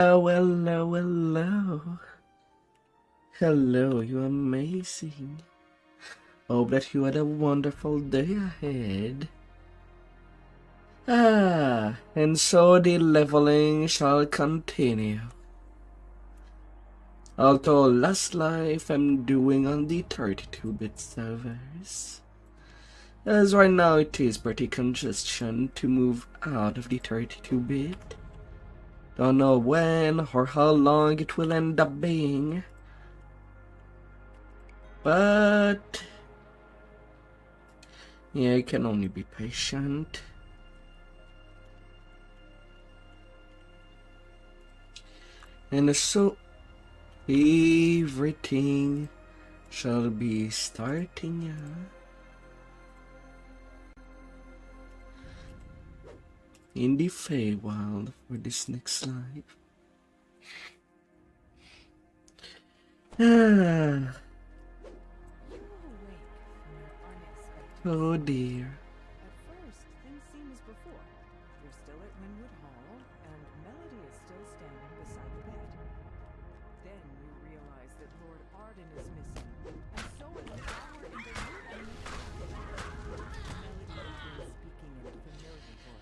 Oh, hello, hello. Hello, you're amazing. Hope that you had a wonderful day ahead. And so the leveling shall continue. Although last life I'm doing on the 32-bit servers. As right now it is pretty congestion to move out of the 32-bit. Don't know when or how long it will end up being. But yeah, I can only be patient. And so everything shall be starting in the Feywild for this next life. Oh dear. At first, things seem as before. You're still at Winwood Hall, and Melody is still standing beside the bed. Then you realize that Lord Arden is missing, and so is the power in the room. Melody begins speaking in a familiar voice.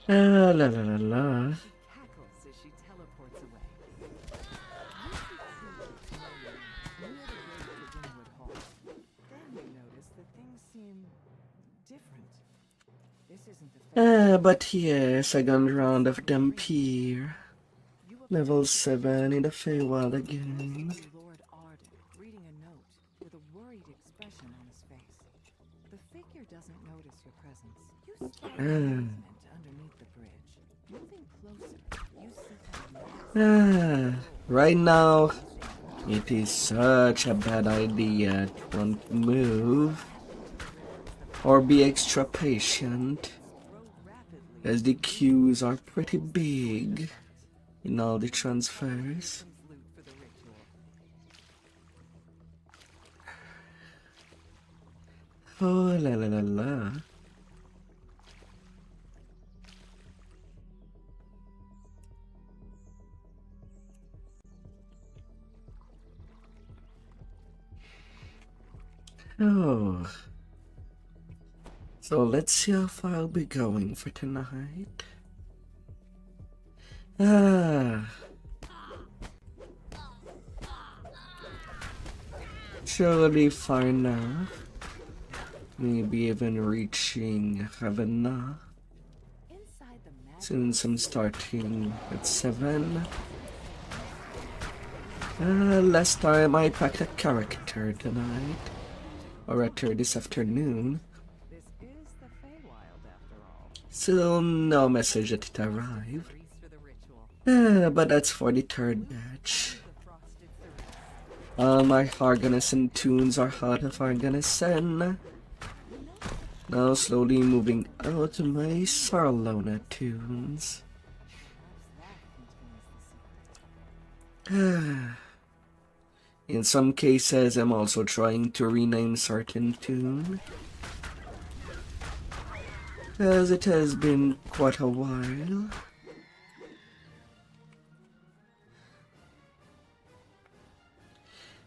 La la la la. She cackles as she teleports away. Then you notice that things seem different. This isn't the But yes, second round of Dhampir. Level 7 in the Feywild again. Lord Arden reading a note with a worried expression on his face. The figure doesn't notice your presence. You spot movement underneath the bridge. Moving closer, you see Right now, it is such a bad idea to want to move or be extra patient, as the queues are pretty big in all the transfers. Oh la la la la. Oh. So let's see how far I'll be going for tonight. Surely far enough. Maybe even reaching heaven now. Since I'm starting at 7. Last time I packed a character tonight. Or rather this afternoon. This is the Feywild after all. Still no message that it arrived. But that's for the third batch. All my Hargonison tunes are out of Hargonison. Now slowly moving out to my Sarlona tunes. In some cases, I'm also trying to rename certain tune, as it has been quite a while.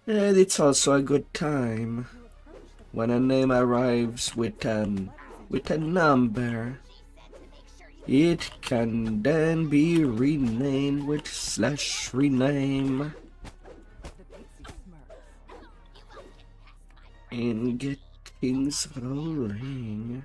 And it's also a good time when a name arrives with a number. It can then be renamed with /rename and get things rolling.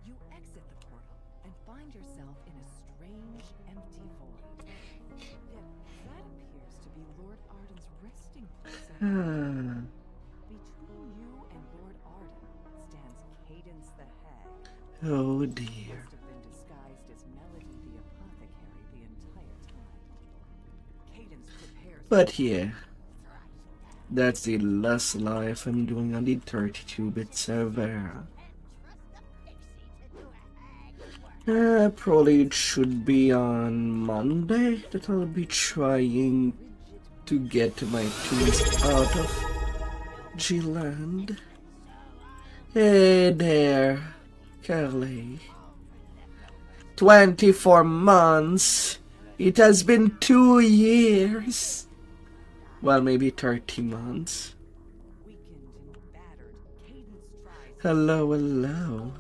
You exit the portal and find yourself in a strange, empty void. Yet that appears to be Lord Arden's resting place. Oh dear. Must have been disguised as Melody the apothecary the entire time. Cadence prepares. But yeah, that's the last live I'm doing on the 32-bit server. Probably it should be on Monday that I'll be trying to get my tunes out of G-Land. Hey there, Carly. 24 months. It has been 2 years. Well, maybe 30 months. Weakened and battered, Cadence tries. Hello, hello.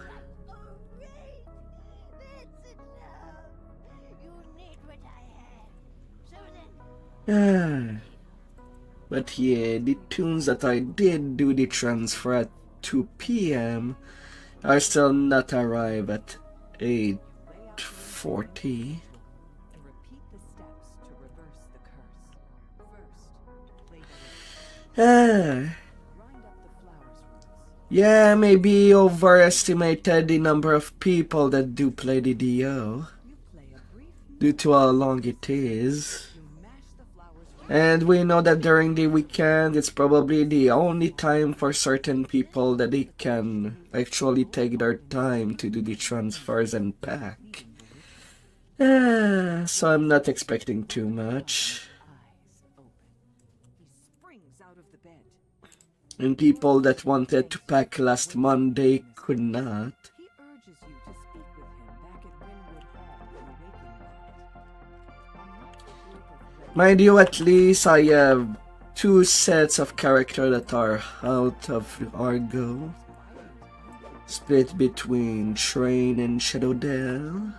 But yeah, the tunes that I did do the transfer at 2 p.m. are still not arrived at 8:40. And repeat the steps to reverse the curse. First, lay Ah, grind up the flowers roots. yeah, maybe overestimated the number of people that do play the DDO You play a brief. due to how long it is. You mash the flowers roots. And we know that during the weekend, it's probably the only time for certain people that they can actually take their time to do the transfers and pack. So I'm not expecting too much. Eyes open. He springs out of the bed. And people that wanted to pack last Monday could not. He urges you to speak with him back at Winwood Hall in the waking world. Amongst a group of red Mind you, at least I have 2 sets of characters that are out of Argo, split between Train and Shadowdale.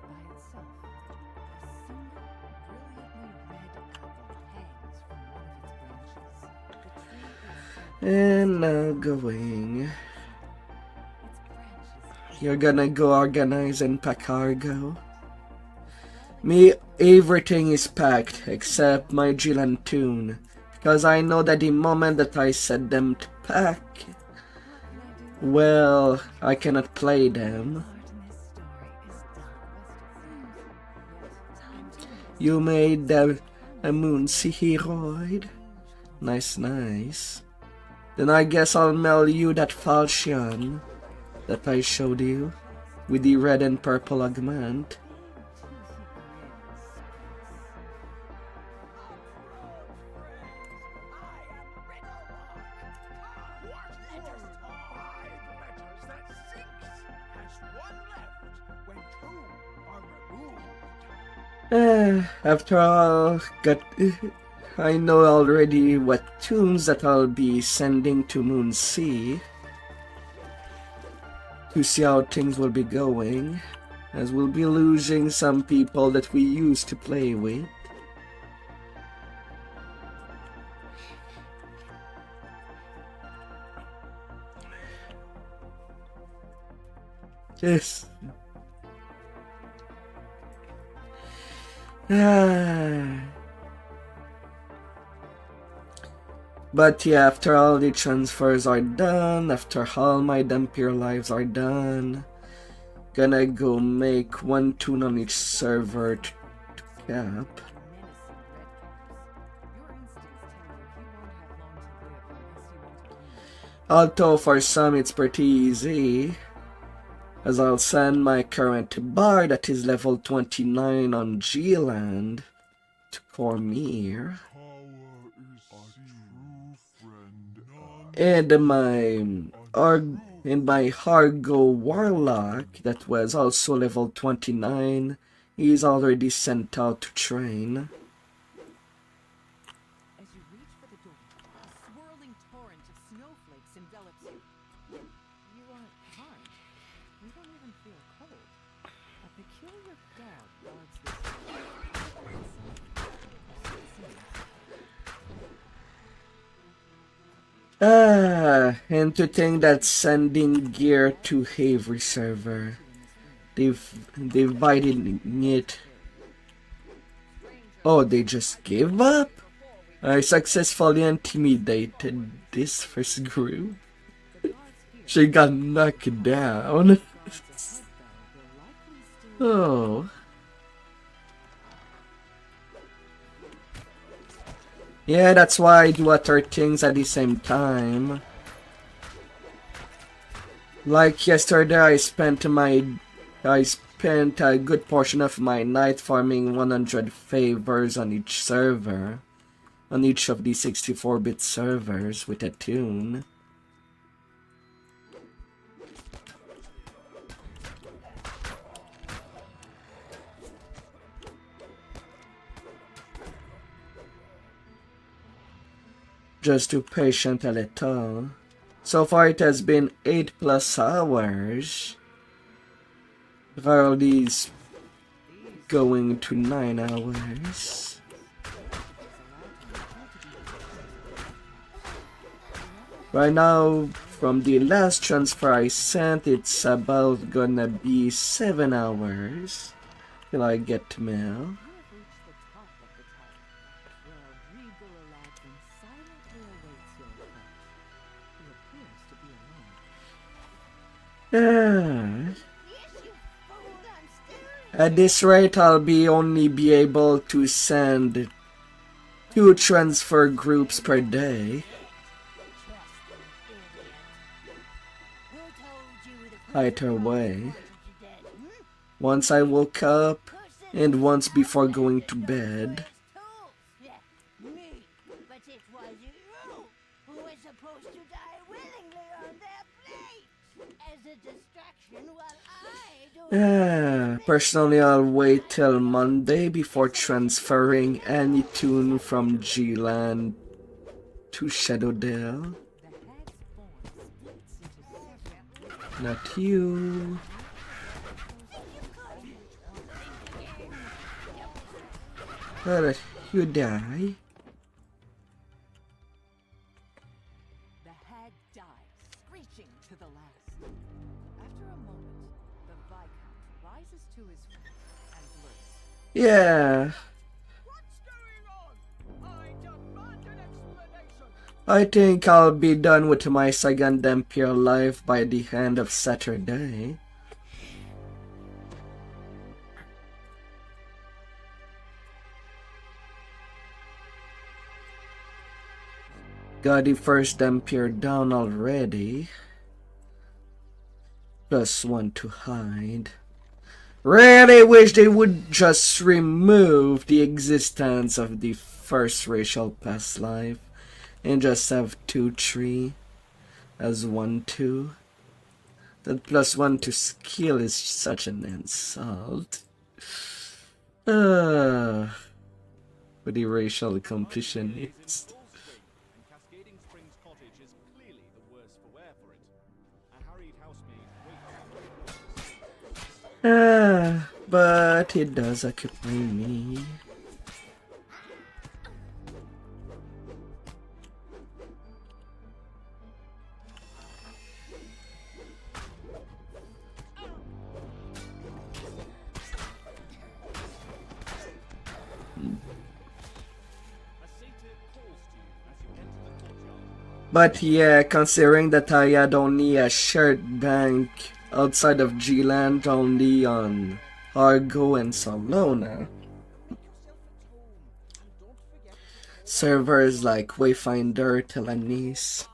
stands here by itself. A single brilliantly red apple hangs from one of its branches. The tree is And now going. its branches. You're gonna go organize and pack Argo? Me, everything is packed except my Jill tune, because I know that the moment that I set them to pack, well, I cannot play them. Artemis' story is dark. You made a moon heroid. Nice, nice. Then I guess I'll mail you that falchion that I showed you with the red and purple augment. After all, I know already what tunes that I'll be sending to Moonsea to see how things will be going, as we'll be losing some people that we used to play with. Yes. But yeah, after all the transfers are done, after all my Dhampir lives are done, gonna go make 1 tune on each server to cap. Although for some it's pretty easy, as I'll send my current bar that is level 29 on G-Land to Cormir. And my Hargo Warlock that was also level 29 is already sent out to train. As you reach for the door, a swirling torrent of snowflakes envelops you. You aren't harmed. You don't even feel cold. A peculiar dog guards this. And to think that sending gear to Havery server, they've biting it. Oh, they just gave up? I successfully intimidated this first group. She got knocked down. Oh. Yeah, that's why I do other things at the same time. Like yesterday, I spent a good portion of my night farming 100 favors on each server, on each of the 64-bit servers with a tune. Just to patient a little. So far it has been 8+ hours. Rarely's going to 9 hours. Right now, from the last transfer I sent, it's about gonna be 7 hours till I get mail. At this rate, I'll only be able to send 2 transfer groups per day. Either way. Once I woke up, and once before going to bed. Personally, I'll wait till Monday before transferring any tune from G-Land to Shadowdale. Not you. I'll let you die. The hag dies, screeching to the last. After a moment, the Viscount rises to his feet and blurts. Yeah. What's going on? I demand an explanation. I think I'll be done with my second Dhampir life by the end of Saturday. Got the first Dhampir down already. +1 to hide. Really wish they would just remove the existence of the first racial past life and just have 2-3 as 1-2. That +1 to skill is such an insult. For the racial completionist. But it does occupy me. But yeah, considering that I had only a shared bank outside of G-Land, only on Argo and Salona, servers like Wayfinder, Telanis.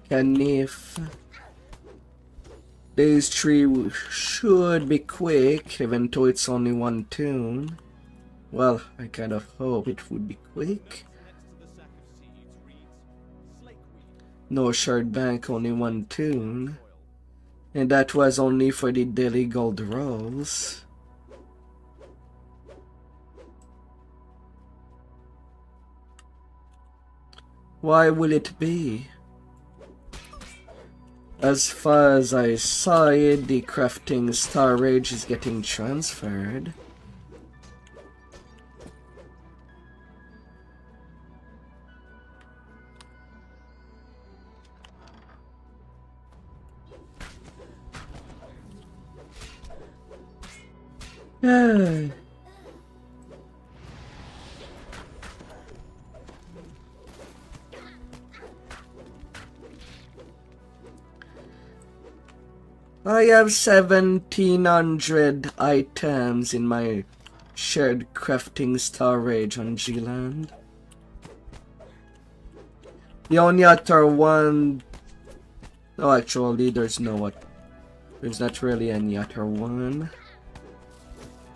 Canif. These 3 should be quick, even though it's only 1 tune. Well, I kind of hope it would be quick. No shared bank, only 1 tune. And that was only for the daily gold rolls. Why will it be? As far as I saw it, the crafting storage is getting transferred. Ah. I have 1700 items in my shared crafting storage on G-Land. The only other one... Oh, actually, there's not really any other one.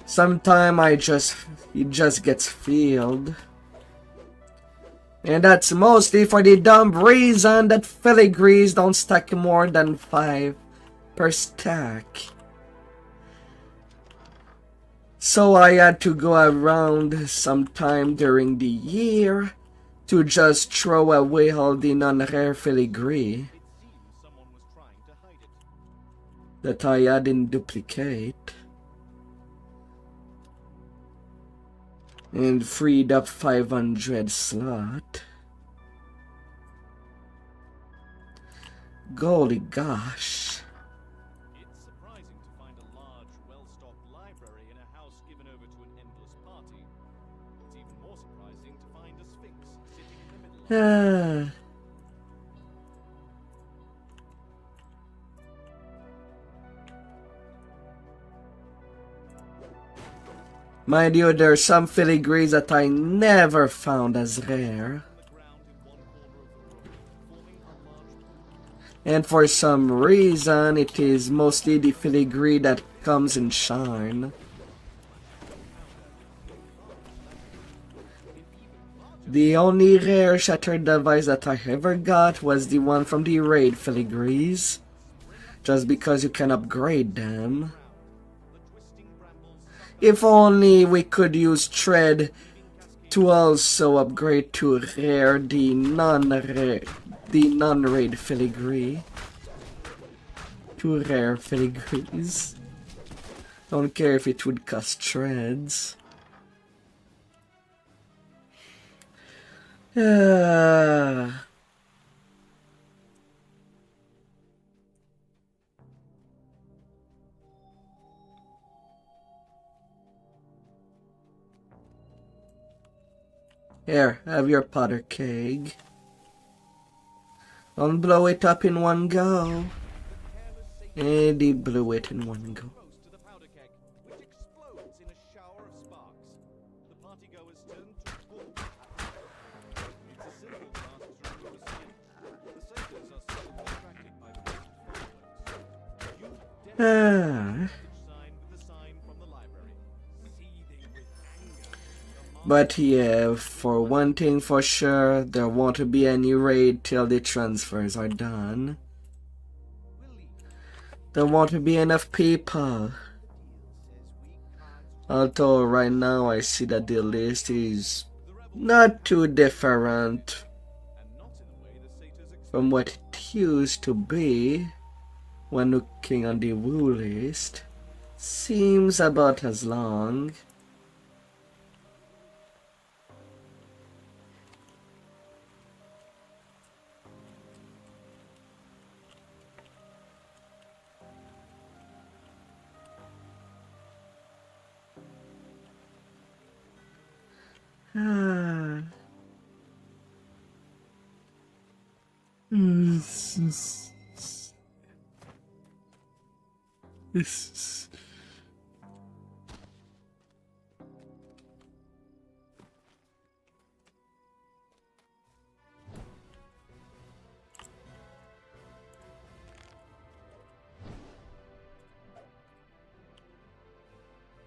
Sometime it just gets filled. And that's mostly for the dumb reason that filigrees don't stack more than 5 per stack. So I had to go around sometime during the year to just throw away all the non-rare filigree that I had in duplicate and freed up 500 slot. Golly gosh. It's surprising to find a large, well-stocked library in a house given over to an endless party. It's even more surprising to find a sphinx sitting in the middle of Mind you, there are some filigrees that I never found as rare. the ground in one corner of the room, forming a large pool. And for some reason, it is mostly the filigree that comes in shine. The only rare shattered device that I ever got was the one from the raid filigrees, just because you can upgrade them. If only we could use thread to also upgrade to rare the non-raid filigree. To rare filigrees. Don't care if it would cost threads. Here, have your powder keg. Don't blow it up in one go. And he blew it in one go. Close to the powder keg, which explodes in a shower of sparks. The partygoers turn to gold. It's a simple task to remove a skin. The satyrs are so distracted by the distant fireworks. You detonate sign with the sign from the library. Seething with anger, But yeah, for one thing for sure, there won't be any raid till the transfers are done. There won't be enough people. Although right now I see that the list is not too different from what it used to be when looking on the woo list. Seems about as long. Ah.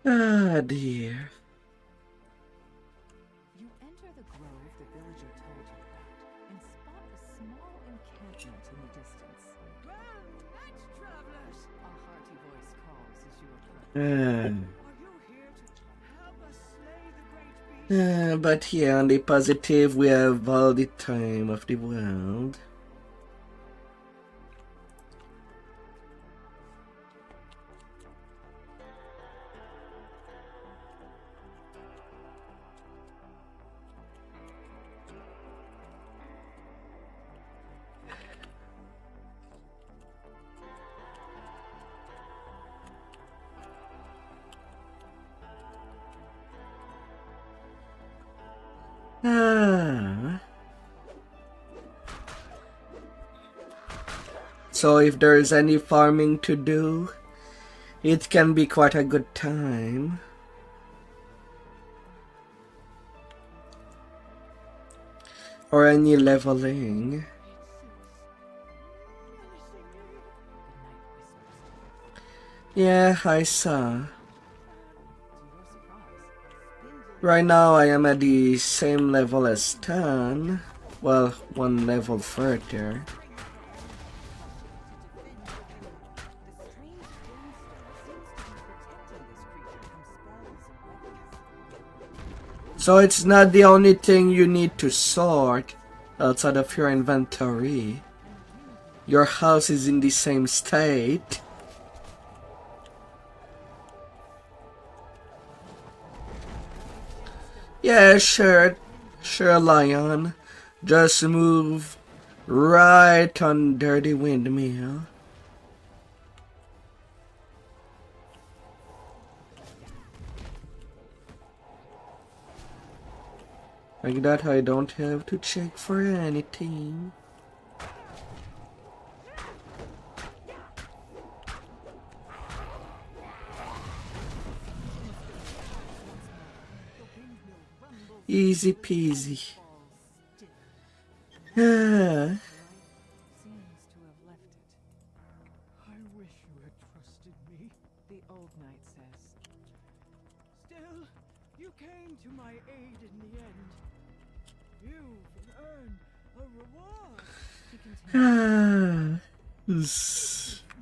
Ah, dear. You enter the grove the villager told you about and spot a small encampment in the distance. Grand night, travelers! A hearty voice calls as you approach. Are you here to help us slay the great beast? But here on the positive, we have all the time of the world. So if there's any farming to do, it can be quite a good time. Or any leveling. Yeah, I saw. Right now I am at the same level as Tan. Well, one level further. So it's not the only thing you need to sort outside of your inventory. Your house is in the same state. Yeah, sure, Lion. Just move right under the windmill. Like that, I don't have to check for anything. Easy peasy. Seems to have left it. I wish you had trusted me. The old knight says. Still, you came to my aid in the end. You've earned a reward. He continues.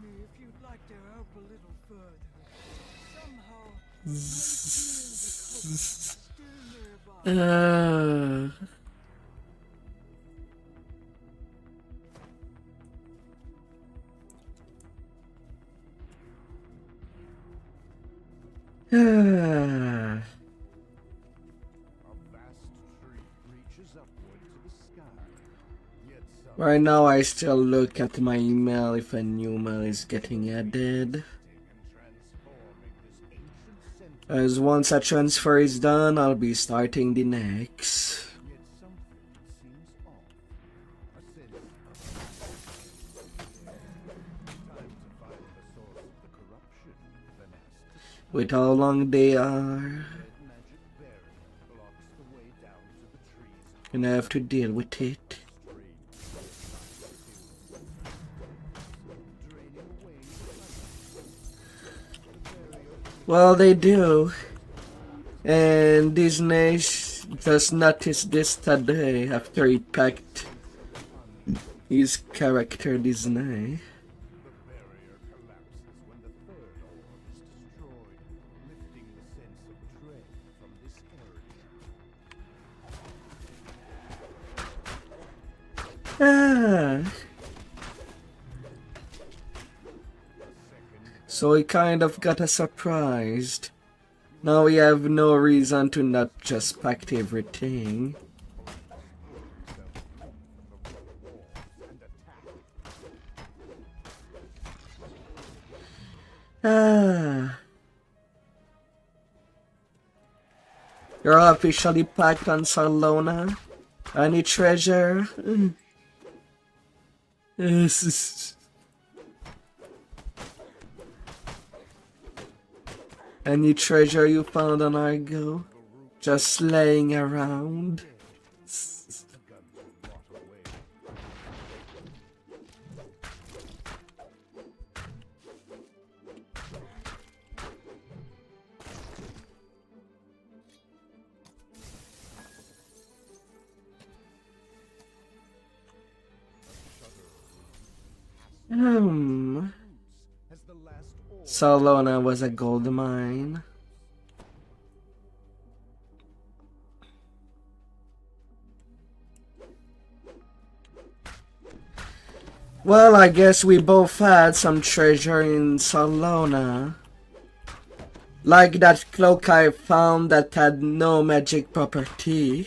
Me if you'd like to help a little further. Somehow, I feel the coast is still nearby. A vast tree reaches upward to the sky. Yet some Right now I still look at my email if a new mail is getting added. and transforming this ancient center. As once a transfer is done, I'll be starting the next. Yet something seems off. A sense of time to find the source of the corruption, the master. With how long they are, Red magic barrier blocks the way down to the trees. gonna have to deal with it. Draining away Well, they do. And Disney just noticed this today after he packed his character Disney. the barrier collapses when the third orb is destroyed, lifting the sense of dread from this area. Ah. So he kind of got us surprised. Now we have no reason to not just pack everything. Ah. You're officially packed on Salona. Any treasure? Any treasure you found on Argo? Just laying around? As the last orb Salona was a gold mine. Well, I guess we both had some treasure in Salona. Like that cloak I found that had no magic property.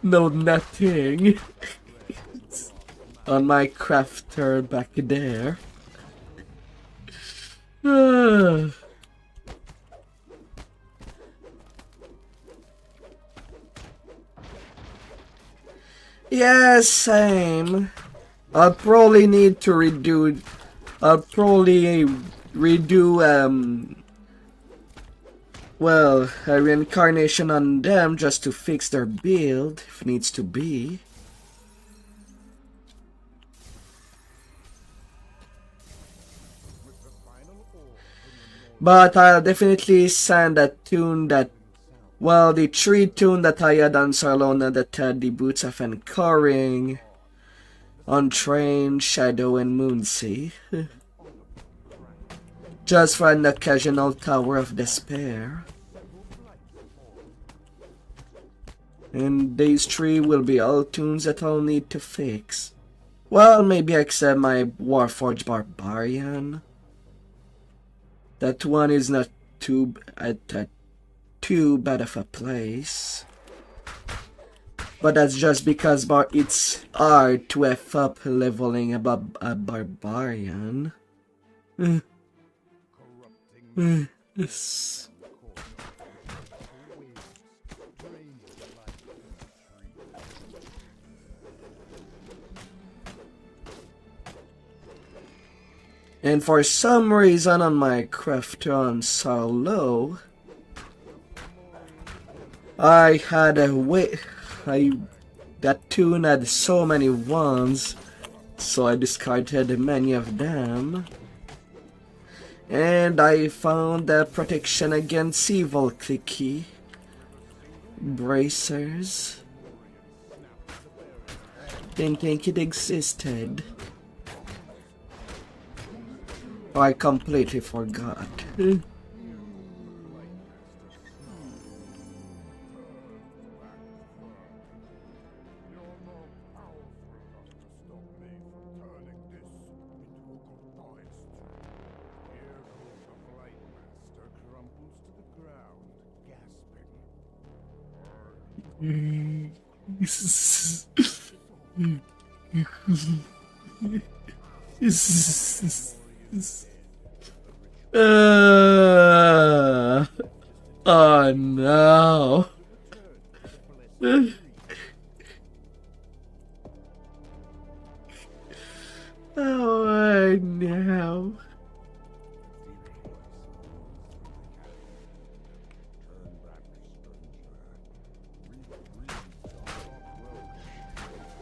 No nothing. On my crafter back there. Yeah, same. I'll probably need to redo. I'll probably redo well, a reincarnation on them just to fix their build if needs to be. But I'll definitely send that tune that, well, the 3 tune that I had on Sarlona that had the Boots of Anchoring, Untrained, Shadow, and Moonsea. Just for an occasional Tower of Despair. And these 3 will be all tunes that I'll need to fix. Well, maybe except my Warforged Barbarian. That one is not too bad of a place. But that's just because it's hard to F up leveling above a Barbarian. Yes. And for some reason on my Crafton solo, I had a way. That tune had so many ones, so I discarded many of them. And I found a protection against evil clicky bracers. Didn't think it existed. I completely forgot. Oh no. Oh no.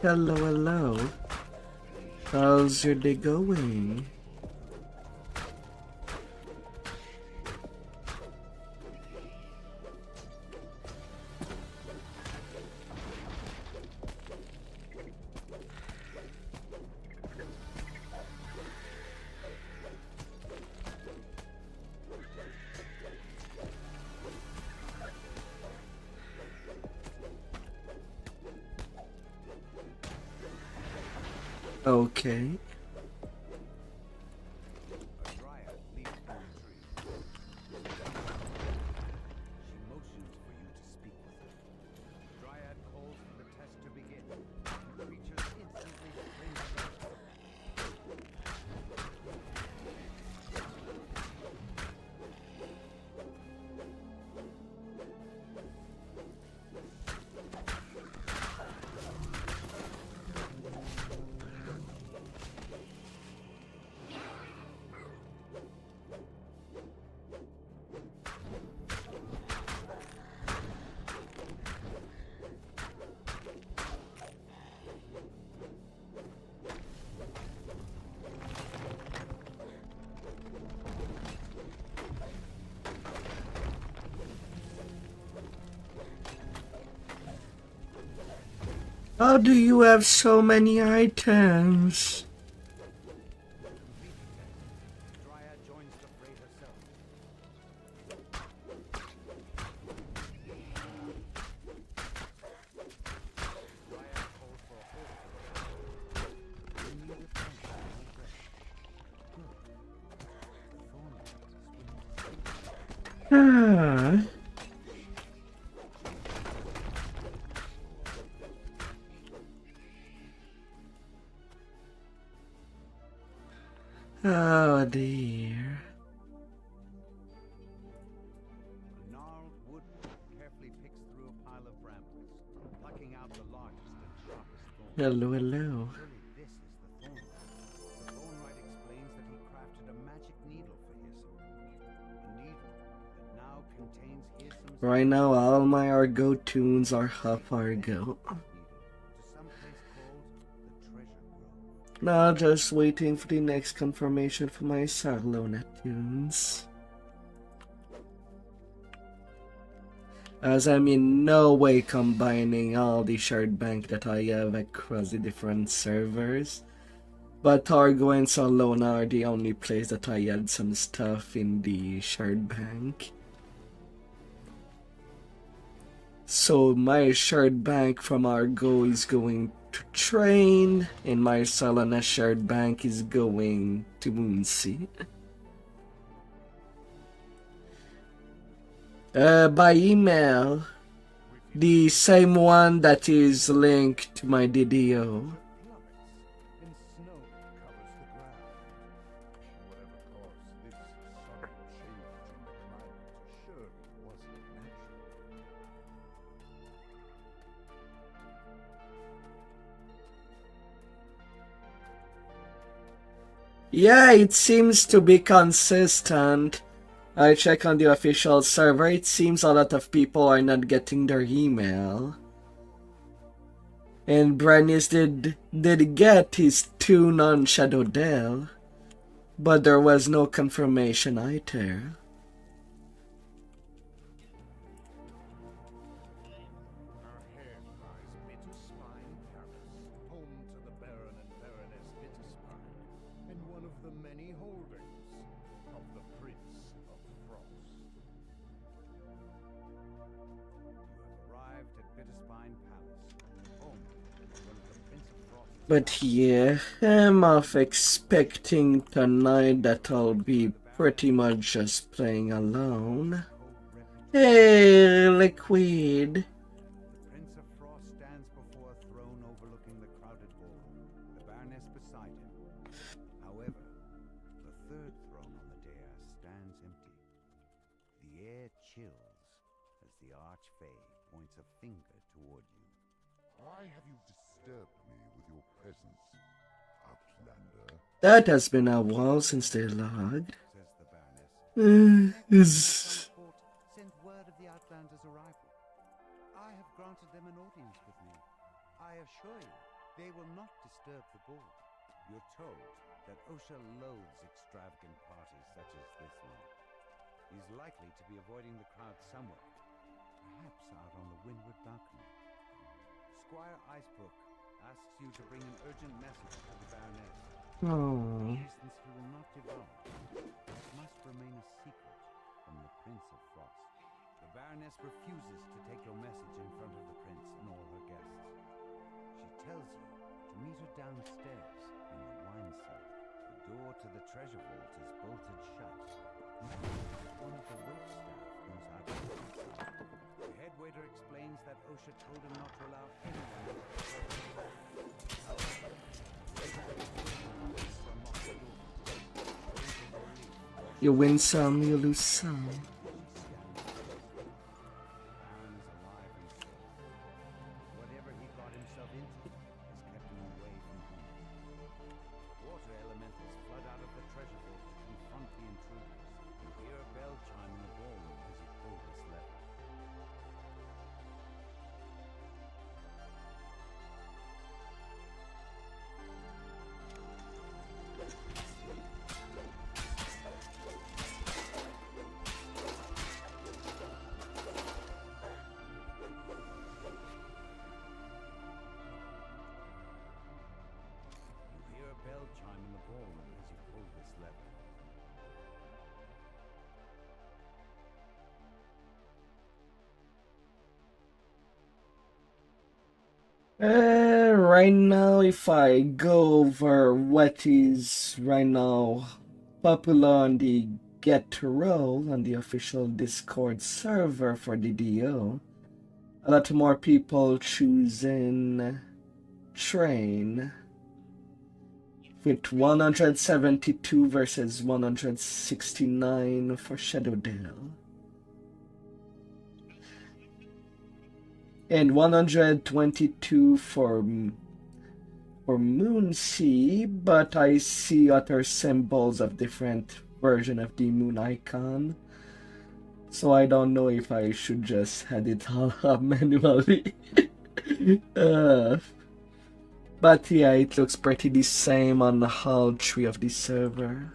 Hello, hello. How's your day going? Okay. A dryad leaps from the tree. She motions for you to speak with her. The dryad calls for the test to begin. The creatures instantly spring together. How do you have so many items? The dryad joins the fray herself. The dryad calls for a hold. You need a fence and a breath. Good. The thorn is Ah. Oh dear. A gnarled woodwork carefully picks through a pile of brambles, plucking out the largest and sharpest thorns. Hello, hello. Surely this is the Right now, all my Argo tunes are half Argo. Now, just waiting for the next confirmation for my Sarlona tunes. As I'm in no way combining all the shared bank that I have across the different servers. But Argo and Salona are the only place that I had some stuff in the shared bank. So my shared bank from Argo is going to Train, and my Salona shared bank is going to Moonsea. By email, the same one that is linked to my DDO. Yeah, it seems to be consistent. I check on the official server, it seems a lot of people are not getting their email. And Brannis did get his tune on Shadow Dell, but there was no confirmation either. But yeah, I'm off expecting tonight that I'll be pretty much just playing alone. Hey, Liquid. The Prince of Frost stands before a throne overlooking the crowded hall, the Baroness beside him. However, the third throne on the dais stands empty. The air chills as the Archfey points a finger toward you. Why have you disturbed me with your presence, Outlander? That has been a while since they logged. Says the Baroness. Sent word of the Outlander's arrival. I have granted them an audience with me. I assure you, they will not disturb the ball. You're told that Osha loathes extravagant parties such as this one. He's likely to be avoiding the crowd somewhere, perhaps out on the windward balcony. Squire Icebrook asks you to bring an urgent message to the Baroness. Oh. Since he will not divulge, it must remain a secret from the Prince of Frost. The Baroness refuses to take your message in front of the Prince and all her guests. She tells you to meet her downstairs in the wine cellar. The door to the treasure vault is bolted shut. One of the wait staff knows how to open it. The head waiter explains that Osha told him not to allow anyone You win some, you lose some. Whatever he got himself into has kept him away from home. Water elementals flood out of the treasure vault to confront the intruders. You hear a bell chime in the ballroom as you pull this lever. You hear a bell chime in the ballroom as you pull this lever. Right now, if I go over what is right now popular on the Get to Roll on the official Discord server for DDO, a lot more people choosing Train with 172 versus 169 for Shadow Dell. And 122 for Moonsea, but I see other symbols of different version of the moon icon. So I don't know if I should just head it all up manually. uh, but yeah, it looks pretty the same on the whole tree of the server.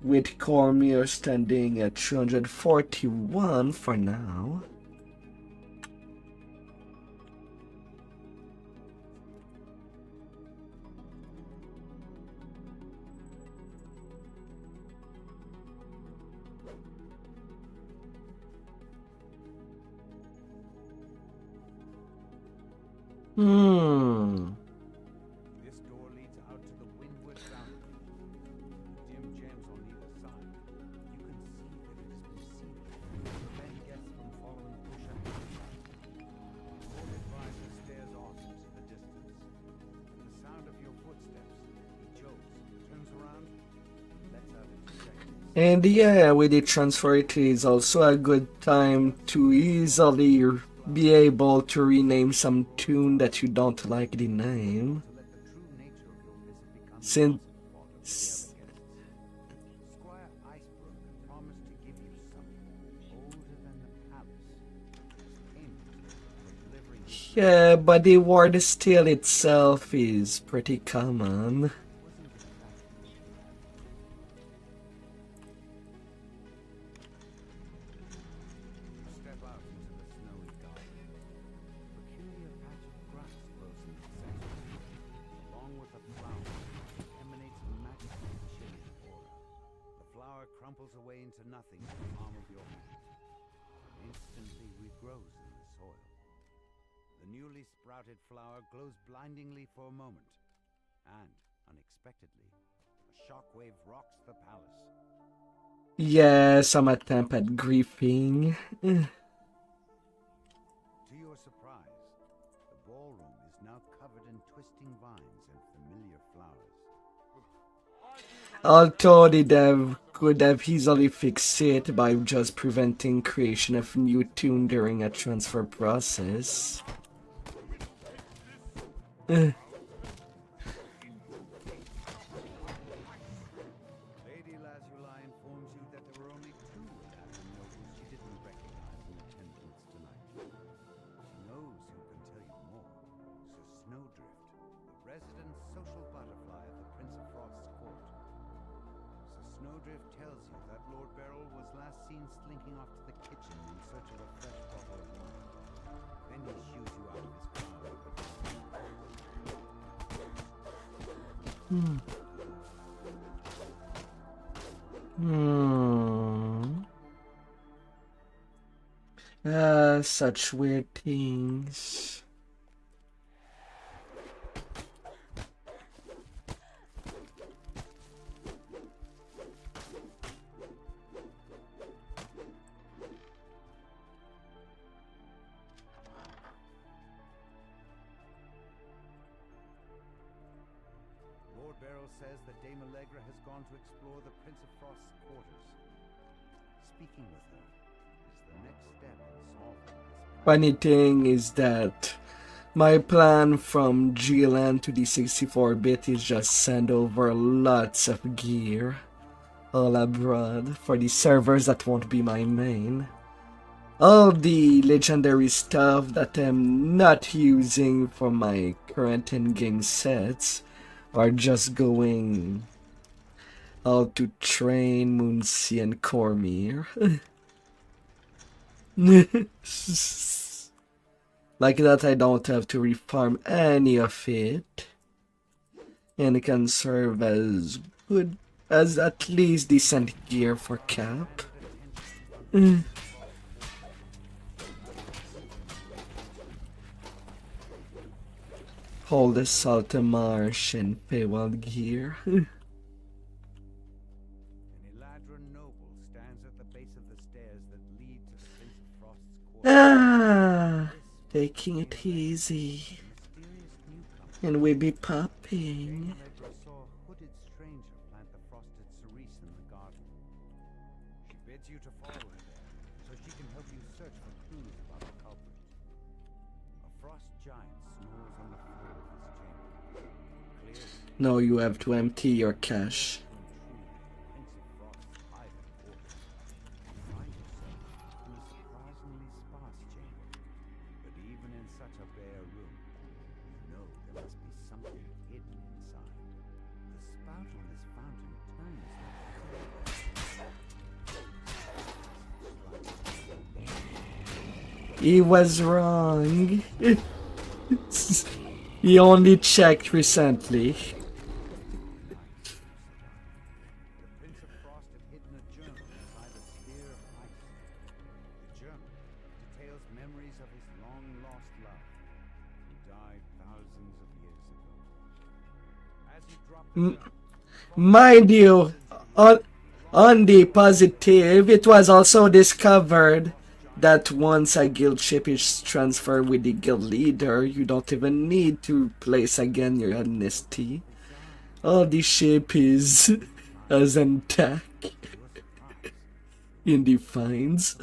With Cormier standing at 241 for now. This door leads out to the windward balcony. Dim gems on either side. You can see that it has been sealed to prevent guests from following push up. Lord Advisor stares off into the distance. At the sound of your footsteps, he jolts, turns around, and lets out a dejected And yeah, with the transfer, it is also a good time to easily be able to rename some tune that you don't like the name. to let the true nature of your visit become Since Squire Icebrook promised to give you something older than the palace. Payment for delivering yeah, but the word still itself is pretty common. Step out into the snowy garden. A peculiar patch of grass grows in the center. Along with the flower, it emanates a magical chilling aura. The flower crumples away into nothing in the palm of your hand. Instantly regrows in the soil. The newly sprouted flower glows blindingly for a moment. And, unexpectedly, a shockwave rocks the palace. Yeah, some attempt at griefing. To your surprise, the ballroom is now covered in twisting vines and familiar flowers. Although the dev could have easily fixed it by just preventing creation of new tune during a transfer process. Lady Lazuli informs you that there were only two Italian nobles she didn't recognize in attendance tonight. She knows who can tell you more. Sir Snowdrift, the resident social butterfly of the Prince of Frost's court. Sir Snowdrift tells you that Lord Beryl was last seen slinking off to the kitchen in search of a fresh bottle of wine. Then he shoos you out of his crowd. Such weird things. Lord Beryl says that Dame Allegra has gone to explore the Prince of Frost's quarters. Speaking with her is the next step in solving this. Funny thing is that my plan from GLN to the 64-bit is just send over lots of gear all abroad for the servers that won't be my main. All the legendary stuff that I'm not using for my current in-game sets are just going out to train Moonsea and Cormier. Like that, I don't have to refarm any of it, and it can serve as good as at least decent gear for Cap. Hold the Salta Marsh and Paywall gear. An Eladrin noble stands at the base of the stairs that lead to the Prince of Frost's quarters. Taking it easy. Mysterious newcomer. And we be popping. Allegra saw a hooded stranger plant the frosted cerise in the garden. She bids you to follow her there, so she can help you search for clues about the culprit. A frost giant snores on the floor of his chamber. Clearly, Now you have to empty your cache. to intrude the Prince of Frost's private quarters. Find He was wrong. He only checked recently. The Prince of Frost had hidden a journal inside a sphere of ice. The journal details memories of his long-lost love, who died thousands of years ago. As he dropped the journal, Mind you, on the positive, it was also discovered that once a guild ship is transferred with the guild leader, you don't even need to place again your amnesty. All the ship is as intact in the finds.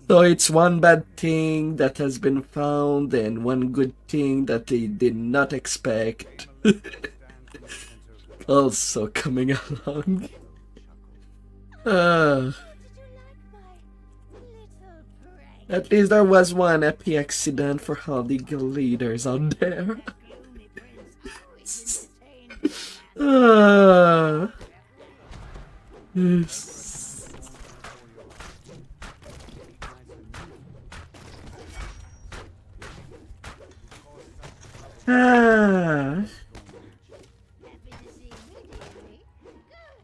So it's one bad thing that has been found and one good thing that they did not expect also coming along. At least there was one happy accident for all the guild leaders out there. Yes. Ah. Happy to see me, dearie. Good.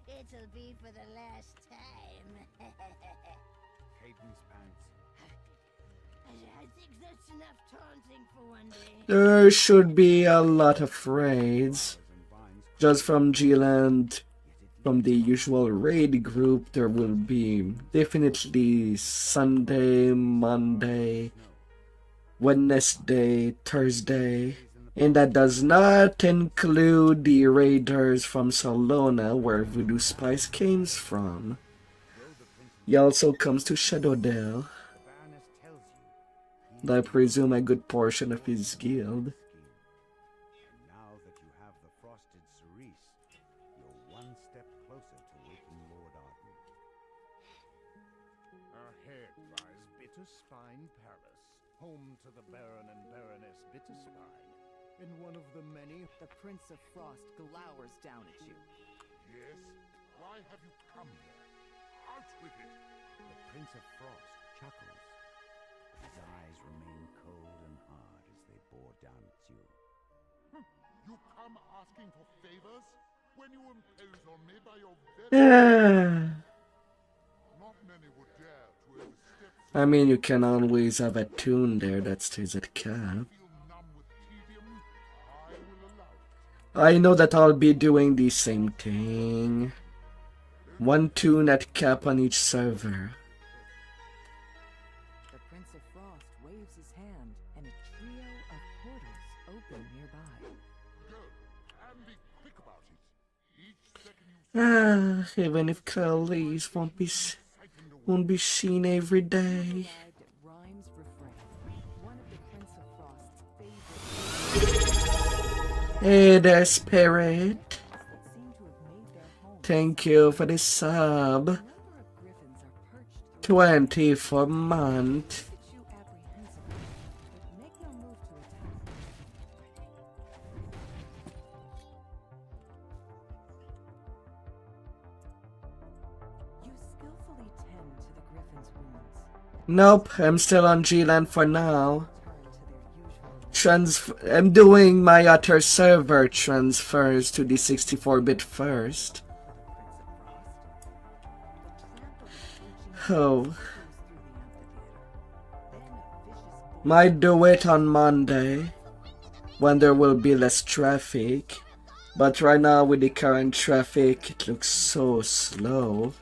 It'll be for the last time. Hayden's pants. I think that's enough taunting for one day. There should be a lot of raids. Just from G-Land, from the usual raid group, there will be definitely Sunday, Monday, Wednesday, Thursday. And that does not include the raiders from Salona, where Voodoo Spice came from. He also comes to Shadowdale. The Baroness tells you And I presume a good portion of his guild. and now that you have the frosted cerise, you're one step closer to waking Lord Arden. Ahead lies Bitterspine Palace, home to the Baron and Baroness Bitterspine, and one of the many... The Prince of Frost glowers down at you. Yes? Why have you come here? Out with it! The Prince of Frost chuckles. His eyes remain cold and hard as they bore down at you. You come asking for favors? When you impose on me by your very... Not many would dare to overstep I mean, you can always have a tune there that stays at cap. feel numb with tedium. I will allow it. I know that I'll be doing the same thing. One tune at cap on each server. The Prince of Frost waves his hand, and a trio of portals open nearby. Go, and be quick about it. Each second you Even if Curly's won't be seen every day. Arrived at Rhymes Refrain, one of the Prince of Frost's favorite Hey there, Spirit. that seem to have made their home. Thank you for the sub. A number of griffins are perched through 20 for month. at you apprehensively, but make no move to attack. You skillfully tend to the griffin's wounds, Nope, I'm still on G-Land for now. turn to their usual I'm doing my other server transfers to the 64-bit first. Oh. Might do it on Monday, when there will be less traffic. But right now with the current traffic, it looks so slow.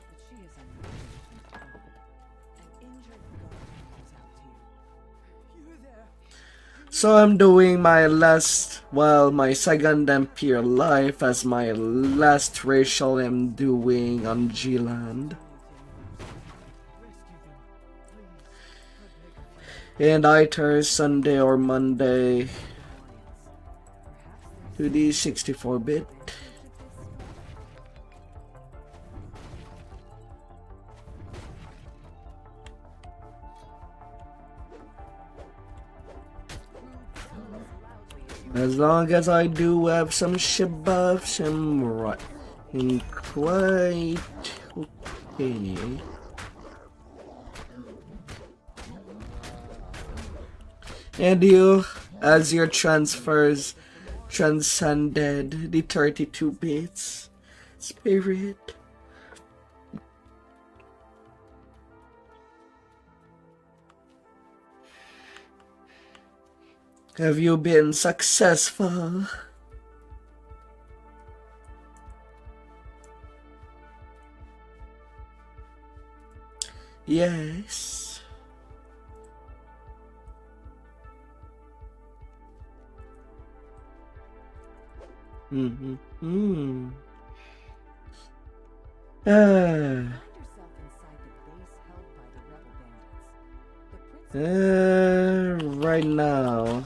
So I'm doing my my second Dhampir life as my last racial I'm doing on G-Land. And either Sunday or Monday to the 64-bit. As long as I do have some ship buffs, I'm right. I'm quite okay. And you, as your transfers transcended the 32 bits spirit. Have you been successful? Yes. Mm-hmm. Find yourself inside the base held by the rebel bandits. The prince Right now. that they stole.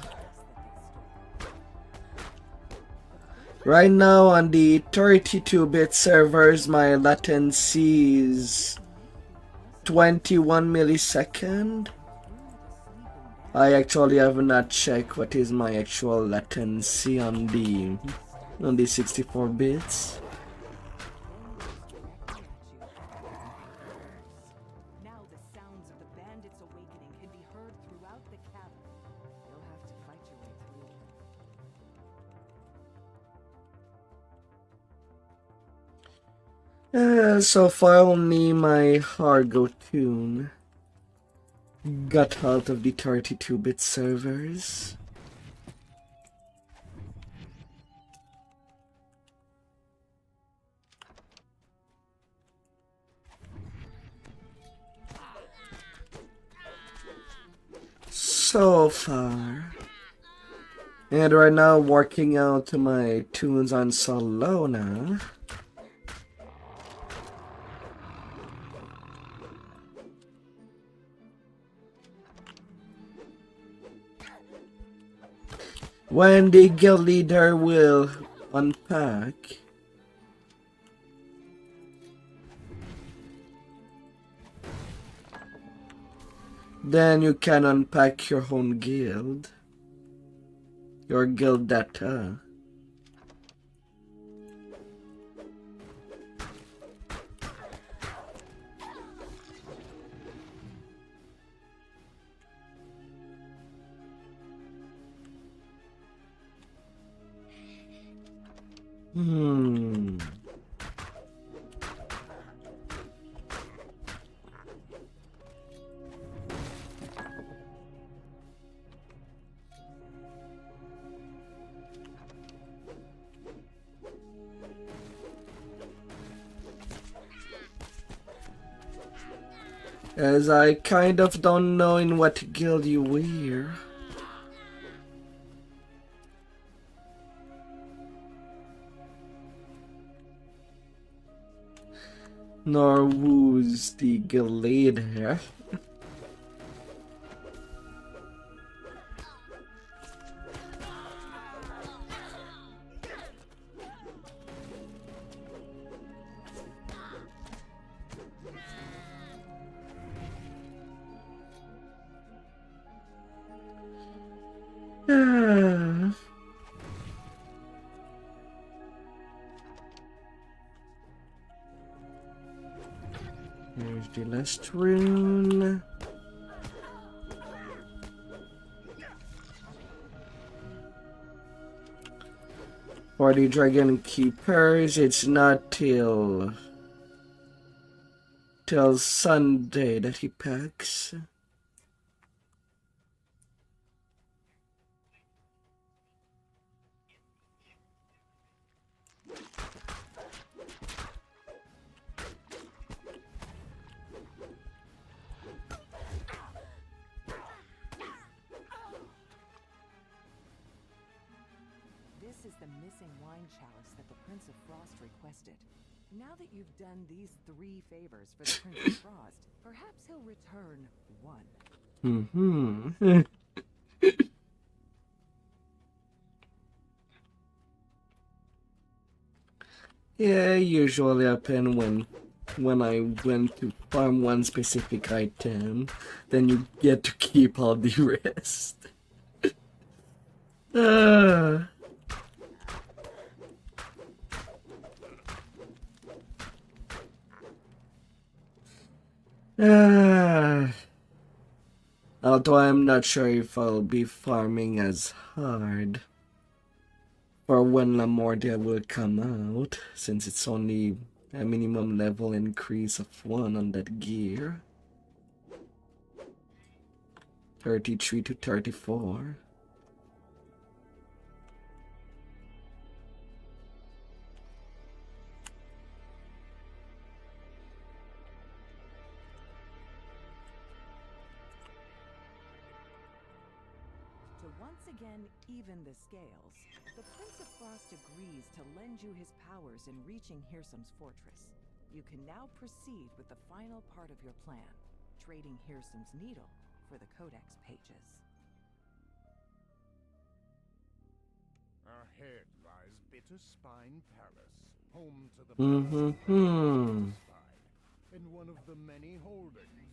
Right now on the 32-bit servers, my latency is 21 millisecond. I actually have not checked what is my actual latency on the 64 bits. Now the sounds of the bandits' awakening can be heard throughout the cavern. You'll have to fight your way through. So far only my Hargo tune got out of the 32-bit servers. So far. And right now working out my tunes on Solona. When the guild leader will unpack. Then you can unpack your own guild. Your guild data. As I kind of don't know in what guild you were. Nor who's the guild leader. Here's the last rune. For the Dragon Keepers, it's not till Sunday that he packs. This is the missing wine chalice that the Prince of Frost requested. Now that you've done these 3 favors for the Prince of Frost, perhaps he'll return one. Yeah, usually happen when I went to farm one specific item, then you get to keep all the rest. Although I'm not sure if I'll be farming as hard for when Lamordia will come out, since it's only a minimum level increase of 1 on that gear. 33 to 34. To once again even the scales, the Prince of Frost agrees to lend you his powers in reaching Hirsum's fortress. You can now proceed with the final part of your plan, trading Hirsum's needle for the Codex pages. Ahead lies Bitter Spine Palace, home to the Baron and one of the many holdings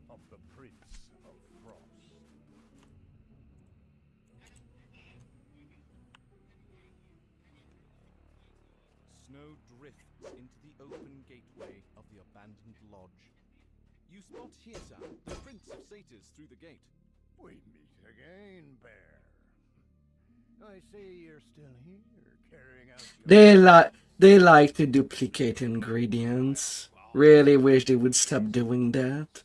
of the Prince of Frost. Snow drifts into the open gateway of the abandoned lodge. You spot Hirsum, the Prince of Satyrs, through the gate. We meet again, Bear. I see you're still here, carrying out your... They like to duplicate ingredients. Really wish they would stop doing that.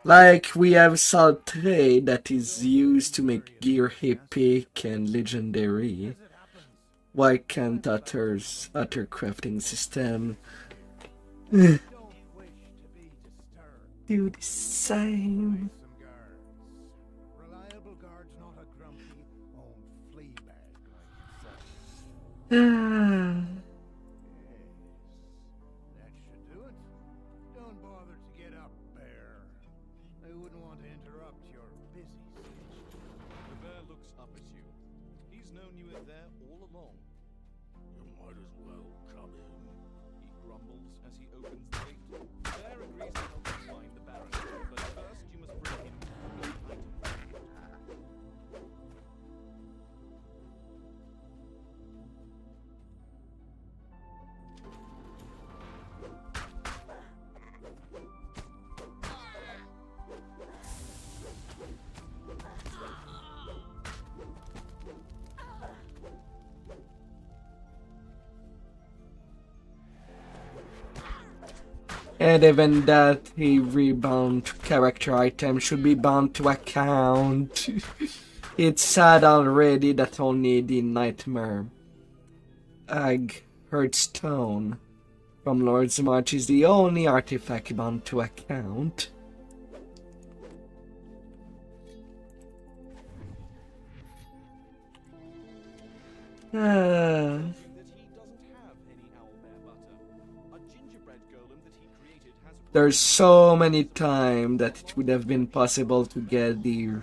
Like, we have Saltray that is used to make gear epic and legendary. Why can't other crafting system Don't wish to be disturbed. do the same? Some guards. Reliable guards, not a grumpy old flea bag like yourself. Ah, Yes, that should do it. Don't bother to get up, Bear. I wouldn't want to interrupt your busy schedule. The bear looks up at you. He's known you in there all along. You might as well come in. He grumbles as he opens the gate. The bear agrees to help you find the Baron, but first you must bring him good items. and even that, a rebound character item should be bound to account. It's sad already that only the Nightmare Ag Hearthstone from Lord's March is the only artifact bound to account. That he doesn't have any owlbear butter. A gingerbread golem that he created has There's so many times that it would have been possible to get the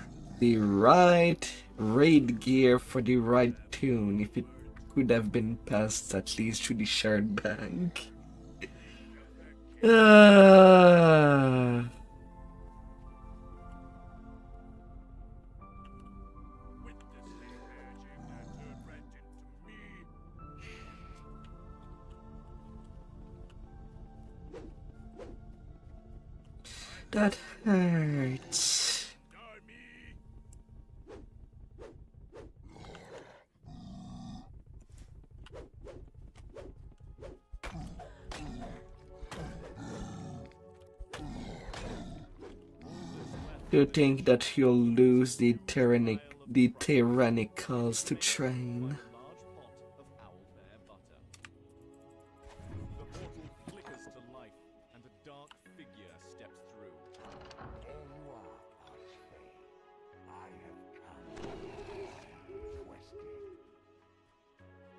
right raid gear for the right tune if it could have been passed at least through the shared bank. That hurts. You think that you'll lose the tyrannicals to train? large pot of owlbear butter. The portal flickers to life, and a dark figure steps through. Bonjour, Archfey. I have come as requested.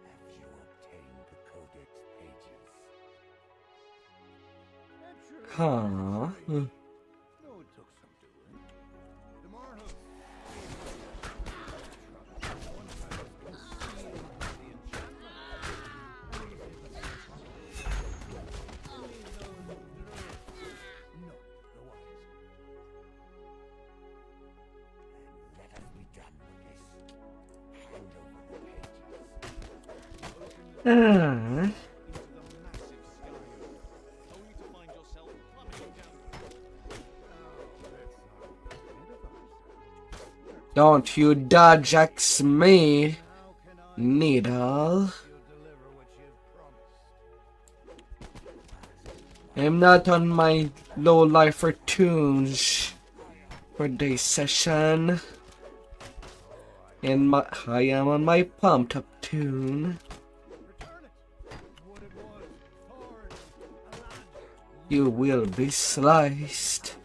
Have you obtained the Codex pages? Huh? No, it took some doing. The Marhus Let us be done with this. Hand over the pages. Ah. Into the massive Skyrim, only to find yourself plummeting down. Don't you dodge axe me, needle. I'm not on my low lifer tunes for this session. And I am on my pumped up tune. You will be sliced.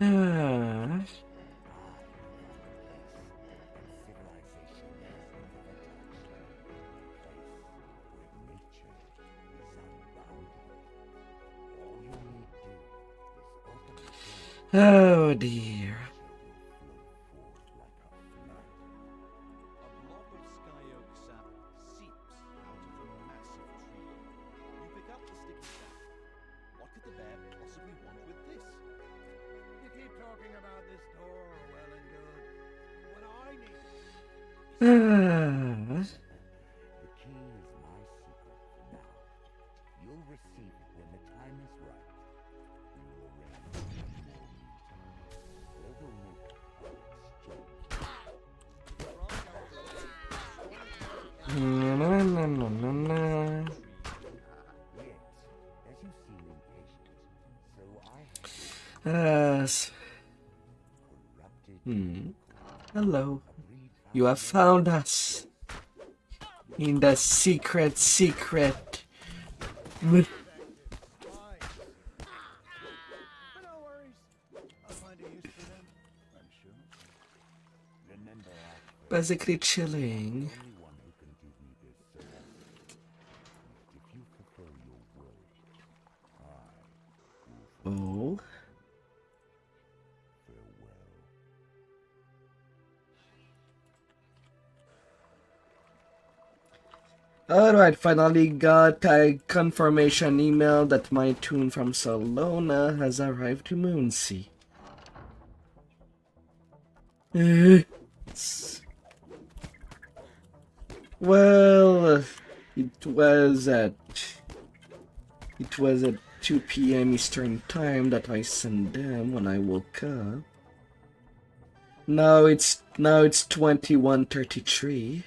Ah. Oh dear. A blob of sky oak sap seeps out of a massive tree. You pick up the sticky sap. What could the bear possibly want with this? You keep talking about this door, well and good. What I need Ah. The key is my secret now. You'll receive it when the time is right. We will arrange one more meeting. Where we'll make our exchange. Na, na, na, na, na, na. Yes, as you seem impatient, so I have Yes. corrupted Hello. agreed You have found us. In the secret. But no worries. I'll find a use for them, I'm sure. Remember, Basically chilling. only one who can give me this service. If you fulfill your word, I Oh. farewell. Alright, finally got a confirmation email that my tune from Salona has arrived to Moonsea. Well, it was at 2 p.m. Eastern time that I sent them when I woke up. Now it's 21:33.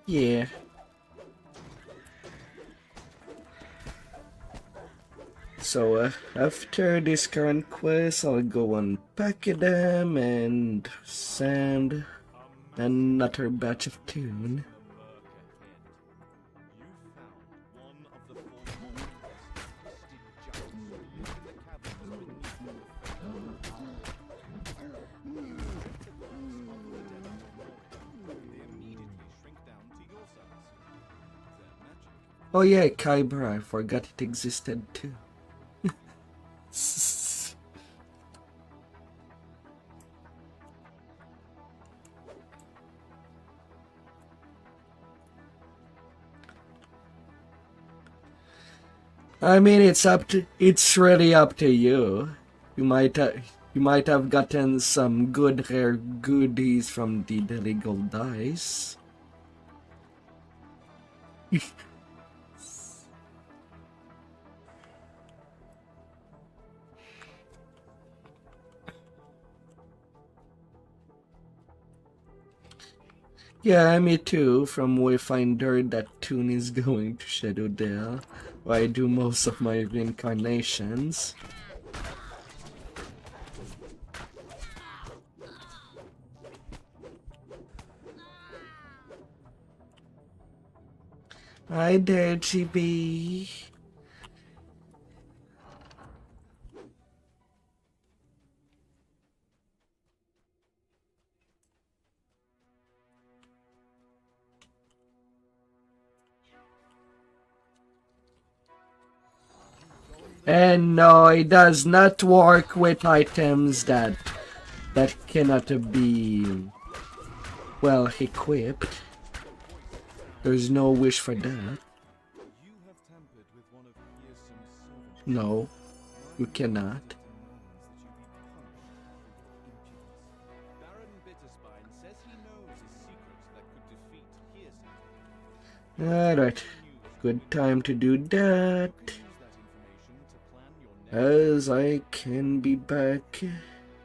Yeah. So after this current quest, I'll go unpack them and send another batch of tune. You found one of the four monsters, twisted giants who live in the caverns beneath the they immediately shrink down to your size. Their magic. Oh yeah, Kyber, I forgot it existed too. I mean, it's really up to you. You might have gotten some good rare goodies from the Daily Gold Dice. Yeah, me too. From Wayfinder, that tune is going to Shadowdale, where I do most of my reincarnations. Hi there, GB. And no, it does not work with items that cannot be, well, equipped. There's no wish for that. You have tampered with one of Pearson's servants. No, you cannot. Demands that you be punished for your impudence. Alright, good time to do that. Use that information to plan your next As I can be back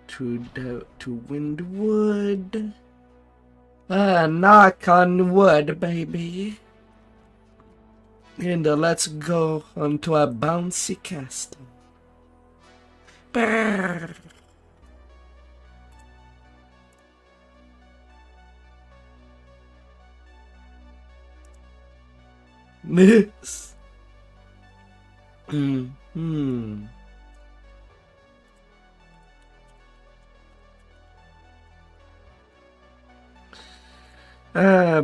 to Windwood. Knock on wood, baby. And let's go onto a bouncy castle. Brrr. Miss.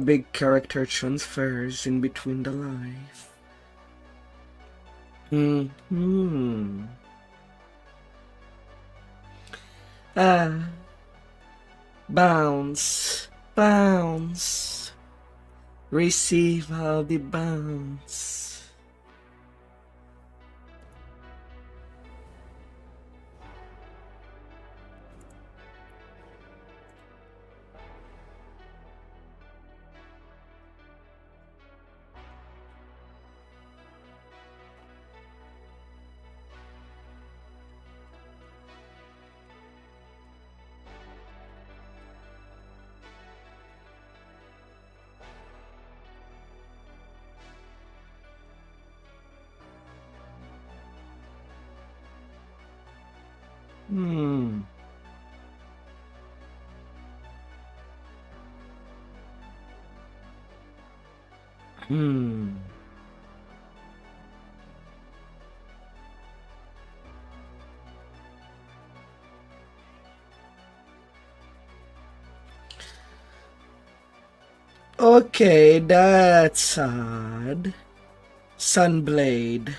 Big character transfers in between the life. Bounce, bounce. Receive all the bounce. Okay, that's odd. Sunblade.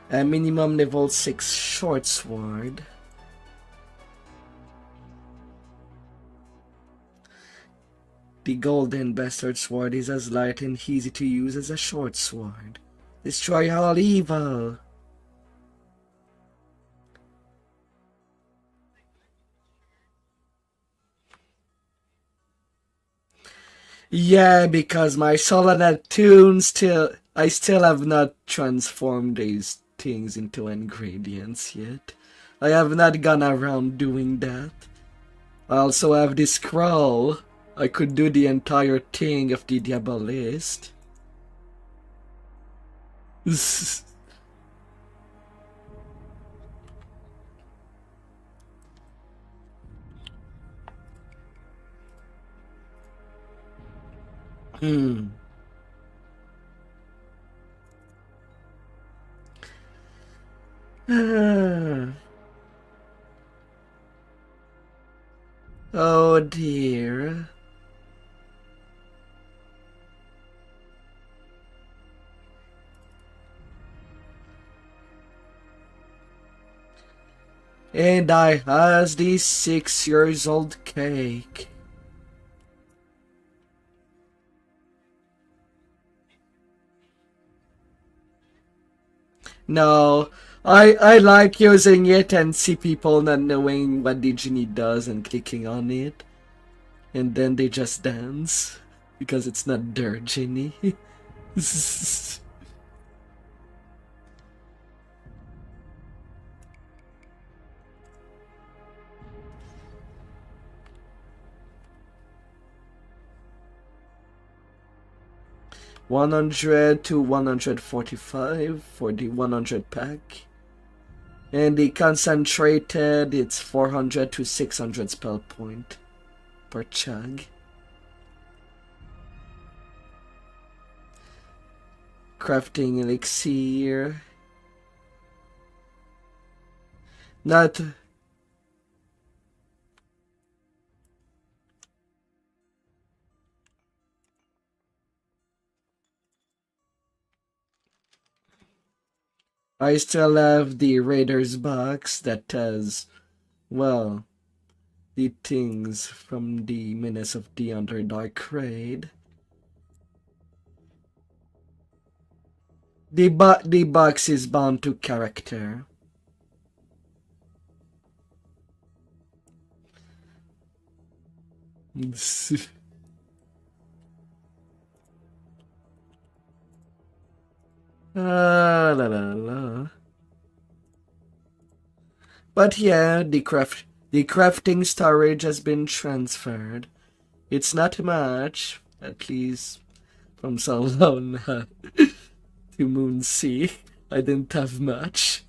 A minimum level 6 short sword. The golden bastard sword is as light and easy to use as a short sword. Destroy all evil. Yeah, because my solar Neptune I still have not transformed these things into ingredients yet. I have not gone around doing that. I also have this scroll. I could do the entire thing of the Diabolist. Oh dear. And I has the 6 years old cake. No, I like using it and see people not knowing what the genie does and clicking on it. And then they just dance. Because it's not their genie. $100 to $145 for the 100 pack. And the concentrated, it's 400 to 600 spell point per chug. Crafting elixir. Not... I still have the Raiders box that has, well, the things from the Menace of the Underdark raid. The box is bound to character. La la la. But yeah, the crafting storage has been transferred. It's not much, at least from Salona to Moonsea. I didn't have much.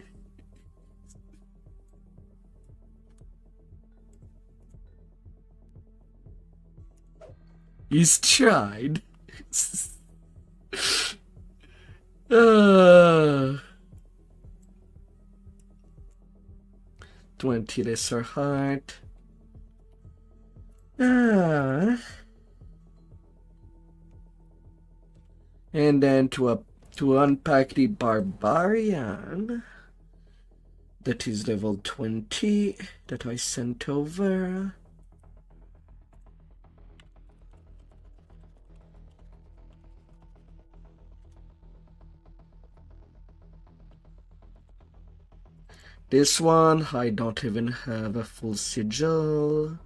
He's tried. uh, 20 lesser heart. And then to unpack the barbarian that is level 20 that I sent over. This one, I don't even have a full sigil.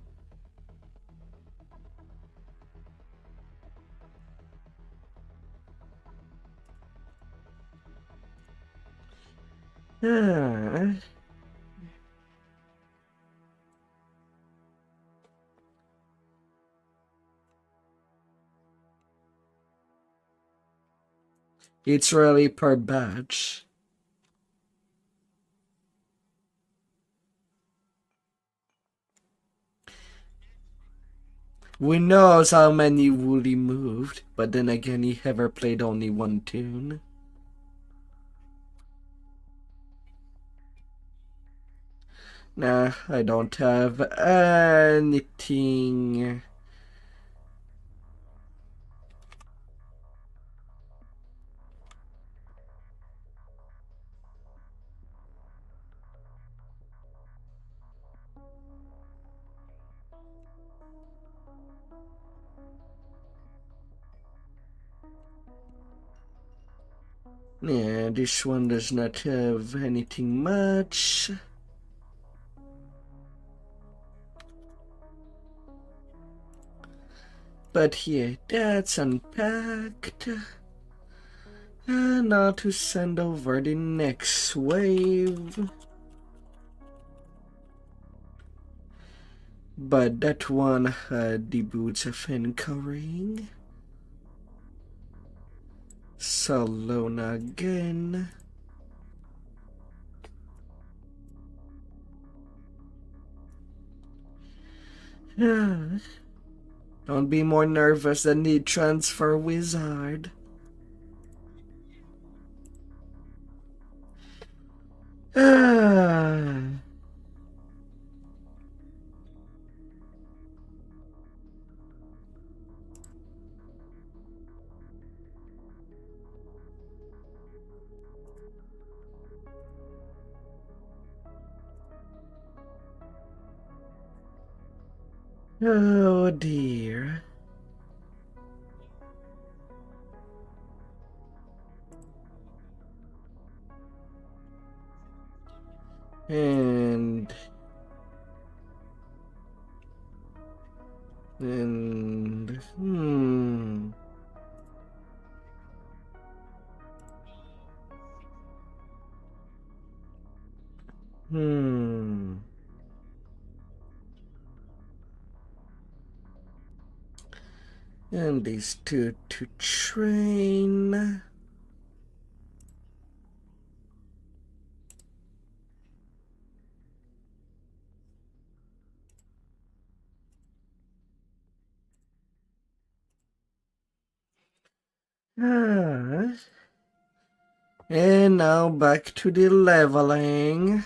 It's really per batch. We knows how many Wooly moved, but then again he ever played only one tune. Nah, I don't have anything. Yeah, this one does not have anything much. But yeah, that's unpacked. And now to send over the next wave. But that one had the boots of anchoring. Salona again. Don't be more nervous than the transfer wizard. Oh dear. And and these two to train. And now back to the leveling.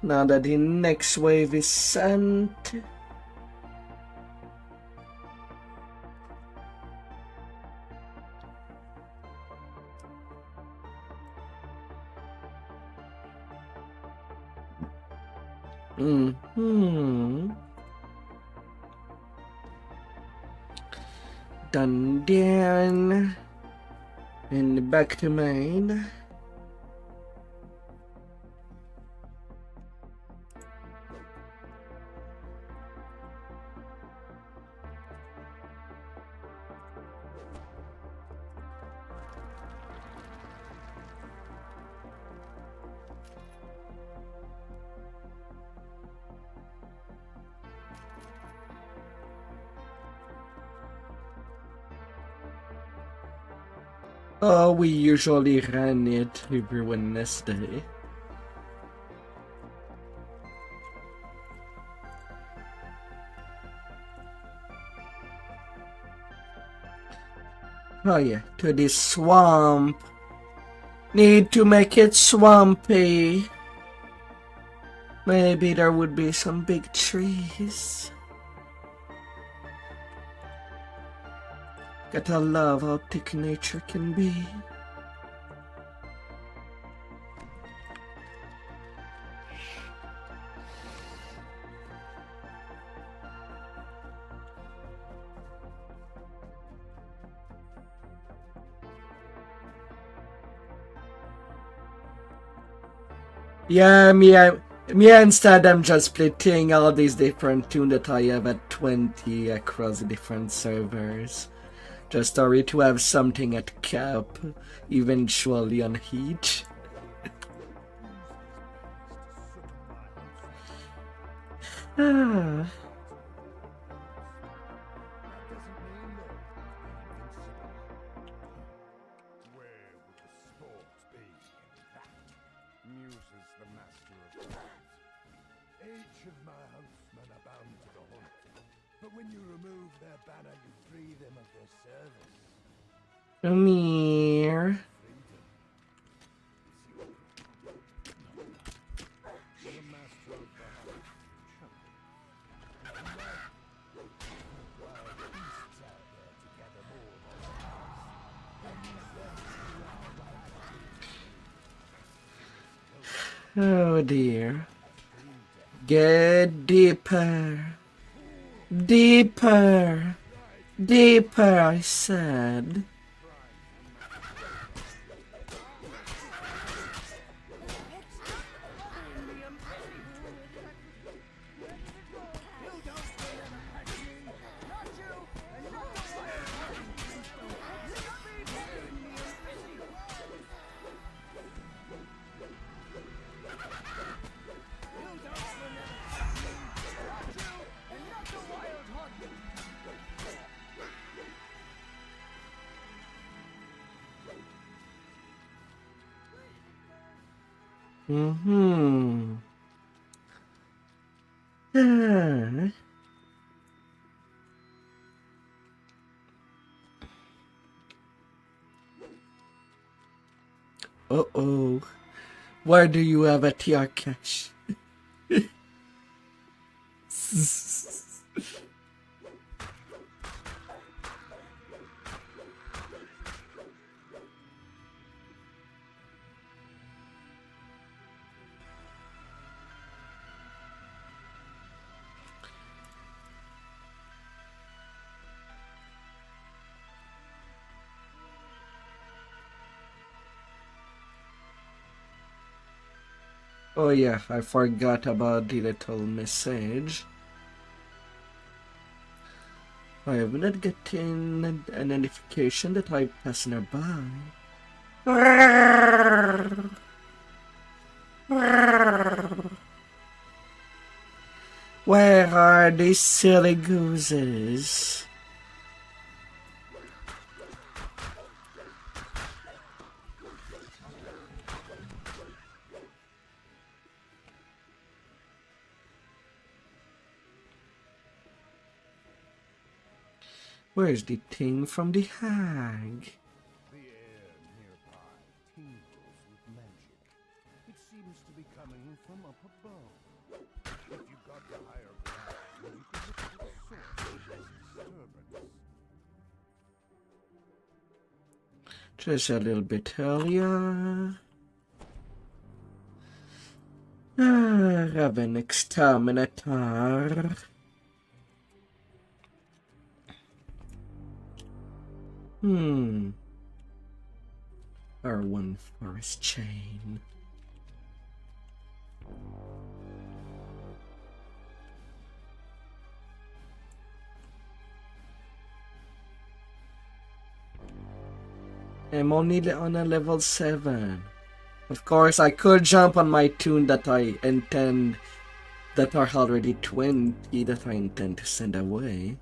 Now that the next wave is sent. Done. And back to main. Oh, we usually run it every Wednesday. Oh yeah, to this swamp. Need to make it swampy. Maybe there would be some big trees. Gotta love how thick nature can be. Yeah, me instead I'm just splitting all these different tunes that I have at 20 across the different servers. Just sorry to have something at cap, eventually on each. Ah. Where would the sport be in that? Muse is the master of craft. Each of my huntsmen are bound to the hunt, but when you remove their banner, you free them of their service. Come here. The master of the hunt. Wild beasts out there to gather more Oh dear. Get deeper. Deeper. Deeper, I said. Mm-hmm. Yeah. Uh-oh. Where do you have a TR cache? Oh yeah, I forgot about the little message. I have not gotten a notification that I'm passing her by. Where are these silly gooses? Where's the thing from the hag? The air nearby tingles with magic. It seems to be coming from up above. If you got the higher ground, you could look at the source of this disturbance. Just a little bit earlier. Raven Exterminator. R1 forest chain. I'm only on a level 7. Of course, I could jump on my tune that I intend, that are already 20, that I intend to send away.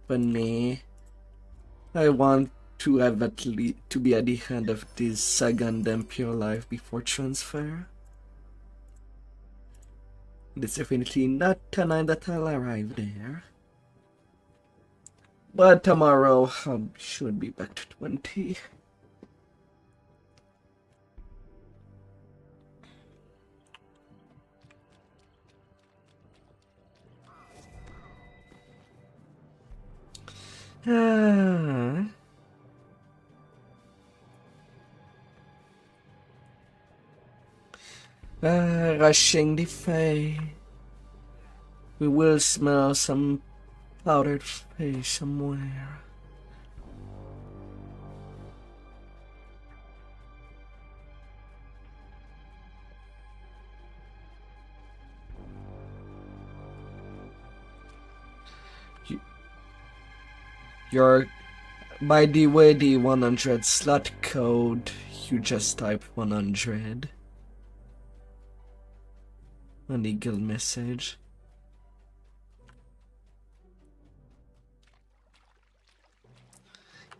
But me, I want to have to be at the end of this second Dhampir life before transfer. It's definitely not tonight that I'll arrive there. But tomorrow I should be back to 20. Rushing the fay. We will smell some powdered face somewhere. Your, by the way, the 100 slot code, you just type 100 on the guild message.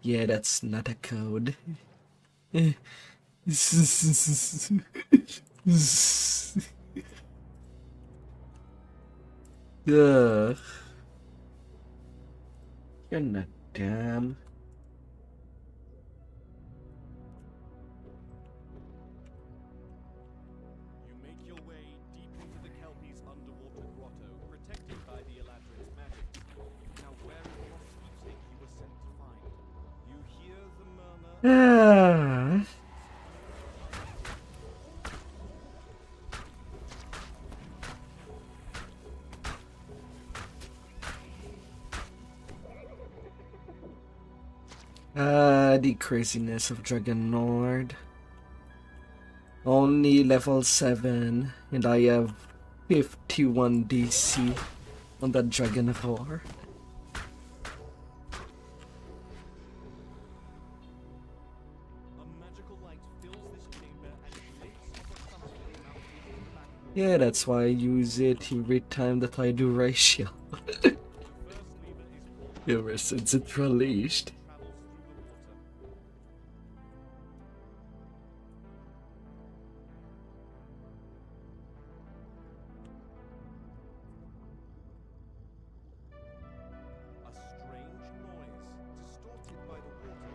Yeah, that's not a code. Ugh. You're not dumb. You make your way deep into the Kelpie's underwater grotto, protected by the Eladrin's magic. Now where is the lost keepsake you were sent to find? You hear the murmur. The craziness of Dragon Lord. Only level 7, and I have 51 DC on that Dragon Roar. A magical light fills this chamber and flakes of a thunder came out into the back wall. Yeah, that's why I use it every time that I do ratio. First lever is pulled, Ever since it released. travels through the water. A strange noise, distorted by the water,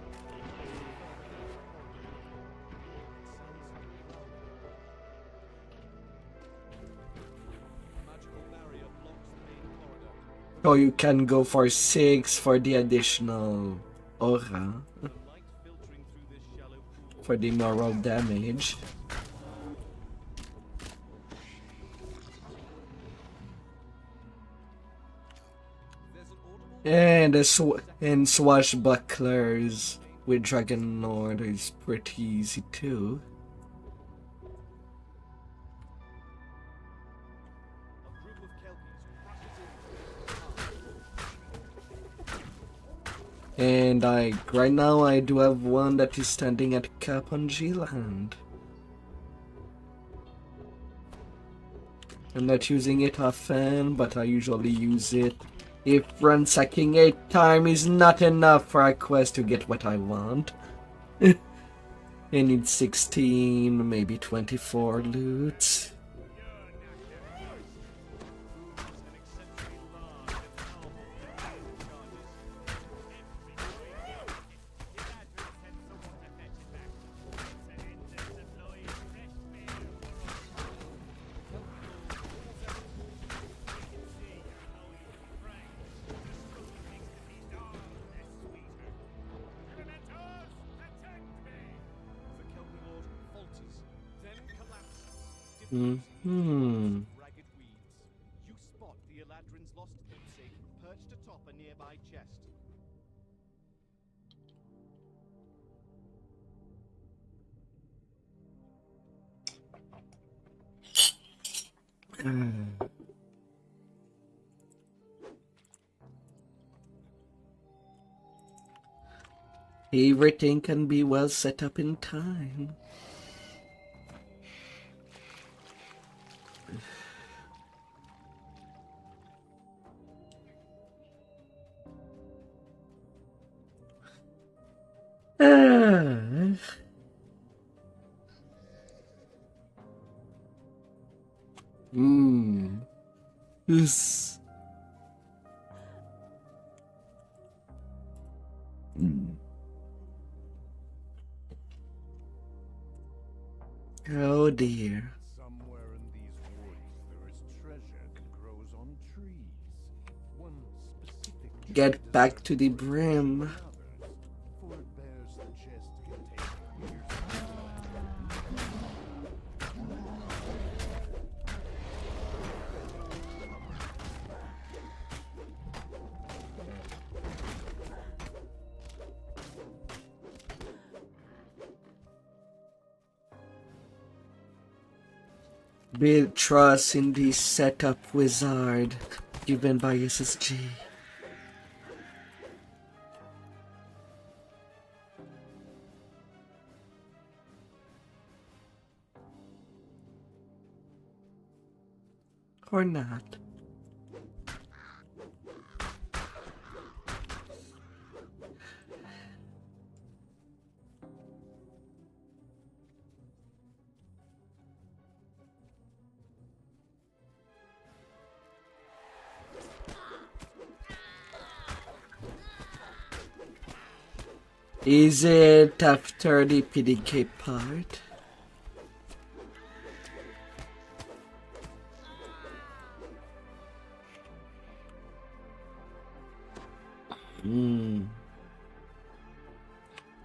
magical barrier blocks the main corridor. Oh, you can go for 6 for the additional aura. The light filtering through this shallow pool For the moral damage. there's an audible And and swashbucklers with Dragon Lord is pretty easy too. a group of Kelpies crashes in. And right now I do have one that is standing at Cap on G-Land. I'm not using it often, but I usually use it if ransacking 8 times is not enough for a quest to get what I want. I need 16, maybe 24 loots. The Kelpie Lord falters, then collapses. Hmm. Ragged weeds. You spot the Eladrin's lost keepsake perched atop a nearby chest. Everything can be well set up in time. Ah. Yes. Oh dear. Somewhere in these woods there is treasure that grows on trees. One specific tree Get back to the deserves more brim. than others, for it bears the chest containing years Build trust in the setup wizard given by SSG. Or not. Is it after the PDK part?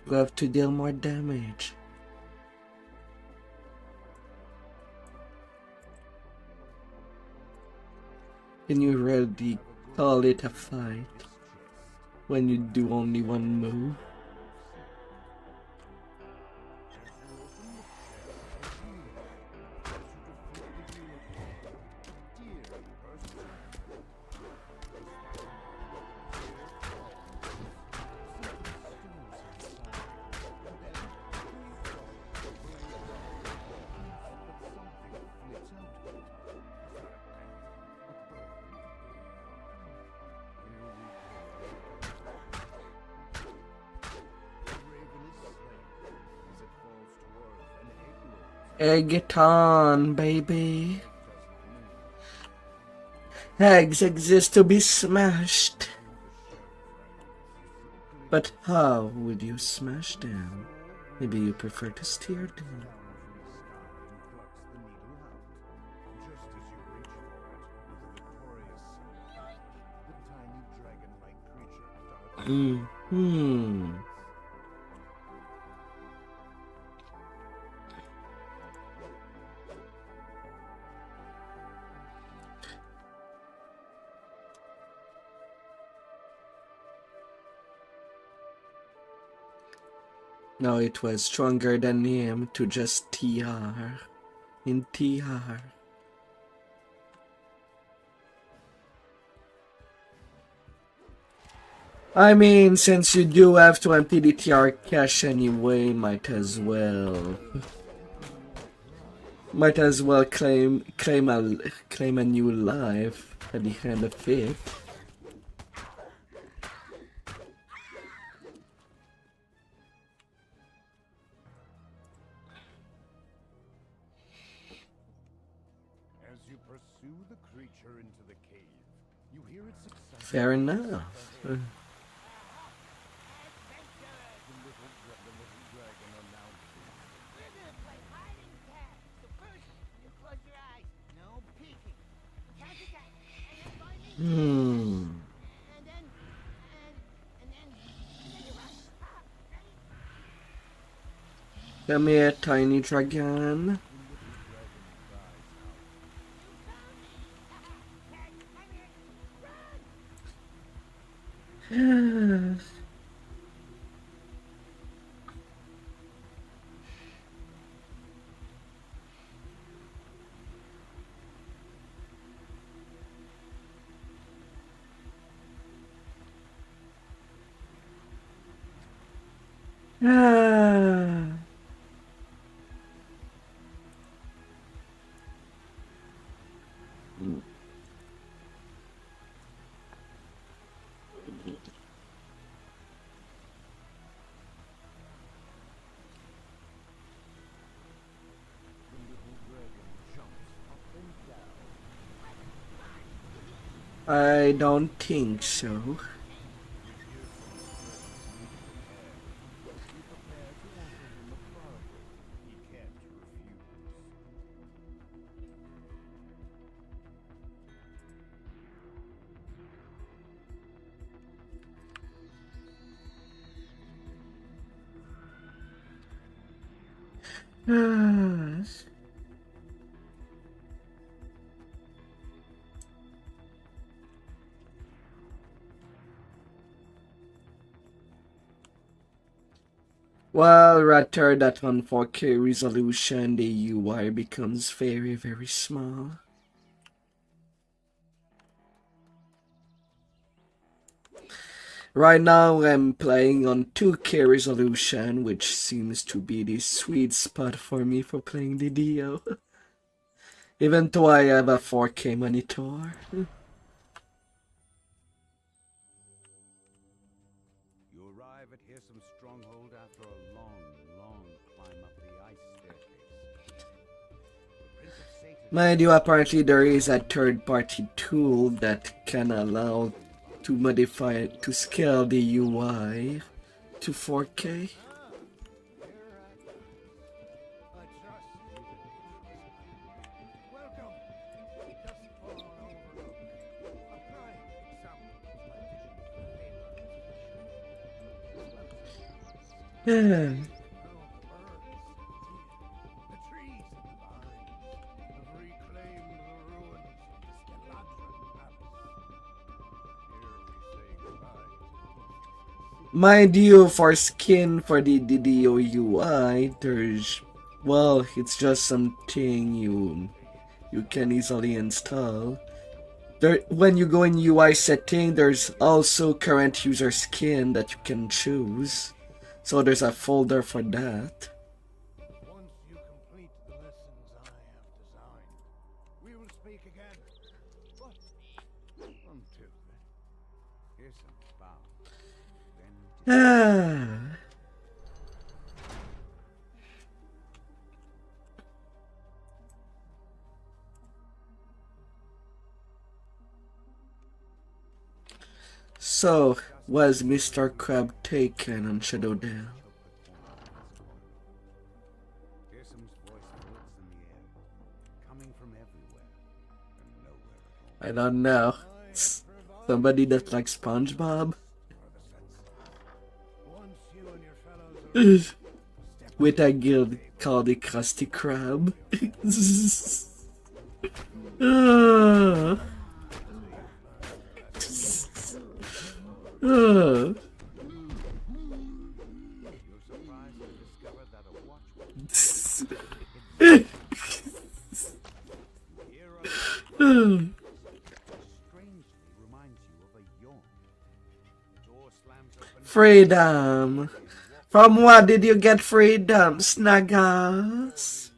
We have to deal more damage. Can you really call it a fight when you do only one move? Egg it on, baby. Eggs exist to be smashed. But how would you smash them? Maybe you prefer to steer them. No, it was stronger than him to just TR. In TR. I mean, since you do have to empty the TR cache anyway, might as well claim a new life at the end of it. As you pursue the creature into the cave, you hear its exciting. Fair enough. Come here, tiny dragon. I don't think so. Well, rather that on 4K resolution, the UI becomes very, very small. Right now, I'm playing on 2K resolution, which seems to be the sweet spot for me for playing DDO. Even though I have a 4K monitor. You arrive at Hirsum's stronghold after a long climb up the ice staircase. The Prince of Satan Mind you, apparently there is a third-party tool that can allow to modify, to scale the UI to 4K. Yeah. Mind you, for skin for the DDO UI, there's, well, it's just something you can easily install. There, when you go in UI setting, there's also current user skin that you can choose. So there's a folder for that. Once you complete the lessons I have designed, we will speak again. But until then, Hirsum bowed. Then Ah. So, was Mr. Crab taken on Shadow Dale? Hirsum's voice floats in the air, coming from everywhere and nowhere at all. I don't know. Somebody that likes SpongeBob? once you and your fellows are With a guild called the Krusty Krab. Ah. Ah. You're surprised to discover that a watch strangely reminds you of a yawn. The door slams open. Freedom. From what did you get freedom, Snaggers?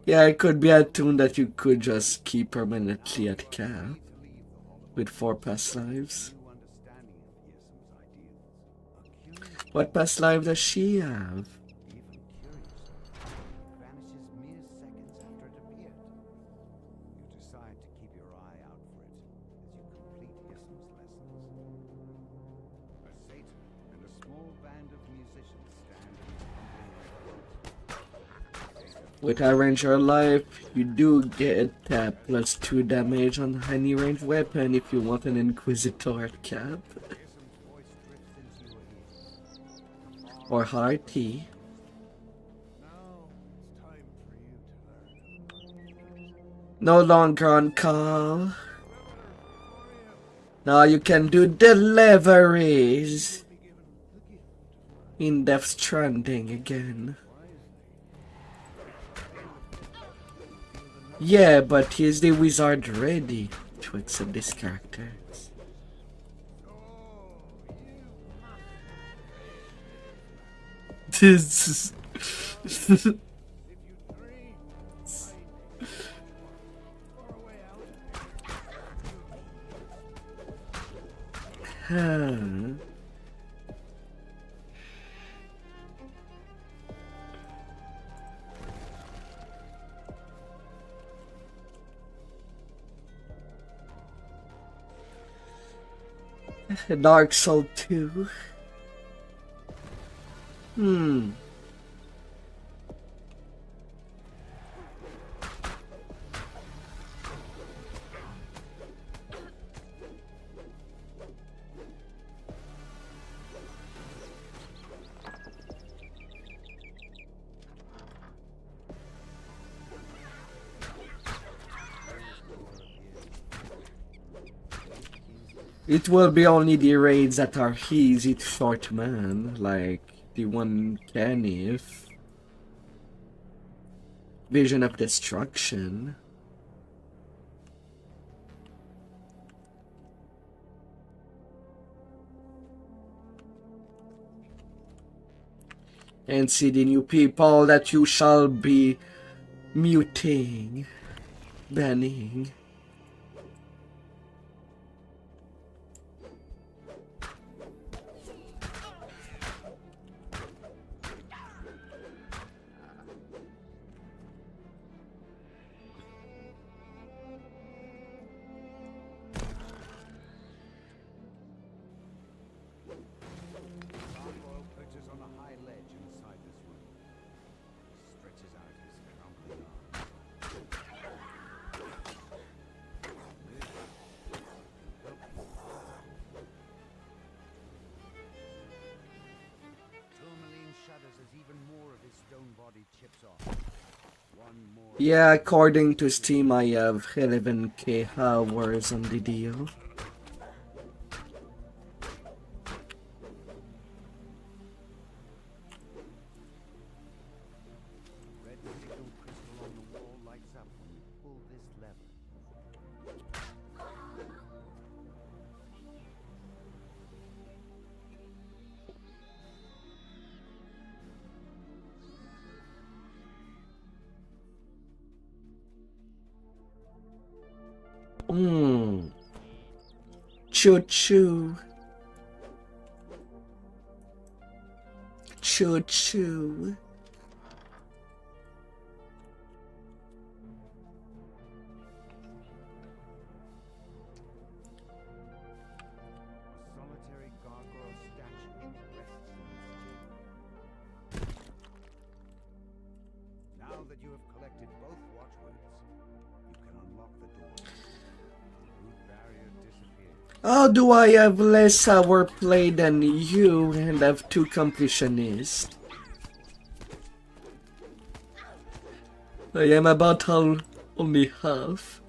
Yeah, it could be a tune that you could just keep permanently at cap with 4 past lives. What past life does she have? Vanishes mere seconds after it appeared. You decide to keep your eye out for it as you complete Hirsum's lessons. A Satan and a small band of musicians stand in the crumbling. With a ranger life, you do get tap plus 2 damage on any ranged weapon if you want an Inquisitor at cap. Hirsum's voice drifts into your ears. Or Hearty. now it's time for you to learn. No longer on call. Now you can do deliveries. In Death Stranding again. Yeah, but is the wizard ready to accept these characters? This Dark Soul 2. Hmm. It will be only the raids that are easy to short man, like the one Kenneth. Vision of Destruction. And see the new people that you shall be muting, banning. Gargoyle perches on a high ledge inside this room. He stretches out his crumbling arms. Tourmaline shudders as even more of his stone body chips off. One more. Yeah, according to Steam, I have 11k hours on DDO. Red signal crystal on the wall lights up when you pull this lever. Choo choo. Choo choo. A solitary gargoyle statue rests in its chamber. Now that you have collected both watchwords, you can unlock the door. The root barrier disappears. How do I have less hour play than you and have 2 completionists? I am about only half.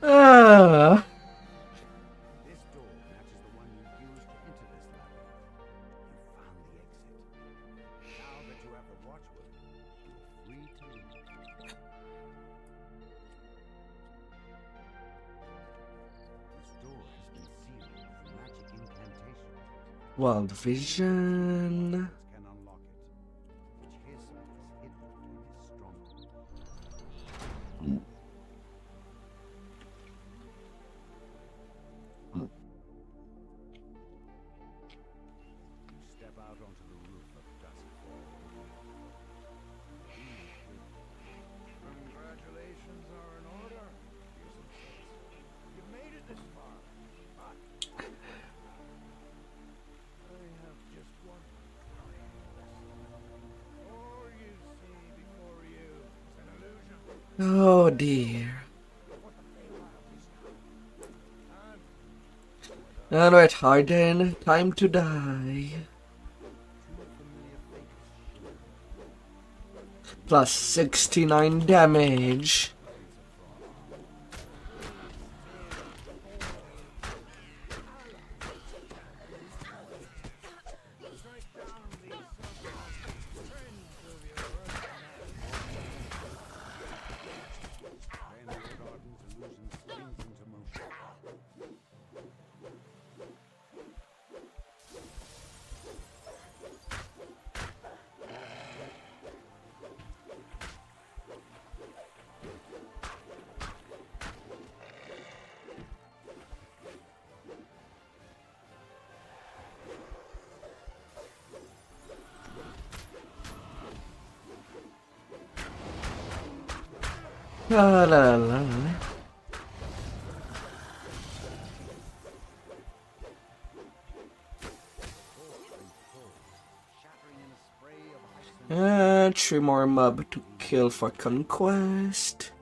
Ah. This door matches the one you used to enter this level. You found the exit. Now that you have the watchword, you are free to leave. This door has been sealed with a magic incantation. Wild Vision. Can unlock it, which Hirsum has hidden in his stronghold. You step out onto the roof of Duskfall. Congratulations are in order, Hirsum says. You've made it this far, but I have just one crying lesson. All you see before you is an illusion. Oh dear. Alright, Harden, time to die. Plus 69 damage. Then the garden's illusion springs into motion. La la la la. Three more mob to kill for conquest.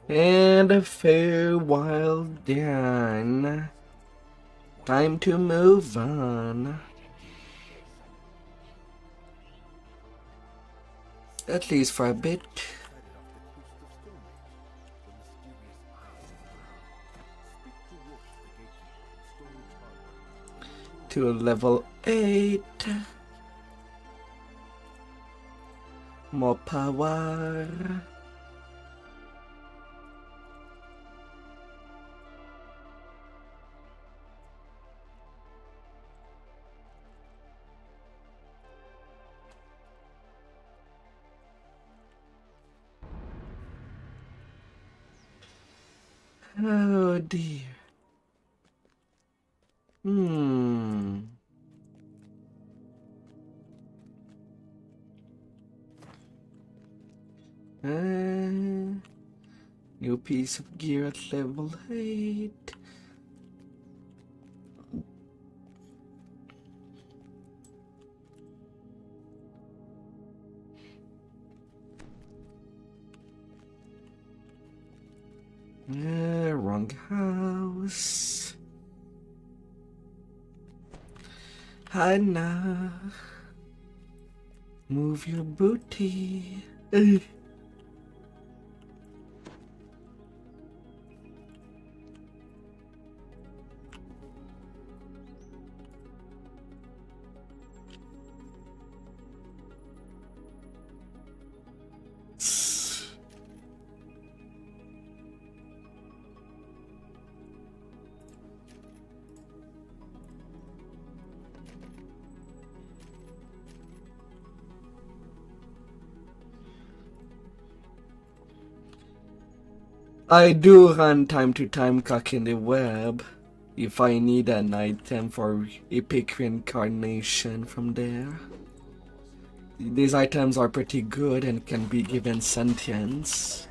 And a fair while done. Time to move on. At least for a bit. To level 8. More power. Oh dear. New piece of gear at level 8. Wrong house. Hannah, move your booty. I do run time to time cock in the web if I need an item for epic reincarnation from there. These items are pretty good and can be given sentience.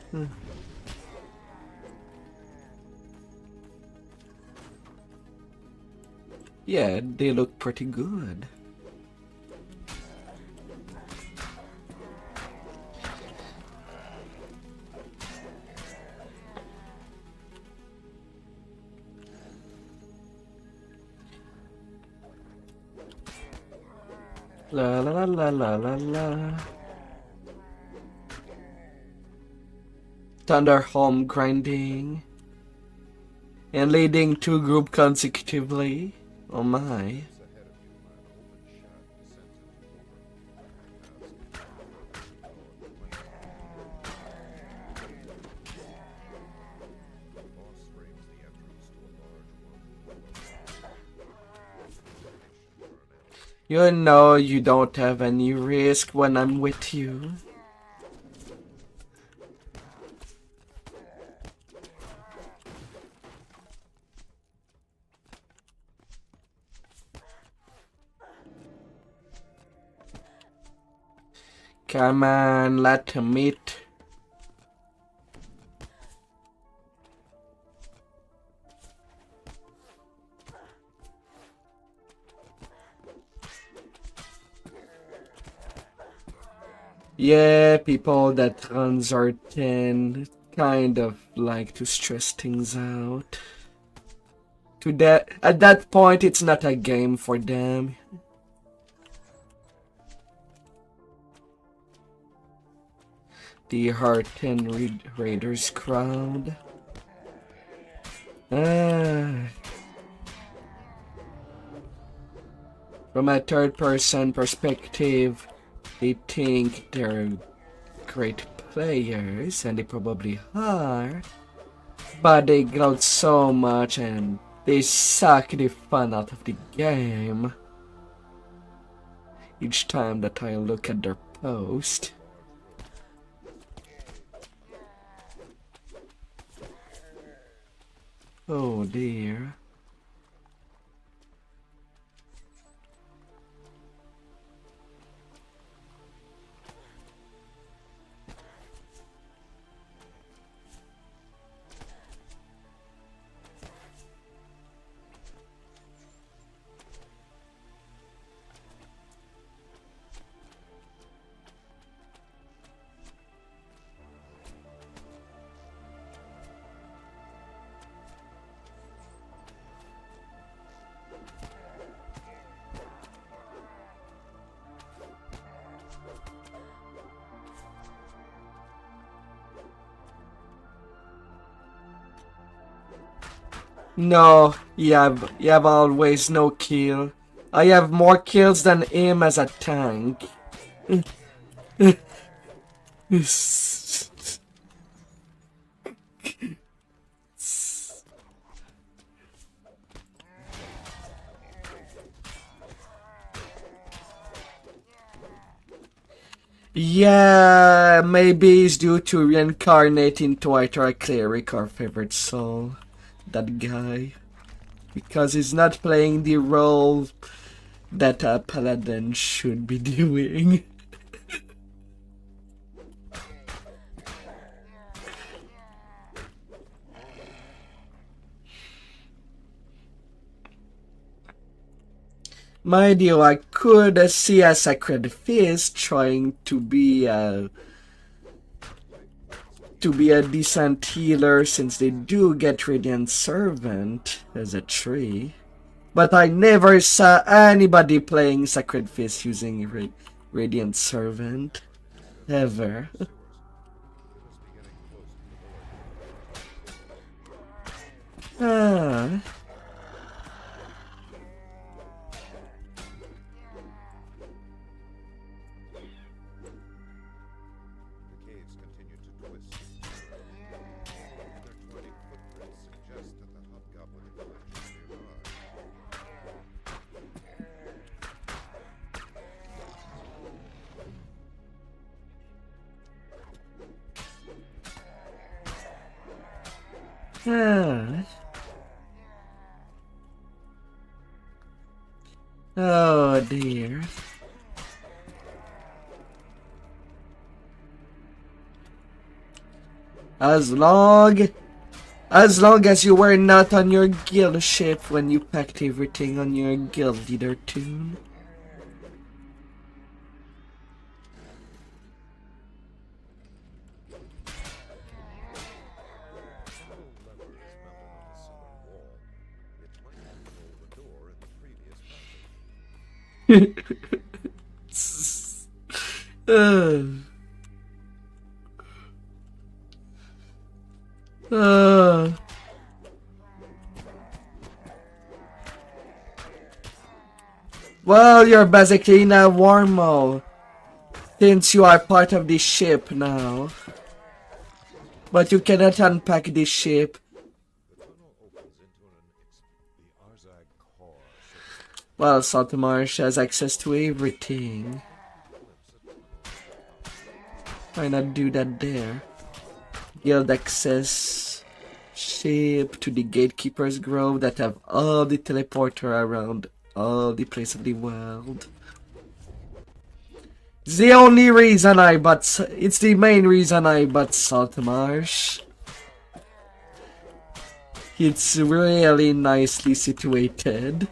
Yeah, they look pretty good. La la la la la la la. Thunder home grinding and leading 2 group consecutively. Oh my. You know you don't have any risk when I'm with you. Come on, let him eat. Yeah, people that runs R10 kind of like to stress things out. At that point, it's not a game for them. The R10 Raiders crowd. From a third-person perspective, they think they're great players, and they probably are, but they gloat so much and they suck the fun out of the game. Each time that I look at their post. Oh dear. No, you have always no kill. I have more kills than him as a tank. Yeah, maybe it's due to reincarnating to either a cleric or favorite soul. That guy. Because he's not playing the role that a paladin should be doing. Mind you, I could see a sacred fist trying to be a decent healer since they do get Radiant Servant as a tree. But I never saw anybody playing Sacred Fist using Radiant Servant. Ever. Ah. Ah. Oh dear. As long as you were not on your guild ship when you packed everything on your guild leader tune. Well, you're basically in a wormhole, since you are part of the ship now. But you cannot unpack the ship. Well, Saltmarsh has access to everything. Why not do that there? Guild access, ship to the Gatekeeper's Grove that have all the teleporter around all the place of the world. It's the only reason it's the main reason I bought Saltmarsh. It's really nicely situated.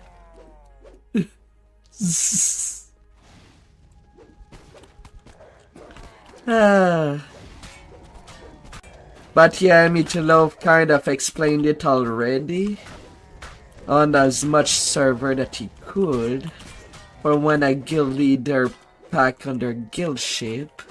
But yeah, Meatloaf kind of explained it already on as much server that he could for when a guild leader pack on their guild ship.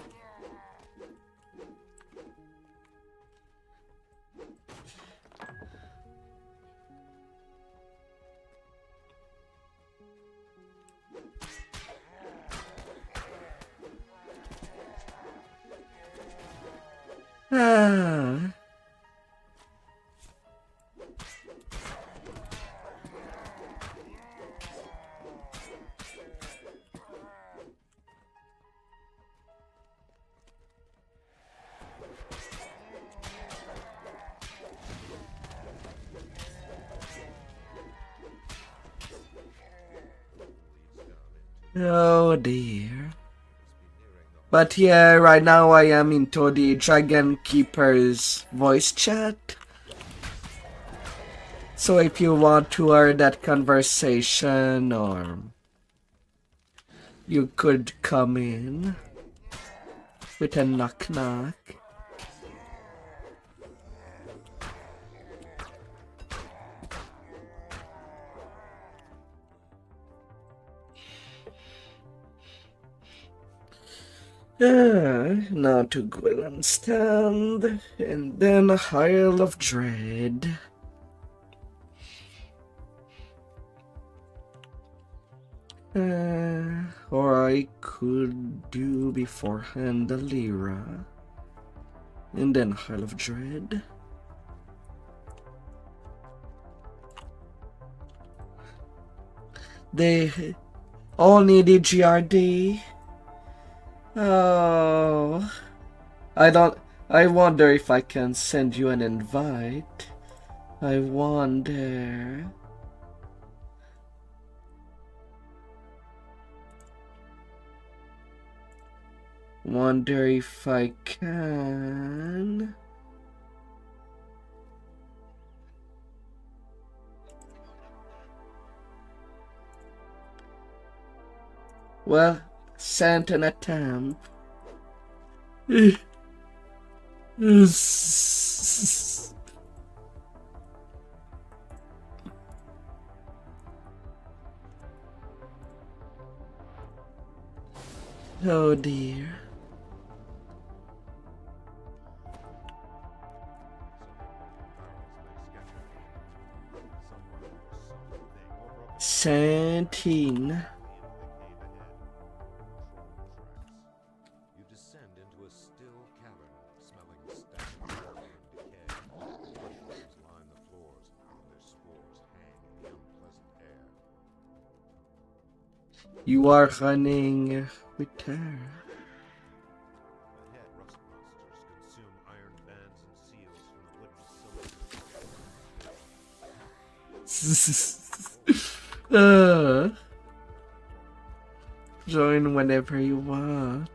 Oh dear. But yeah, right now I am into the Dragon Keeper's voice chat. So if you want to hear that conversation, or you could come in with a knock knock. Now to Gwilym stand, and then a Isle of Dread. Or I could do beforehand the Lyra, and then Isle of Dread. They all needed GRD. Oh, I wonder if I can send you an invite. I wonder. Wonder if I can. Well, sent an attempt. Oh dear. Santin. You descend into a still cavern, smelling stagnant and decay. Mushrooms line the floors, and their spores hang in the unpleasant air. You are running with her. Ahead, rust monsters consume iron bands and seals from the wooden cylinders. Join whenever you want.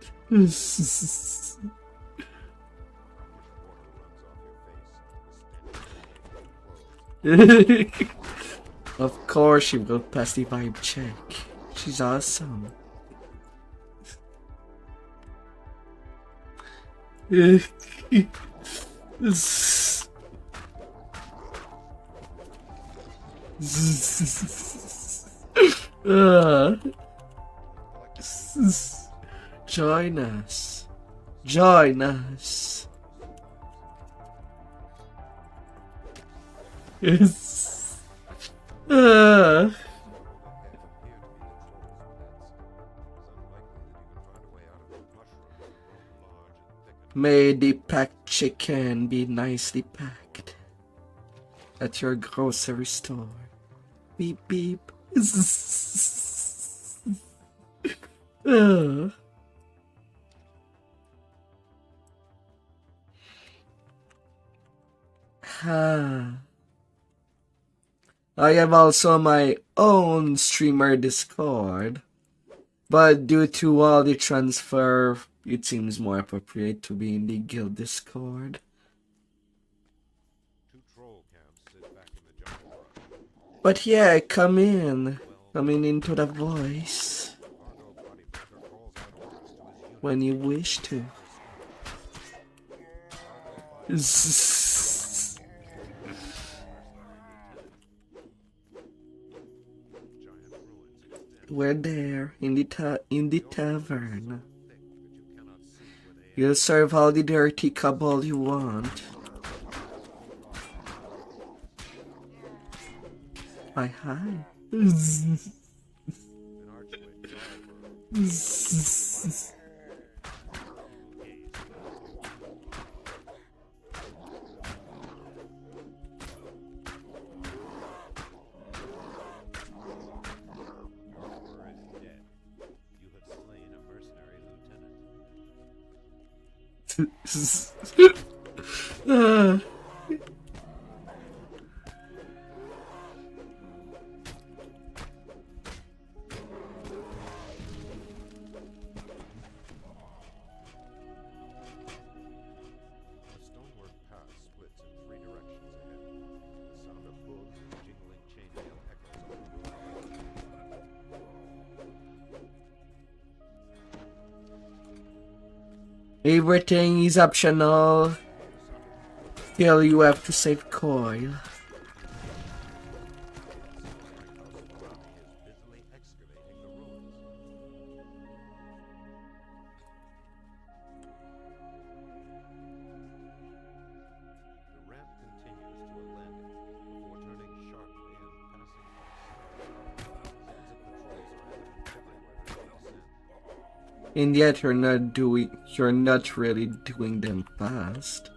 Of course she will pass the vibe check. She's awesome. Join us. Join us. Yes. May the packed chicken be nicely packed at your grocery store. Beep beep. I have also my own streamer Discord, but due to all the transfer, it seems more appropriate to be in the guild Discord. Two troll camps sit back in the jungle brush. But yeah, coming into the voice Fargo Body Packer calls out orders to his unit. when you wish to. Giant ruins extend We're there in the tavern. thick that you cannot see where they You'll serve all the dirty cabal you want. Hi. an archway Emperor is dead. You have slain a mercenary lieutenant. Everything is optional. Till you have to save coil. And yet you're not really doing them fast.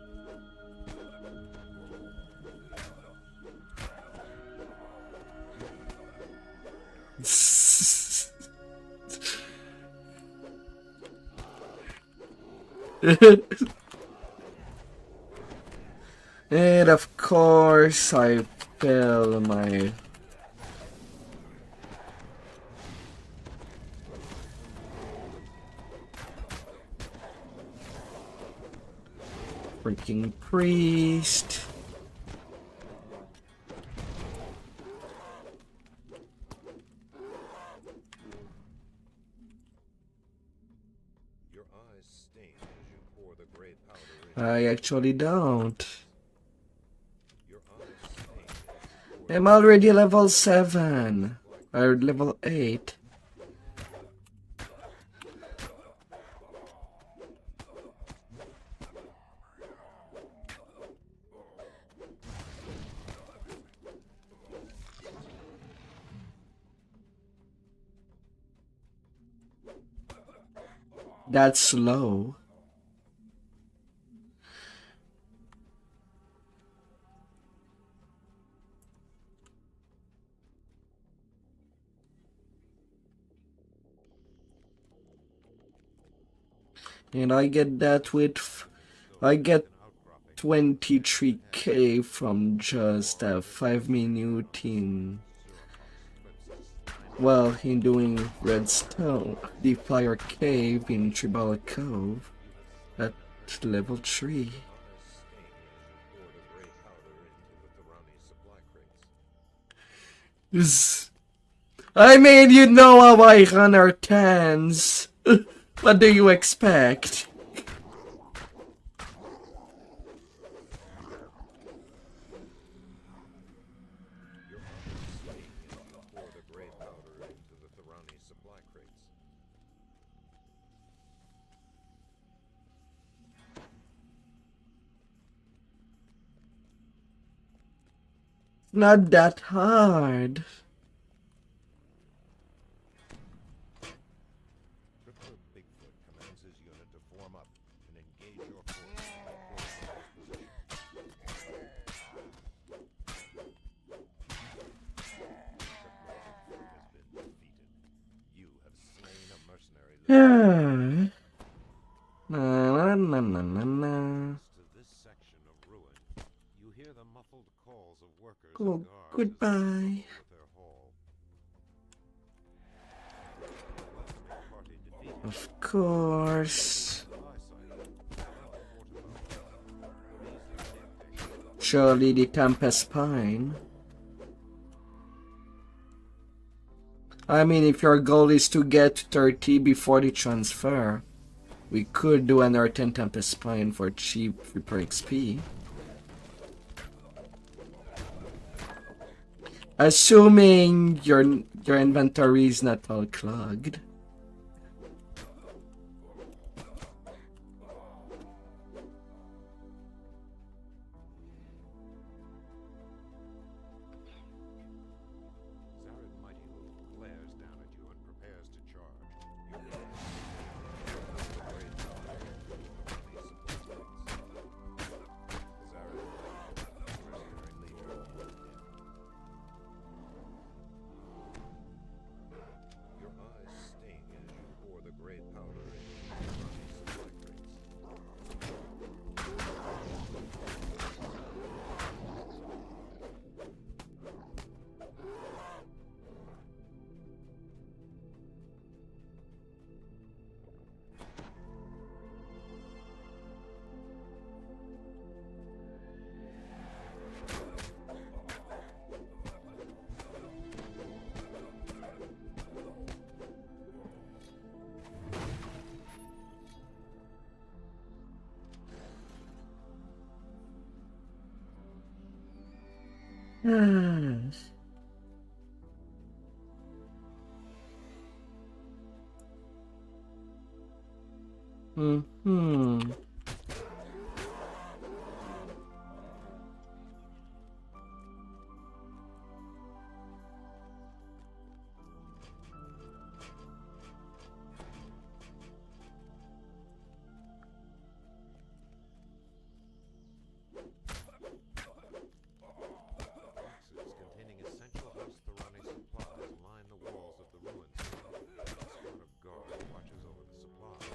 And of course I fail my freaking priest. Your eyes stain as you pour the gray powder in. I actually don't. Your eyes stain as you pour I'm already level 7. Or level 8. That's slow. And I get that with I get 23k from just a 5 minute in, well, in doing redstone, the fire cave in Tribal Cove at level 3. I mean, you know how I run our cans. What do you expect? Not that hard. Bigfoot commands his unit to form up and engage your forces by approaching his position. Bigfoot has been defeated. You have slain a mercenary leader. Na na na na na. To this section of ruin, you hear the muffled calls of workers Oh, and guards goodbye. with their haul. Party defeated. Of course. Surely the Tempest Pine. I mean, if your goal is to get to 30 before the transfer, we could do another 10 Tempest Pine for cheap for XP. Assuming your inventory is not all clogged. Zared Mighty Wolf glares down at you and prepares to charge. Your eyes stain Mm-hmm. Boxes containing essential house Thorani supplies line the walls of the ruins. A squad of guards watches over the supplies.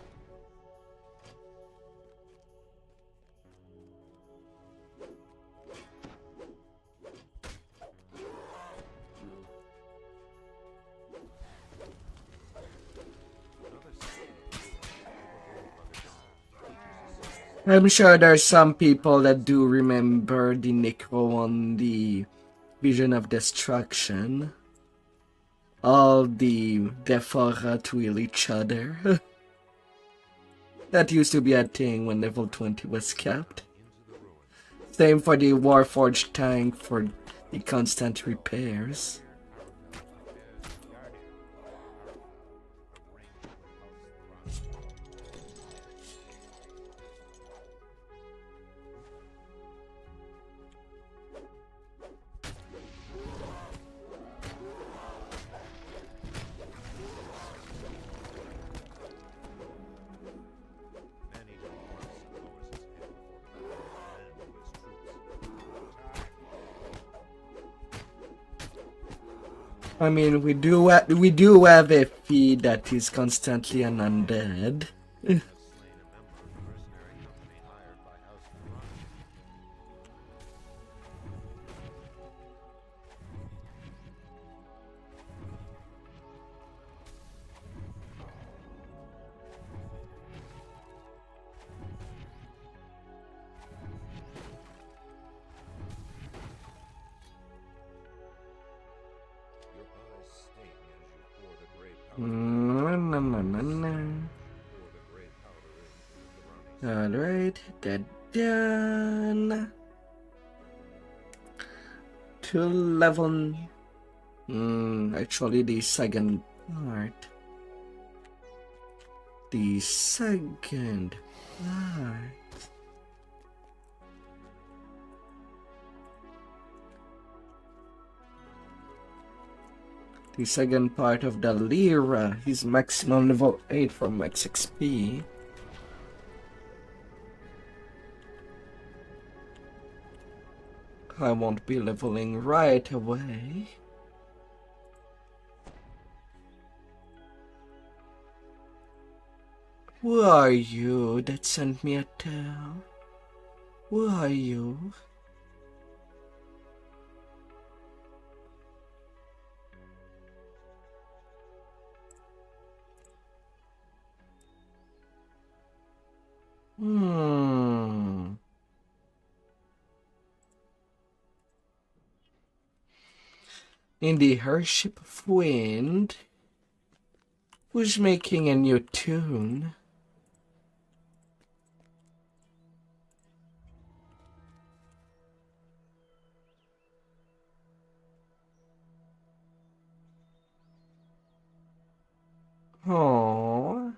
I'm sure there's some people that do remember the Necro on the Vision of Destruction. All the Deforat will each other. That used to be a thing when level 20 was capped. Same for the Warforged tank for the constant repairs. I mean, we do have a feed that is constantly an undead. Alright, that done. To level. Actually, the second part. The second part. The second part of the Lyra is maximum level 8 for max XP. I won't be leveling right away. Who are you that sent me a tale? Who are you? In the Hership of Wind, who's making a new tune? Aww.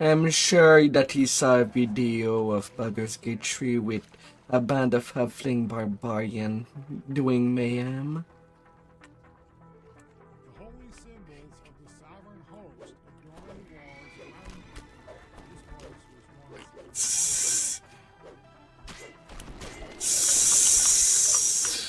I'm sure that he saw a video of Baldur's Gate 3 with a band of halfling barbarian doing mayhem. The holy symbols of the sovereign host adorn the walls around you. This place was once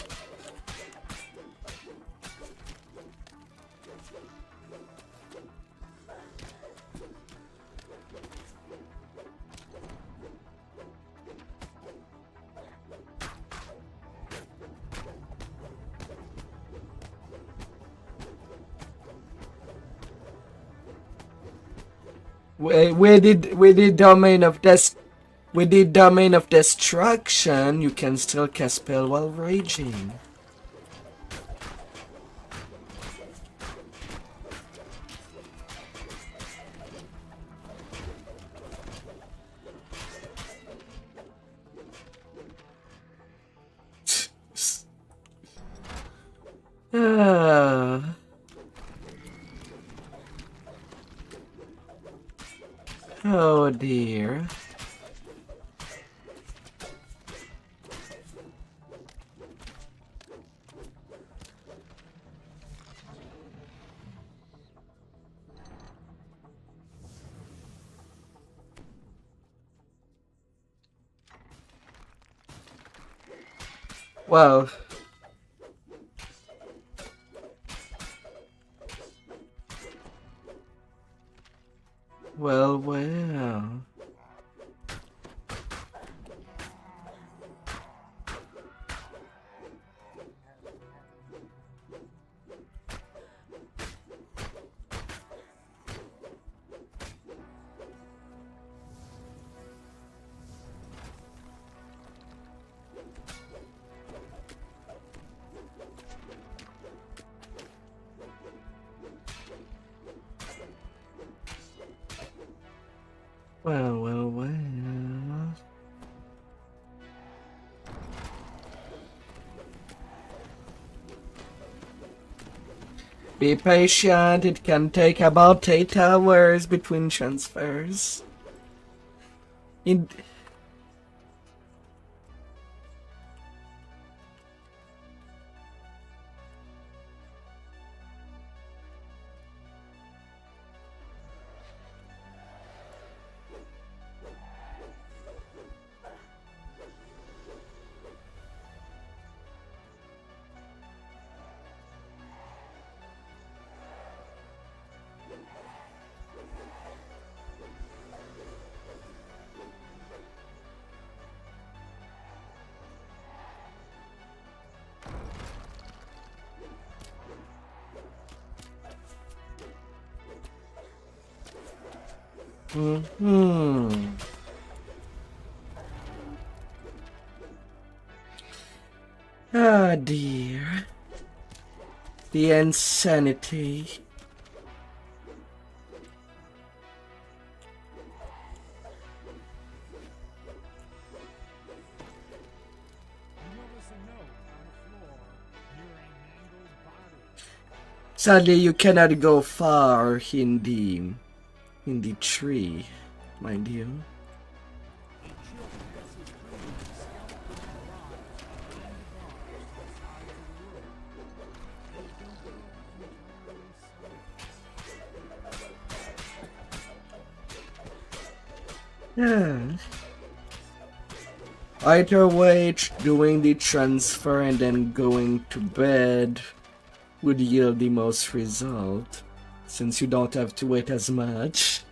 With the domain of destruction, you can still cast spell while raging. Ah. Oh dear. Well. Well. Well. Be patient, it can take about 8 hours between transfers. Ah dear. The insanity. Sadly, you cannot go far in the tree, mind you. Yeah. Either way, doing the transfer and then going to bed would yield the most result, since you don't have to wait as much.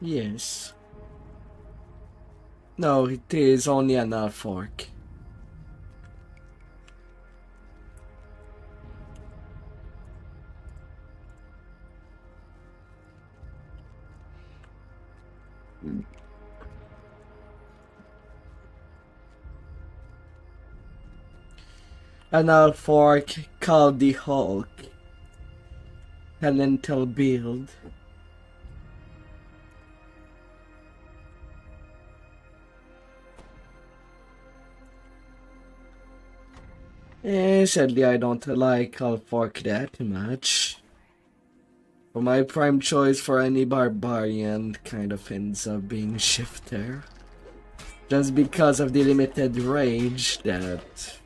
Yes. No, it is only an half fork. An half fork called the Hulk. A lentil build. Sadly, I don't like half fork that much. For my prime choice for any barbarian kind of ends up being shifter. Just because of the limited range that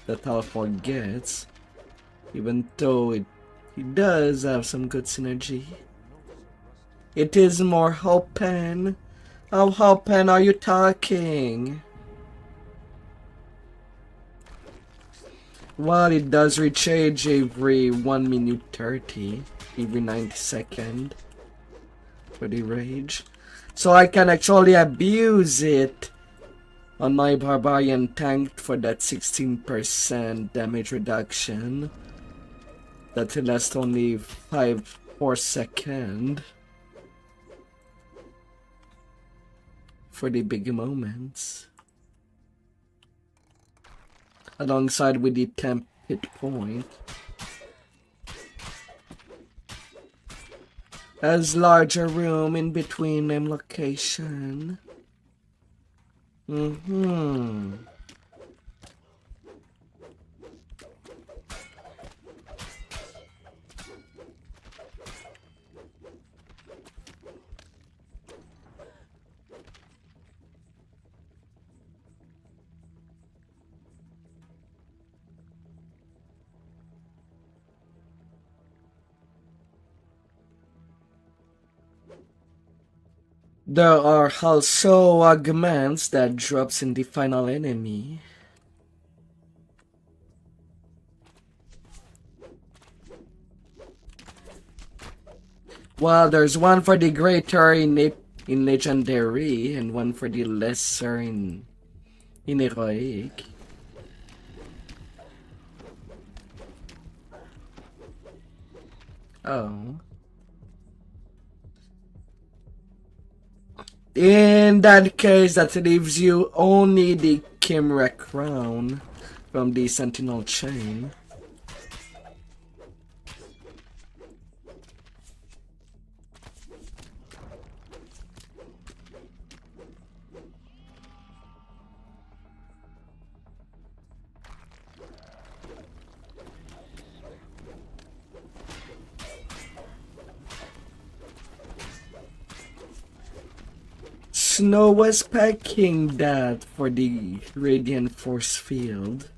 the teleport gets. Even though it does have some good synergy. It is more open. How open are you talking? Well, it does recharge every 1 minute 30, every 90 seconds for the rage. So I can actually abuse it on my barbarian tank for that 16% damage reduction. That will last only 4 seconds. For the big moments. Alongside with the temp hit point. As larger room in between them location. There are also augments that drops in the final enemy. Well, there's one for the greater in legendary and one for the lesser in heroic. Oh. In that case, that leaves you only the Chimera Crown from the Sentinel Chain. Snow was packing that for the Radiant Force Field.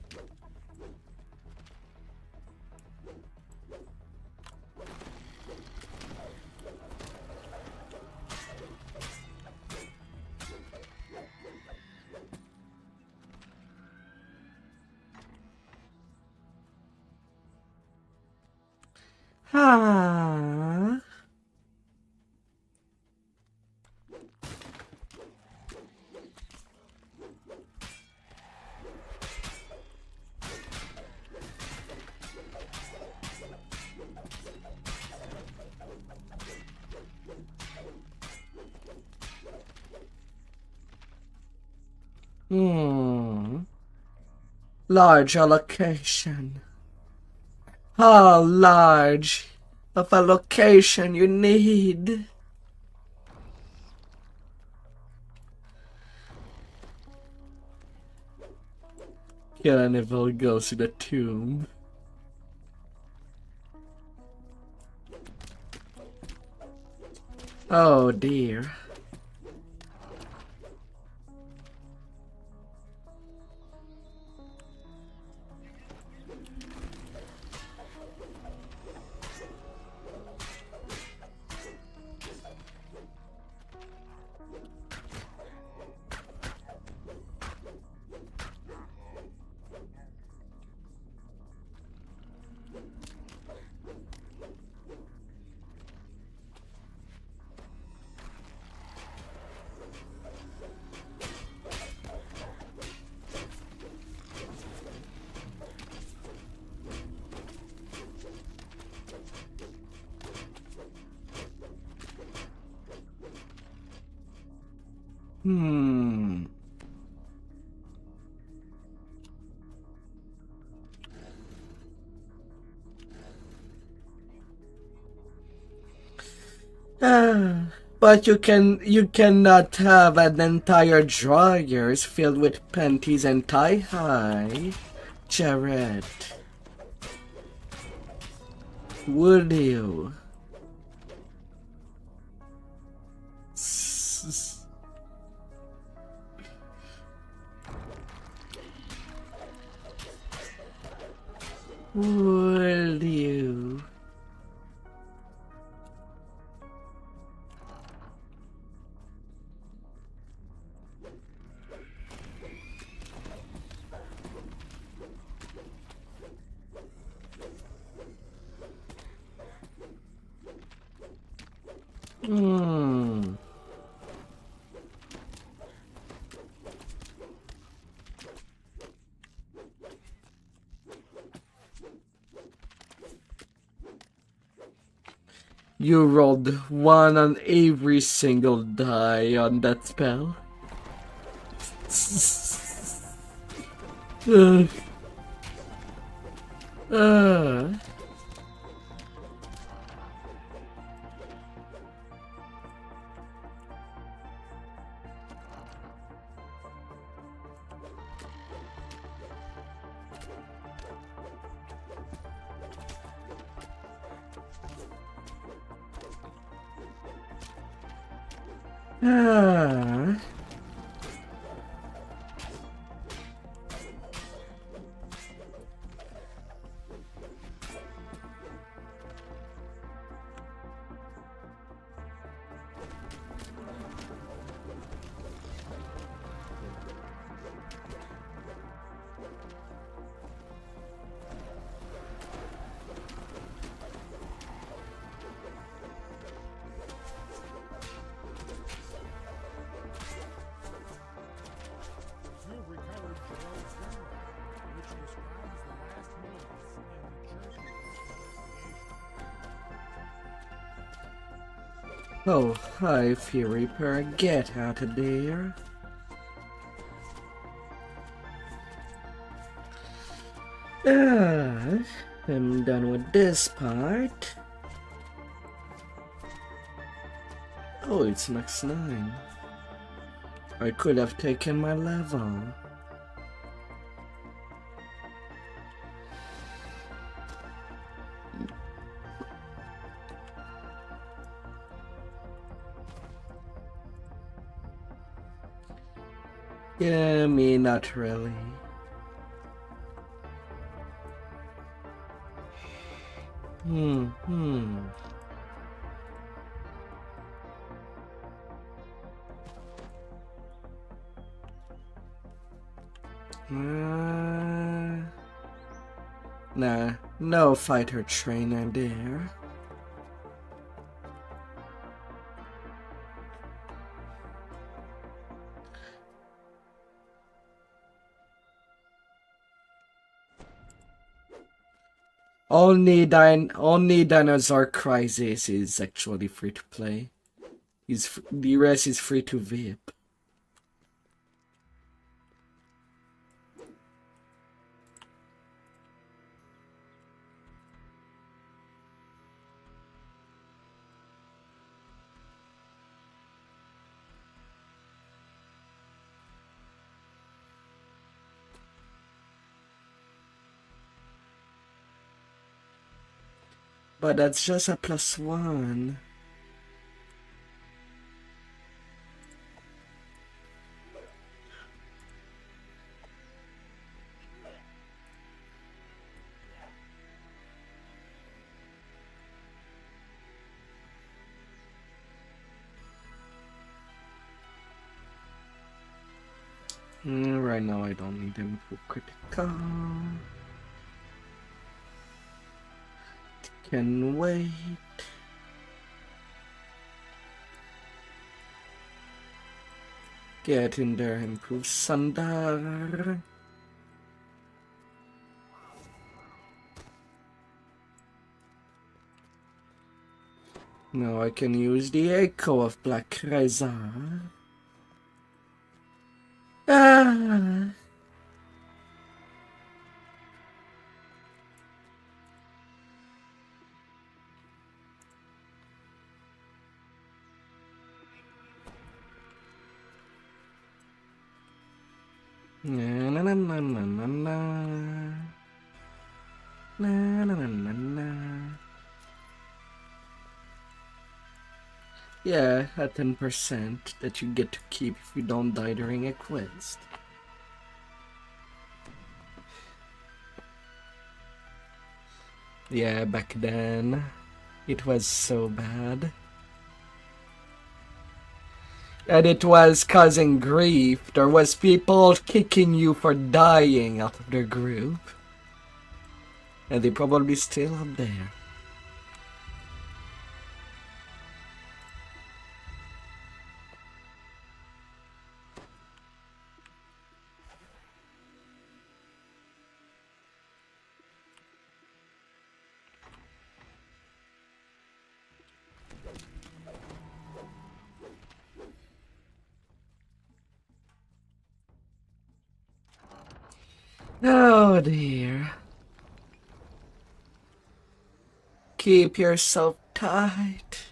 Ah. Large allocation. How large of allocation you need? Carnival goes to the tomb. Oh dear. But you cannot have an entire drawers filled with panties and tie-high, Jared. Would you? Will you? Hmm. You rolled 1 on every single die on that spell. uh, uh. Ah. You have recovered Joel's journal, which describes the last moments in the journey of investigation. Oh, hi, Fury Per. Get out of there. I'm done with this part. Oh, it's max 9. I could have taken my level. Yeah, me not really. Nah, no fighter trainer there. Only Dinosaur Crisis is actually free to play. The rest is free to VIP. But that's just a +1. Right now I don't need them for critical. Can wait. Get in there, improve Sundar. Now I can use the echo of Black Reza. Ah. Na na na na na na na na na na na. Yeah, a 10% that you get to keep if you don't die during a quest. Yeah, back then, it was so bad. And it was causing grief. There was people kicking you for dying out of their group. And they probably still up there. Oh dear. Keep yourself tight.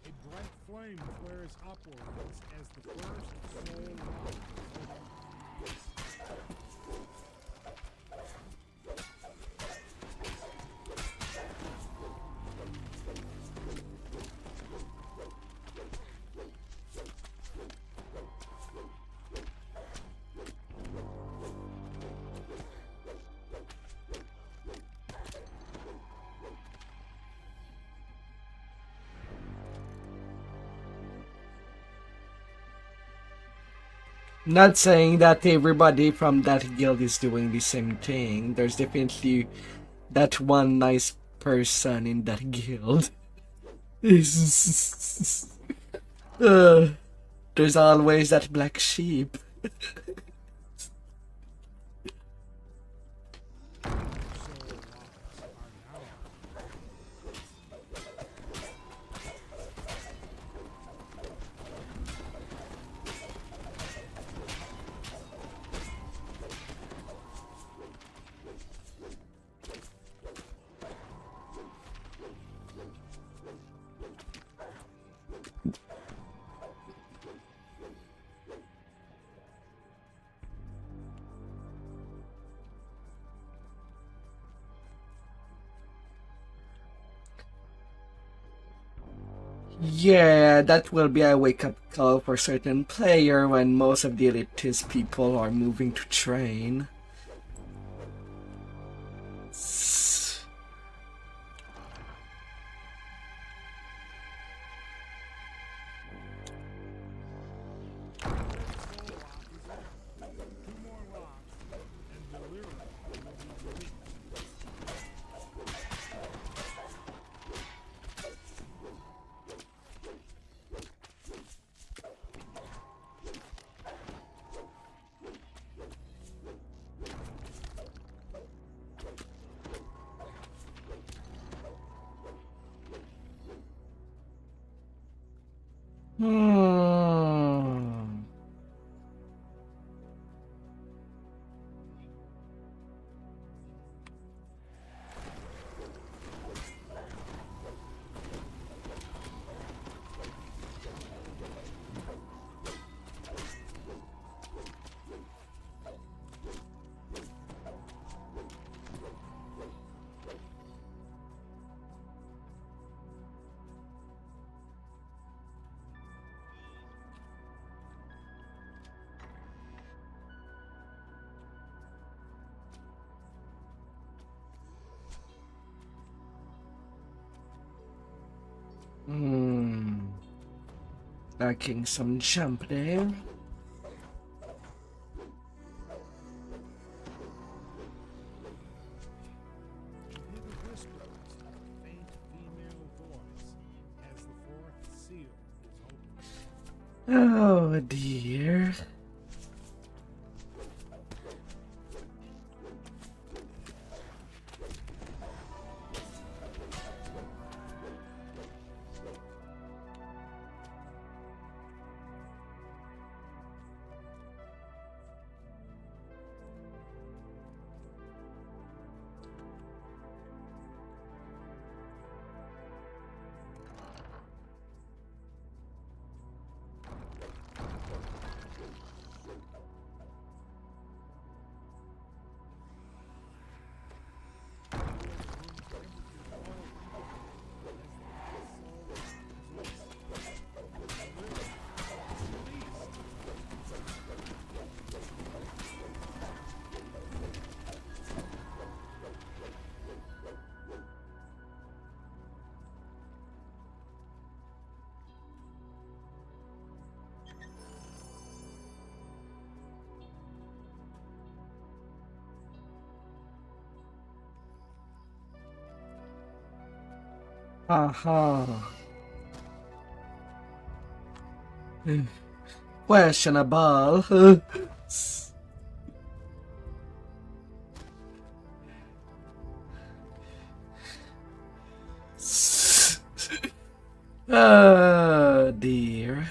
A bright flame flares upwards as the first soul rises. Not saying that everybody from that guild is doing the same thing. There's definitely that one nice person in that guild. There's always that black sheep. Yeah, that will be a wake-up call for certain player when most of the elitist people are moving to train. Hmm. Lacking some jump there. Oh dear. Aha. Questionable. Oh dear.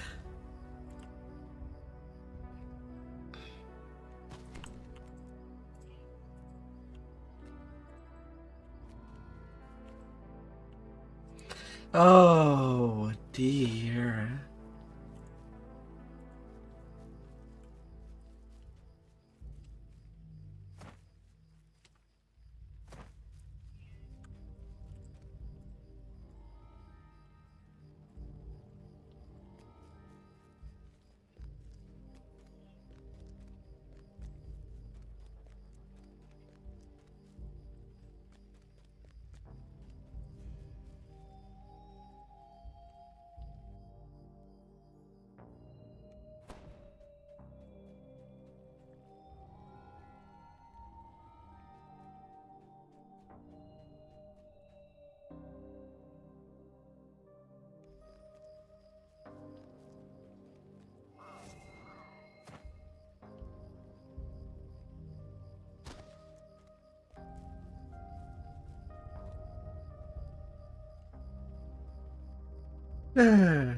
Oh dear.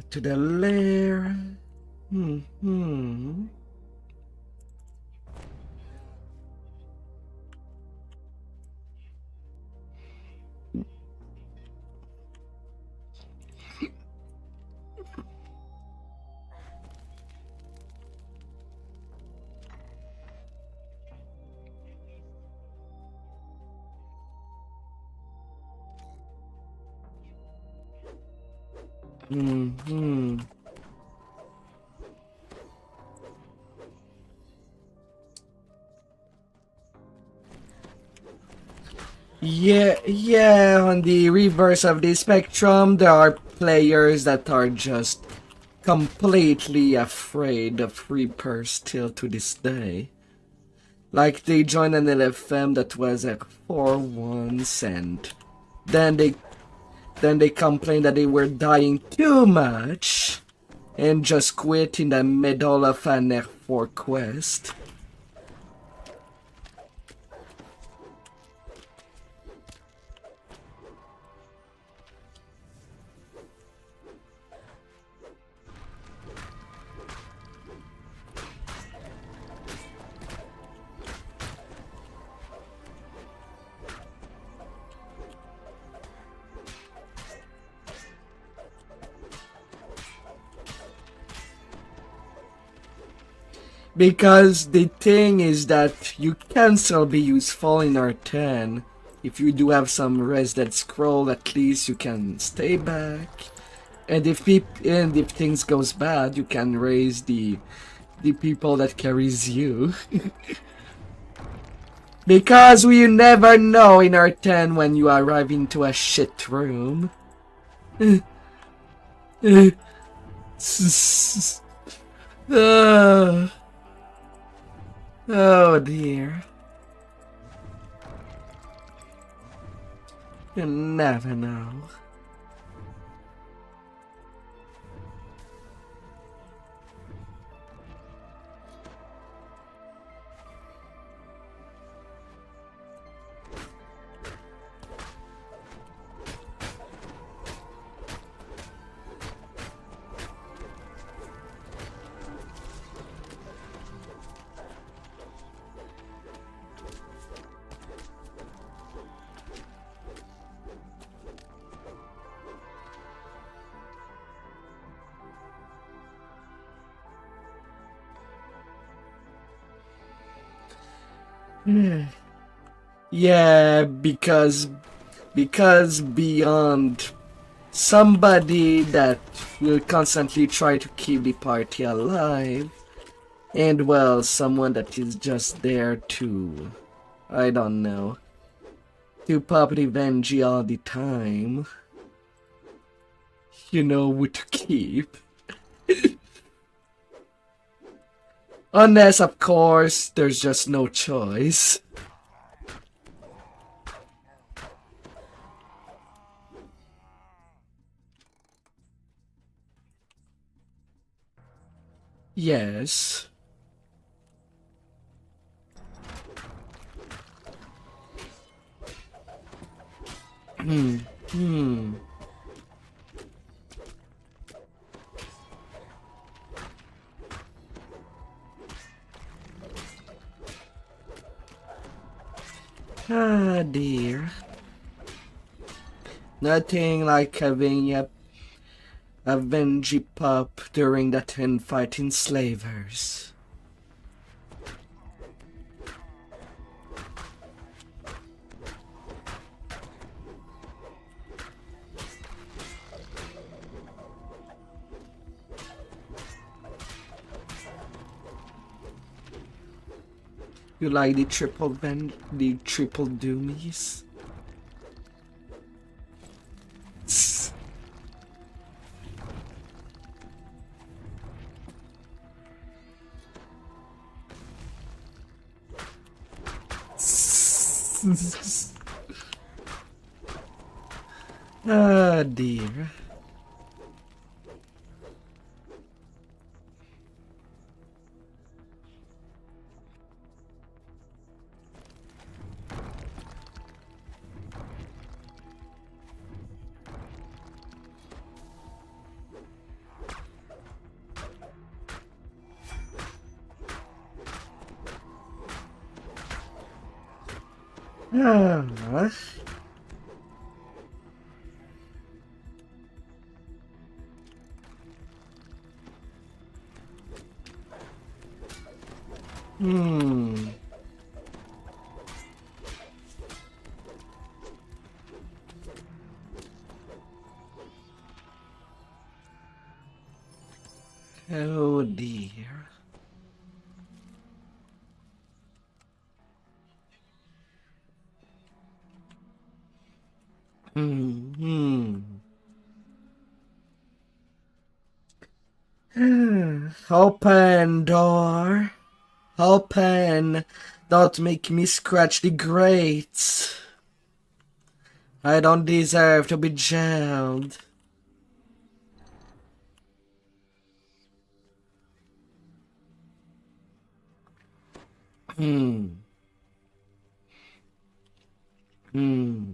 To the lair. Hmm. Hmm. Yeah, on the reverse of the spectrum, there are players that are just completely afraid of Reapers still to this day. Like, they joined an LFM that was at 4-1 and then they complained that they were dying too much and just quit in the middle of an F4 quest. Because the thing is that you can still be useful in R10. If you do have some resident scroll, at least you can stay back. And if things goes bad, you can raise the people that carries you. Because we never know in R10 when you arrive into a shit room. Oh dear. You never know. Yeah, because beyond somebody that will constantly try to keep the party alive, and well, someone that is just there to, I don't know, to pop revenge all the time. You know who to keep. Unless, of course, there's just no choice. Yes. Hmm. Ah, dear. Nothing like having a Venji pup during that infight in slavers. You like the triple doomies? Ah, dear. Ah. Hmm. Oh dear. Hmm. Open door. Open. Don't make me scratch the grates. I don't deserve to be jailed. Hmm. Hmm.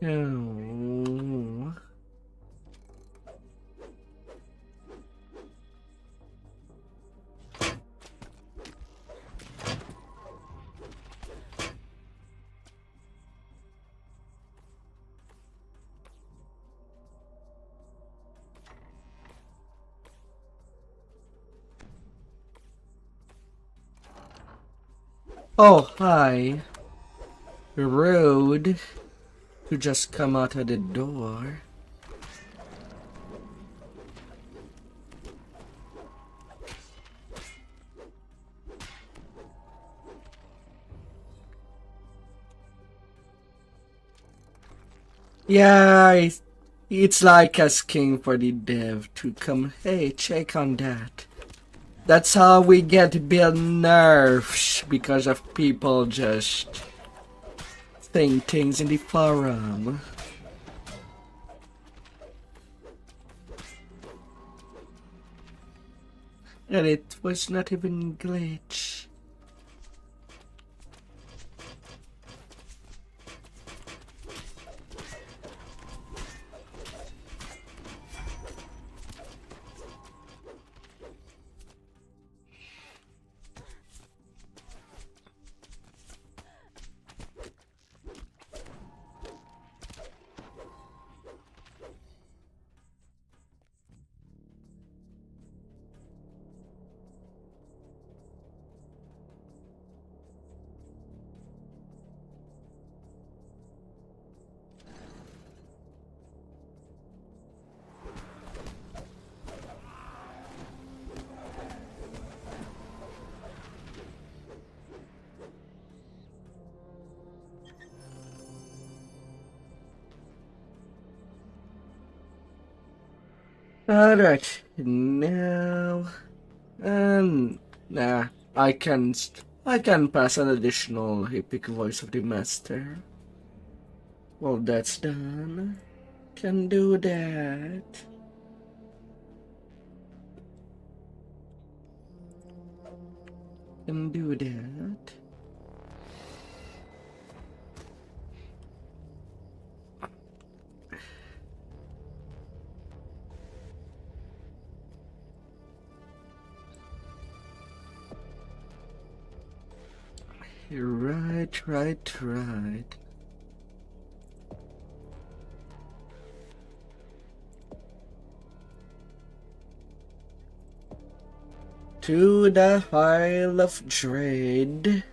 Oh. Oh, hi. Rude. You just come out of the door. Yeah, it's like asking for the dev to come, hey, check on that. That's how we get build nerfs, because of people just saying things in the forum. And it was not even glitch. Alright, now, nah, I can pass an additional epic voice of the master. Well, that's done. Can do that. Can do that. Right. To the Isle of Dread.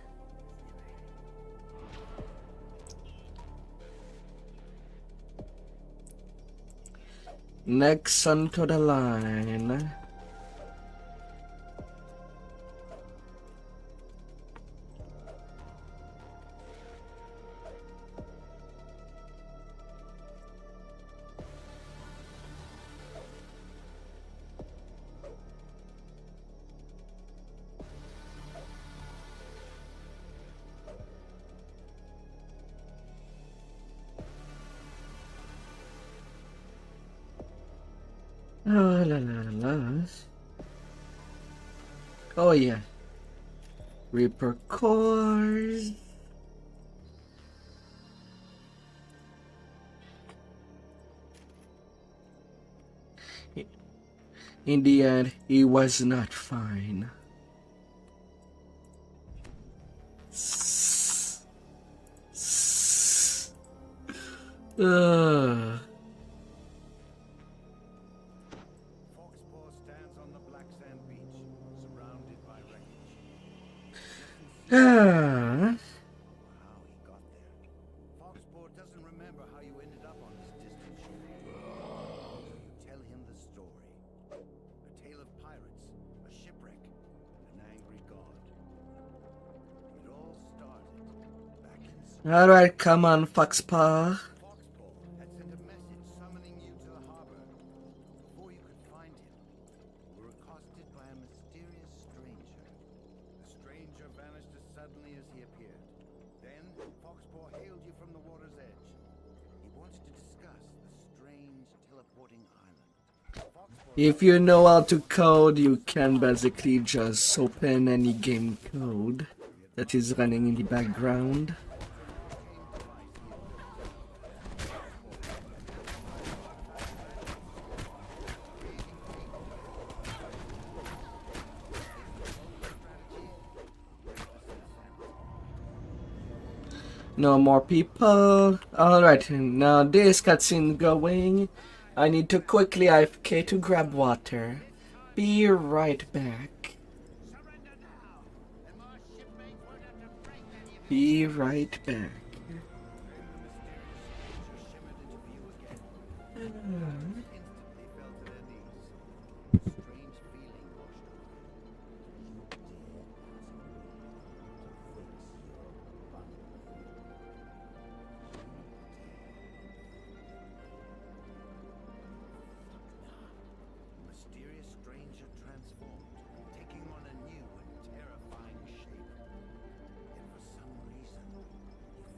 Next onto the line. Oh la la la. Oh yeah. Reaper cores. In the end, he was not fine. Ugh. Foxpaw stands on the black sand beach, surrounded by wreckage. Ah. How he got there. Foxpaw doesn't remember how you ended up on this distant shore. You tell him the story. A tale of pirates, a shipwreck, and an angry god. It all started back in Alright, come on, Foxpaw. Foxpaw had sent a message summoning you to the harbor. Before you could find him, you were accosted by a mysterious stranger. The stranger vanished as suddenly as he appeared. Then, Foxpaw hailed you from the water's edge. He wanted to discuss the strange teleporting island. Foxpaw If you know how to code, you can basically just open any game code that is running in the background. No more people. Alright, now this cutscene going. I need to quickly AFK to grab water. Be right back. Be right back. mysterious stranger transformed, taking on a new and terrifying shape. Yet for some reason, you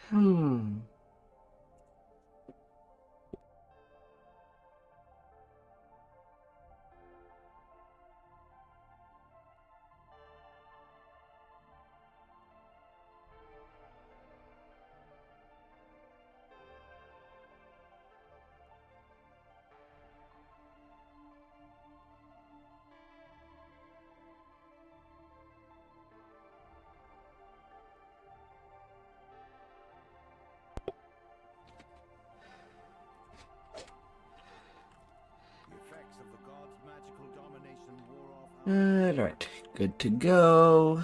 Hmm. The effects of the god's magical domination wore off. Alright, good to go.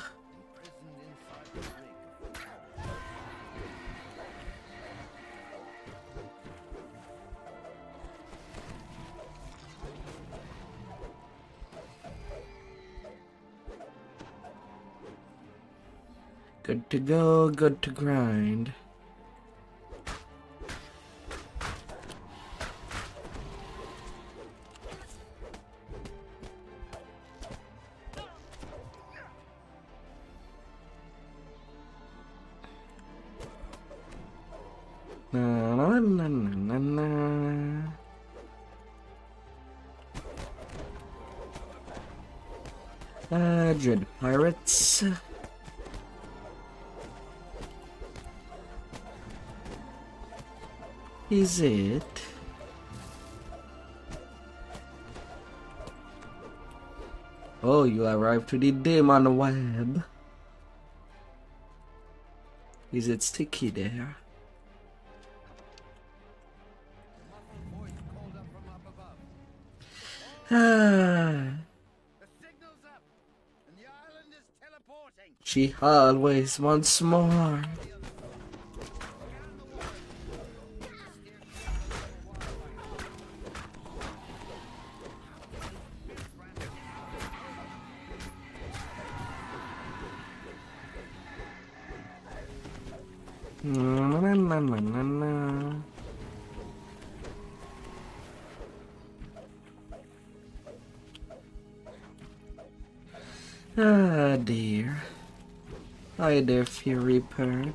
Imprisoned inside the rig of Vtuber. Good to go, good to grind. Na na na na na na. Dread pirates. Is it? Oh, you arrived to the demon web. Is it sticky there? A muffled voice called up from up above. Ah, The signal's up, and the island is teleporting. she always wants more. Na na na na na na. Ah dear. Hi there, Fear Reaper.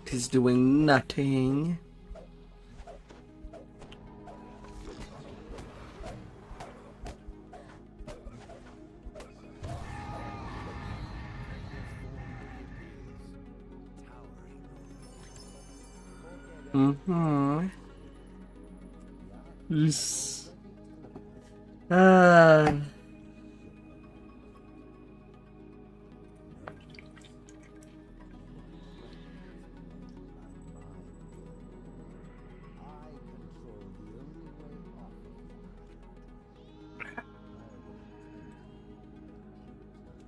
It is doing nothing. Mm-hmm. Yes. Ah.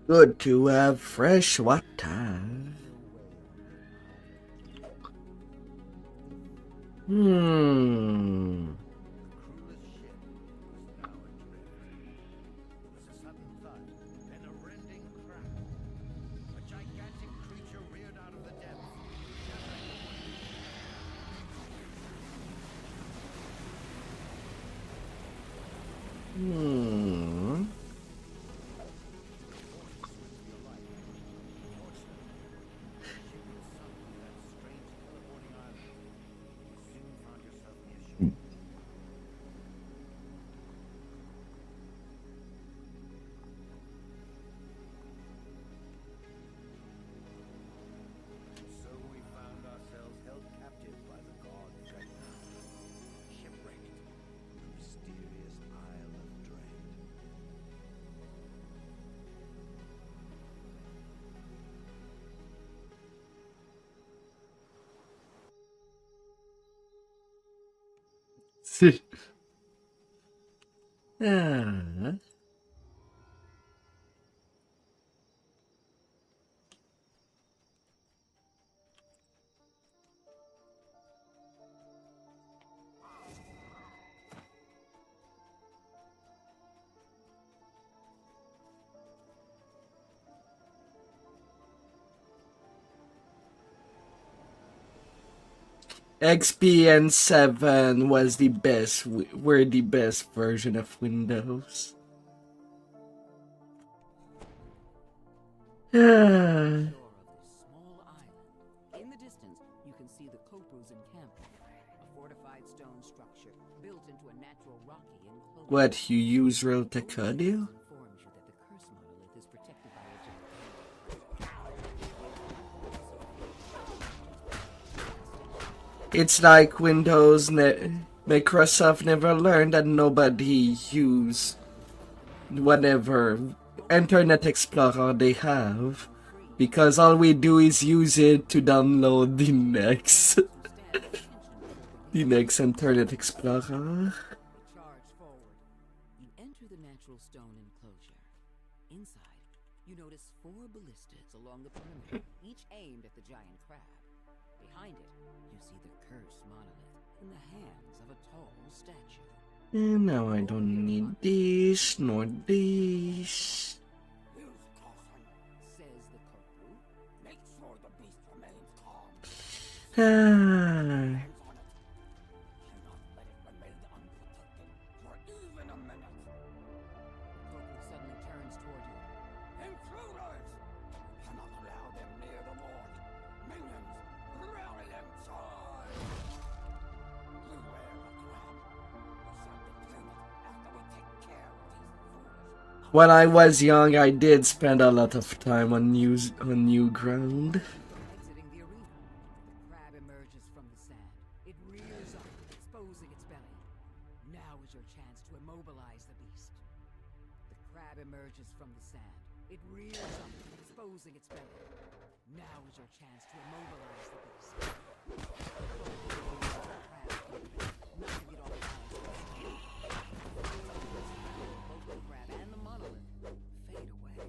Good to have fresh water. Hmm. Crewless ship was now adrift. There was a sudden thud, then a rending crack. A gigantic creature reared out of the depths. Hmm. So we found ourselves held captive by the god Vecna, shipwrecked in the mysterious Isle of Dread. Ah. XP and 7 was the best, were the best version of Windows. Ah. Shore of this small island. In the distance, you can see the Kopru's encampment, a fortified stone structure built into a natural rocky enclosure. What, you use real Tecadio? Informs you that the curse monolith is protected by a gigantic. It's like Microsoft never learned that nobody use whatever Internet Explorer they have, because all we do is use it to download the next the next Internet Explorer. Charge forward. You enter the natural stone enclosure. Inside, you notice 4 ballistas along the perimeter, each aimed at the giant crab. Behind it, you see the curse monolith in the hands of a tall statue. And now I don't need this nor this. Says the Kopru. Make sure the beast remains calm. Ah. Hands on it. Do not let it remain unprotected for even a minute. The Kopru suddenly turns toward you. Intruders! You cannot allow them near the Lord. Minions, rally inside! Beware the crab. We shall deplete it after we take care of these fools. When I was young, I did spend a lot of time on new ground. Exiting the arena, the crab emerges from the sand. It rears up, exposing its belly. Now is your chance to immobilize the beast. The crab emerges from the sand. It rears up, exposing its belly. Now is your chance to immobilize the beast. Knocking it off balance. Both the crab and the monolith fade away.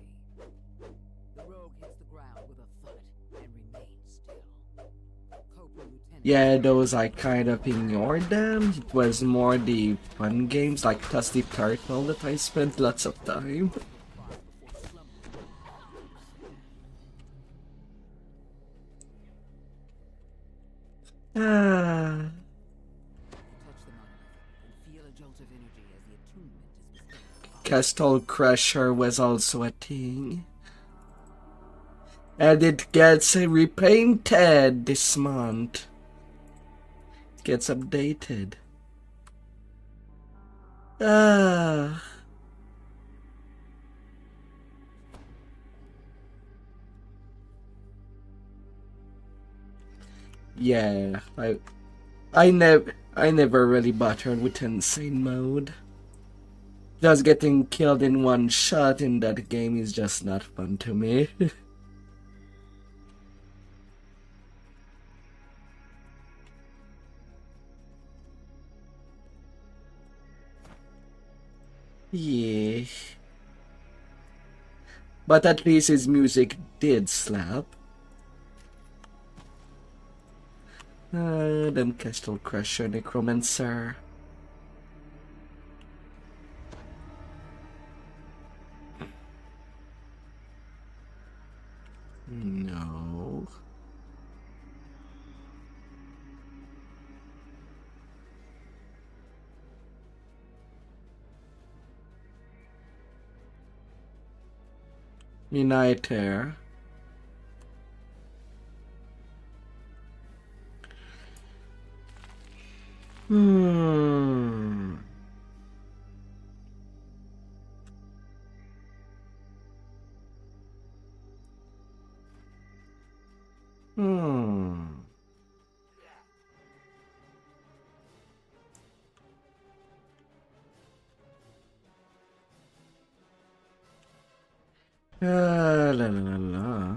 The rogue hits the ground with a thud and remains still. Kopru Lieutenant. Yeah, those I kind of ignored them. It was more the fun games like Dusty Turtle that I spent lots of time. Ah. Touch the monolith and feel a jolt of energy as the attunement is bestowed. Castle Crusher was also a thing. And it gets repainted this month. It gets updated. Ah. Yeah, I never really bothered with insane mode. Just getting killed in one shot in that game is just not fun to me. Yeah. But at least his music did slap. Them Castle Crusher Necromancer. No. Uniter. Hmm. La la la la.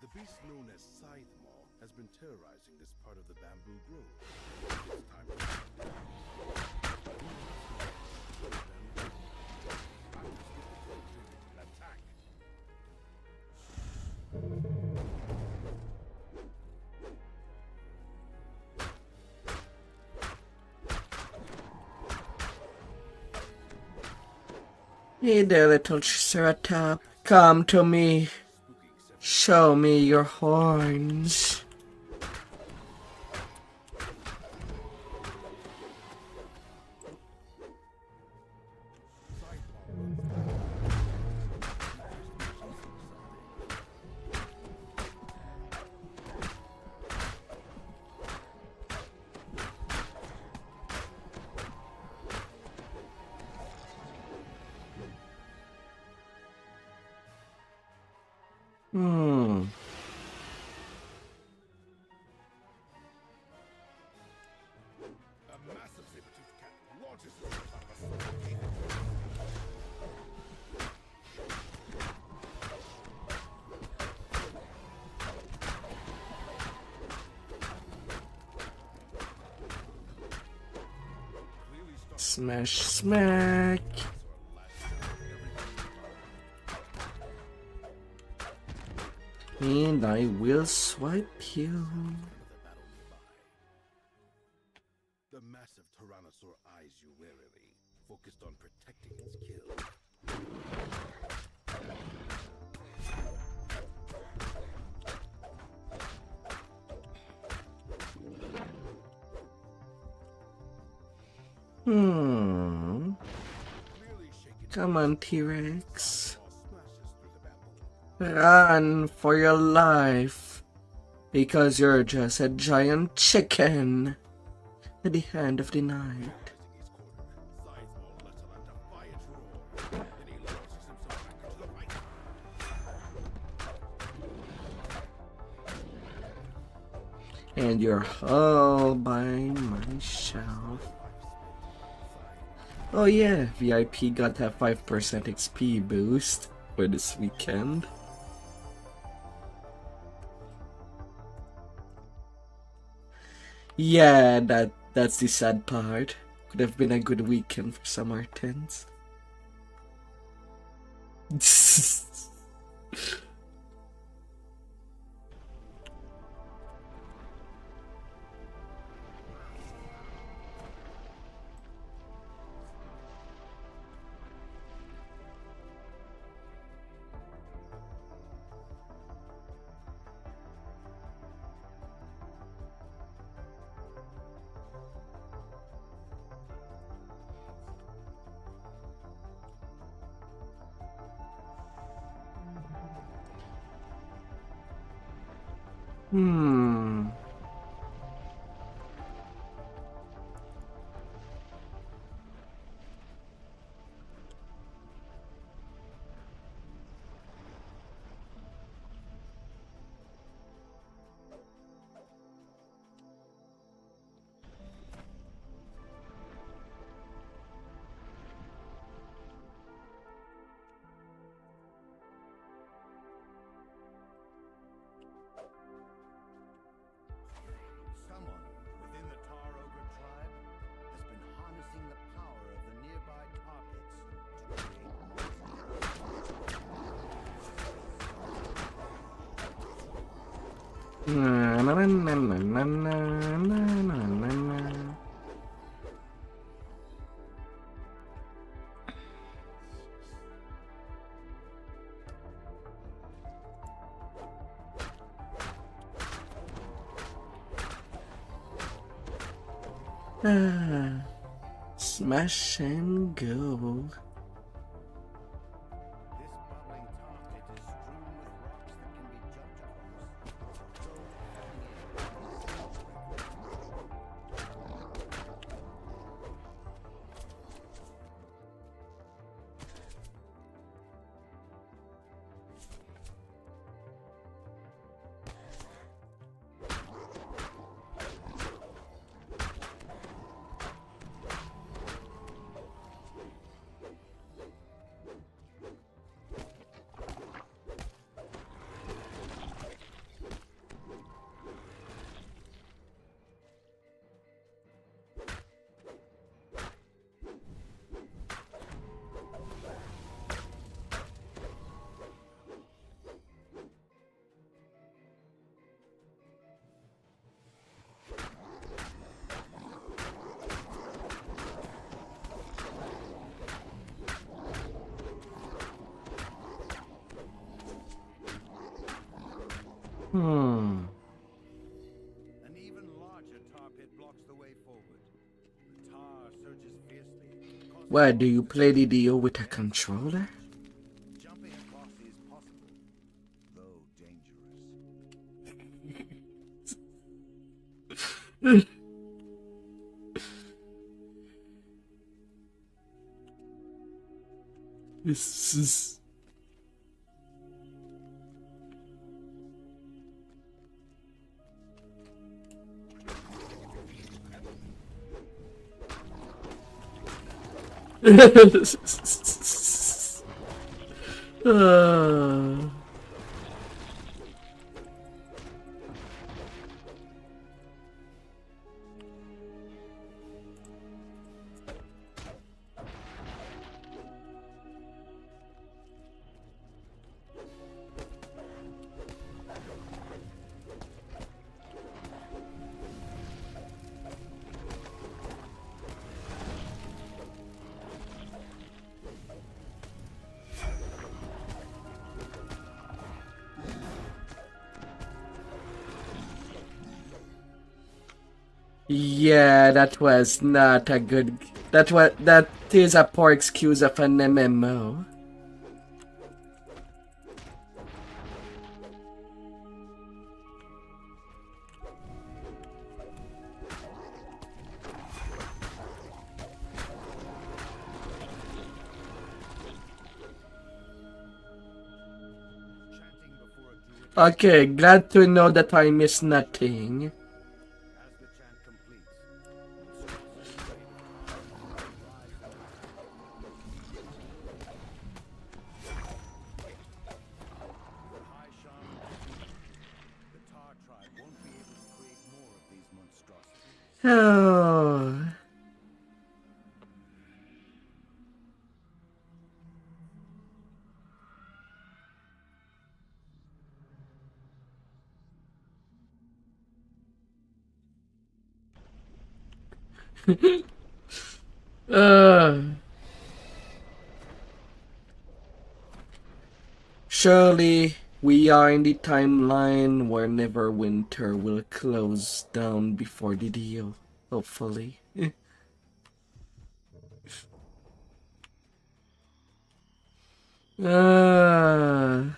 The beast known as Scythemaw has been terrorizing this part of the bamboo grove. It's time to attack. Hey there, little Triceratops. Come to me. Spooking Show me your horns. Hmm. A massive saber-toothed cat launches itself out of a side. Smash, smack. And I will swipe you. The massive tyrannosaur eyes you warily, focused on protecting its kill. Hmm. Clearly shaken, Come on, T-Rex. all smashes through the bamboo. Run for your life. Because you're just a giant chicken at the hand of the night. His corner, sides more little and defiant roar. Then he launches himself back into the fight. And you're all by myself. Oh yeah, VIP got that 5% XP boost for this weekend. Yeah, that's the sad part. Could have been a good weekend for some Martins. Hmm. Someone within the Tar Ogre tribe has been harnessing the power of the nearby tar pits to create Na na na na na na na na na na. Ah, smash and go. This bubbling tar pit is strewn with rocks that can be jumped across. Hmm. An even larger tar pit blocks the way forward. The tar surges fiercely. causing Why do you rocks to play split DDO with a and controller? jumping across is possible, though dangerous. This is. uh. Yeah, that was not a good. That is a poor excuse of an MMO. Chanting before a druid Okay, glad to know that I missed nothing. as the chant completes. High shaman, the tar tribe won't be able to create more of these monstrosities. Oh. Surely we are in the timeline where Neverwinter will close down before DDO. Hopefully. Ah.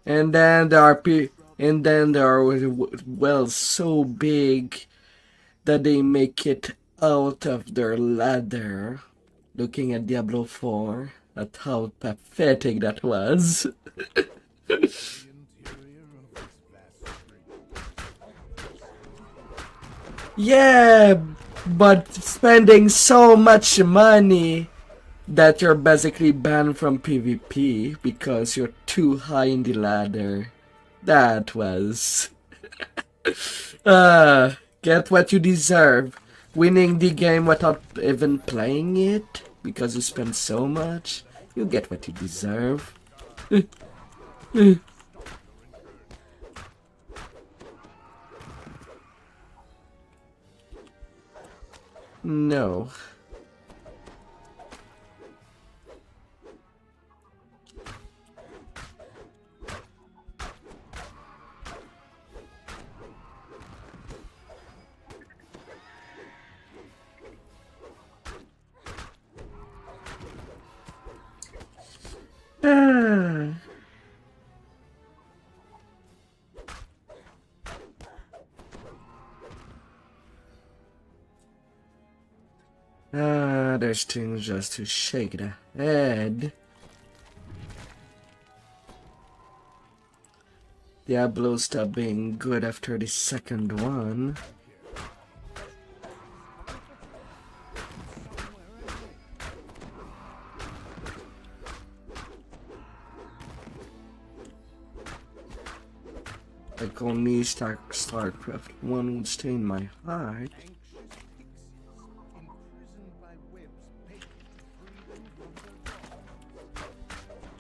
And then there are wells so big that they make it out of their ladder. Looking at Diablo 4, at how pathetic that was. The interior of this vast stream. Yeah, but spending so much money that you're basically banned from PvP because you're too high in the ladder. That was. Get what you deserve. Winning the game without even playing it because you spend so much. You get what you deserve. No. There's things just to shake the head. Diablo stopped being good after the second one. Like only StarCraft 1 would stay in my heart.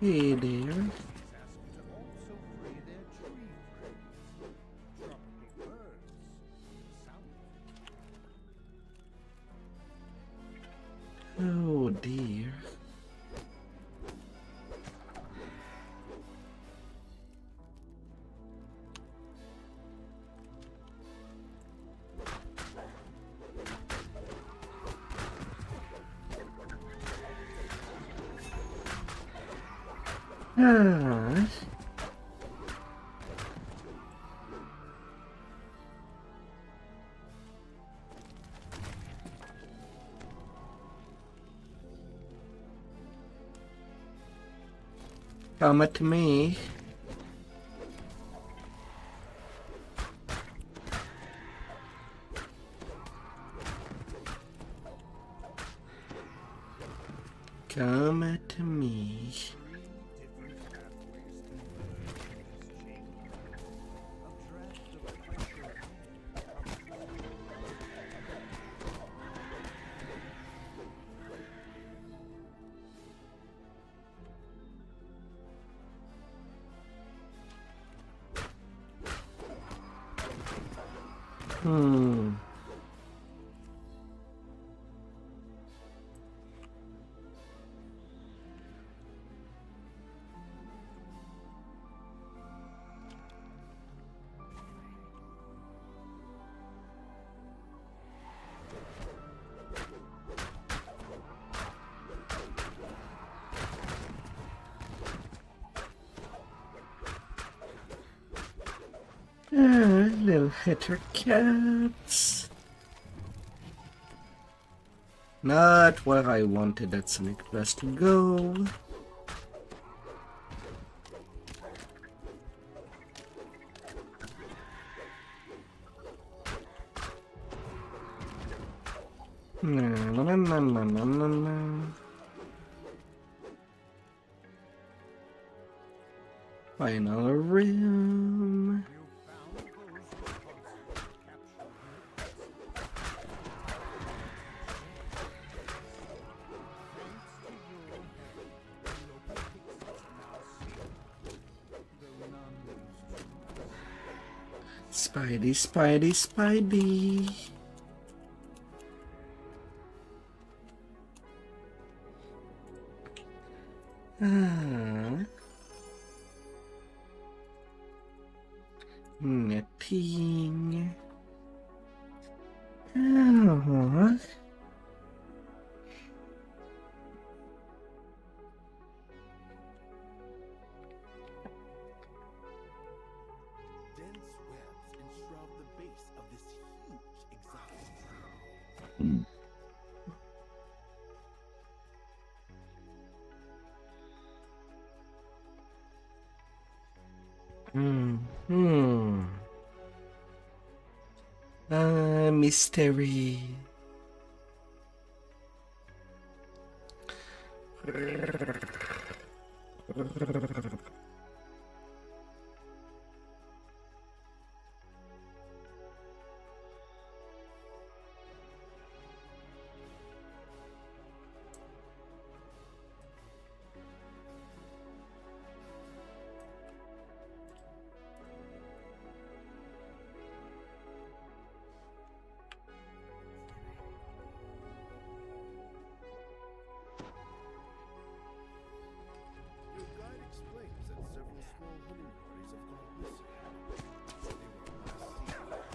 Hey there. also free their tree friends. Tropical birds Oh dear. Ah. Come at me. Come at me. Hmm. Little hitter cats. Not where I wanted that Sonic Blast to go. Na, na, na, na, na, na, na, na. Final room. Spidey, Spidey, Spidey. Ah. Netting. Ah. Dense webs enshroud the base of this huge exotic. Mystery. Your guide explains that several small hunting parties have gone missing. They were last seen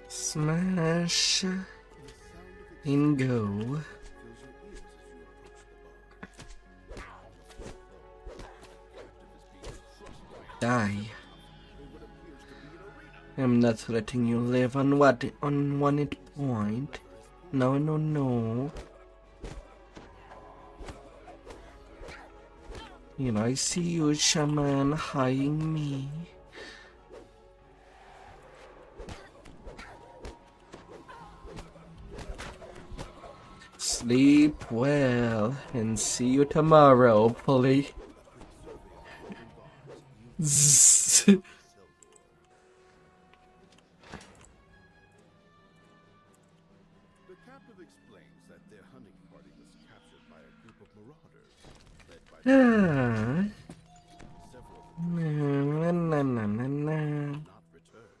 Smash and go. Die. I'm not letting you live on one hit point. No, no, no. You know, I see you, shaman, eyeing me. Sleep well and see you tomorrow, hopefully. Zzz. The captive explains that their hunting party was captured by a group of marauders led by Ah. several of them Na, na, na, na, na. not returned.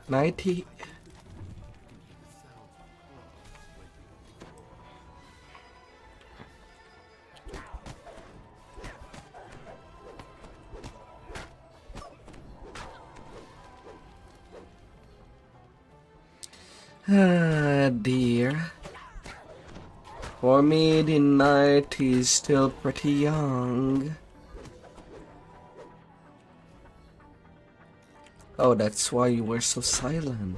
90. Ah, dear. For me, the night is still pretty young. Oh, that's why you were so silent.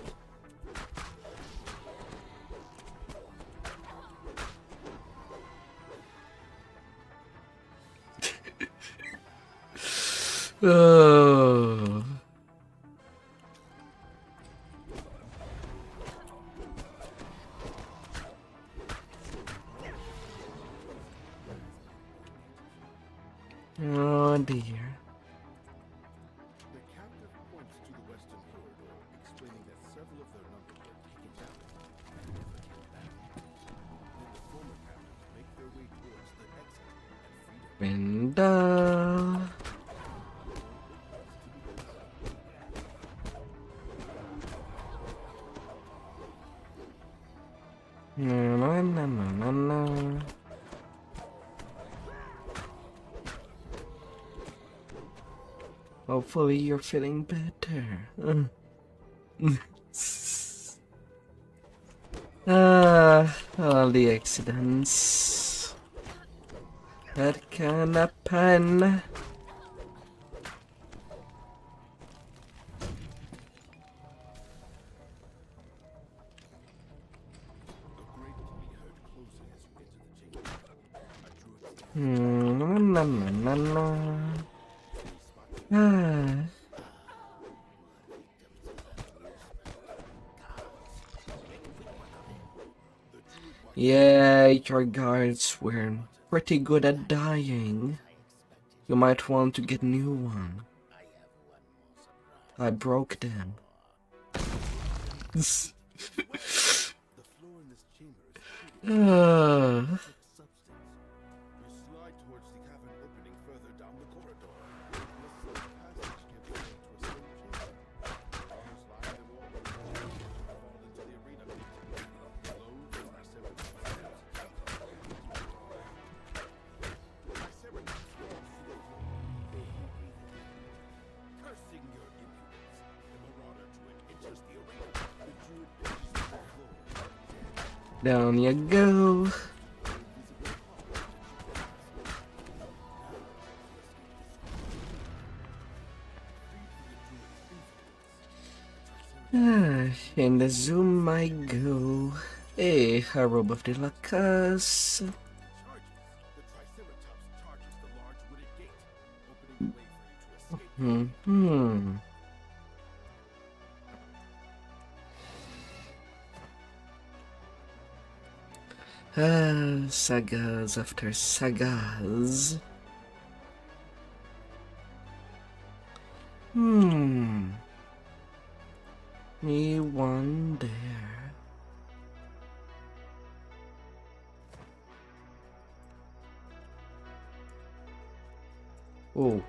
Oh. Oh dear. The captive points to the western corridor, explaining that several of their number were taken down and never came back. Then the former captives make their way towards the exit and freedom. Window. Na, na, na, na, na. Hopefully you're feeling better. All the accidents that can happen. Na, na, na, na. Ah. Yeah, your guards were pretty good at dying. You might want to get a new one. I broke them. The floor in this chamber is substance. You slide towards the cavern opening further down the corridor. This passage can be made to a stone chamber. Others line the wall and fall into the arena pit. Below, there are several steps. Triceratops walks to the floor. Cursing your impudence, the marauder druid enters the arena. The druid pitches to the floor. Down you go. In the zoom I go. A robe of the Lacas. The Triceratops charges the large wooded gate, opening the way for you to escape. Sagas after sagas. Me wonder. Oh.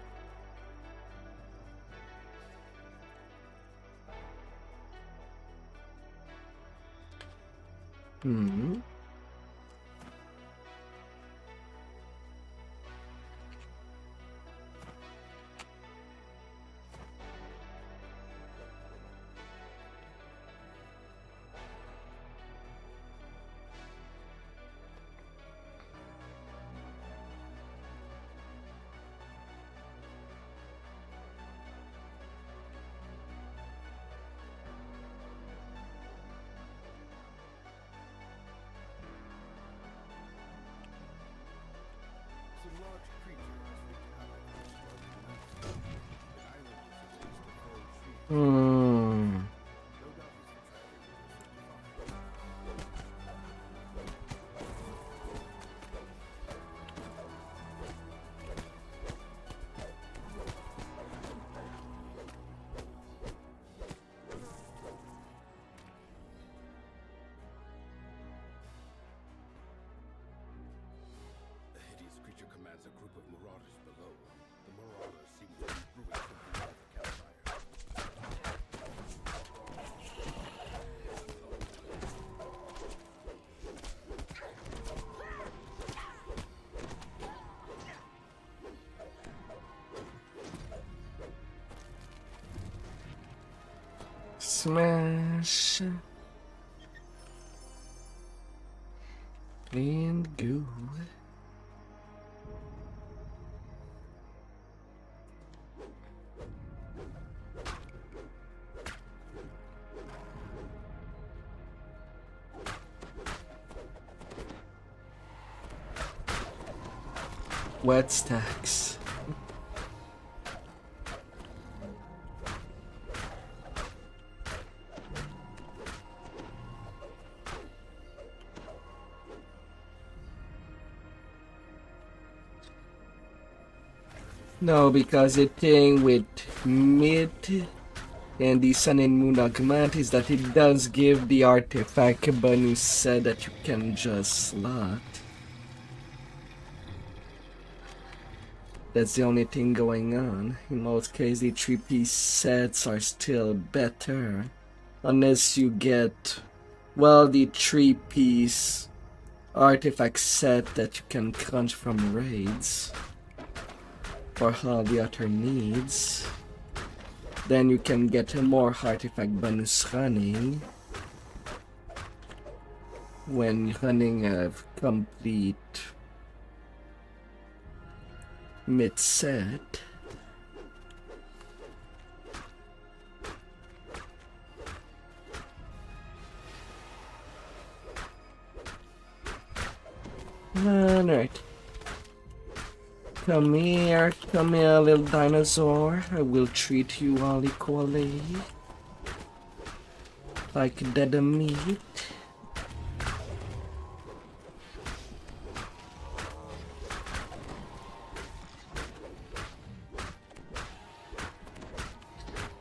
Some large creatures wreak havoc on surrounding landscape. The island is a waste of fallen trees. No doubt this attracted There's a group of marauders below. The marauders seem to be brewing something out of the campfire. Smash and go. Wet stacks. No, because the thing with Myth and the Sun and Moon Augment is that it does give the artifact bonus set that you can just slot. That's the only thing going on. In most cases, the 3-piece sets are still better. Unless you get, well, the 3-piece artifact set that you can crunch from raids for all the other needs. Then you can get a more artifact bonus running when running a complete mid set. Alright. Come here, little dinosaur. I will treat you all equally. Like dead meat.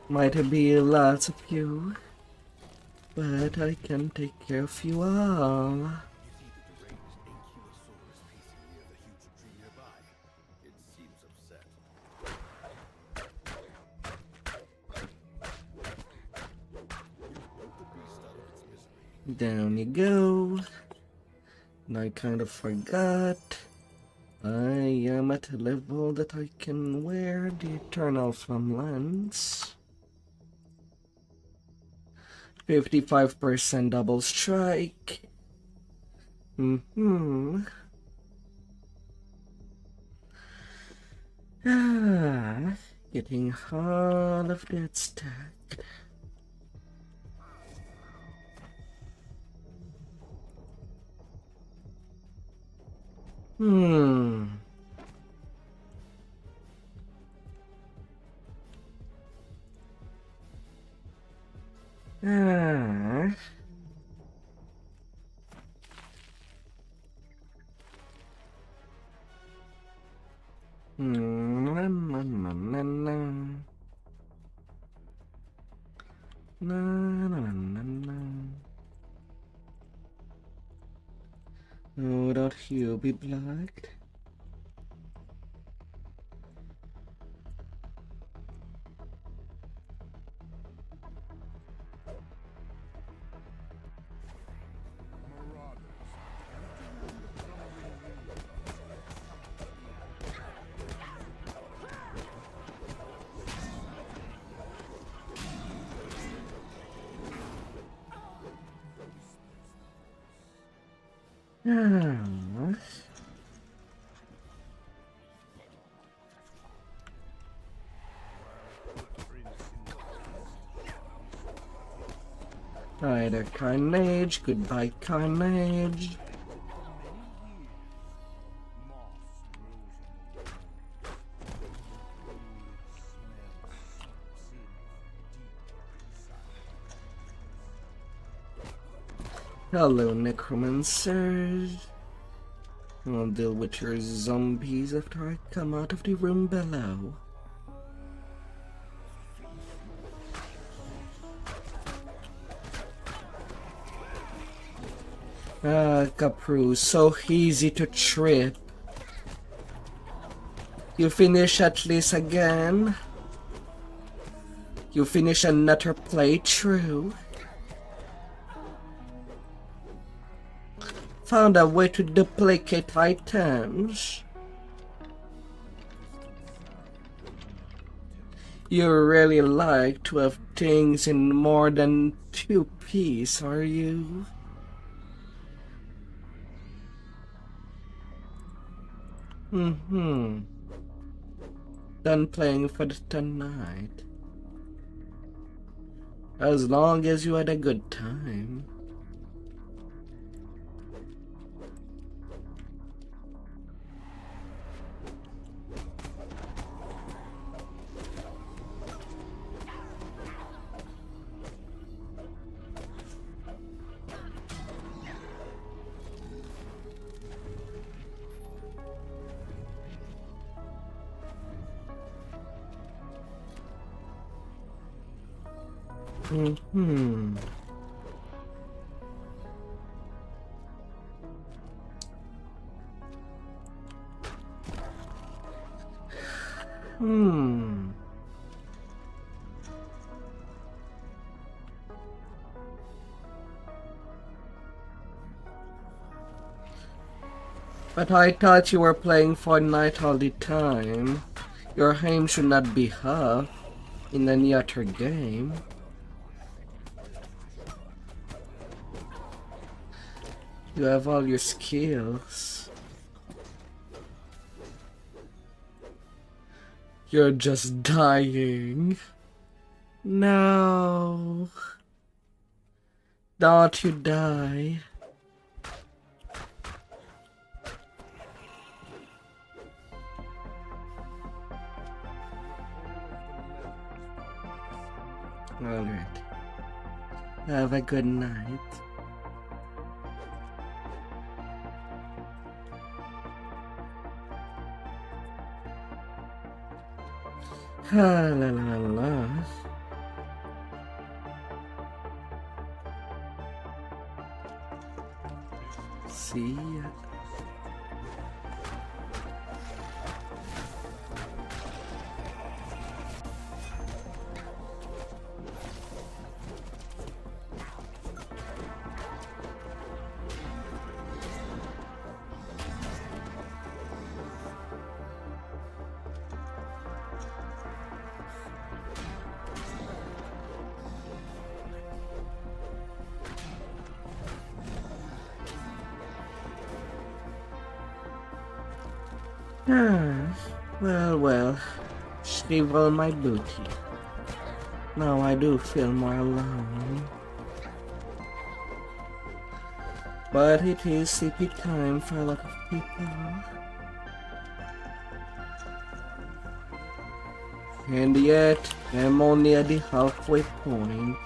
Might be lots of you, but I can take care of you all. You see the deranged Ankylosaurus pacing near the huge tree nearby. It seems upset. Put the beast out of its misery. Down you go. And I kind of forgot. I am at a level that I can wear the Eternal Flame Lens. 55% double strike. Getting all of that stacked. Oh, don't you be blocked? Either Carnage, goodbye Carnage. Hello, necromancers. I'll deal with your zombies after I come out of the room below. Ah, Capru, so easy to trip. You finish at least again. You finish another playthrough. Found a way to duplicate items. You really like to have things in more than 2 pieces, are you? Done playing for tonight. As long as you had a good time. But I thought you were playing Fortnite all the time. Your aim should not be half in any other game. You have all your skills. You're just dying. No. Don't you die. Alright. Have a good night. La la la la. See ya. Well, shrivel my booty. Now I do feel more alone. But it is sleepy time for a lot of people. And yet, I'm only at the halfway point.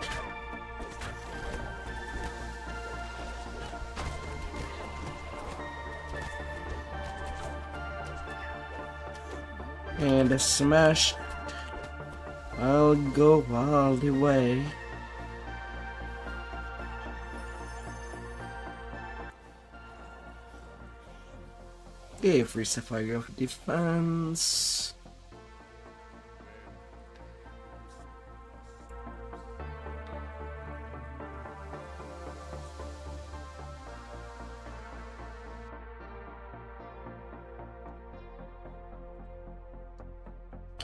And a smash, I'll go all the way. Okay, free Sapphire of Defense.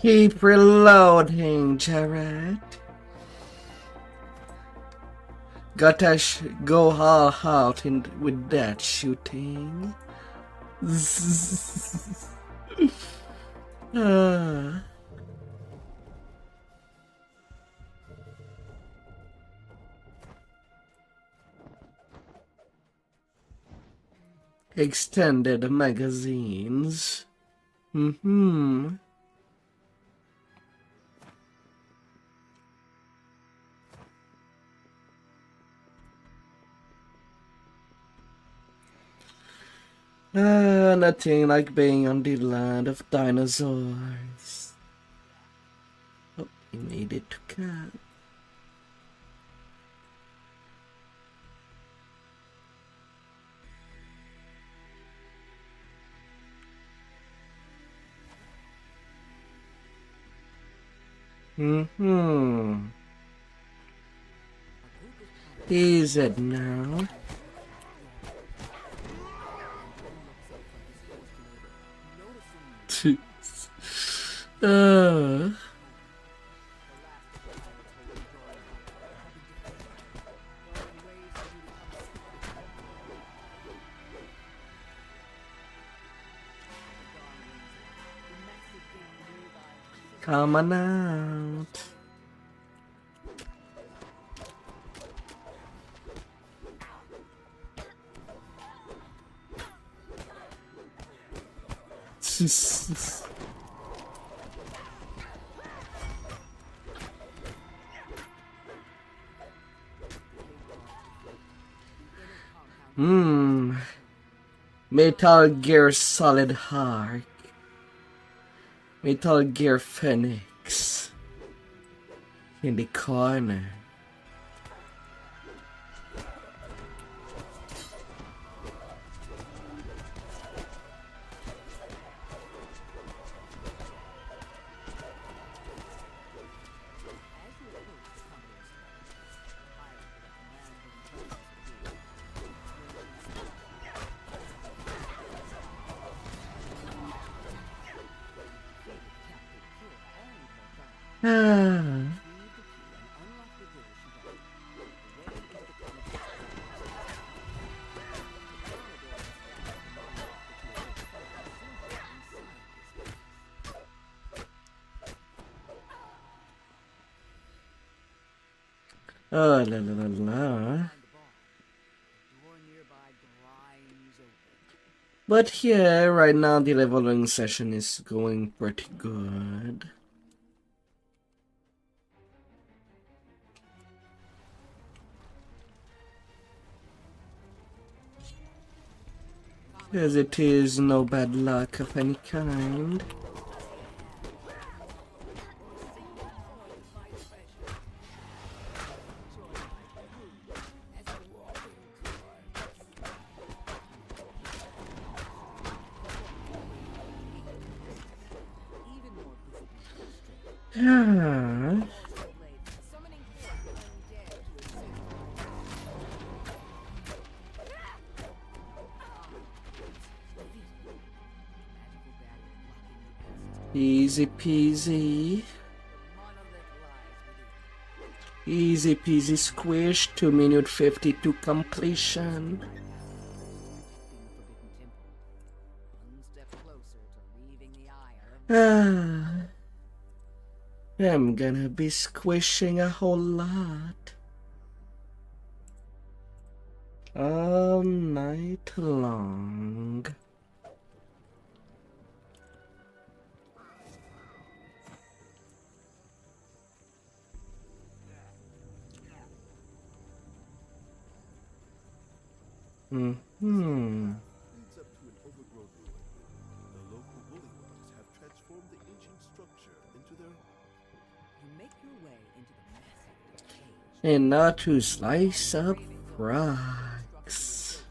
Keep reloading, Jared. Gotta go all out with that shooting. Extended magazines. Nothing like being on the land of dinosaurs. Oh, he made it to camp. Mm-hmm. Is it now? uh. Come on out. Metal Gear Solid Heart. Metal Gear Phoenix. In the corner. Oh, la la la la. But yeah, right now the leveling session is going pretty good. As it is no bad luck of any kind. Yeah. Easy peasy. Easy peasy squish. 2 minute 50 to completion. I'm gonna be squishing a whole lot. All night long. Leads up to an overgrown ruin. The local bullywugs have transformed the ancient structure into their home. You make your way into the massive cage. And now to slice up rocks.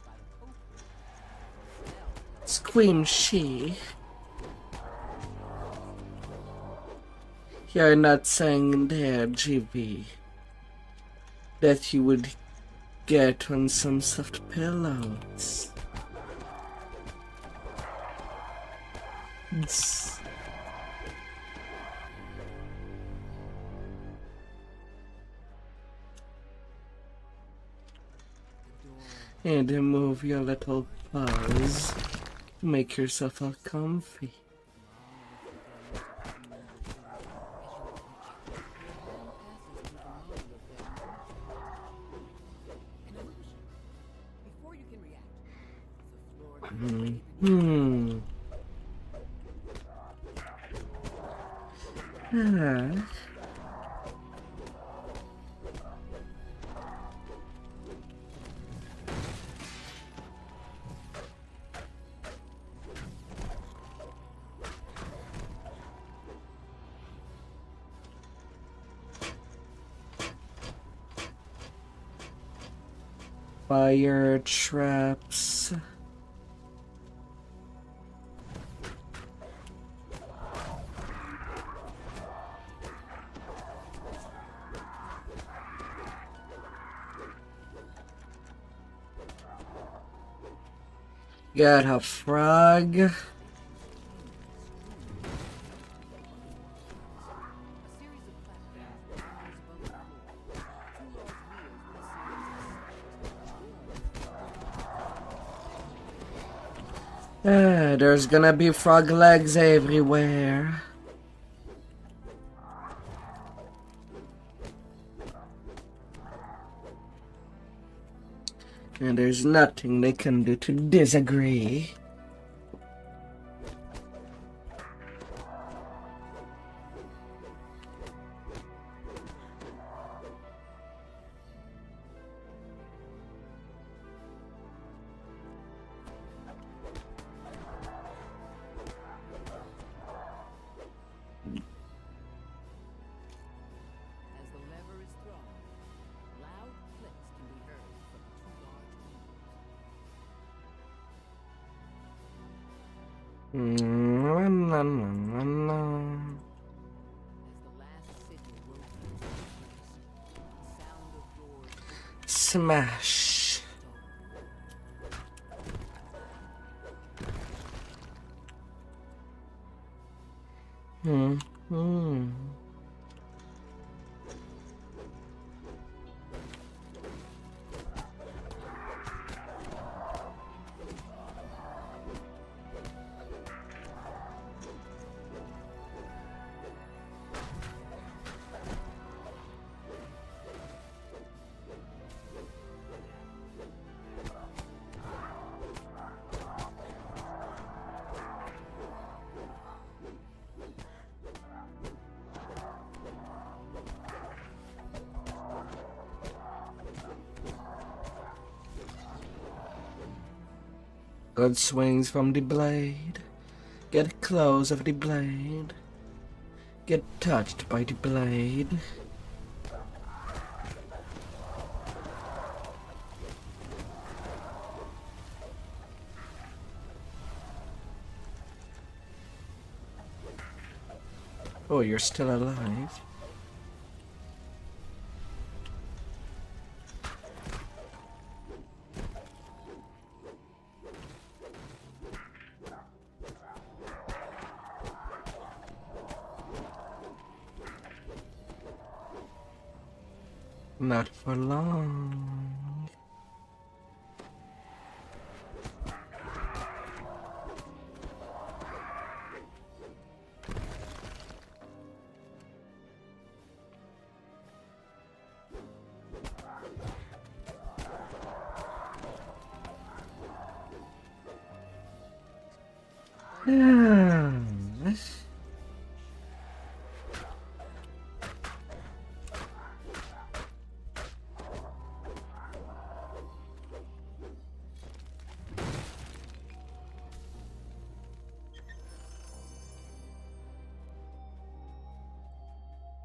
Scream she. You're not saying there, GB, that you would get on some soft pillows. And move your little paws. Make yourself all comfy. Before you can react, the floor Fire traps. Got a frog. There's gonna be frog legs everywhere. And there's nothing they can do to disagree. As the lever is thrown, loud clicks can be heard from two large as the last signal rotates, the sound of doors Smash. Good swings from the blade. Get close of the blade. Get touched by the blade. Oh, you're still alive. Not for long.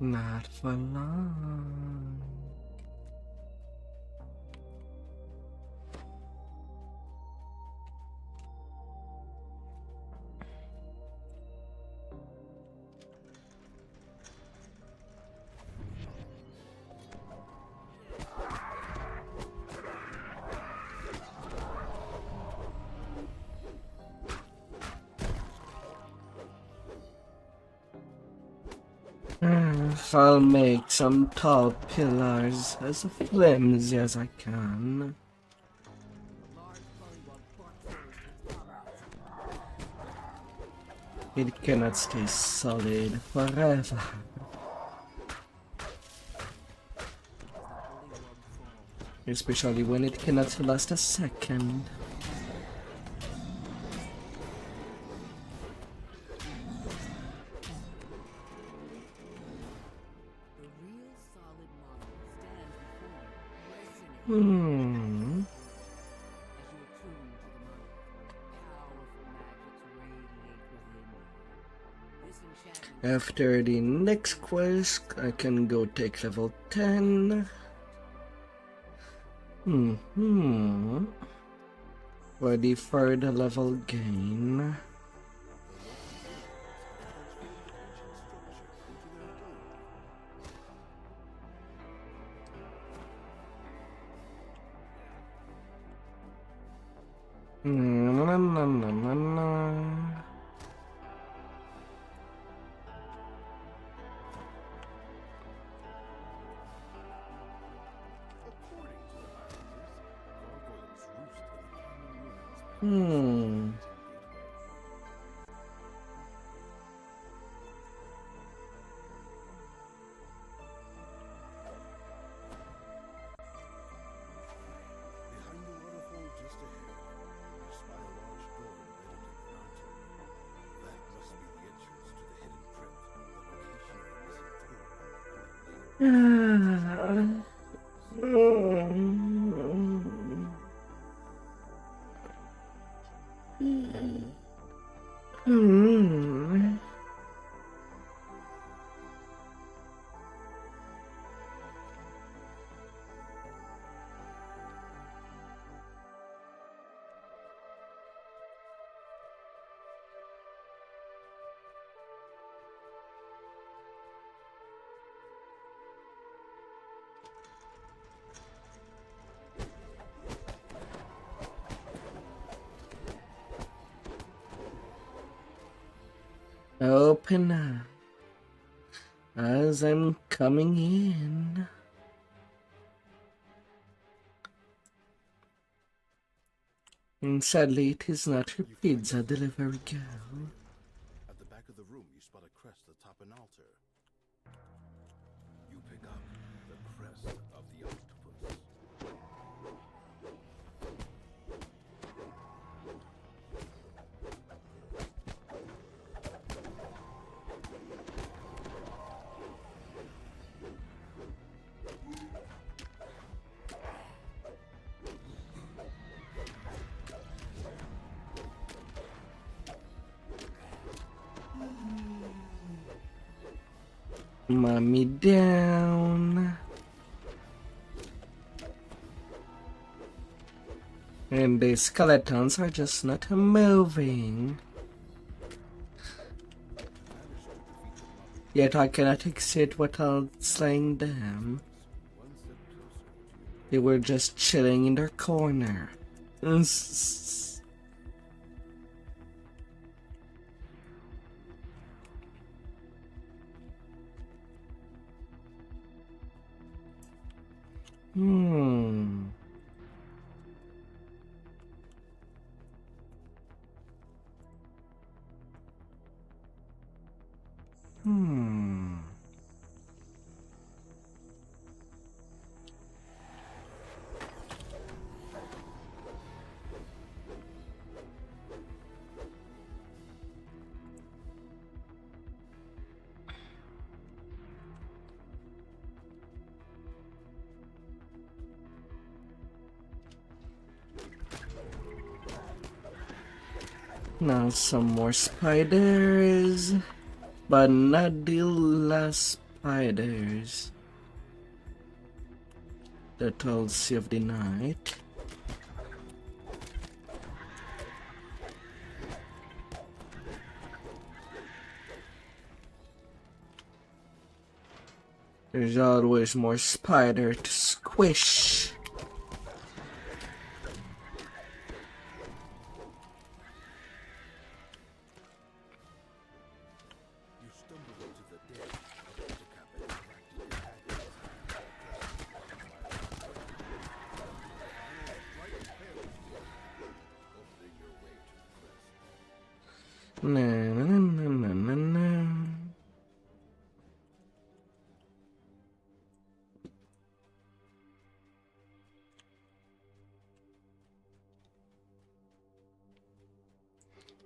Not for long. I'll make some tall pillars as flimsy as I can. It cannot stay solid forever. Especially when it cannot last a second. After the next quest, I can go take level 10. For the further level gain. na, na, na, na, na. According to the islanders, gargoyles roost in the common ruins behind the Hmm. gateway. Behind the waterfall just ahead, I spy a large door embedded in the mountain. That must be the entrance to the hidden crypt, the location of the missing tomb, Hmm. Open up as I'm coming in. And sadly, it is not your pizza delivery girl. At the back of the room, you spot a crest atop an altar. You pick up the crest of the octopus. Mommy down. And the skeletons are just not moving. Yet I cannot exit without slaying them. One step closer to They were just chilling in their corner. Hmm. Hmm. Now some more spiders, but not the last spiders. The Tulsi of the night. There's always more spider to squish. you stumble into the den of the decapitated companions. Bright pale opening your way to the crest. Na na na na na na.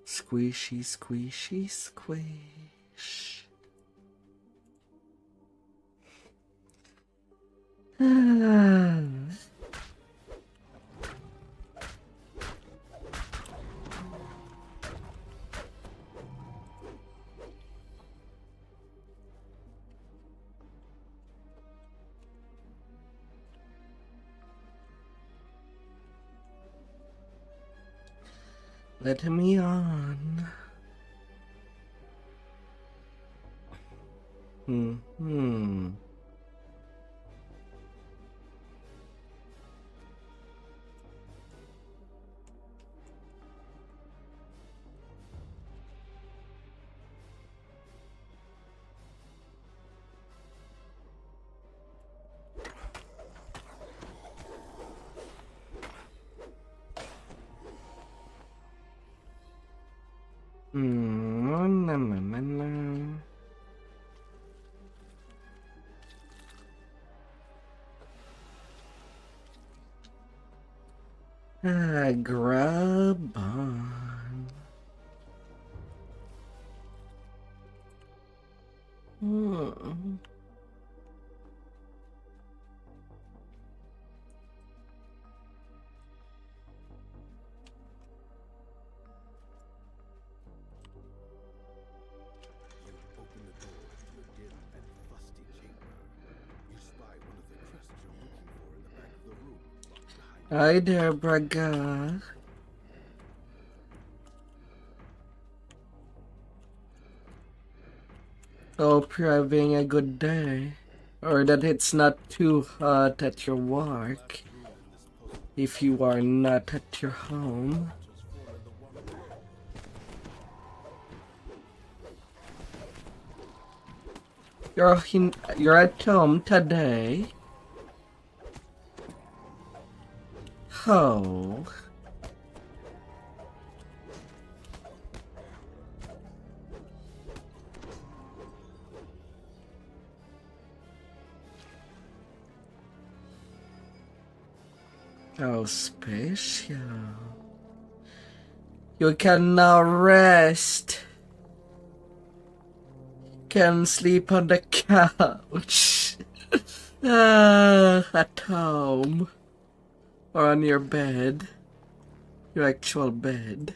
Squishy, squishy, squish. Ah. Let me on. Hmm. Na, na, na, na. Grab on. You open the door to a dim and fusty chamber. You spy one of the crests you're looking for in the back of the room, locked behind. Hi there, Braga. Hope you're having a good day. Or that it's not too hot at your work. If you are not at your home. You're at home today. Oh. How special. You can now rest. Can sleep on the couch. At home. Or on your bed. Your actual bed.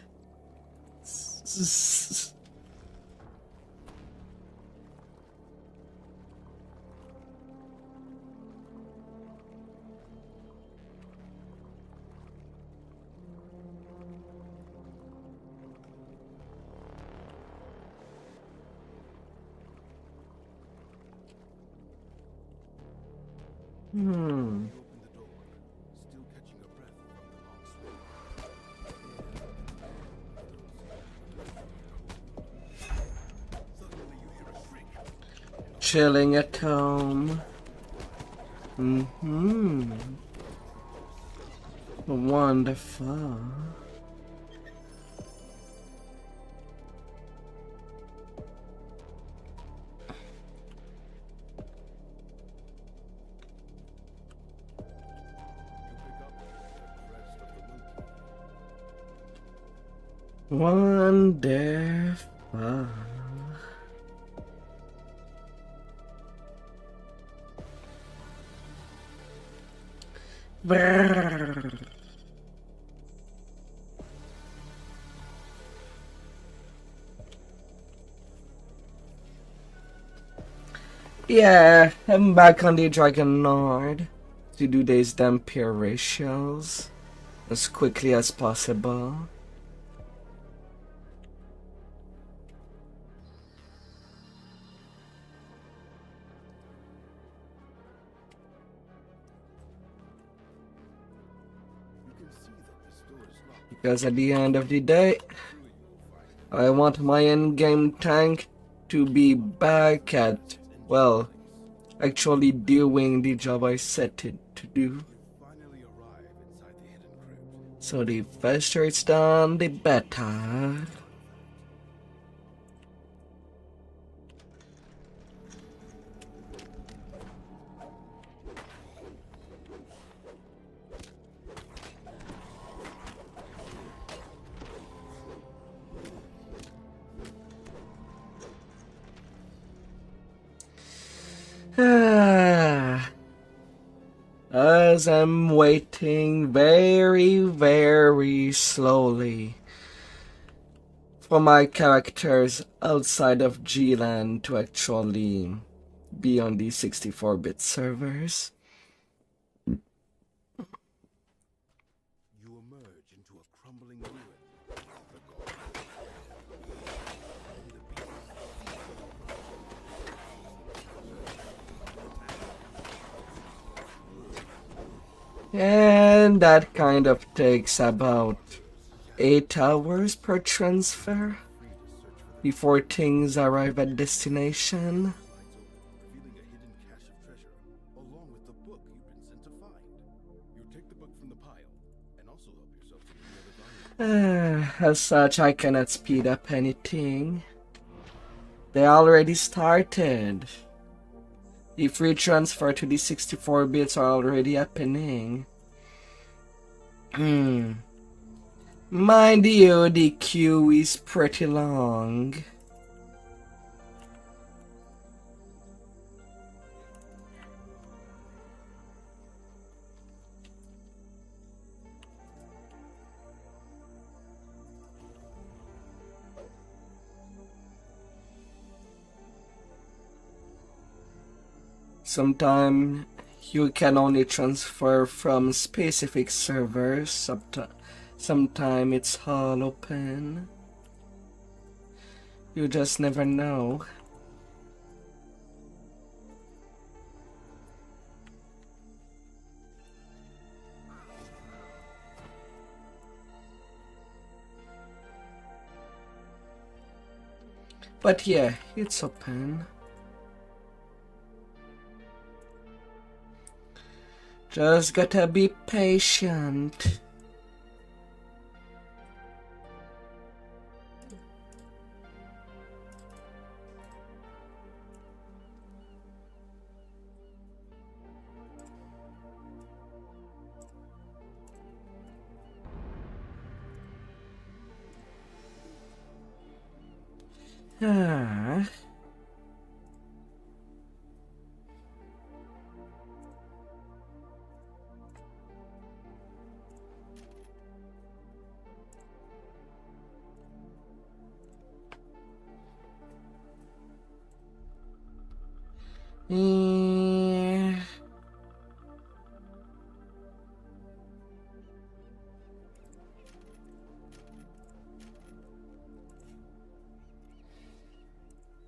Open the door, still catching a breath from the long swim. Suddenly you hear a shriek. Chilling at home. Wonderful. Wonderful. Brrr. Yeah, I'm back on the Dragon Lord to do these Dhampir ratios as quickly as possible. Because at the end of the day, I want my endgame tank to be back at, well, actually doing the job I set it to do. So the faster it's done, the better. As I'm waiting very, very slowly for my characters outside of G-Land to actually be on the 64-bit servers. You emerge into a crumbling ruin. And that kind of takes about 8 hours per transfer before things arrive at destination. Revealing a hidden cache of treasure, along with the book you've been sent to find. You take the book from the pile, and also help yourself to any other valuables. As such, I cannot speed up anything. They already started. The free transfer to the 64 bits are already happening. Mind you, the queue is pretty long. Sometimes you can only transfer from specific servers. Sometimes it's all open. You just never know. But yeah, it's open. Just gotta be patient. Ah. Yeah.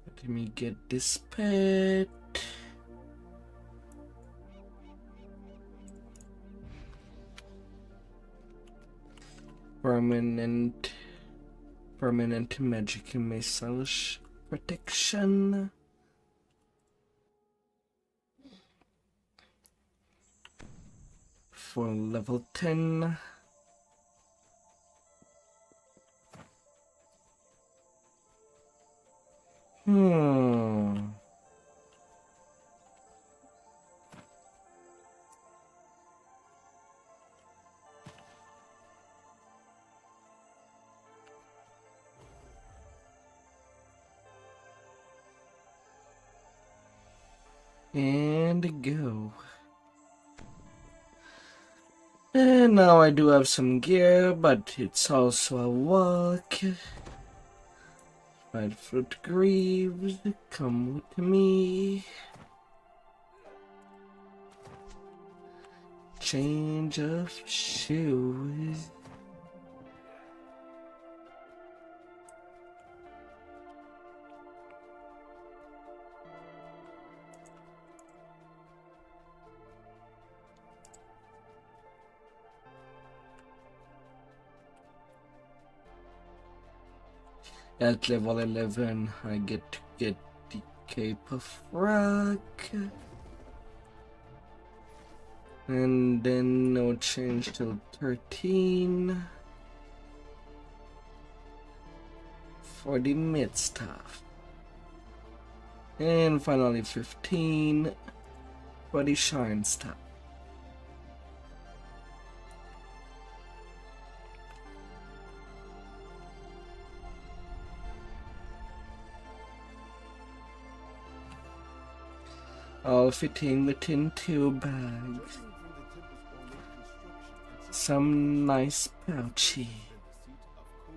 Let me get this pet. Permanent magic missile protection. For level 10. And go. And now I do have some gear, but it's also a walk. 5-foot greaves, come with me. Change of shoes. At level 11, I get to get the Cape of Rock. And then no change till 13. For the mid staff. And finally 15 for the shine staff. All fitting within 2 bags. Some nice pouchy. The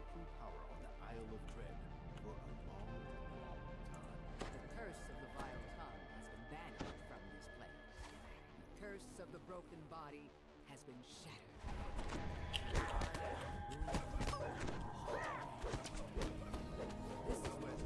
curse of the vile tongue has been banished from this place. The curse of the broken body has been shattered. This is where the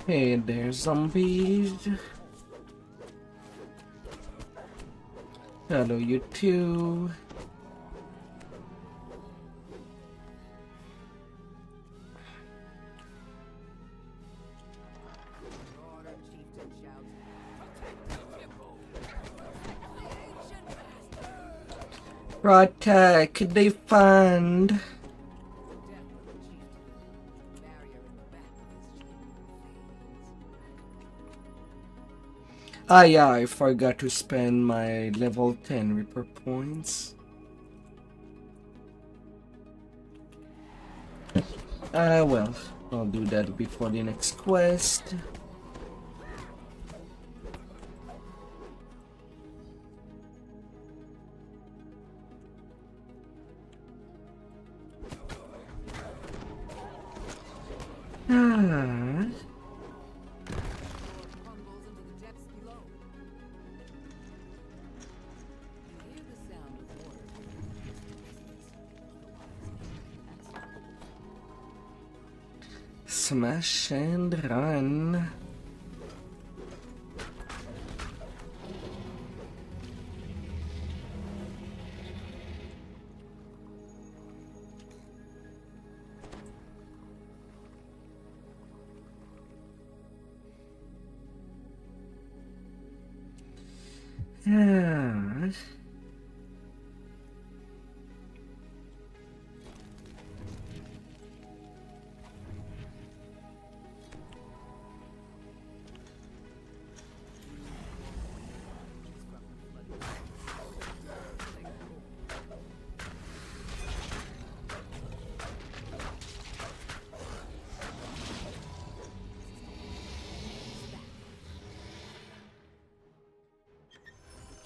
Hey there, zombies. Hello, you too. Protect, defend. Death of the chieftain. Barrier in the back of his chamber fades. Ah yeah, I forgot to spend my level 10 Reaper points. Well, I'll do that before the next quest. Ah. Crumbles into the depths below. You hear the sound of water moving in the distance. Smash and run. Yeah.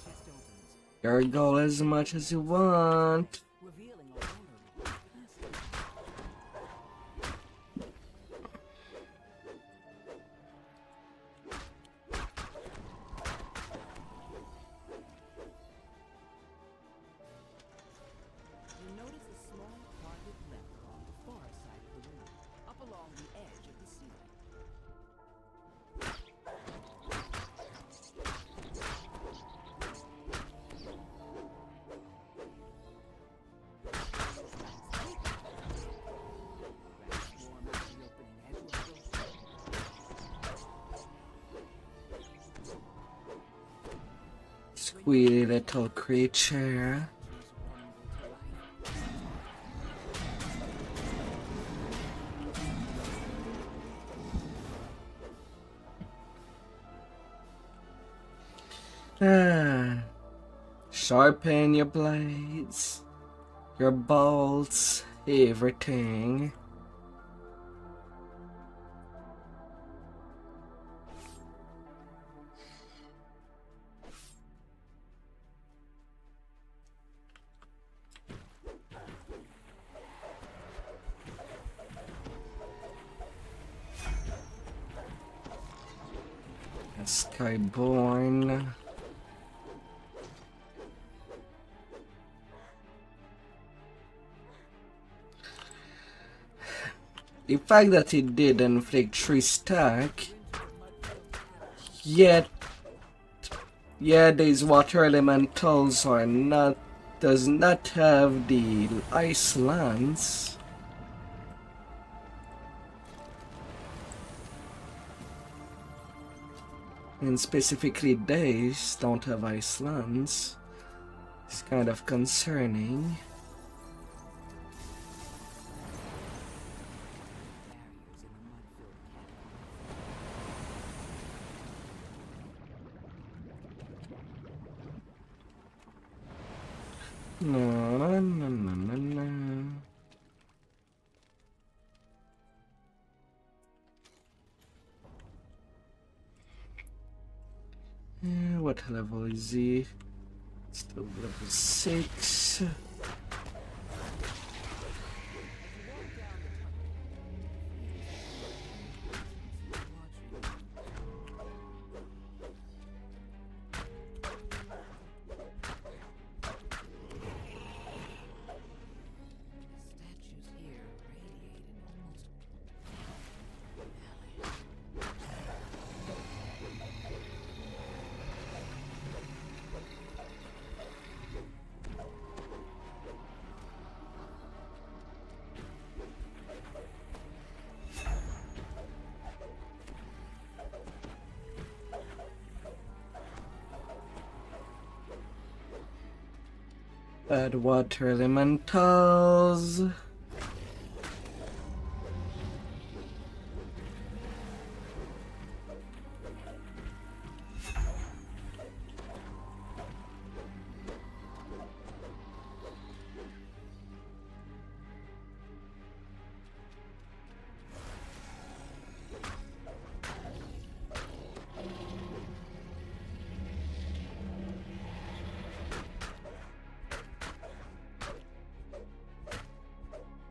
Chest opens, Here go as much as you want. revealing a water plastic. You notice a small private lever on the far side of the room, up along the edge of the ceiling. Grass warm as the opening edge will close. Sweetie little creature. Ah. Sharpen your blades, your bolts, everything. Skyborn. The fact that it did inflict 3 stack, yet these water elementals are not, does not have the ice lance. And specifically these don't have ice lance. It's kind of concerning. Barriers in the mud-filled cavern. No, no, no, no, no, no. What level is he? Still level 6. Statues here radiate an almost Bad water elementals.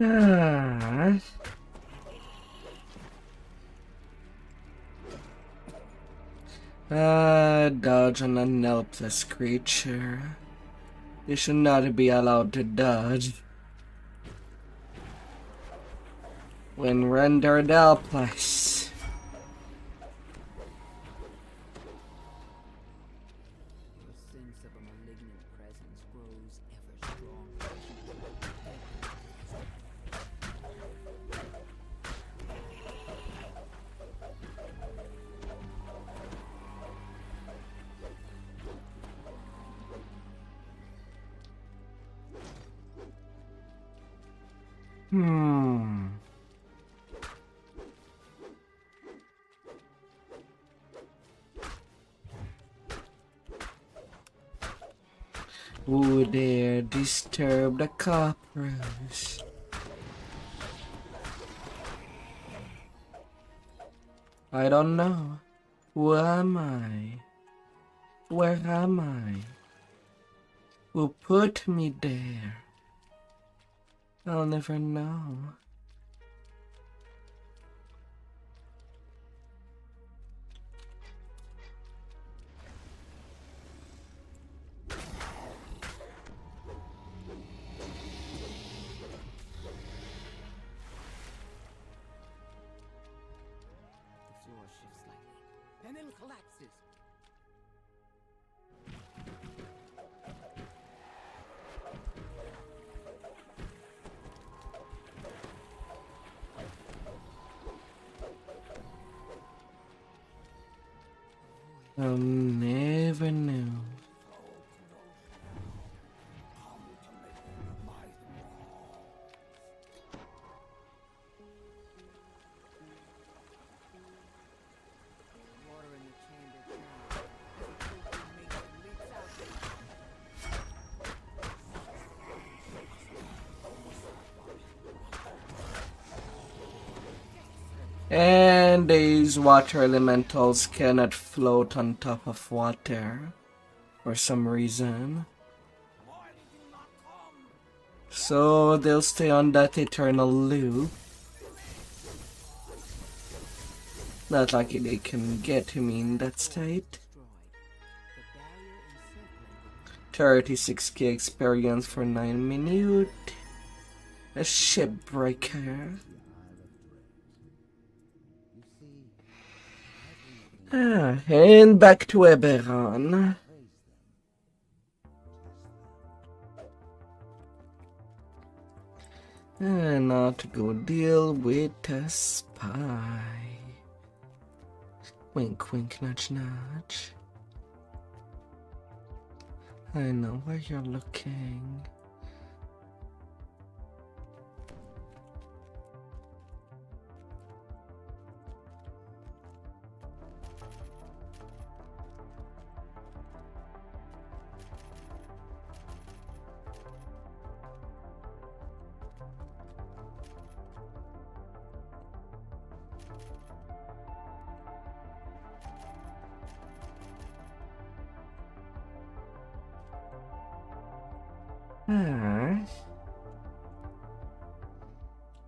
Ah. Dodge on an helpless creature. You should not be allowed to dodge. When rendered helpless. The sense of a malignant presence grows ever stronger. Who dare disturb the coppers? I don't know. Who am I? Where am I? Who put me there? I'll never know. The floor shifts slightly, and then collapses. I'll never know. Water in the chamber turns. The filthy mason leaks out. And these water elementals cannot float on top of water for some reason. So they'll stay on that eternal loop. Not like they can get to me in that state. Destroyed. The barrier encircling 36k experience for 9 minutes. A shipbreaker. And back to Eberron. And now to go deal with a spy. Wink, wink, nudge, nudge. I know where you're looking. Ah.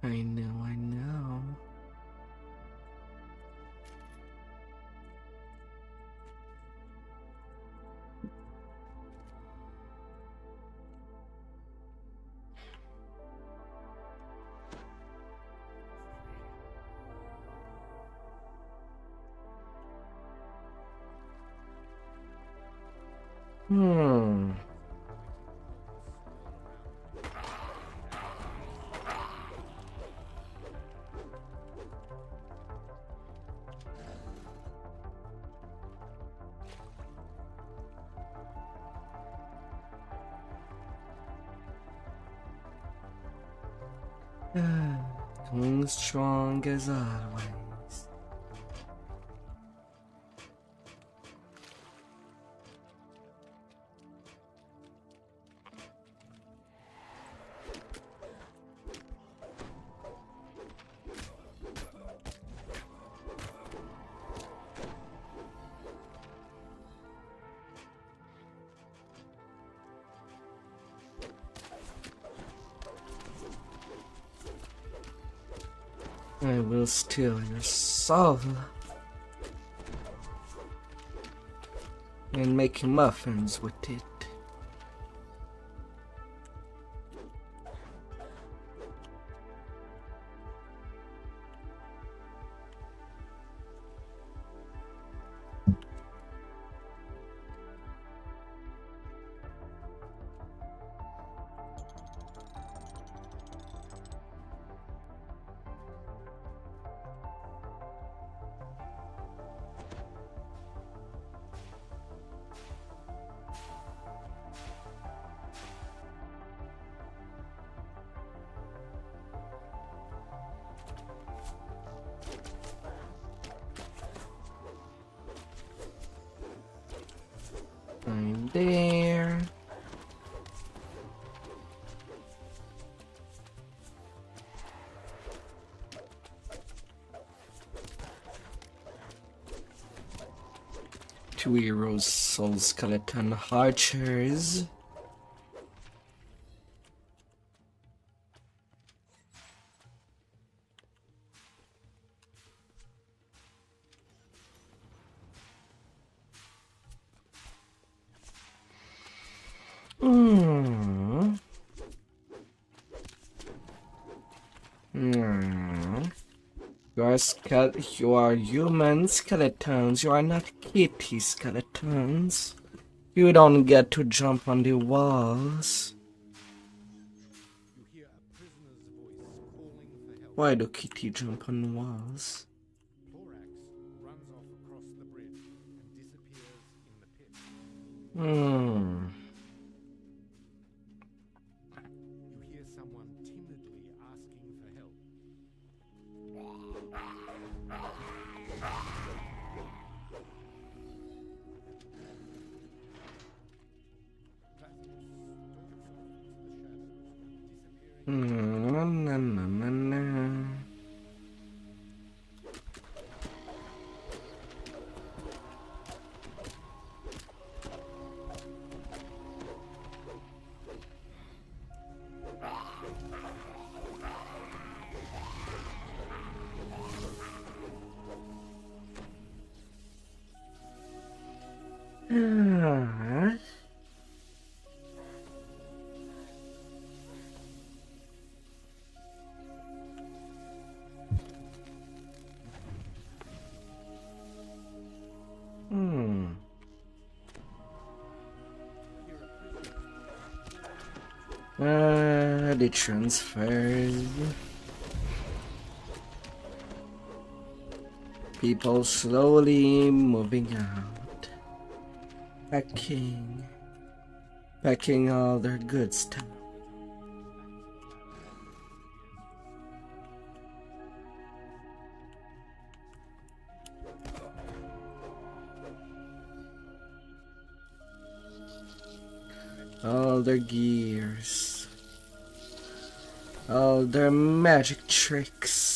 I know, I know. Hmm. Going strong as always. I will steal your soul and make muffins with it. I'm there. Two heroes, soul skeleton archers. You are human skeletons, you are not kitty skeletons. You don't get to jump on the walls. You hear a prisoner's voice calling for help. Why do kitty jump on walls? Thorax runs off across the bridge and disappears in the pit. You hear someone timidly asking for help. Na, na, na, na, na. The transfers. People slowly moving out. Packing all their good stuff. All their gears. All their magic tricks.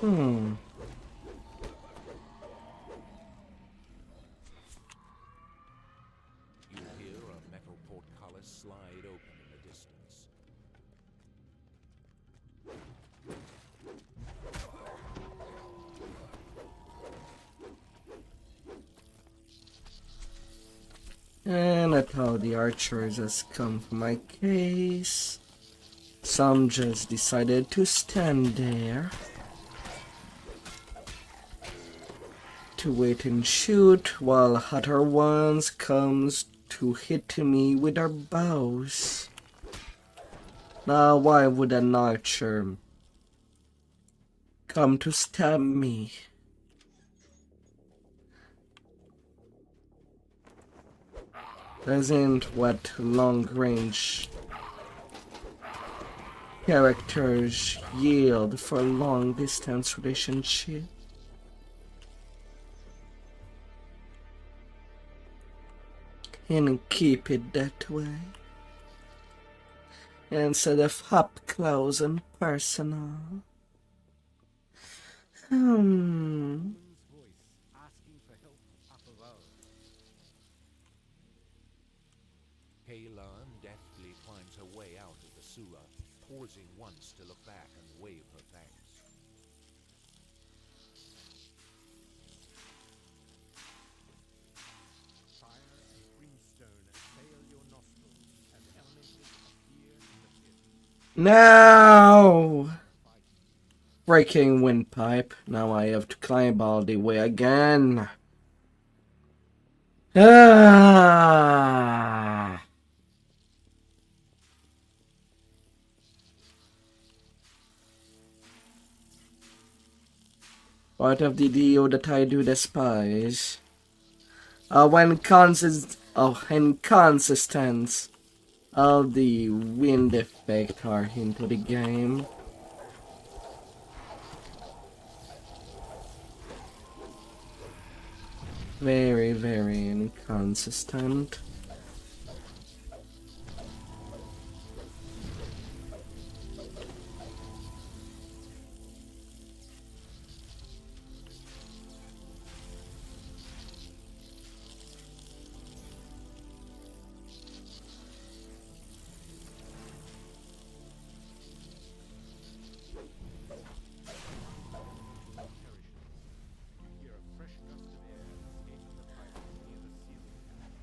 You hear a metal portcullis slide open in the distance. And not all the archers has come for my case. Some just decided to stand there. to wait and shoot while other ones comes to hit me with their bows. Now why would an archer come to stab me? Doesn't what long-range characters yield for long-distance relationship? And keep it that way instead of up close and personal. Woman's voice asking for help up above. Kalan deftly finds her way out of the sewer, pausing once to look back and wave her thanks. Fire and brimstone assail your nostrils as elementals appear in the pit. Now! Breaking windpipe. Now I have to climb all the way again. Ah! Part of the DDO that I do despise. When inconsistent, all the wind effect are into the game. Very, very inconsistent. Hear a fresh gust of air escaping the pipe near the ceiling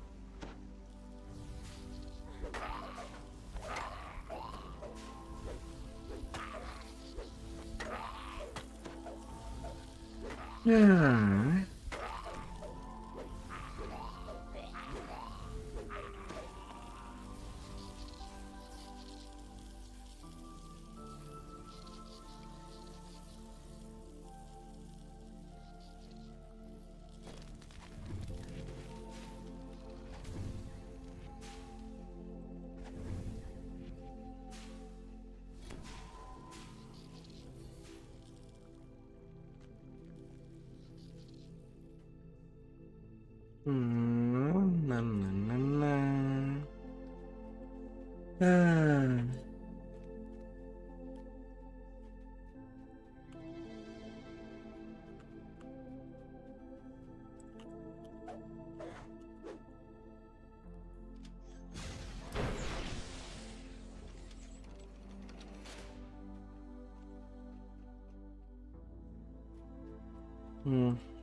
Yeah. Na, na, na, na. Ah.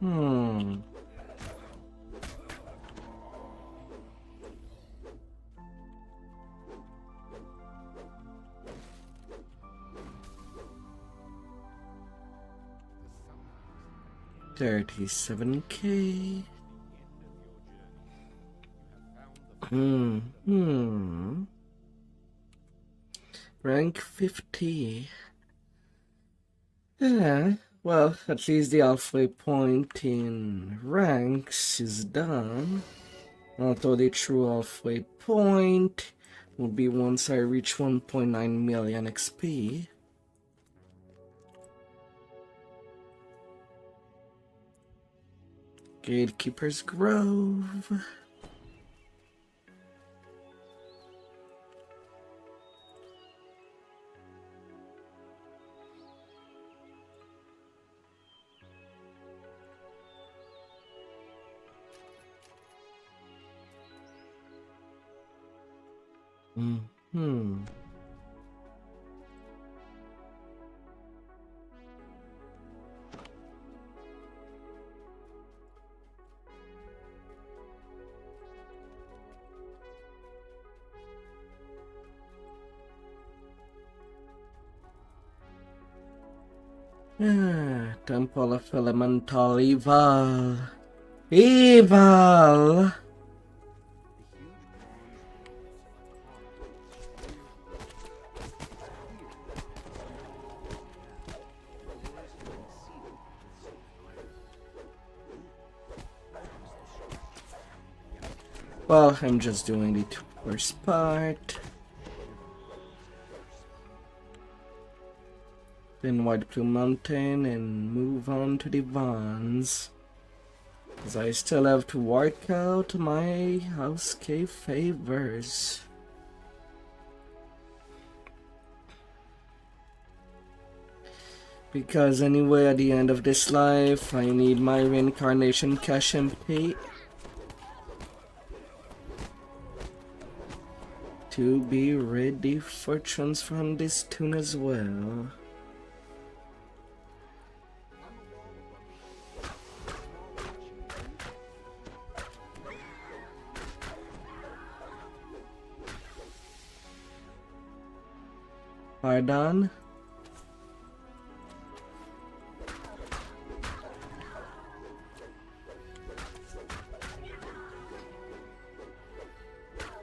Hmm. 37K. Rank 50. Yeah, well, at least the halfway point in ranks is done. Although the true halfway point will be once I reach 1.9 million XP. Gatekeeper's Grove. Temple of Elemental Evil. Evil! Well, I'm just doing the first part. Then White Plume Mountain and move on to the Vans. Because I still have to work out my house cave favors. Because anyway, at the end of this life, I need my reincarnation cache empty to be ready for transfer on this tune as well. Pardon?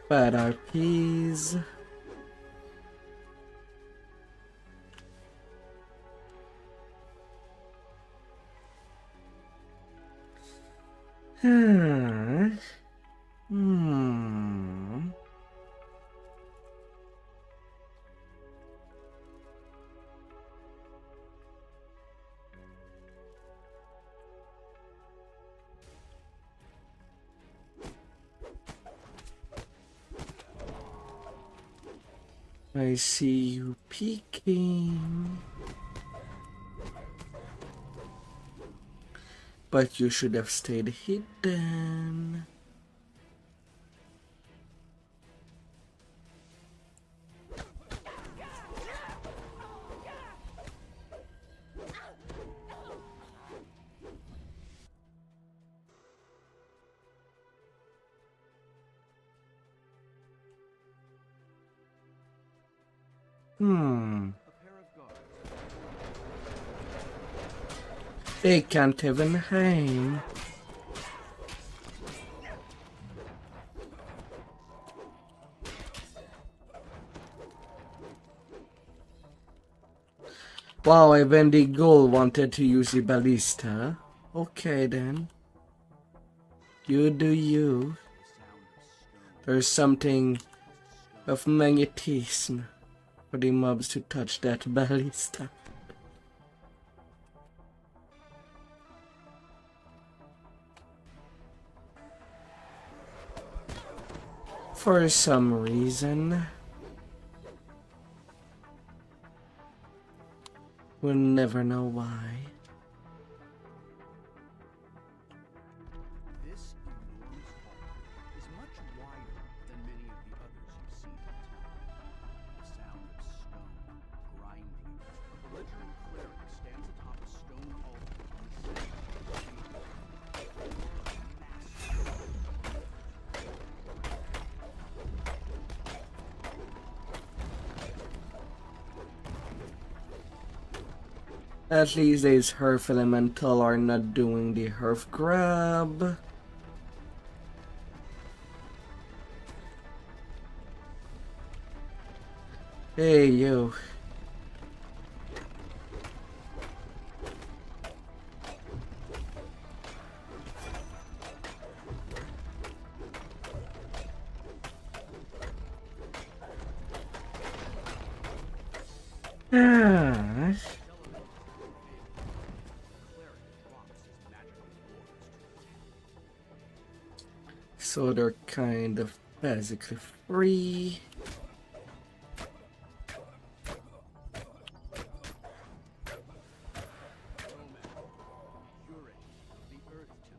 Bad RPs. Hmm. I see you peeking. But you should have stayed hidden. They can't even hang. Wow, even the ghoul wanted to use the ballista. Okay then. You do you. There's something of magnetism for the mobs to touch that ballista. For some reason. We'll never know why. This enormous hall is much wider than many of the others you've seen in town. The sound of stone grinding. A belligerent cleric stands atop a stone altar in the center of the chamber. At least these Herf Elemental are not doing the Herf grab. Hey, you. So they're kind of basically free.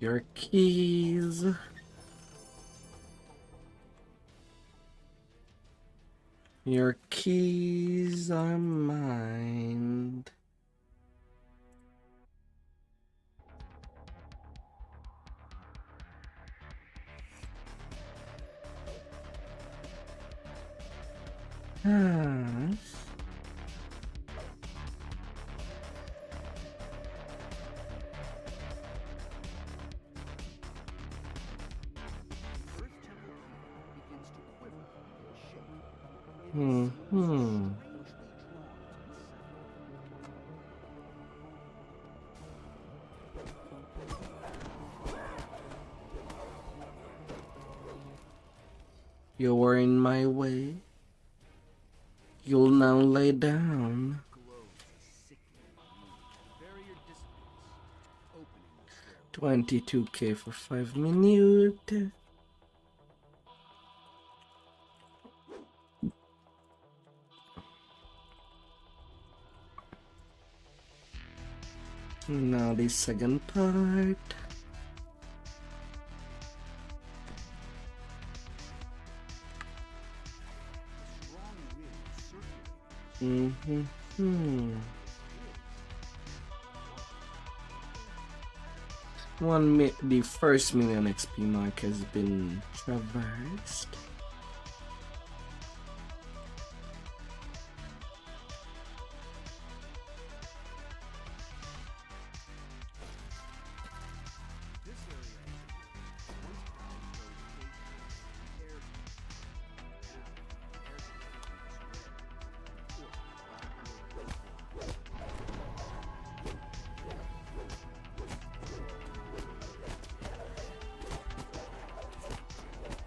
Your keys. Your keys are mine. You were in my way. You'll now lay down. 22k for 5 minutes. Now the second part. The first million XP mark has been traversed.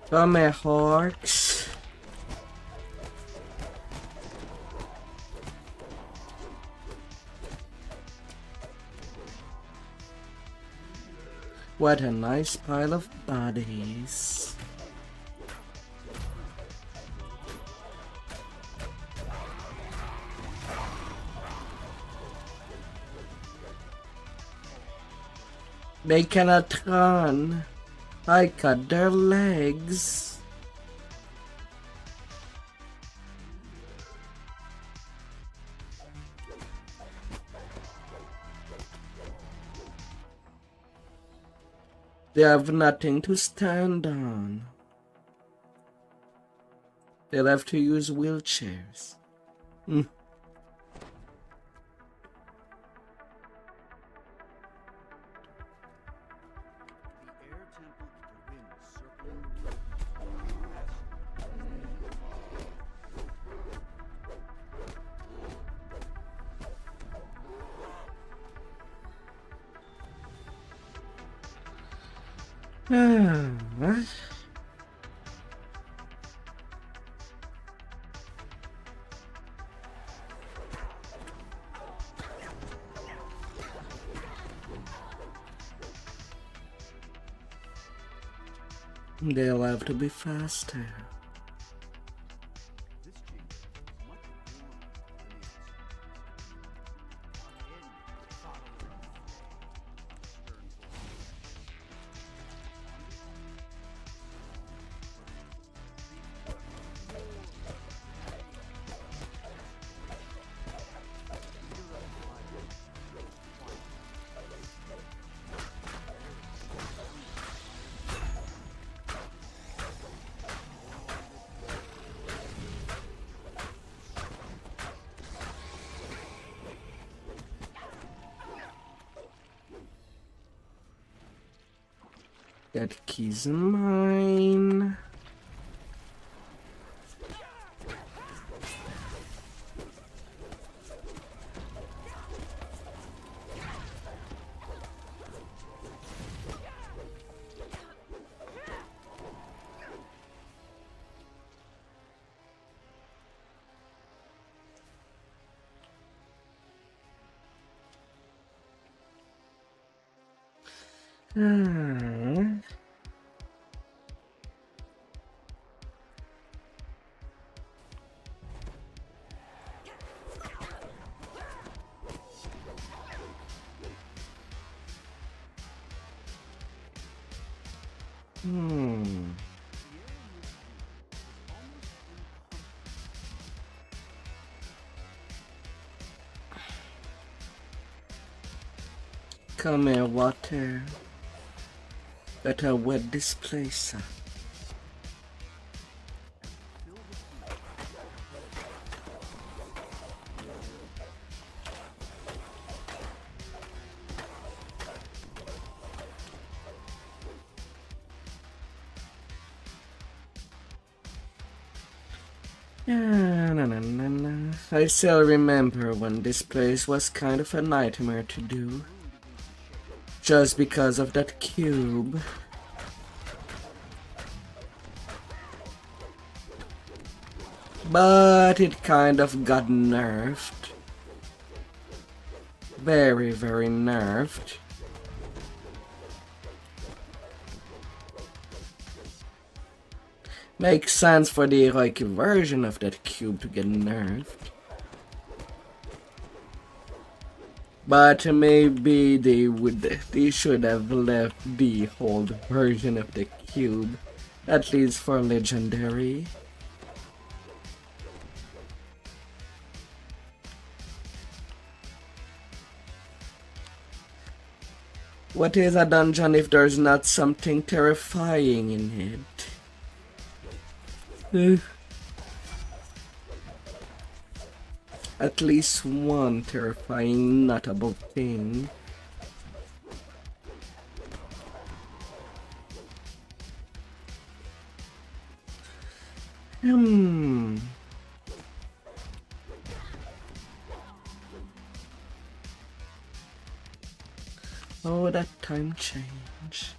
Come here, Hawks. What a nice pile of bodies. They cannot run. I cut their legs. They have nothing to stand on. They'll have to use wheelchairs. They'll have to be faster. That key's mine. Come here, water. Better wet this place up. I still remember when this place was kind of a nightmare to do. Just because of that cube. But it kind of got nerfed. Very, very nerfed. Makes sense for the heroic version of that cube to get nerfed. But maybe they should have left the old version of the cube, at least for legendary. What is a dungeon if there's not something terrifying in it? At least one terrifying, notable thing. Oh, that time change.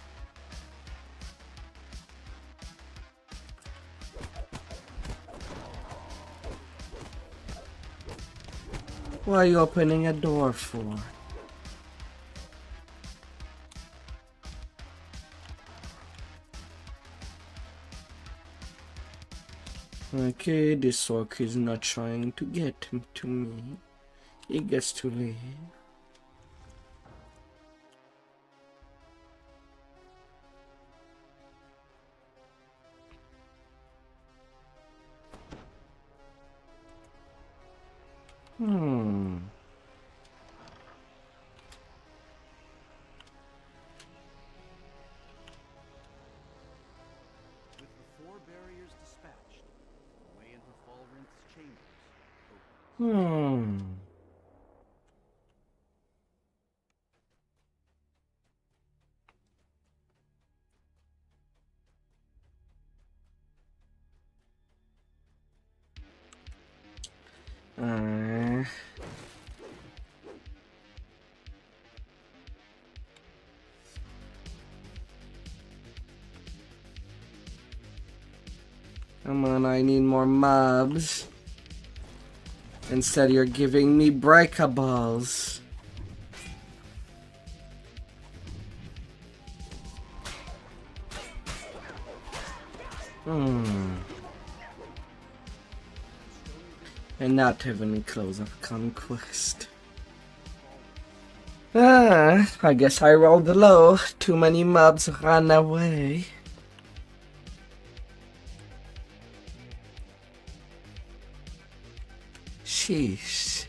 What are you opening a door for? Okay, this orc is not trying to get to me. He gets to leave. With the 4 barriers dispatched, the way into Falrinth's chambers opens. Come on, I need more mobs. Instead, you're giving me breakables. And not even close of conquest. I guess I rolled low. Too many mobs ran away. Sheesh.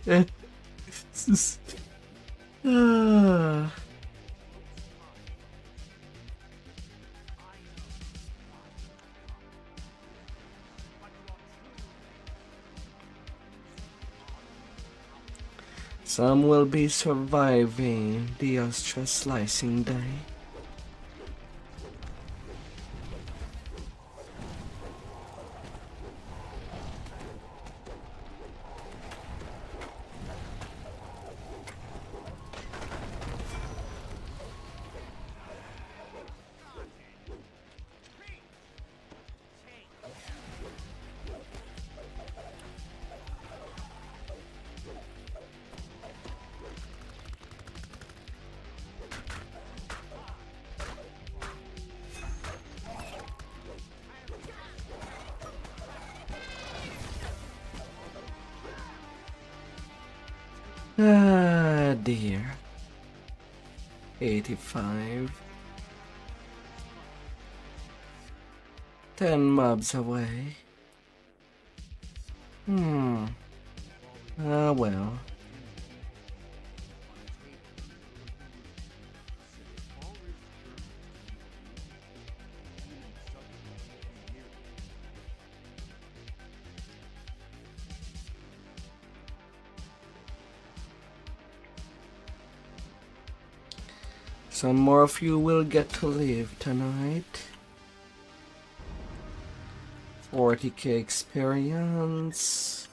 Some will be surviving the Astra slicing day. Ah, dear. 85. 10 mobs away. Ah, well. Some more of you will get to live tonight. 40k experience.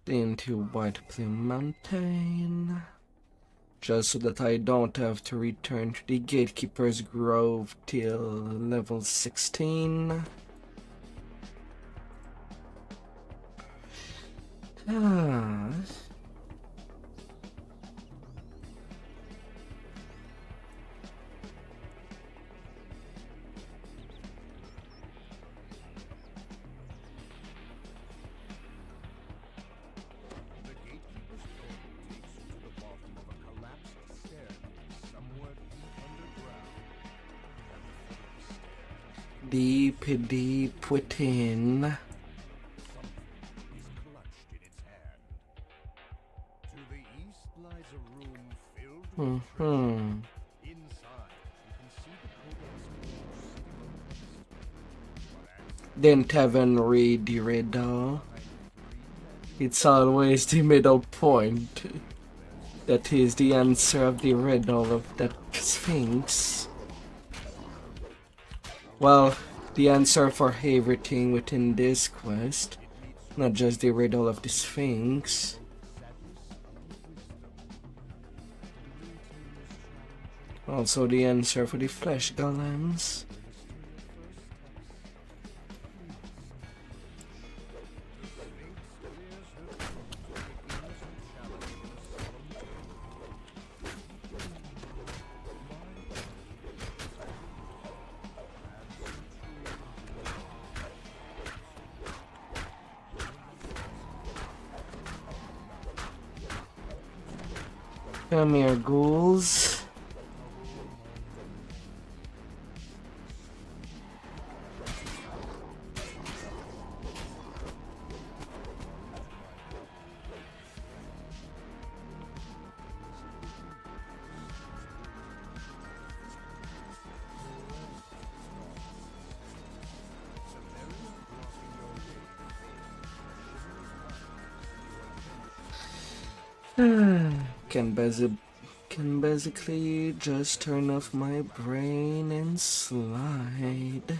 Into White Plume Mountain, just so that I don't have to return to the Gatekeeper's Grove till level 16. Ah. The gatekeeper's door takes you to the bottom of a collapsed staircase somewhere deep underground. At the foot of the stairs, Deep within. something is clutched in its hand. To the east lies a room filled with treasure. Inside, you can see the codex still. Didn't even read the riddle. It's always the middle point that is the answer of the riddle of that Sphinx. Well, the answer for everything within this quest, not just the riddle of the Sphinx. Also the answer for the flesh golems. Come here, ghouls. Can basically just turn off my brain and slide. It's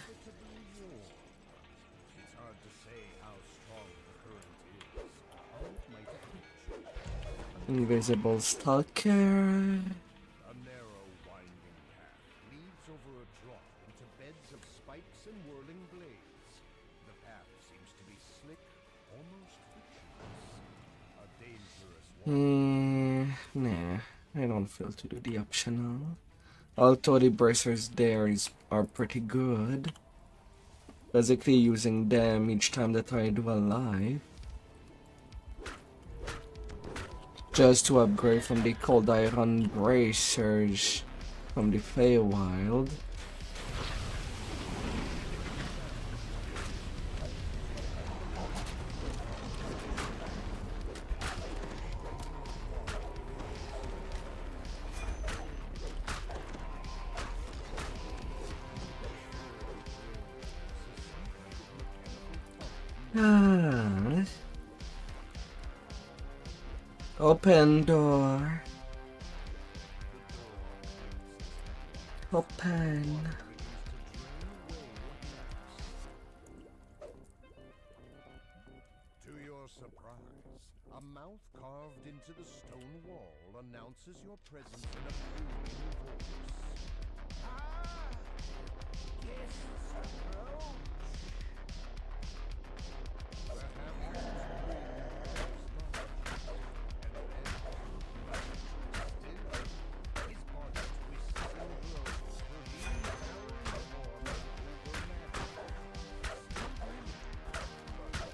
hard to say how strong the current is. How it might reach. Invisible stalker. A narrow, winding path leads over a drop into beds of spikes and whirling blades. The path seems to be slick, almost frictionless. A dangerous one. Nah, I don't feel to do the optional. Although the bracers there are pretty good. Basically using them each time that I do a live. Just to upgrade from the cold iron bracers from the Feywild. Open door. Open. To your surprise, a mouth carved into the stone wall announces your presence in a booming voice. Ah! Guests approach!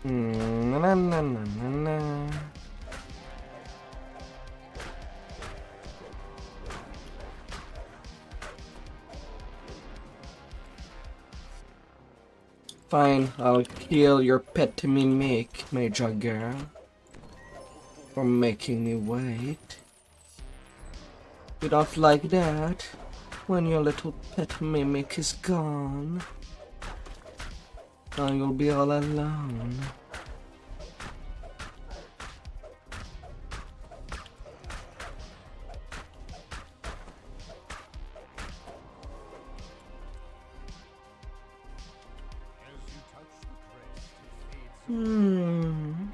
Na na na na na. Fine, I'll kill your pet mimic, Major Girl, for making me wait. Get off like that when your little pet mimic is gone. Now you'll be all alone. Hmm.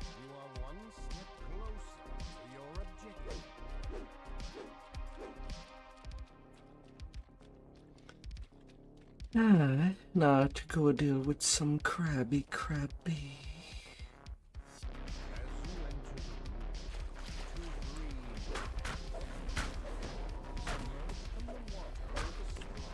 You are one step closer to your objective. Now to go deal with some crabby. As you enter the room, two green emerge from the water with a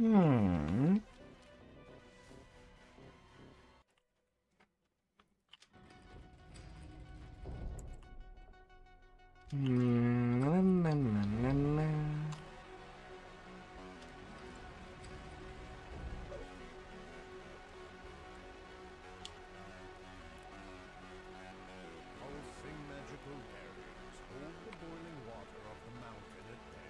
Hmm. Hmm. Na. pulsing magical barriers hold the boiling water of the mountain at bay.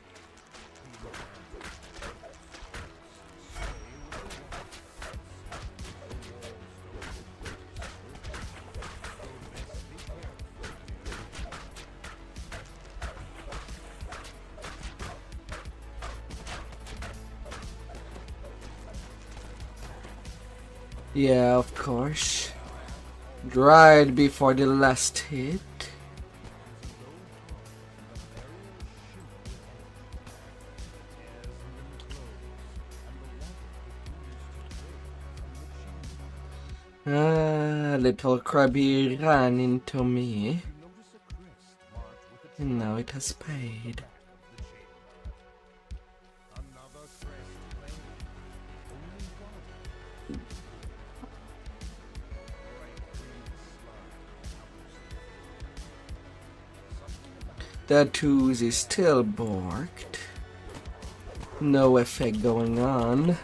Yeah, of course. Right before the last hit. Little crabby ran into me. And now it has paid. Another crest claim. Only one. That tooth is still borked. No effect going on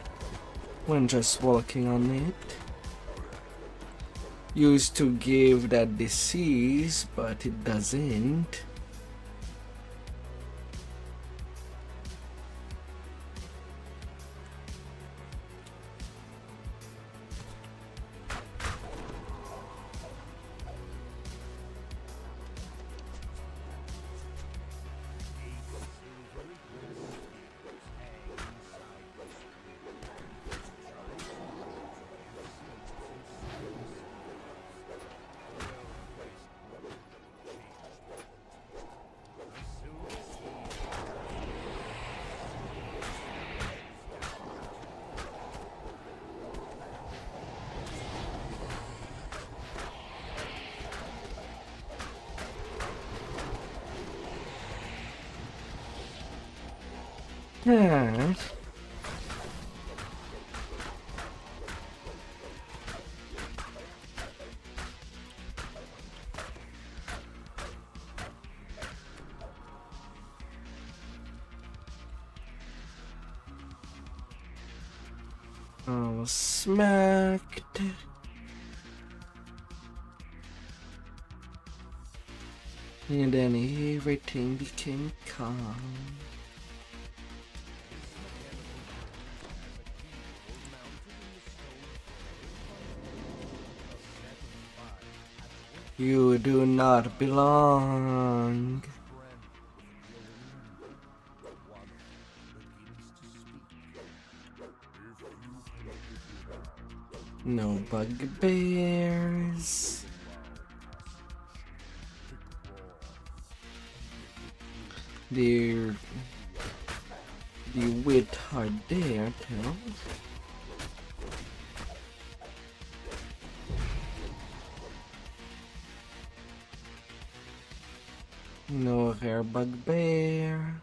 when just walking on it. Used to give that disease, but it doesn't. Yeah. Oh, smacked. And then everything became calm. You do not belong. No bugbears. The wit are there too. No rare bugbear.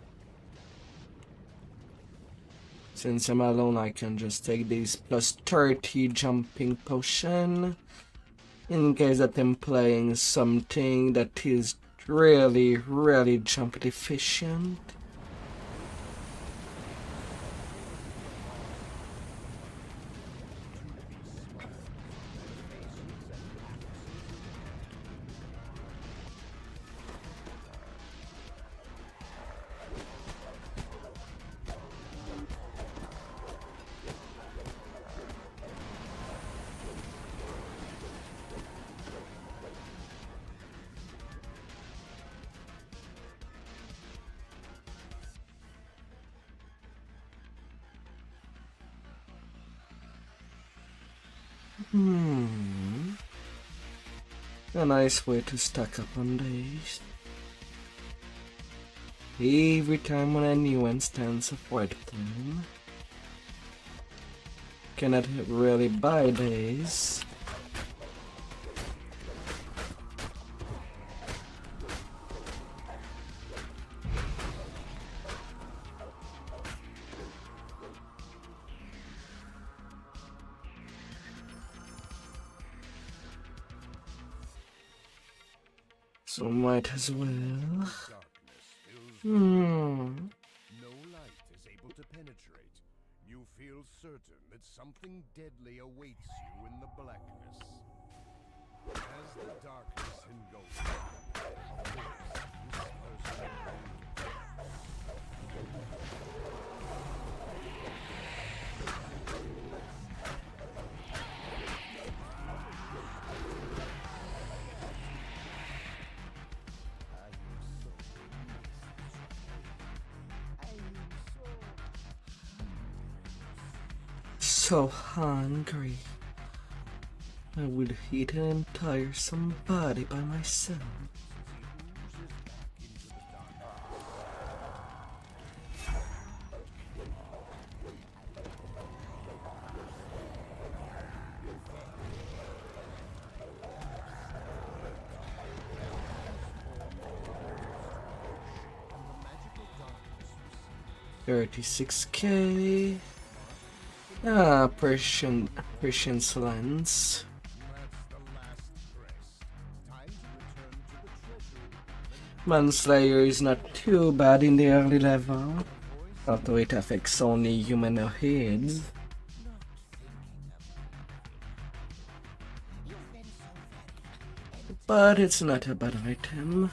Since I'm alone, I can just take this plus 30 jumping potion. In case that I'm playing something that is really jump deficient. A nice way to stack up on days. Every time when a new instance of Webtoon. Cannot really buy days. So might as well. No light is able to penetrate. You feel certain that something deadly awaits you in the blackness. As the darkness engulfs you, whispers around. So hungry. I would eat an entire somebody by myself. $36K. Persian's lens. Manslayer is not too bad in the early level, although it affects only humanoids. But it's not a bad item.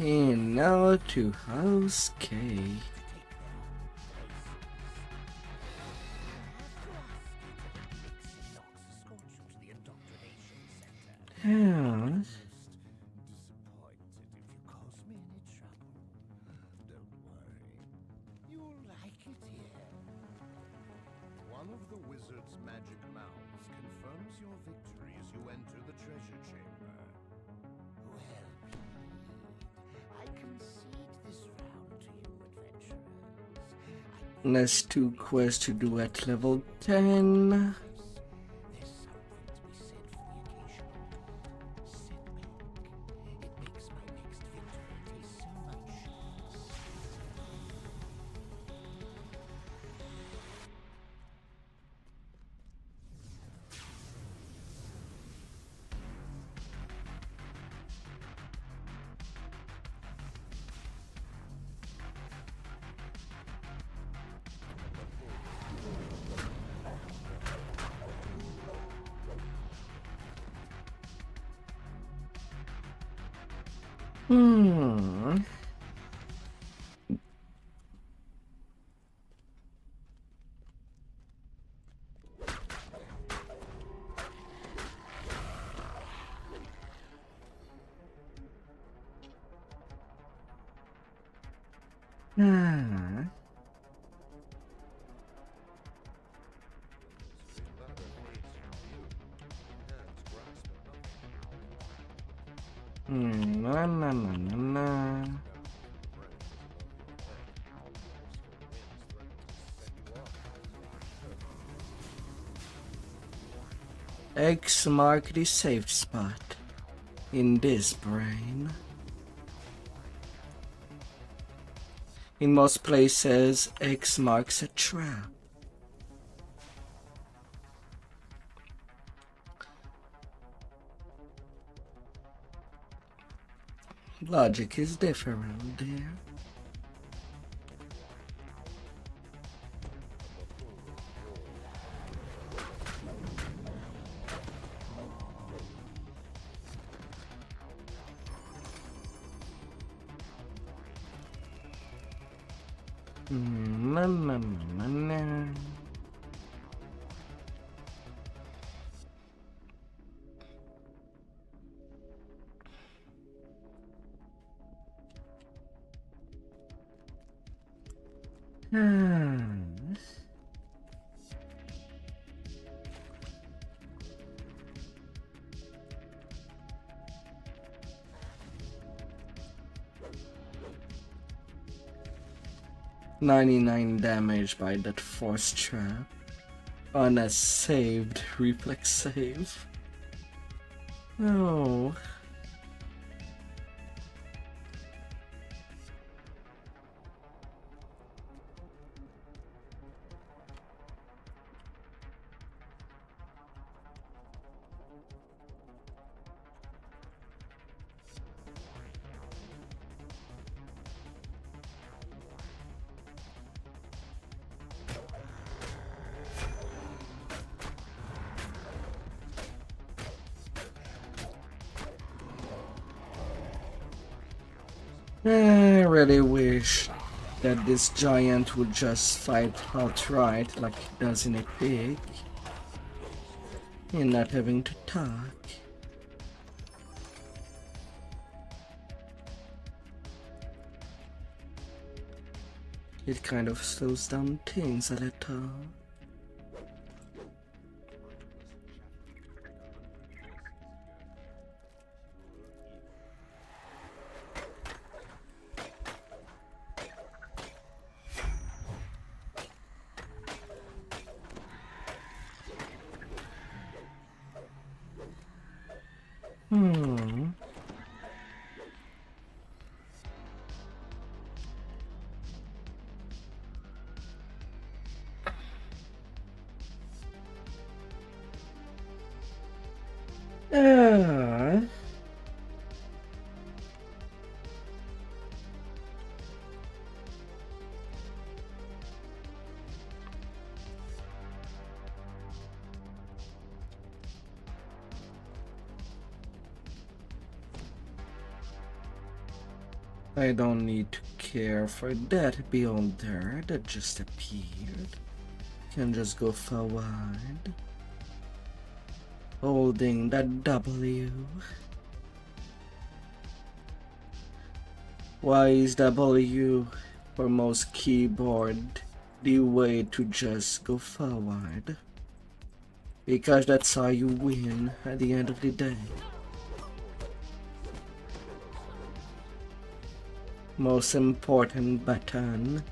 And now to House K. Yeah. One of the wizard's magic mouths confirms your victory as you enter the treasure chamber. I concede this round to you, adventurers. Let's do quest to do at level 10. There's something to be said for the occasion. Sit back. It makes my next victory taste so much. Na na na na na. X mark the safe spot in this brain. In most places, X marks a trap. Logic is different there. Na na na na na. $99 damage by that force trap on a saved reflex save. No. I really wish that this giant would just fight outright like he does in Epic, and not having to talk. It kind of slows down things a little. I don't need to care for that beholder that just appeared. Can just go forward, holding that W. Why is W for most keyboard the way to just go forward? Because that's how you win at the end of the day. Most important button.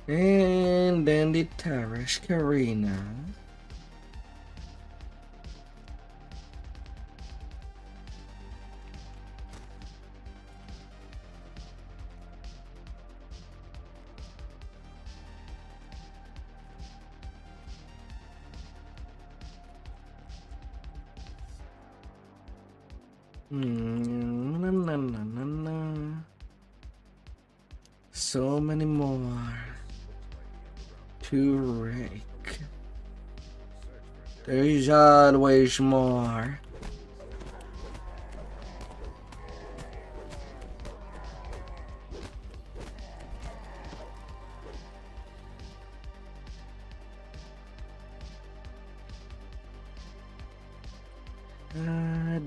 And then the Tarash Karina. So many more to rake. There's always more.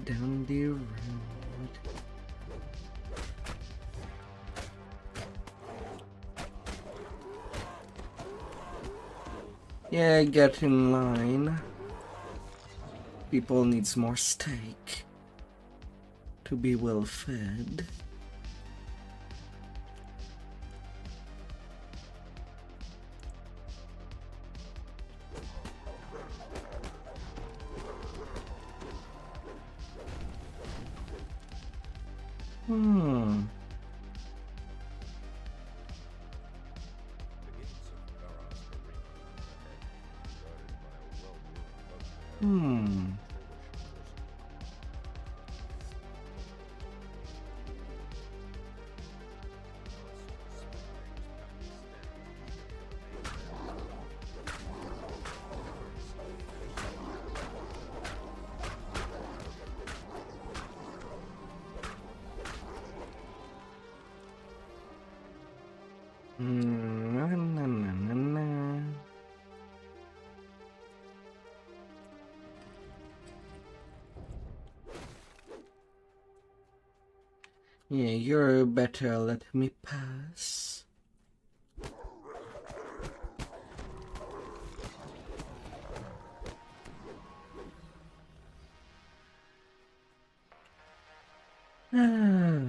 Down the road. Yeah, get in line. People needs more steak to be well fed. Na, na, na, na, na. Yeah, you're better let me pass. Ah.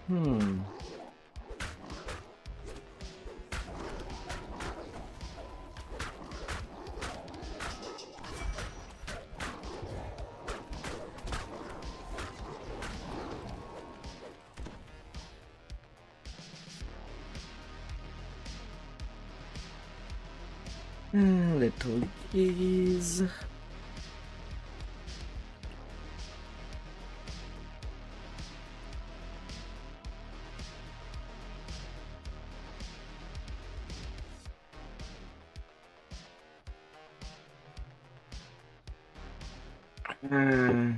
Hmm. Little keys. Hmm.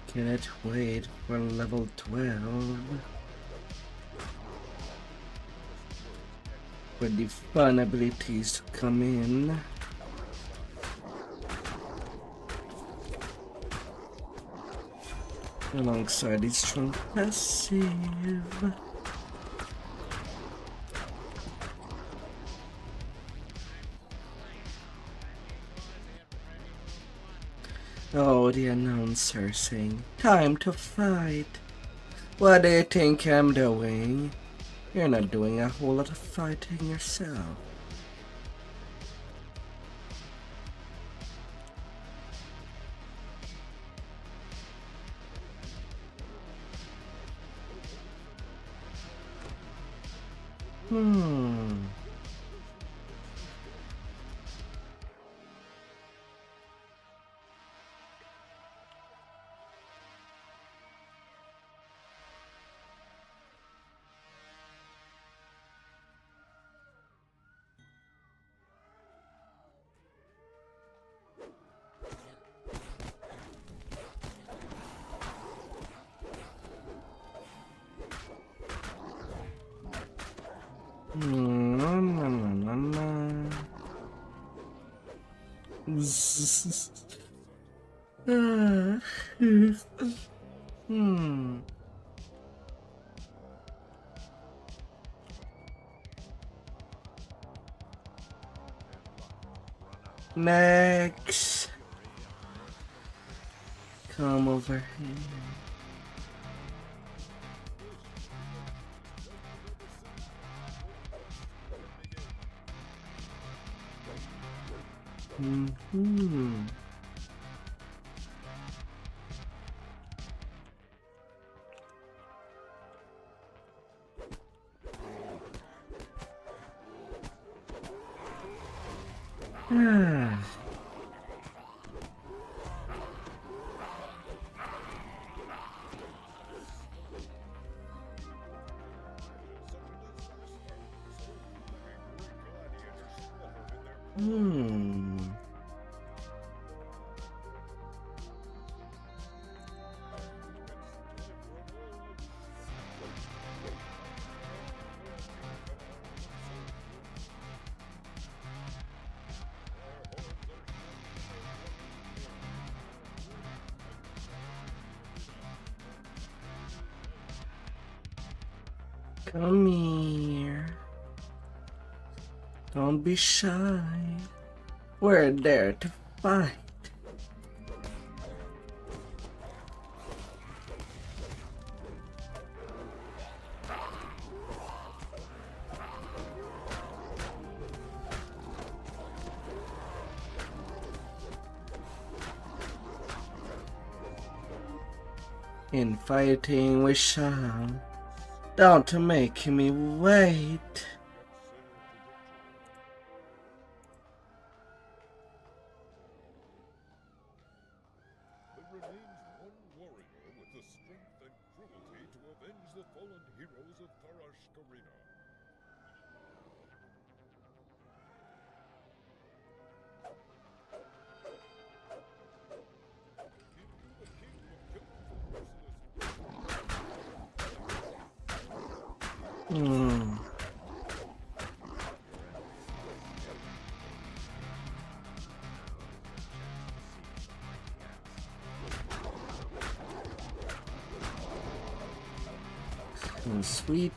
Cannot wait for level 12. For the fun abilities to come in. Alongside the strong passive. Oh, the announcer saying, "Time to fight." What do you think I'm doing? You're not doing a whole lot of fighting yourself. Next, come over here. Come here. Don't be shy. We're there to fight. In fighting we shall. Don't make me wait. There remains one warrior with the strength and cruelty to avenge the fallen heroes of Tarashkarina. Into the king of the merciless. So sweet.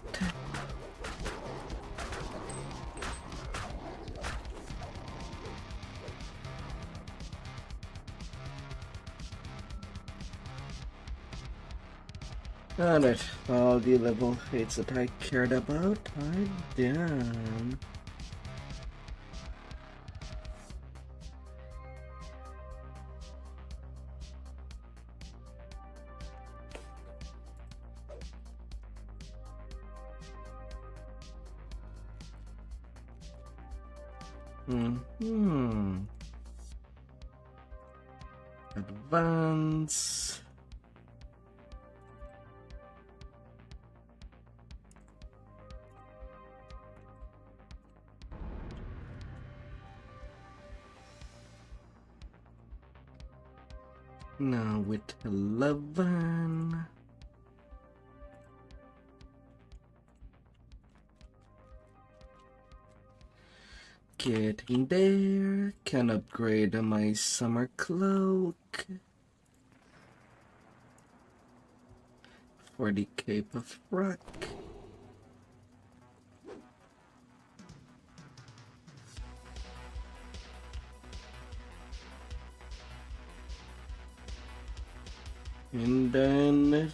Alright, all the level 8s that I cared about are done. Advance. Now with 11. Getting there. Can upgrade my summer cloak. For the Cape of Rock. And then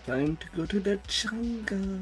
time to go to the jungle.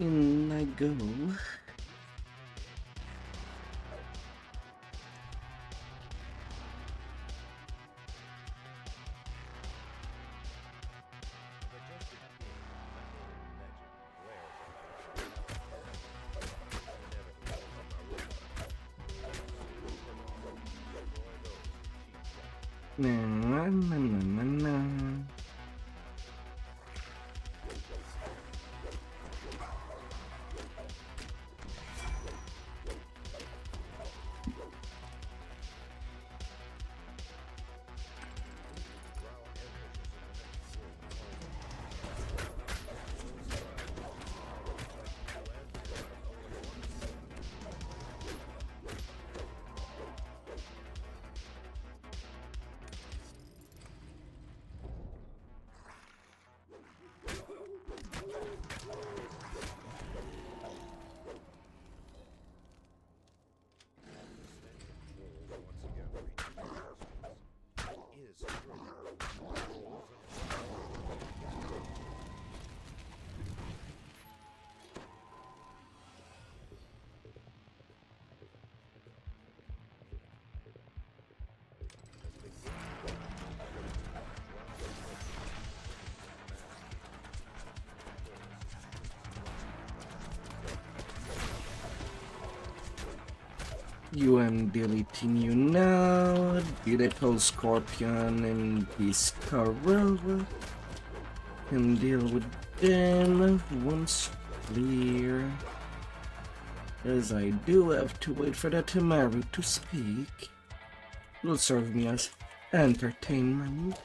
In I go. Na na na na na. You am deleting you now. Delete Scorpion and Discorowa. And deal with them once clear. As I do have to wait for the Tamaru to speak. Will serve me as entertainment.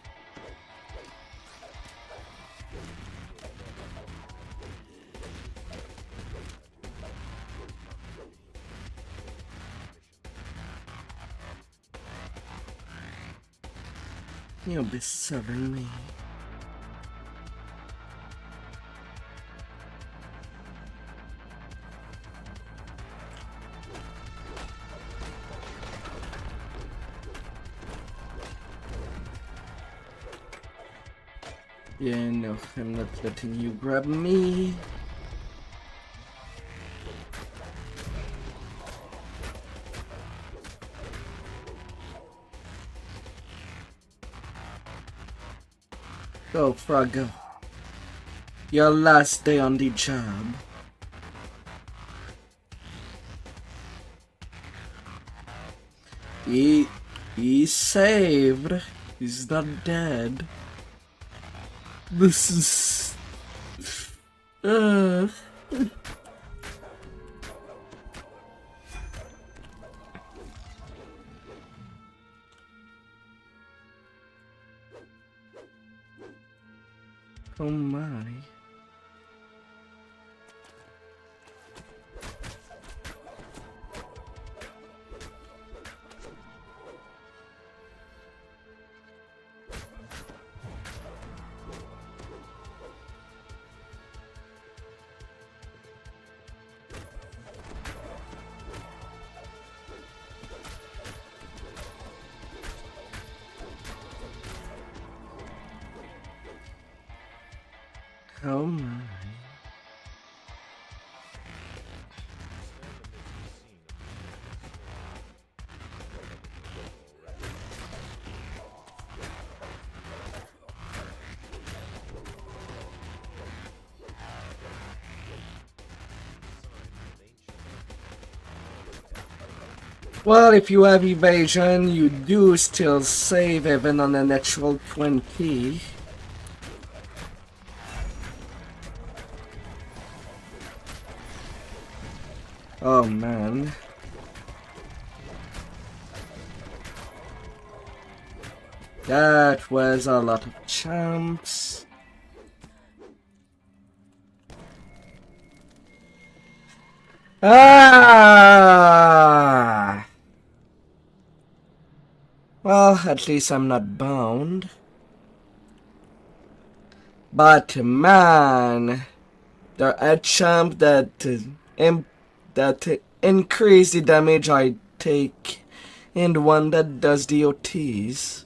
You'll be serving me. Yeah, no, I'm not letting you grab me. Go, Froggo. Your last day on the job. He's saved. He's not dead. This is... Oh my. Oh my. Well, if you have evasion, you do still save even on a natural 20. Oh man. That was a lot of champs. Ah! Well, at least I'm not bound. But man, there are champ that increase the damage I take and one that does DOTs.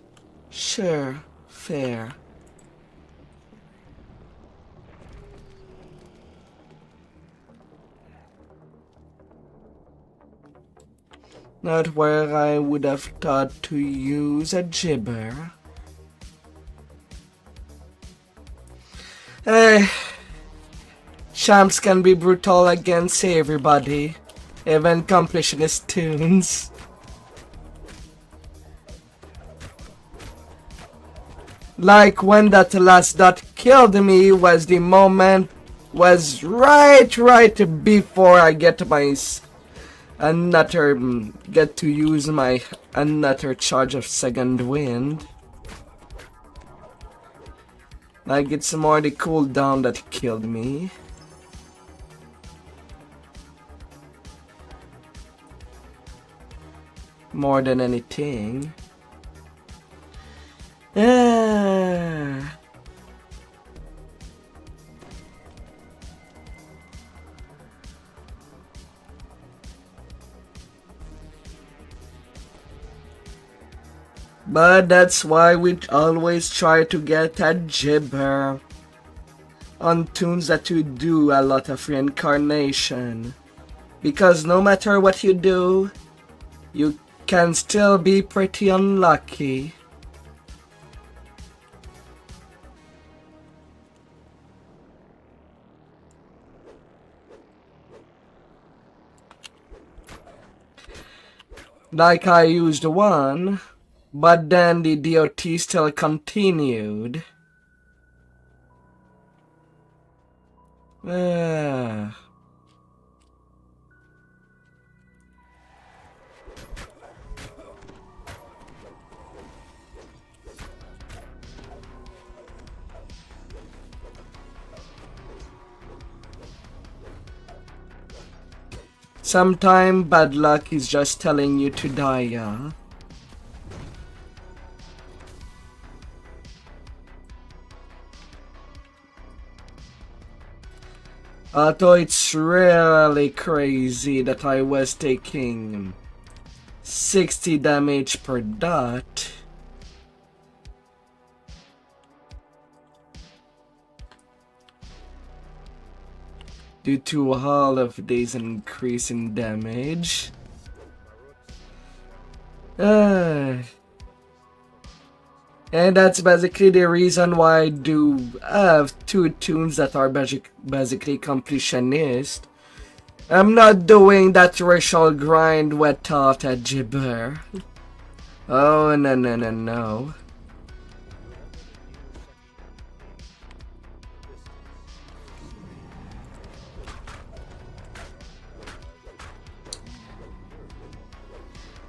Sure, fair. Not where I would have thought to use a gibber. Champs can be brutal against everybody, even completionist tunes. Like when that last dot killed me was the moment, was right before I get my get to use my another charge of second wind. Like it's more the cooldown that killed me. More than anything. But that's why we always try to get a gibber on tunes that you do a lot of reincarnation. Because no matter what you do, you can still be pretty unlucky. Like I used one, but then the DOT still continued. Sometime bad luck is just telling you to die, yeah? Although it's really crazy that I was taking 60 damage per dot. Due to all of these increase in damage. And that's basically the reason why I do have two tunes that are basically completionist. I'm not doing that racial grind without a gibber. Oh, no.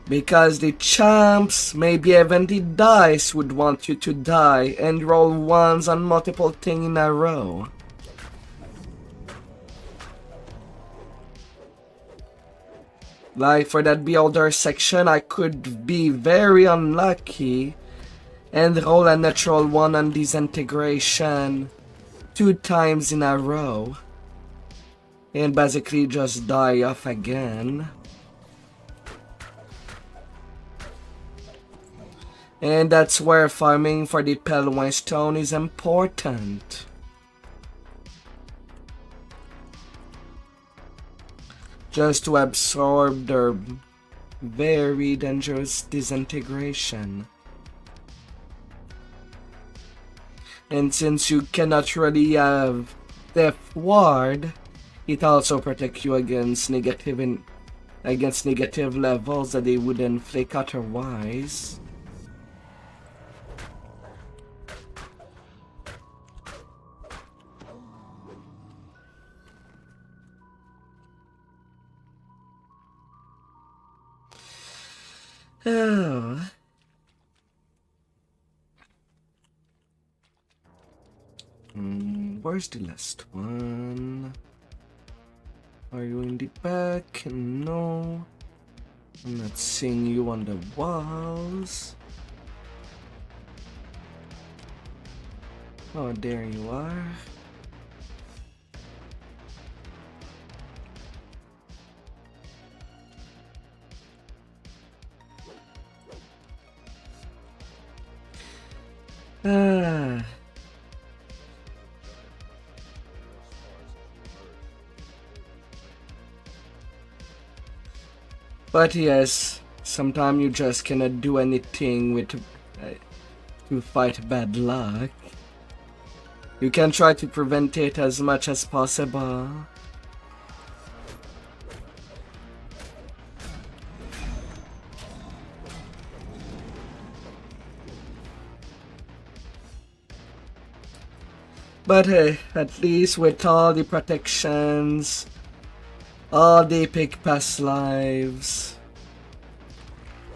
Because the champs, maybe even the dice, would want you to die and roll ones on multiple things in a row. Like for that beholder section, I could be very unlucky and roll a natural one on disintegration 2 times in a row. And basically just die off again. And that's where farming for the Pelwine Stone is important. Just to absorb their very dangerous disintegration. And since you cannot really have Death Ward, it also protects you against negative levels that they would inflict otherwise. Oh. Where's the last one? Are you in the back? No. I'm not seeing you on the walls. Oh, there you are. But yes, sometimes you just cannot do anything with to fight bad luck. You can try to prevent it as much as possible. But hey, at least with all the protections, all the epic past lives,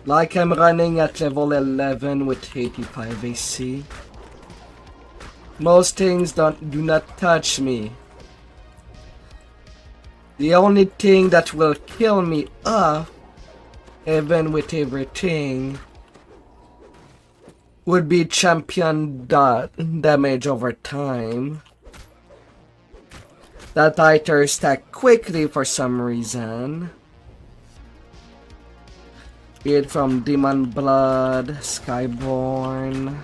like I'm running at level 11 with 85 AC, most things do not touch me. The only thing that will kill me off, even with everything, would be champion damage over time. That either stack quickly for some reason, be it from Demon Blood, Skyborn.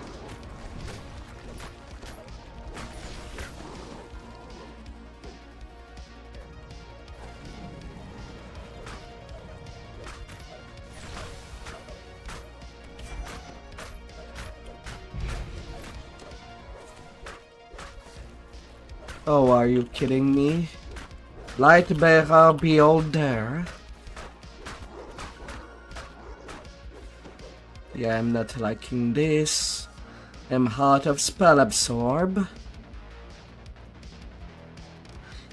Oh, are you kidding me? Lightbearer Beholder. Yeah, I'm not liking this. I'm out of spell absorb.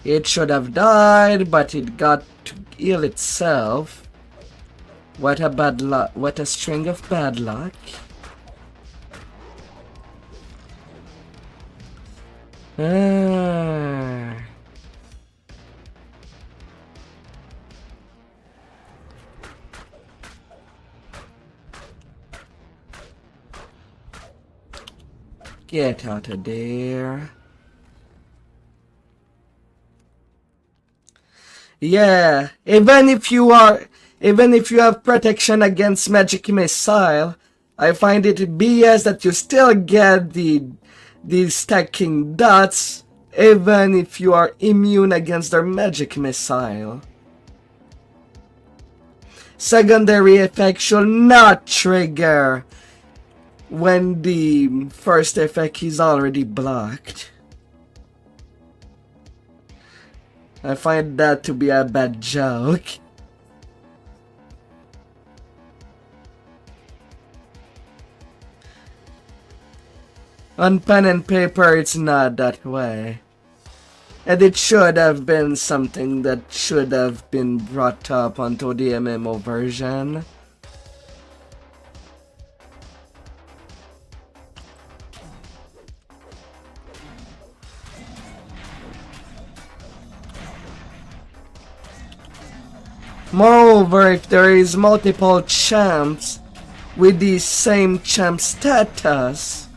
It should have died, but it got to heal itself. What a bad luck. What a string of bad luck. Ah. Get out of there. Yeah, even if you have protection against magic missile, I find it BS that you still get the stacking dots even if you are immune against their magic missile. Secondary effect should not trigger when the first effect is already blocked. I find that to be a bad joke. On pen and paper, it's not that way. And it should have been something that should have been brought up onto the MMO version. Moreover, if there is multiple champs with the same champ status,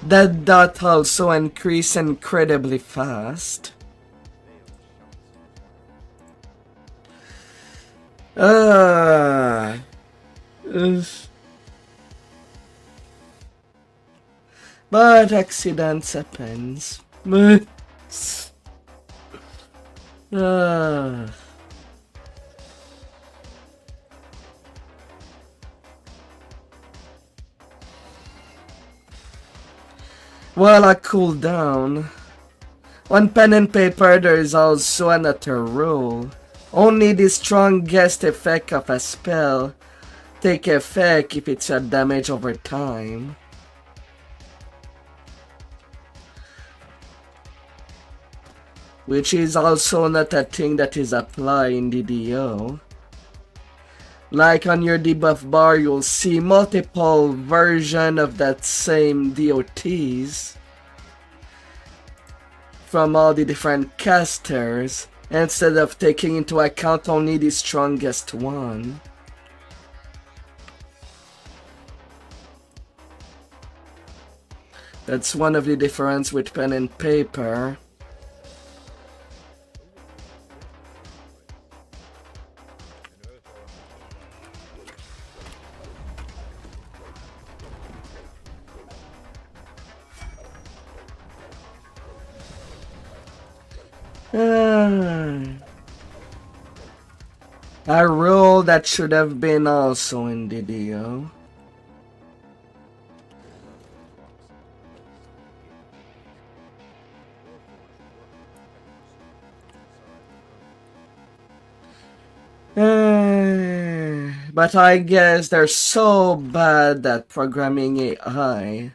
that dot also increase incredibly fast. But accidents happens. Well, I cool down. On pen and paper, there is also another rule. Only the strongest effect of a spell take effect if it's a damage over time. Which is also not a thing that is applied in DDO. Like on your debuff bar, you'll see multiple versions of that same DOTs from all the different casters, instead of taking into account only the strongest one. That's one of the difference with pen and paper. A rule that should have been also in DDO. But I guess they're so bad at programming AI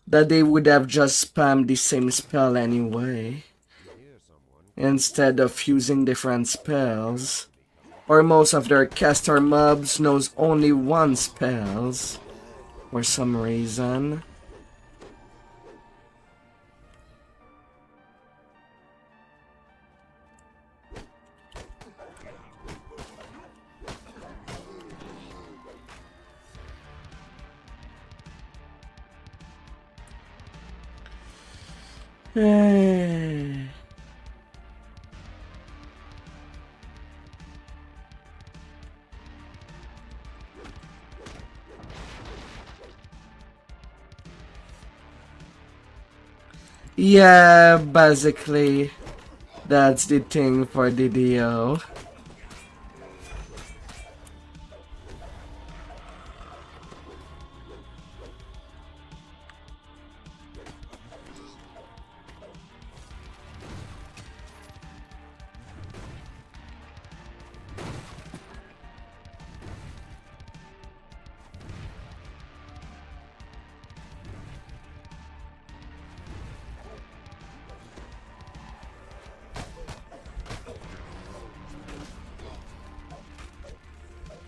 that they would have just spammed the same spell anyway, instead of using different spells. Or most of their caster mobs knows only one spells for some reason. Yeah, basically, that's the thing for DDO.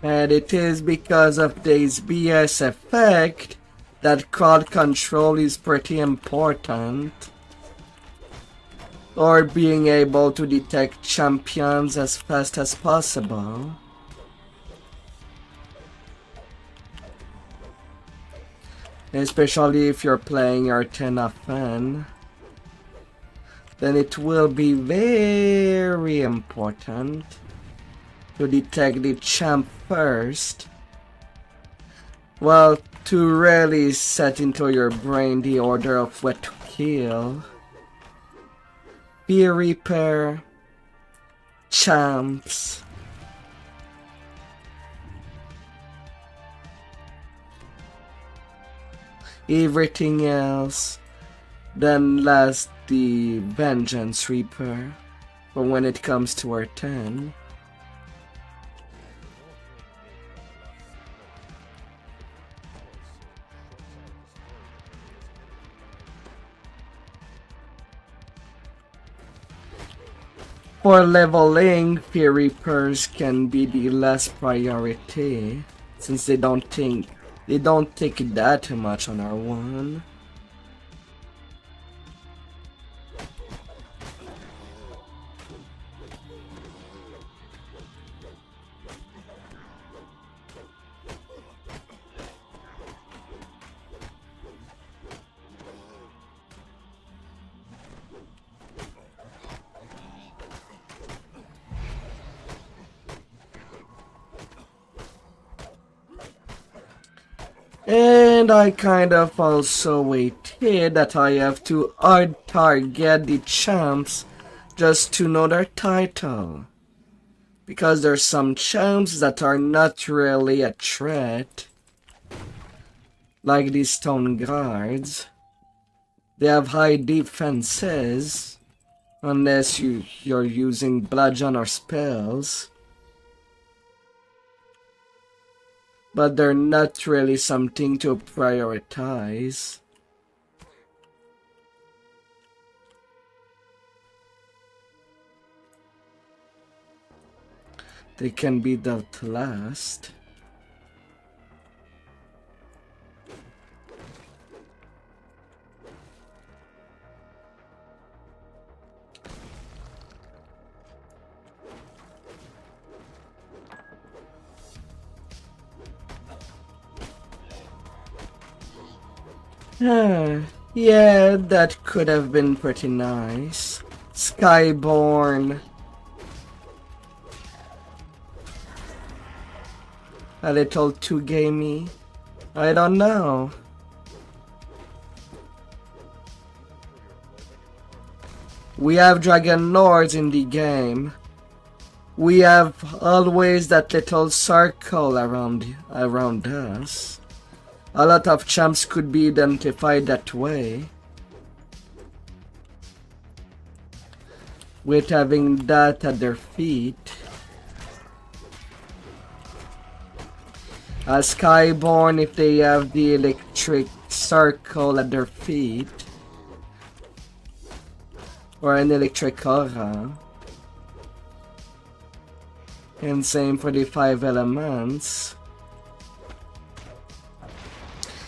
And it is because of this BS effect that crowd control is pretty important. Or being able to detect champions as fast as possible. Especially if you're playing your 10 often. Then it will be very important to detect the champ first. Well, to really set into your brain the order of what to kill. Fear Reaper, champs. Everything else. Then last the Vengeance Reaper for when it comes to our 10. For leveling, Fear Reapers can be the last priority since they don't take that much on our 1. And I kind of also waited that I have to hard target the champs just to know their title. Because there's some champs that are not really a threat. Like these stone guards. They have high defenses. Unless you're using bludgeon or spells. But they're not really something to prioritize. They can be dealt last. Yeah, that could have been pretty nice. Skyborn. A little too gamey. I don't know. We have Dragon Lords in the game. We have always that little circle around us. A lot of champs could be identified that way. With having that at their feet. A Skyborn if they have the electric circle at their feet. Or an electric aura. And same for the 5 elements.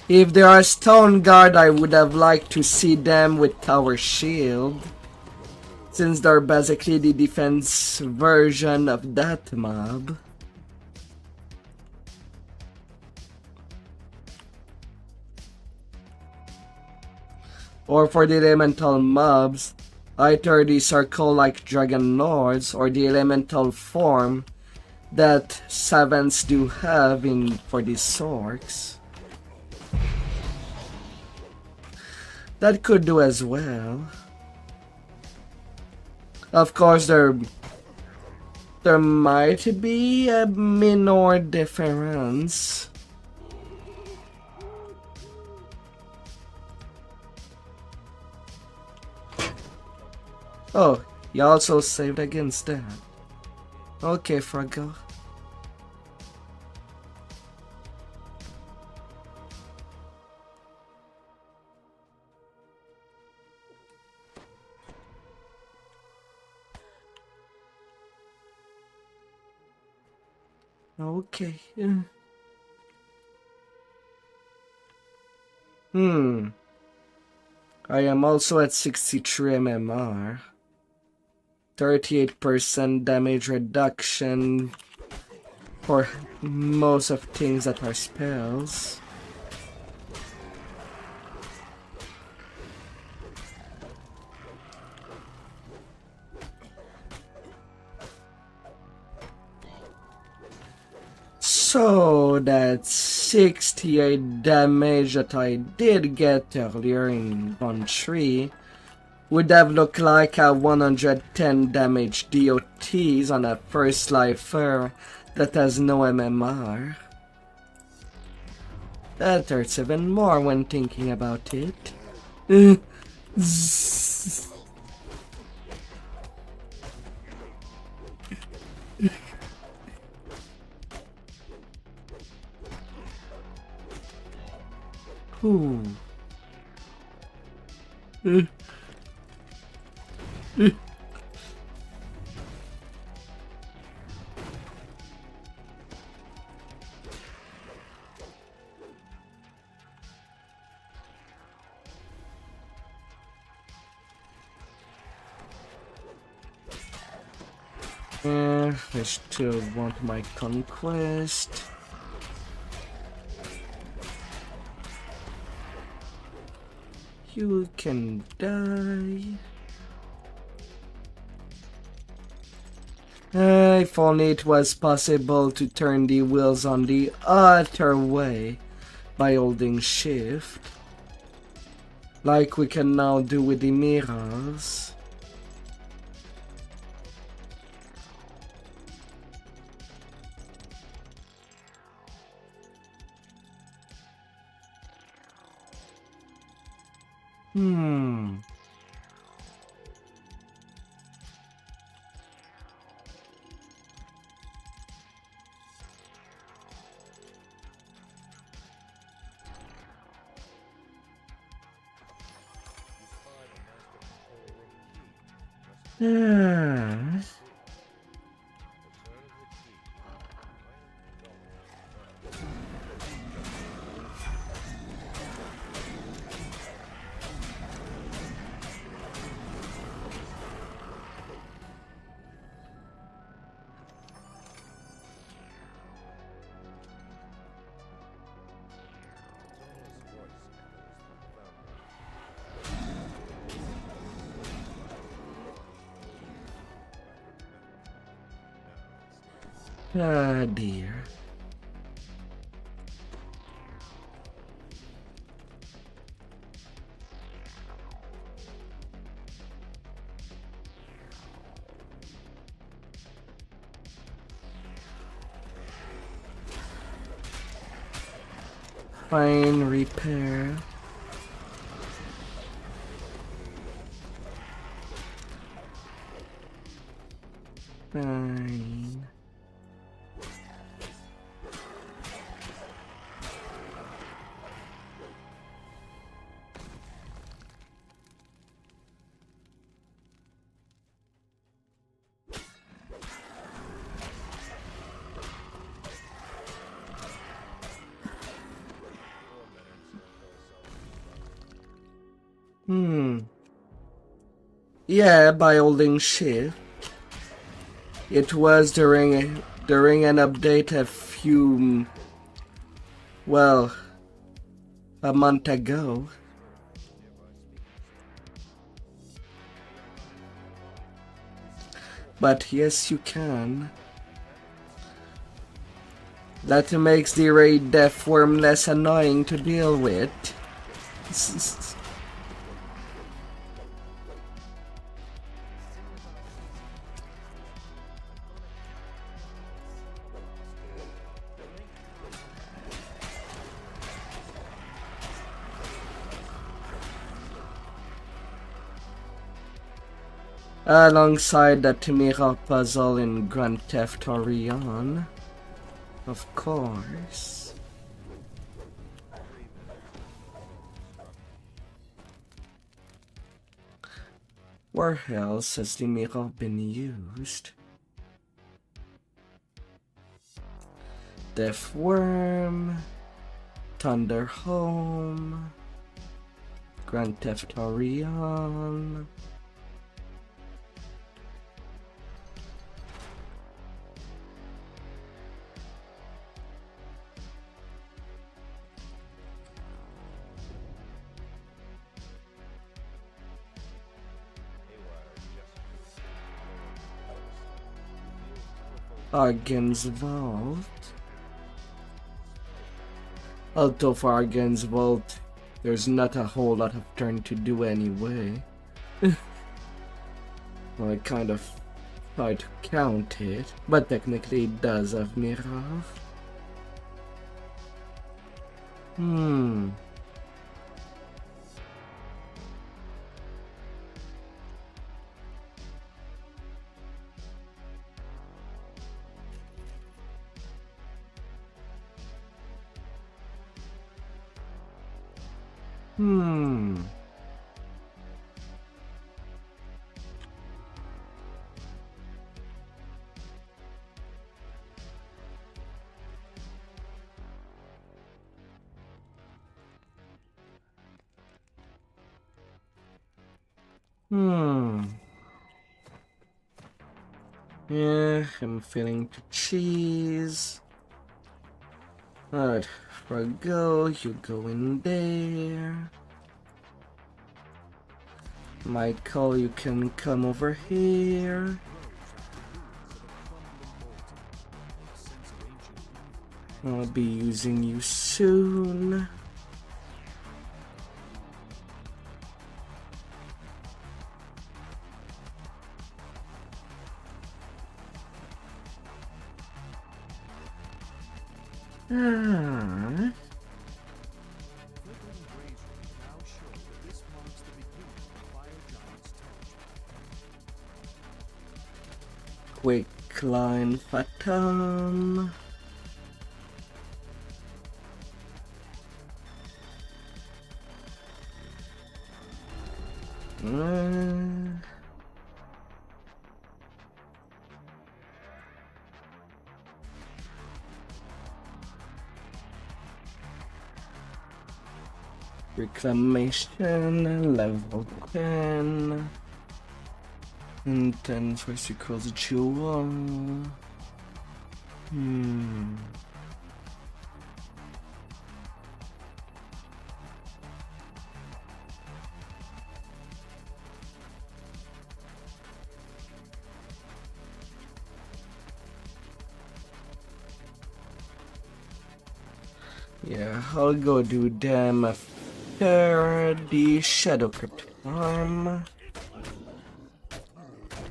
If they are Stone Guard, I would have liked to see them with Tower Shield. Since they're basically the defense version of that mob. Or for the elemental mobs, either the circle like Dragon Lords or the elemental form that savants do have for these Sorks. That could do as well. Of course, there might be a minor difference. Oh, you also saved against that. Okay, Froggo. Okay. I am also at 63 MMR. 38% damage reduction for most of things that are spells. So that's 68 damage that I did get earlier in round 3 would have looked like a 110 damage DOTs on a first lifer that has no MMR. That hurts even more when thinking about it. Ooh. I still want my conquest. You can die. If only it was possible to turn the wheels on the other way by holding shift, like we can now do with the mirrors. Ah dear. Fine repair. Fine. Yeah, by holding shift. It was during an update a month ago. But yes, you can. That makes the raid death worm less annoying to deal with. Alongside that mirror puzzle in Grand Theft Orion, of course. Where else has the mirror been used? Death Worm, Thunder Home, Grand Theft Orion. Argan's Vault. Although for Argan's Vault, there's not a whole lot of turn to do anyway. Well, I kind of try to count it, but technically it does have mirror. Yeah, I'm feeling to cheese. Alright, for a go, you go in there. Michael, you can come over here. I'll be using you soon. Quick line Phantom. Reclamation, level 10. And then first equals Jewel. Yeah, I'll go do them after the Shadow Crypt farm.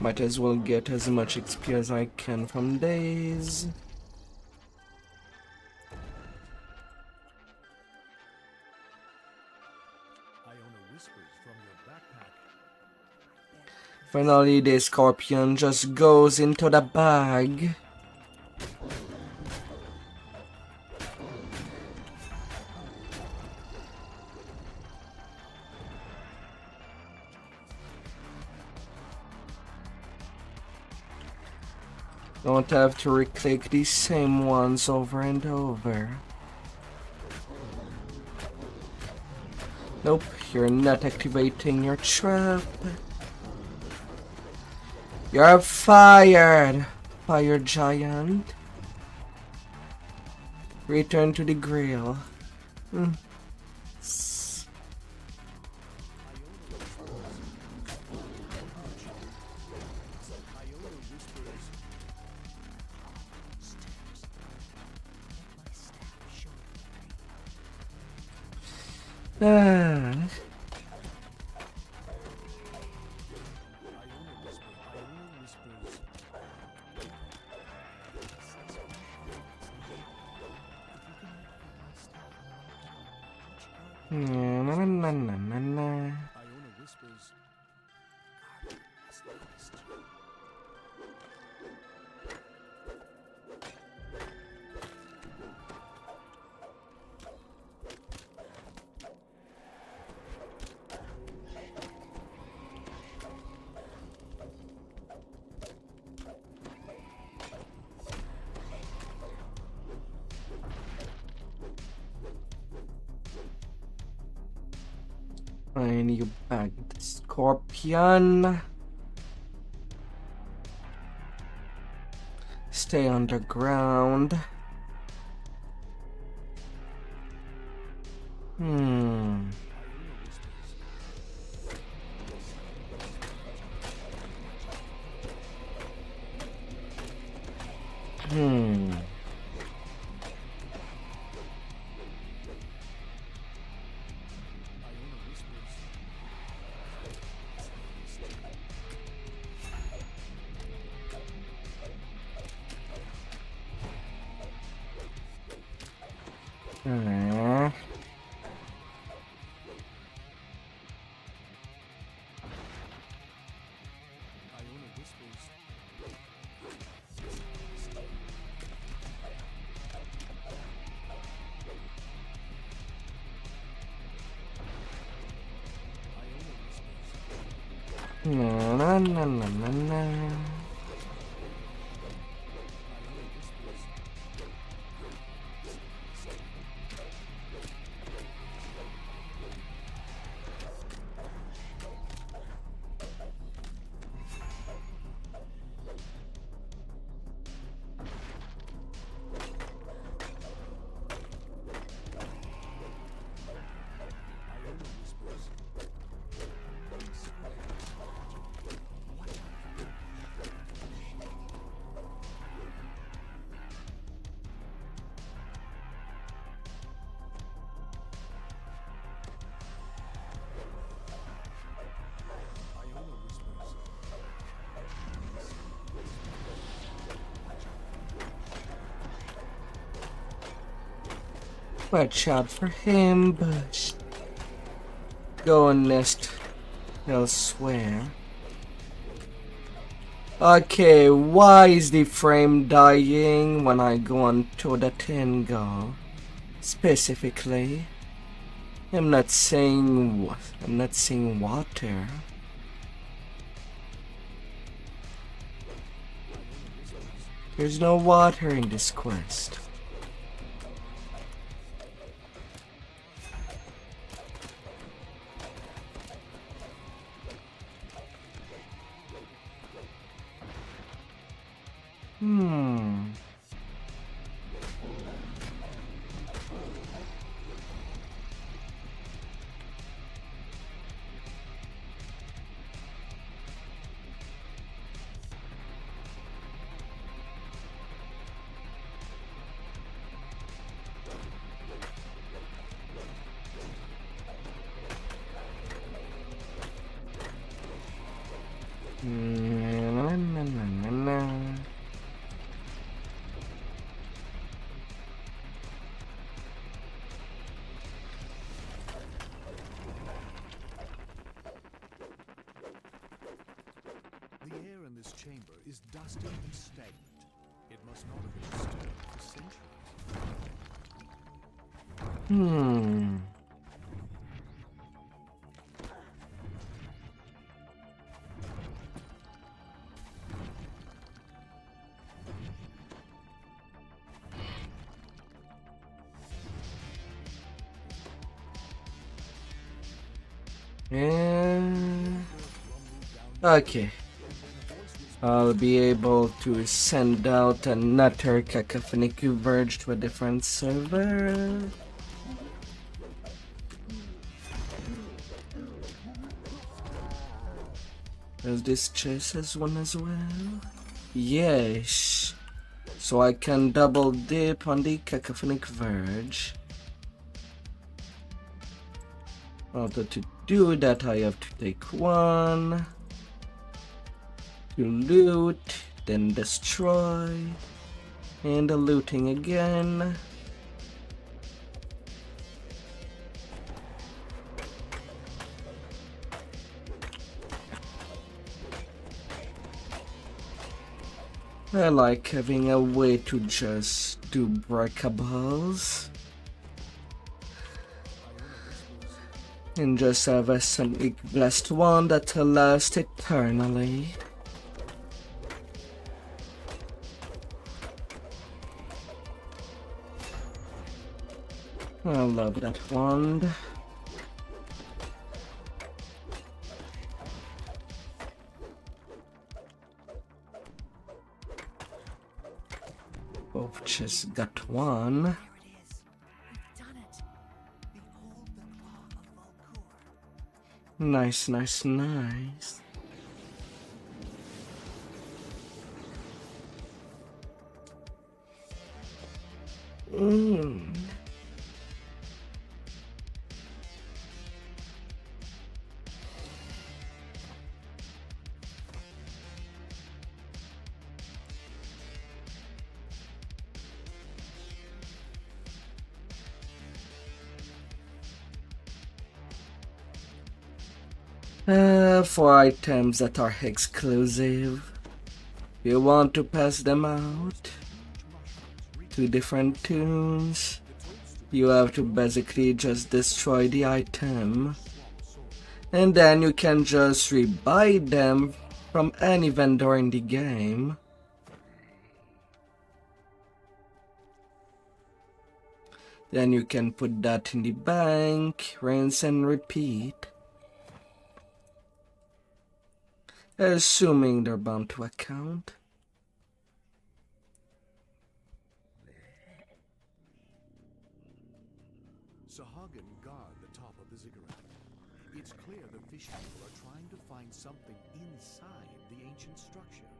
Might as well get as much XP as I can from days. Finally, the Scorpion just goes into the bag. Don't have to re-click these same ones over and over. Nope, you're not activating your trap. You're fired, Fire Giant. Return to the Grail. And you back the scorpion. Stay underground. Hmm. Hmm. Na na na na na na. Watch out for him, but go and nest elsewhere. Okay, why is the frame dying when I go onto the Tango? Specifically, I'm not saying water. There's no water in this quest. The air in this chamber is dusty and stagnant. It must not have been disturbed for centuries. Okay. I'll be able to send out another cacophonic verge to a different server. Does this chest has one as well? Yes. So I can double dip on the cacophonic verge. Although to do that I have to take one. To loot, then destroy, and the looting again. I like having a way to just do breakables. And just have a sonic blessed one that'll last eternally. I love that wand. Oh, just got one. There it is. We've done it. Behold the claw of Valcour. Nice, nice, nice. Mm. For items that are exclusive, you want to pass them out to different tunes, you have to basically just destroy the item, and then you can just rebuy them from any vendor in the game. Then you can put that in the bank, rinse and repeat. Assuming they're bound to account. Sahagin guard the top of the ziggurat. It's clear the fish people are trying to find something inside the ancient structure.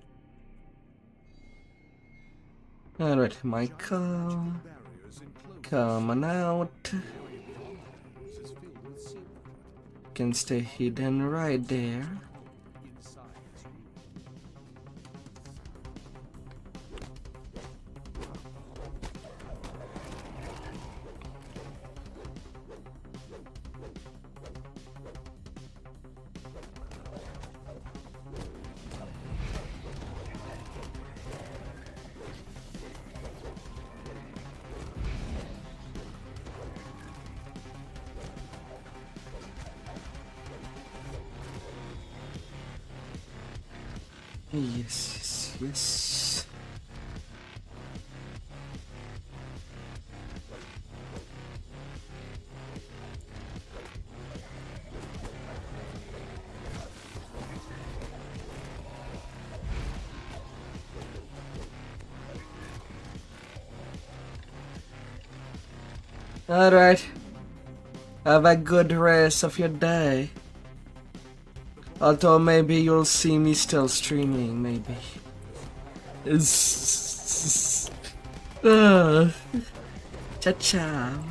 Alright, Michael. Come on out. Can stay hidden right there. Yes, yes, yes. Alright. Have a good rest of your day. Although maybe you'll see me still streaming, maybe. Ciao ciao.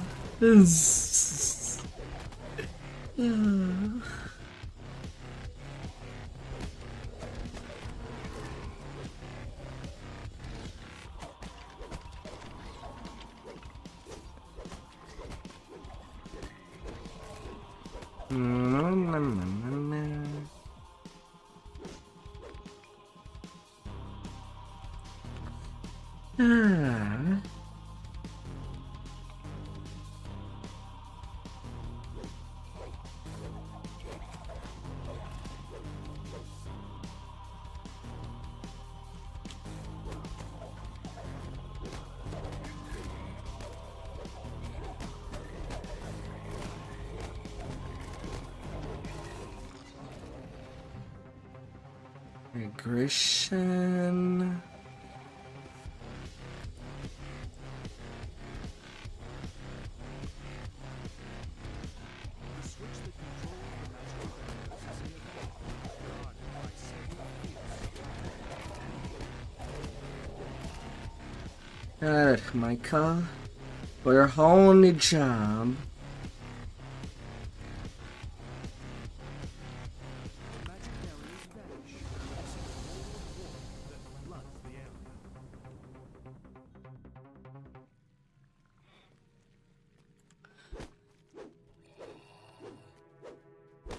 Aggression. Alright, Michael. For your only job.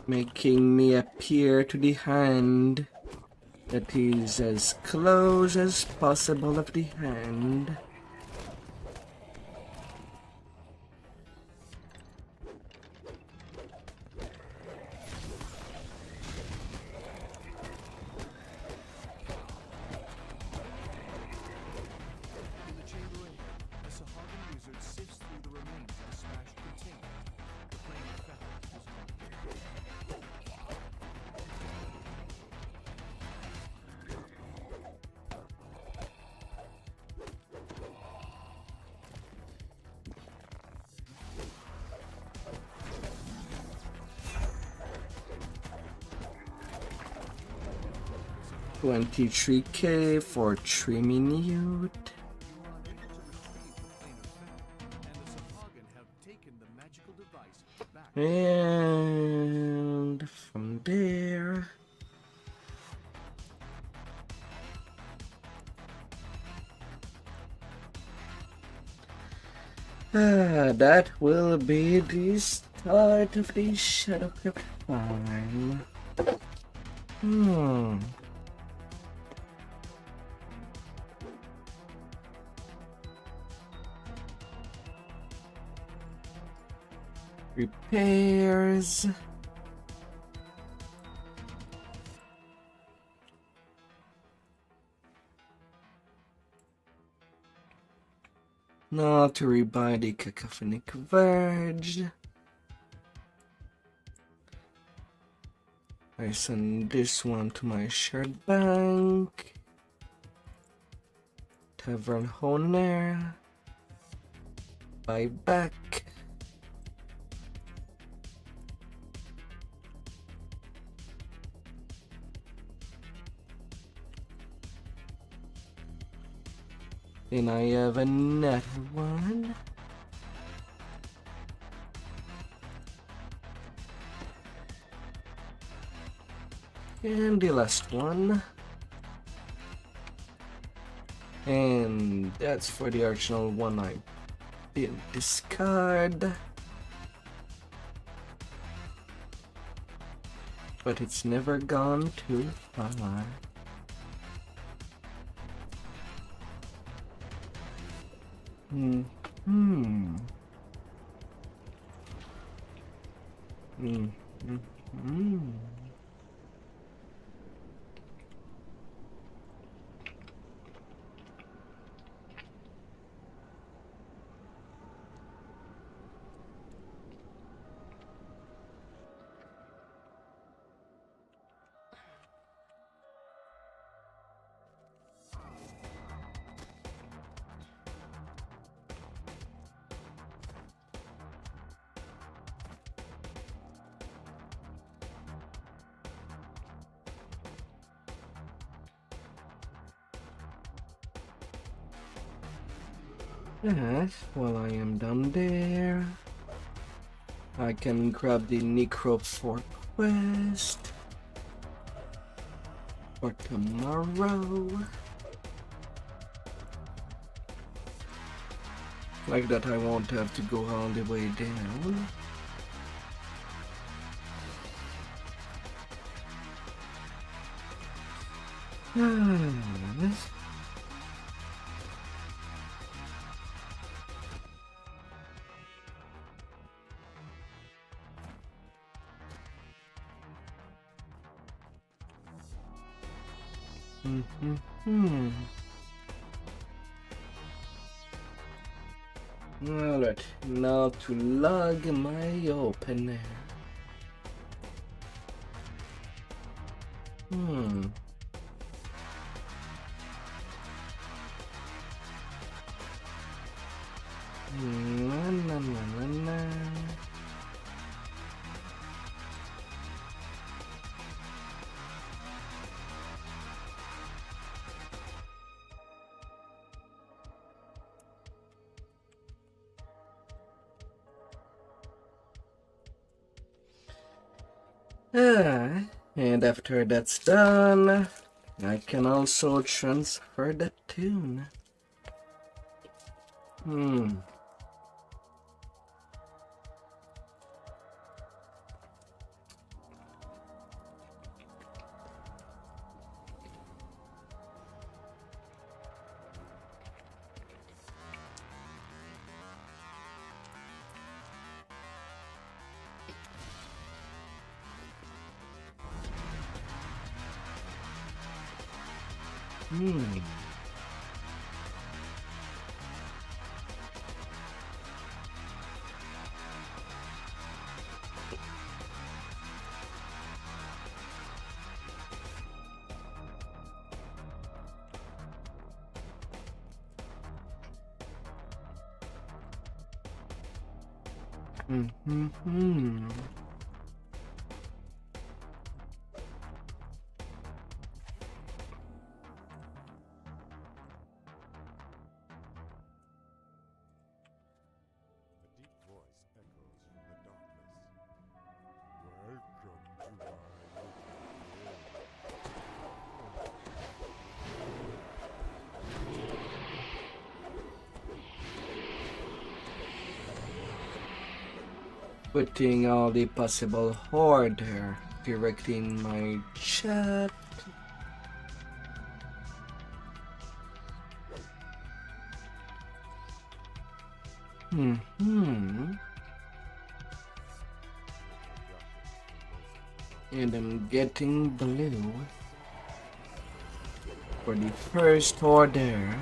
Making me appear to the hand that is as close as possible of the hand. In the chamber ahead, a Sahagin wizard sifts through the remains of a smashed container. The flame effect is 23k for 3 minute. You are unable to retrieve the plane of sound, and the Sahagan have taken the magical device back. And from there, that will be the start of the Shadowcrypt farm. Repairs. Now to rebuy the Cacophonic Verge. I send this one to my shared bank. Tavern Honor. Buy back. Then I have another one. And the last one. And that's for the original one I didn't discard. But it's never gone too far. Yes, while I am done there, I can grab the Necro 4 quest for tomorrow. Like that I won't have to go all the way down. Alright, now to log my opener. And after that's done, I can also transfer the tune. Putting all the possible order directly in my chat. And I'm getting blue for the first order.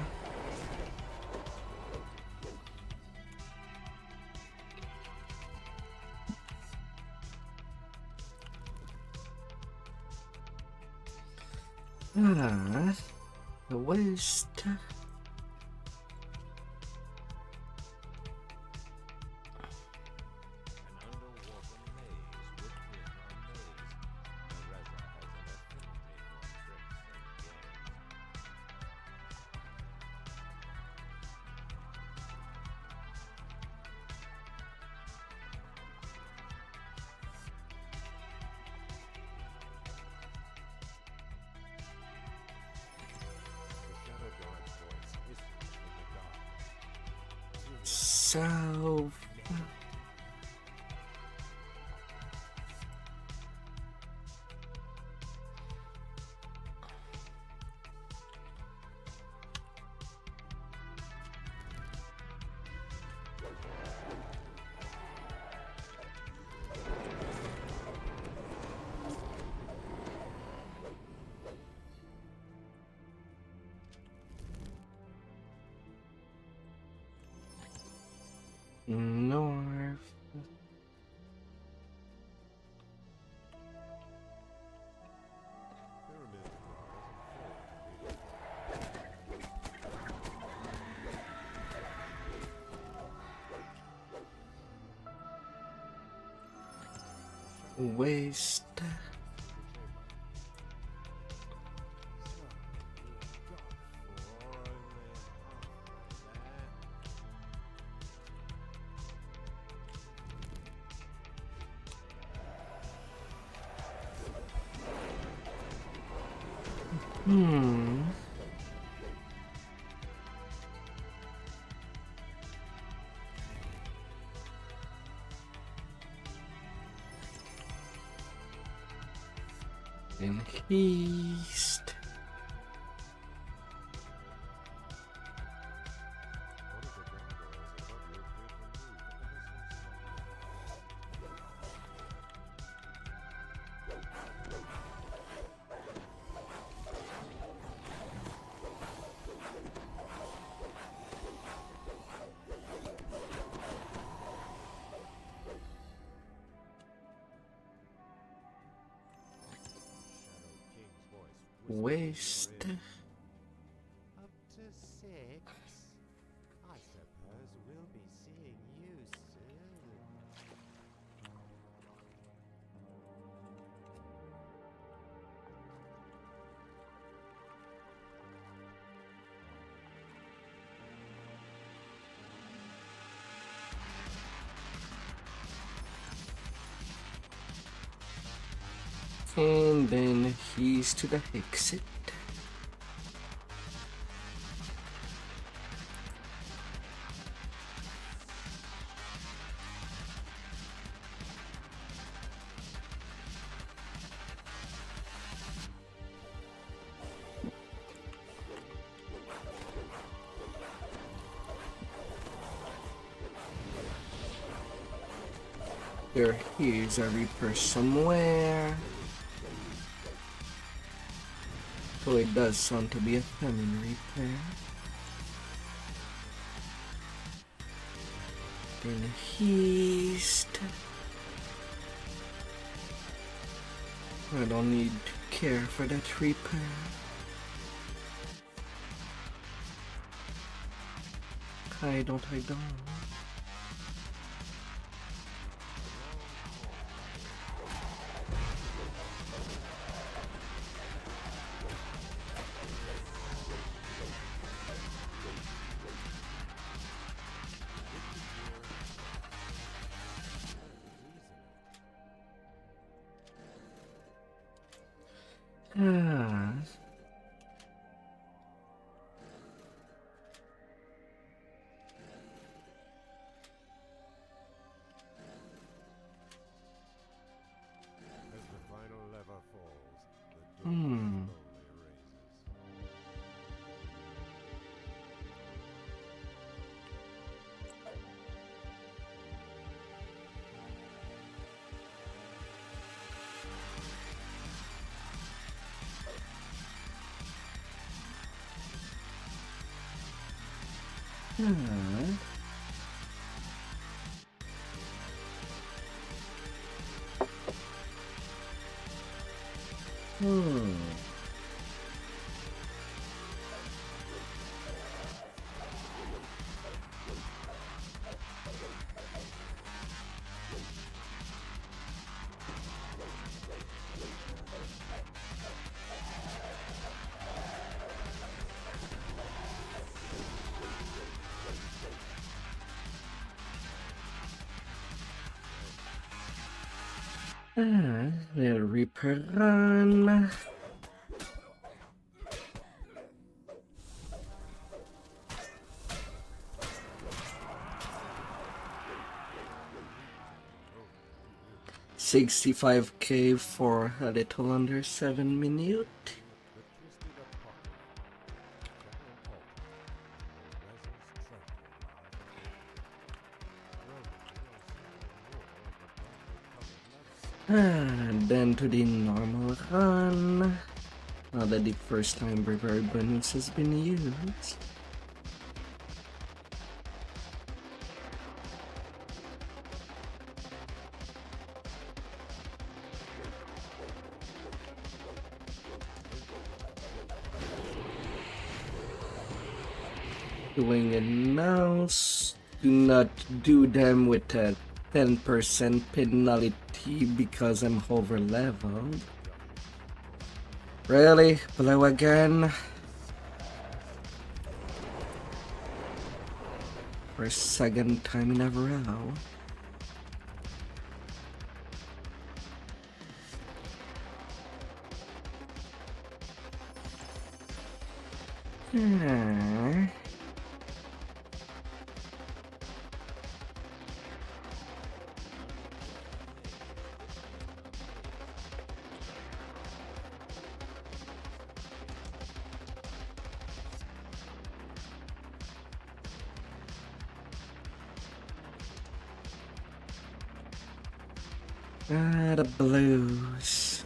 The West. South. North. West. In East. West. Up to 6. I suppose we'll be seeing you soon. And then he's to the exit. There is a Reaper somewhere. So it does sound to be a famine repair. Then east. I don't need to care for that repair. I don't. Hmm. Hmm. Little Reaper run. $65K for a little under 7 minutes. Then to the normal run. Now that the first time reward bonus has been used. Doing it now. Do not do them with a 10% penalty because I'm over leveled. Really? Blow again? For a second time in a row. The blues.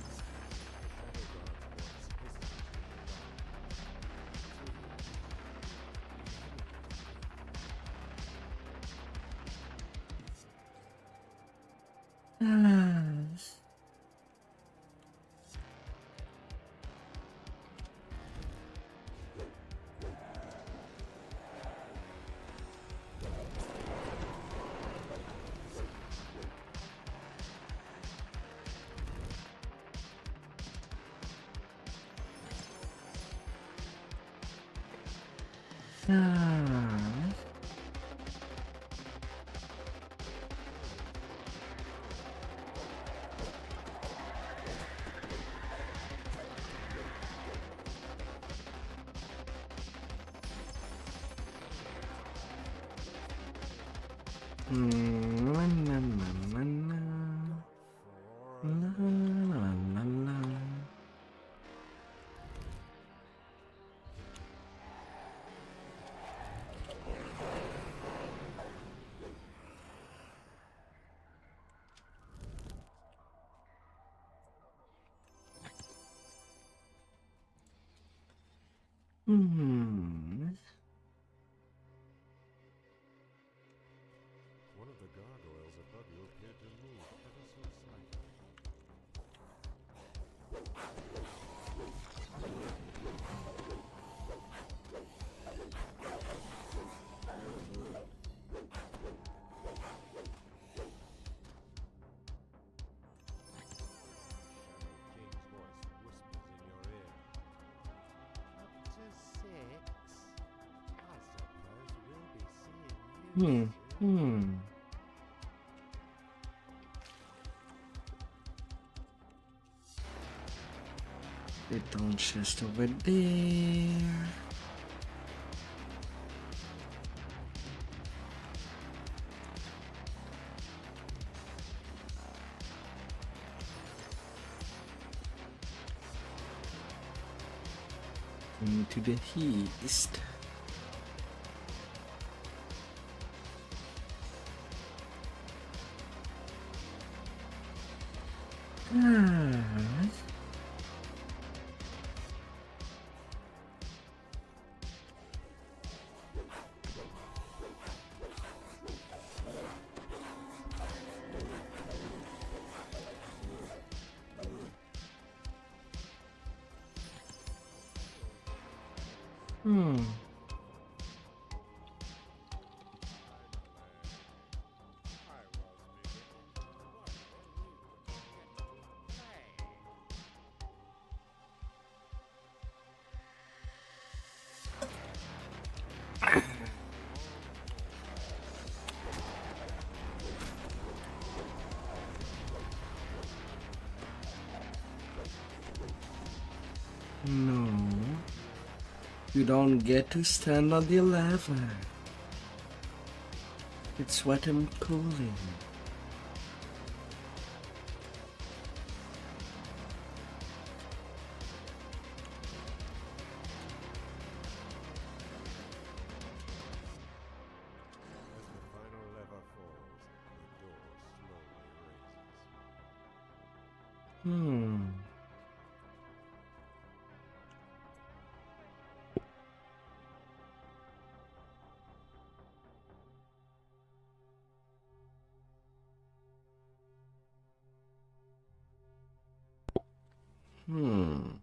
One of the gargoyles above you appeared to move ever so slightly. King's voice whispers in your ear. Up to 6. I suppose we'll be seeing you soon. Little chest over there. Into the east. Hmm. No. You don't get to stand on the lava. It's wet and cooling. As the final lever falls, the door slowly raises. Hmm. Hmm.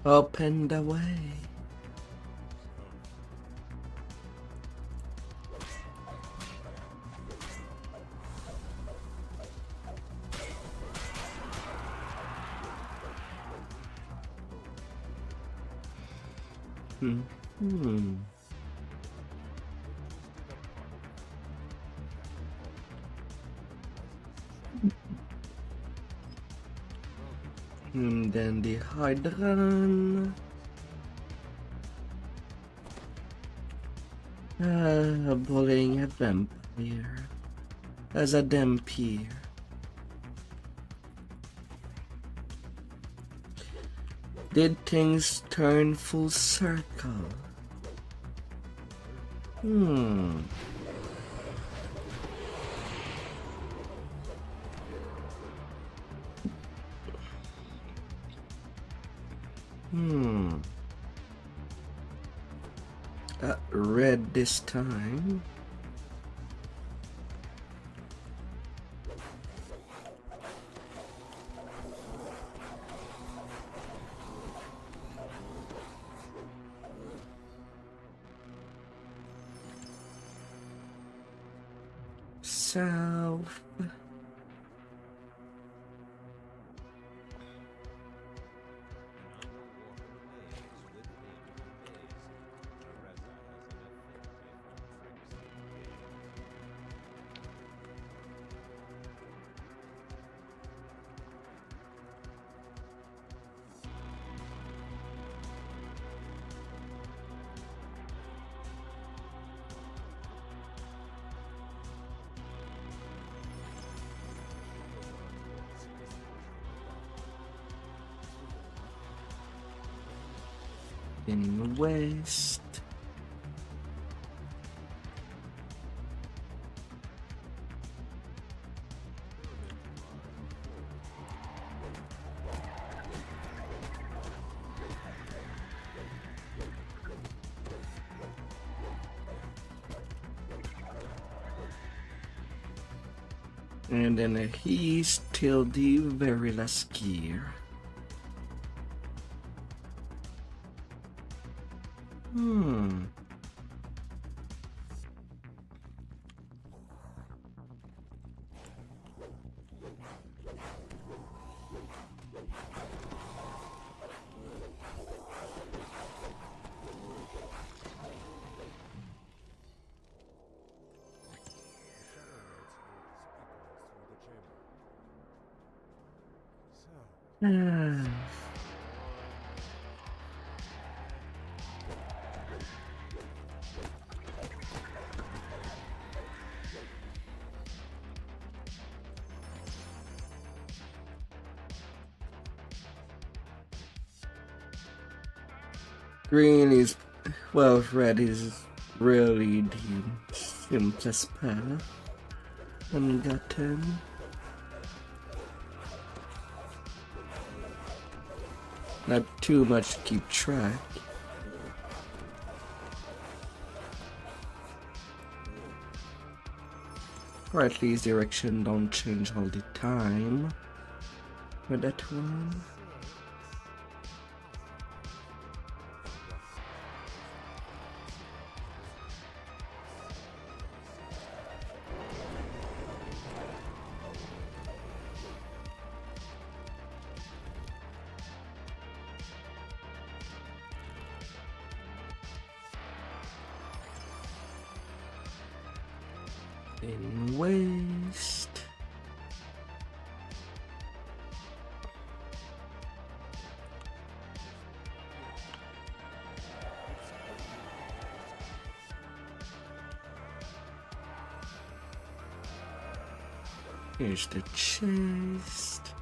Open the way. Hmm. And then the Hydran. Bullying a vampire as a Dhampir. Did things turn full circle? Hmm. Red this time. South. In the west. And then he's till the very last gear. Green is, well, red is really the simplest path and got him. Not too much to keep track. Or at least direction don't change all the time. With that one. In waste. Here's the chest.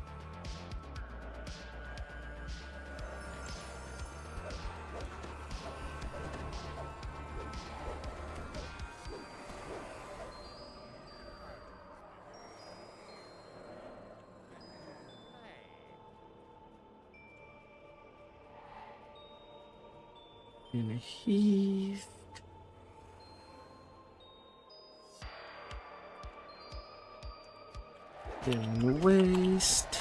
In a heath. In waste.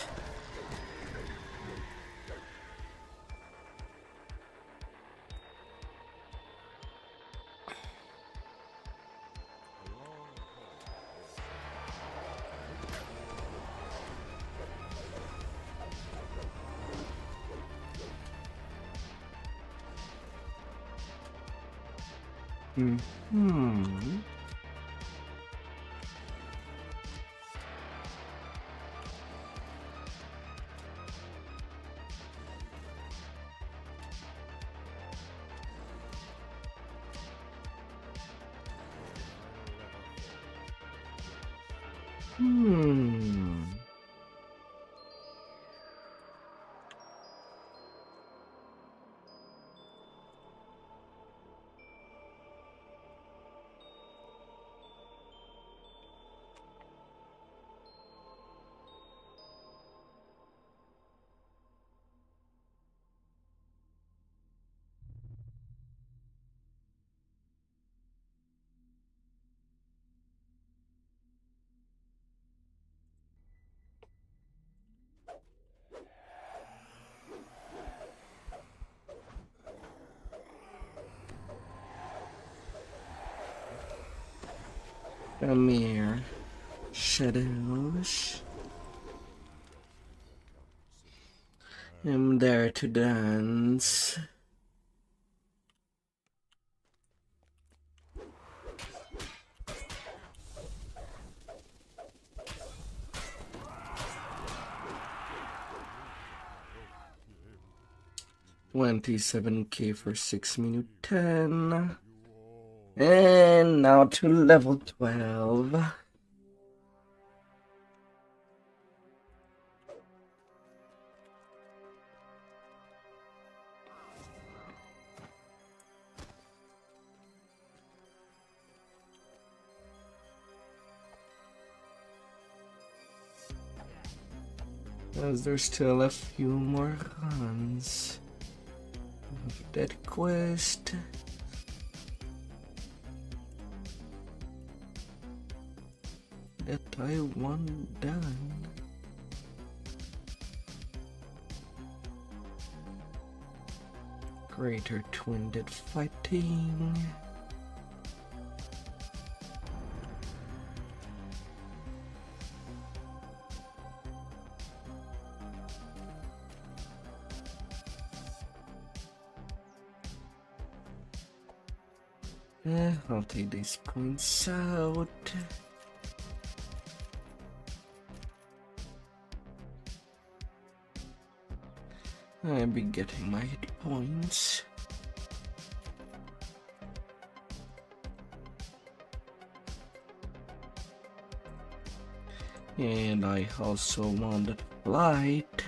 Dhampir. Shadows. I'm there to dance. $27K for 6 minute 10. And now to level 12. As there's still a few more runs of that quest. That I want done. Greater twin-dead fighting. I'll take these points out. I'll be getting my hit points. And I also want that flight.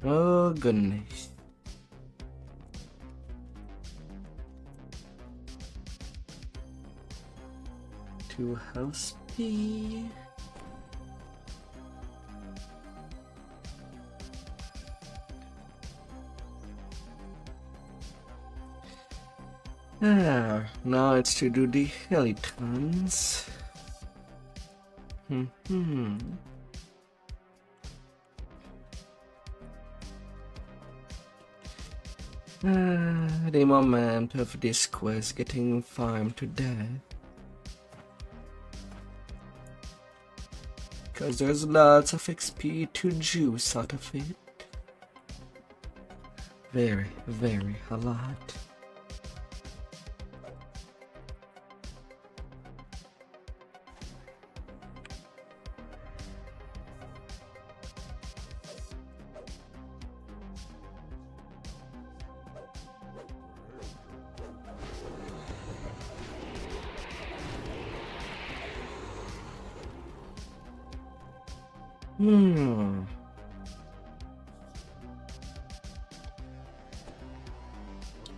Oh goodness. To house P. Now it's to do the Helitons. The moment of this quest getting farmed to death. Cause there's lots of XP to juice out of it. Very, very a lot.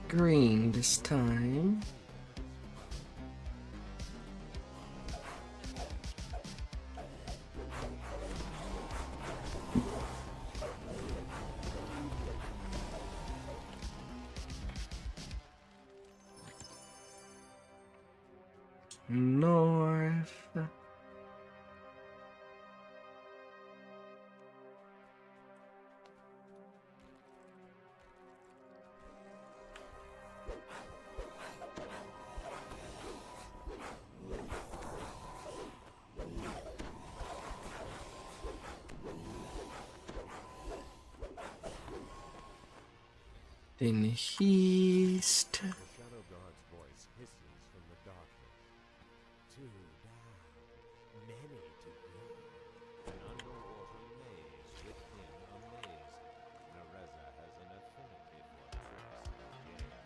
Green this time. North. Then east. The Shadow God's voice hisses from the darkness. Two down, many to go. An underwater maze within a maze. Nereza has an affinity for tricks and games.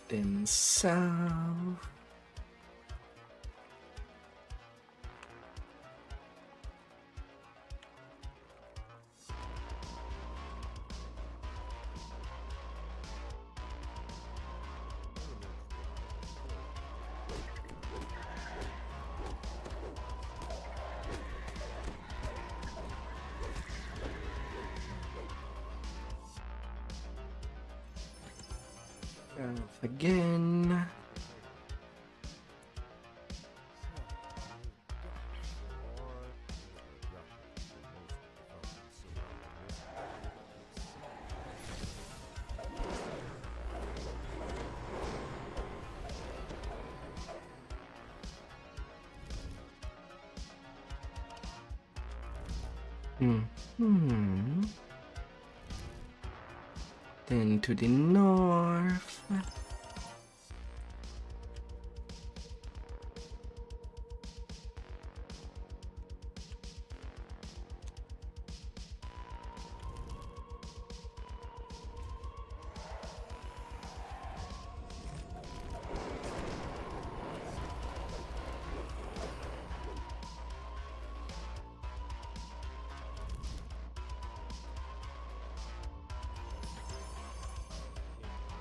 Then south. South again. Then to the north.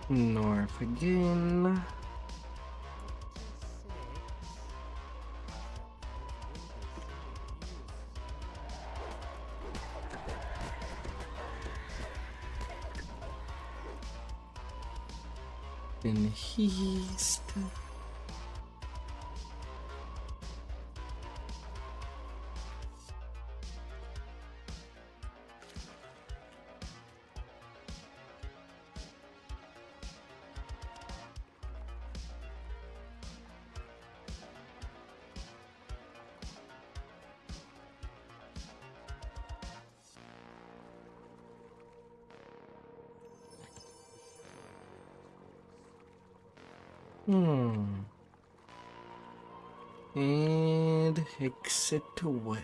North again. Then east. And exit to west.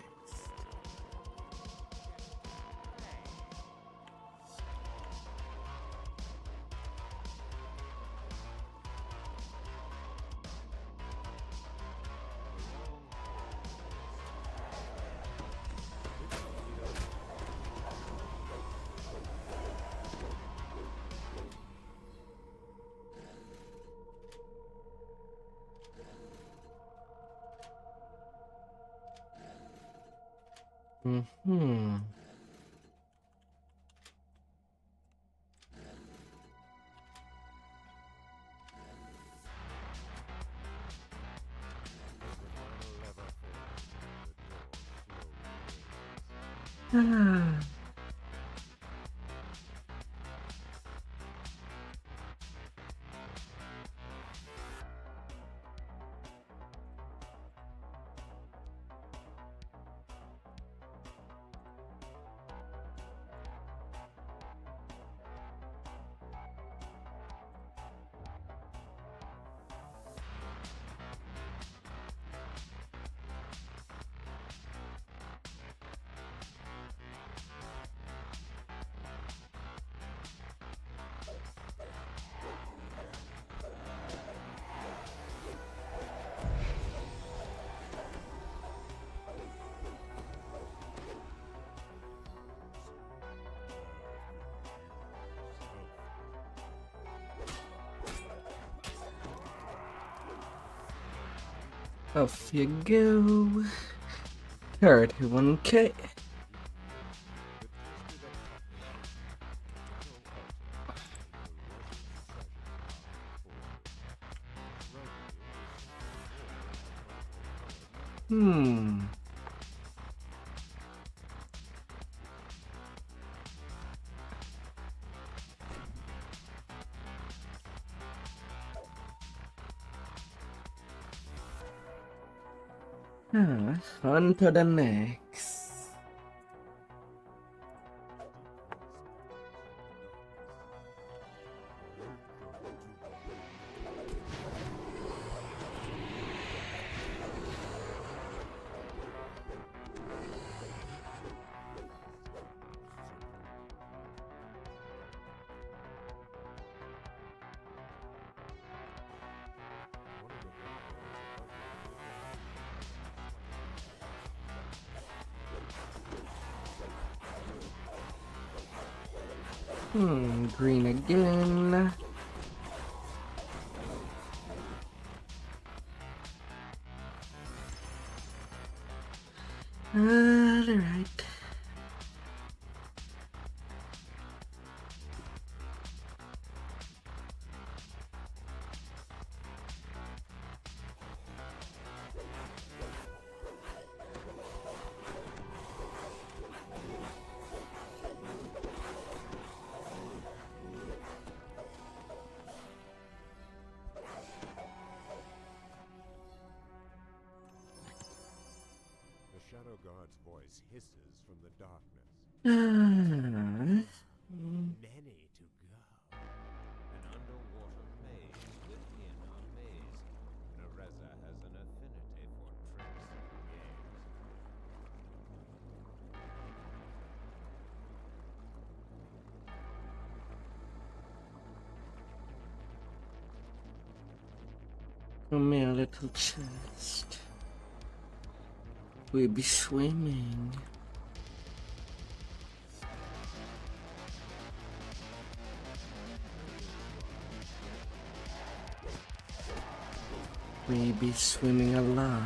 Mm-hmm. Ah. Off you go. 31K. Hmm. On to the next. Green again. Alright. The Shadow God's voice hisses from the darkness. Many to go. An underwater maze within our maze. Nereza has an affinity for tricks and games. Come here, little chest. We'll be swimming. We'll be swimming a lot.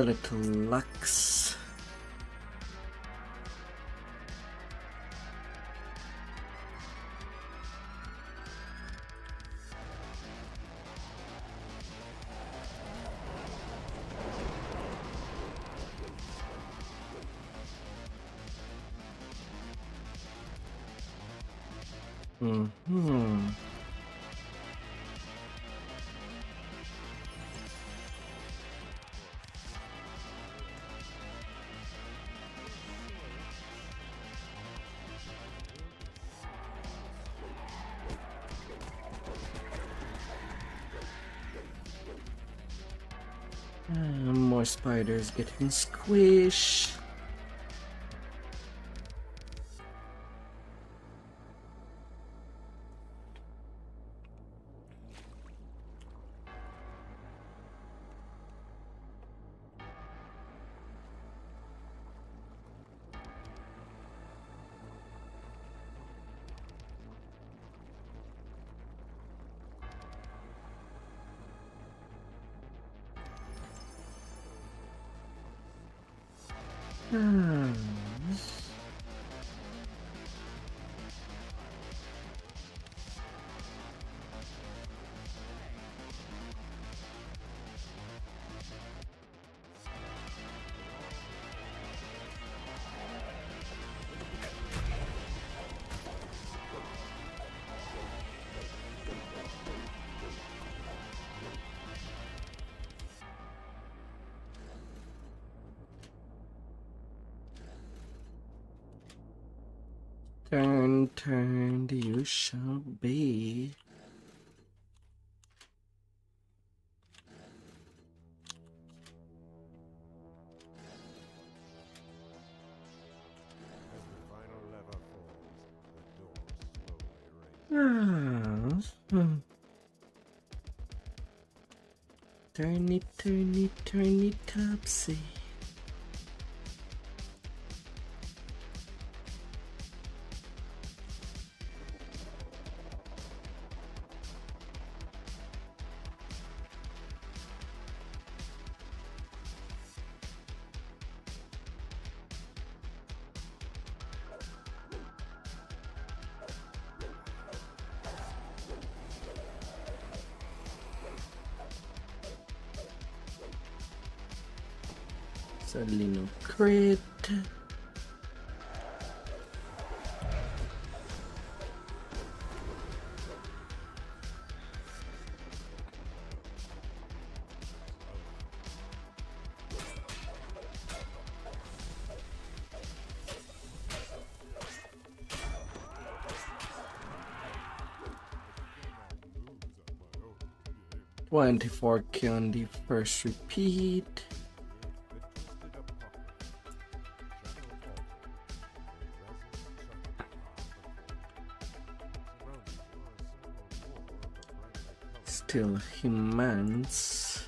Little Lux. More spiders getting squished. Turn, turn, you shall be. As the final lever falls, the door slowly raises. Turn it, turn it, turn it, topsy. Sadly no crit. moves on my own game. 24k on the first repeat. Still immense.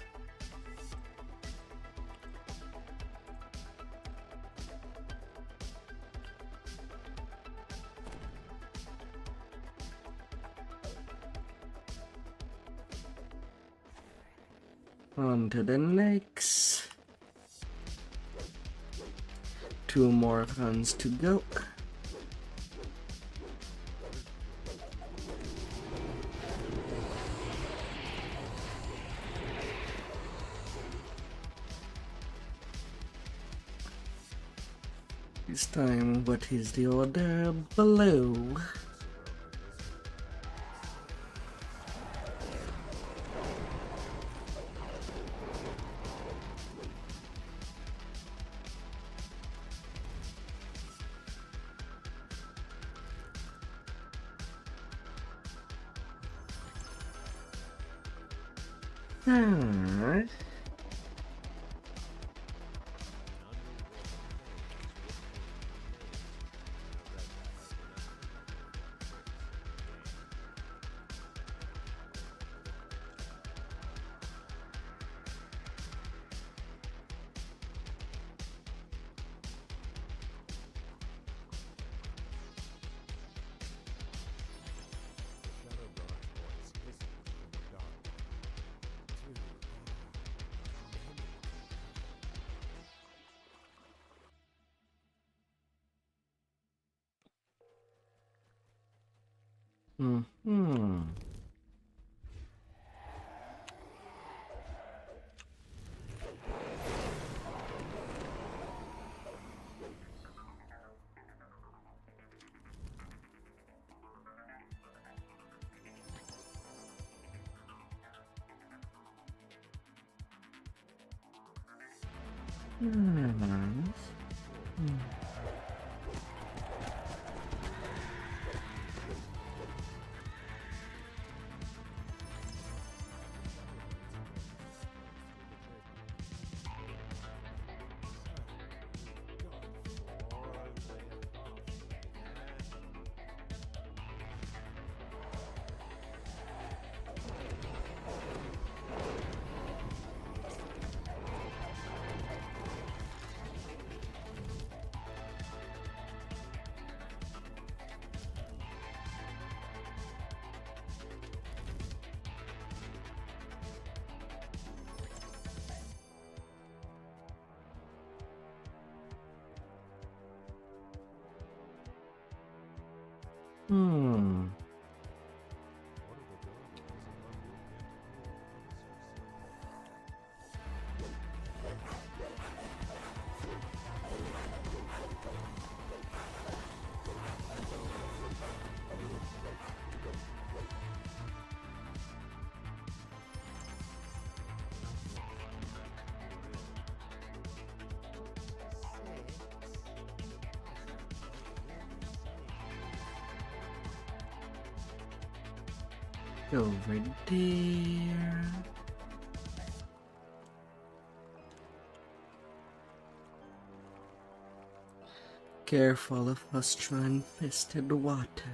On to the next. 2 more runs to go. This time, what is the order below? Alright. Hmm. Hmm. Over there. Careful of Hustron-infested water.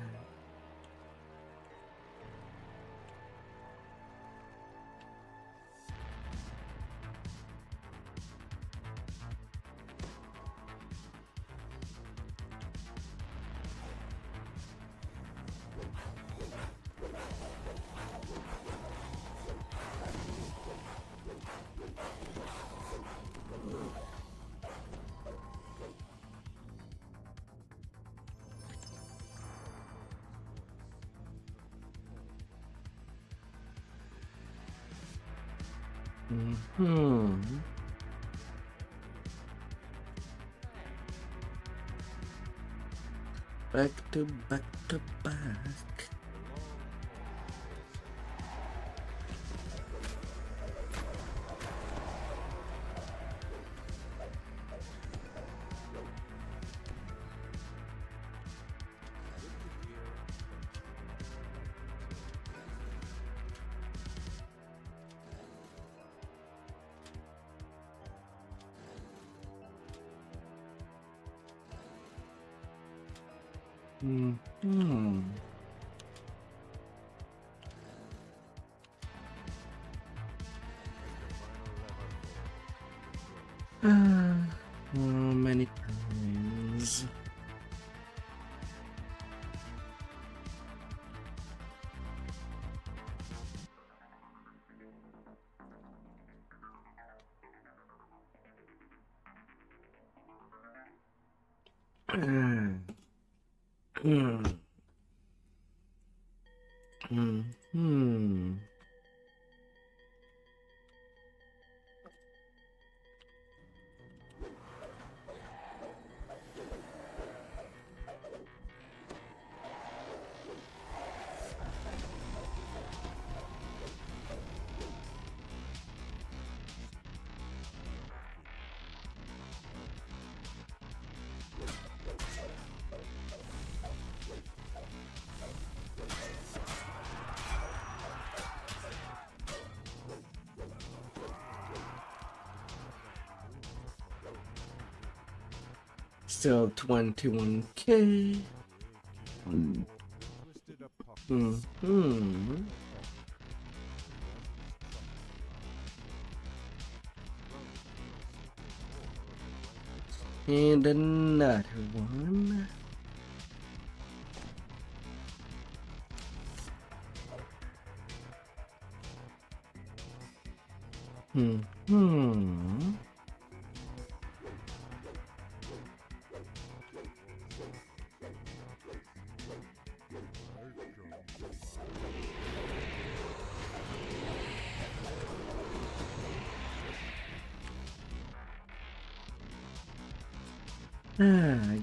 Mm-hmm. Back to back. Mm-hmm. How many times? Hmm. Still 21K. Mm-hmm. And another one. Hmm.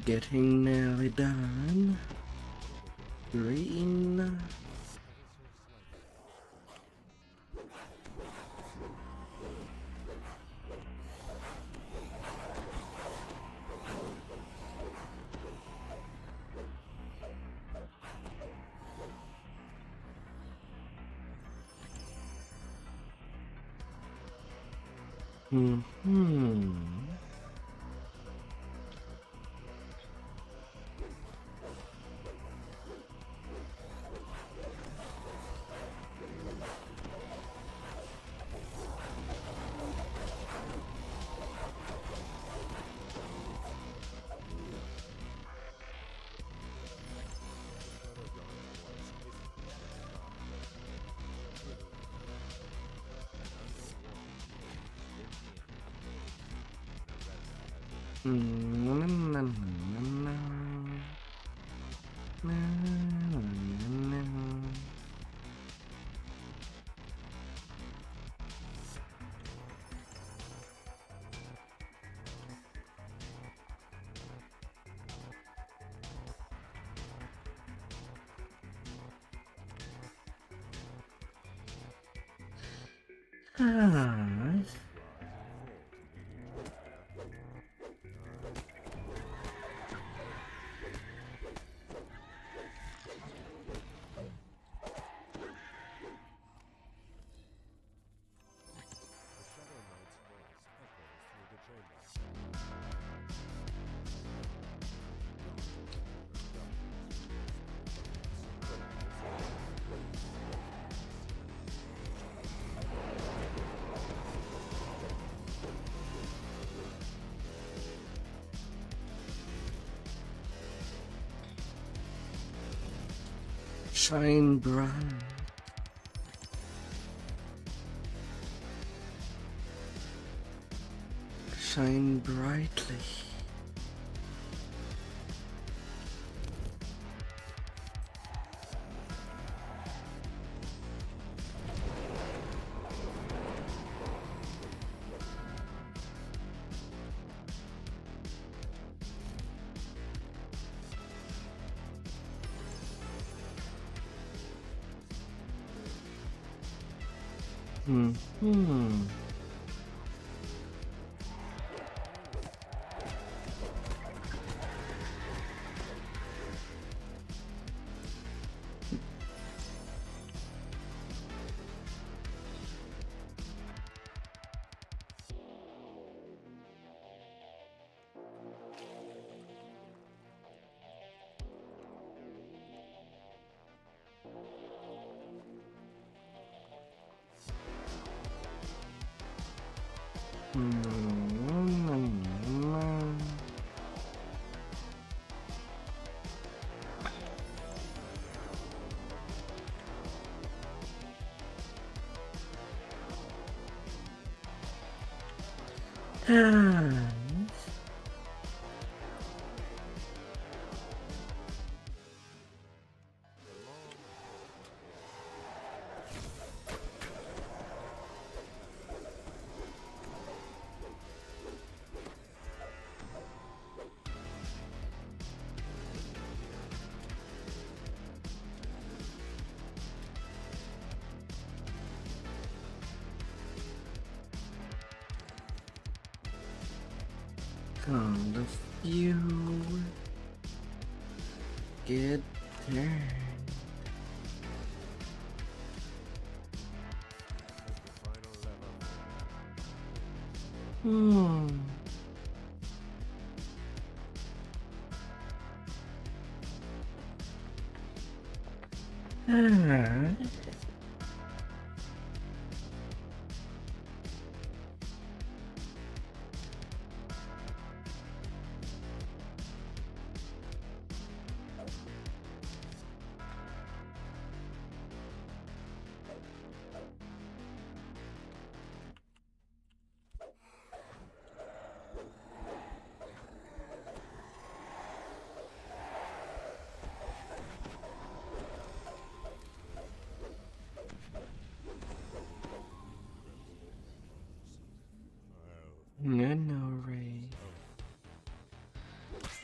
Getting nearly done. Green. Hmm. Na, na, na, na, na. Ah. Shine bright. Shine brightly. Hmm. Count of you get there. No, Ray.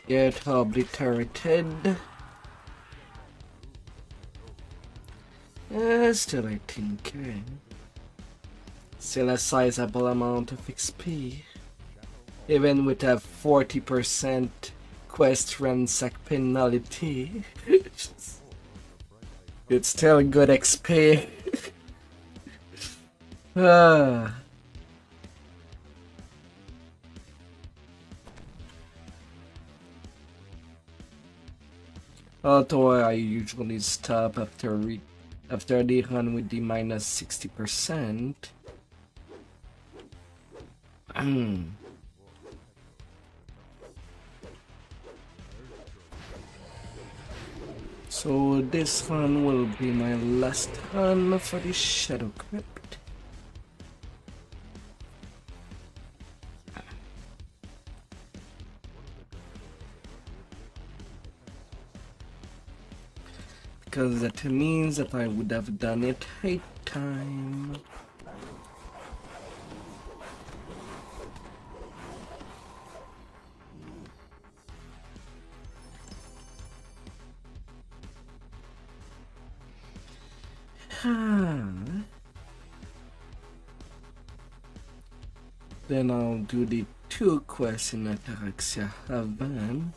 Get obliterated. Still 18k. Still a sizable amount of XP. Even with a 40% quest ransack penalty. It's still good XP. Although I usually stop after the run with the minus 60%. So this run will be my last run for the Shadow Crypt. Because that means that I would have done it 8 times. Then I'll do the 2 quests in Ataraxia Haven.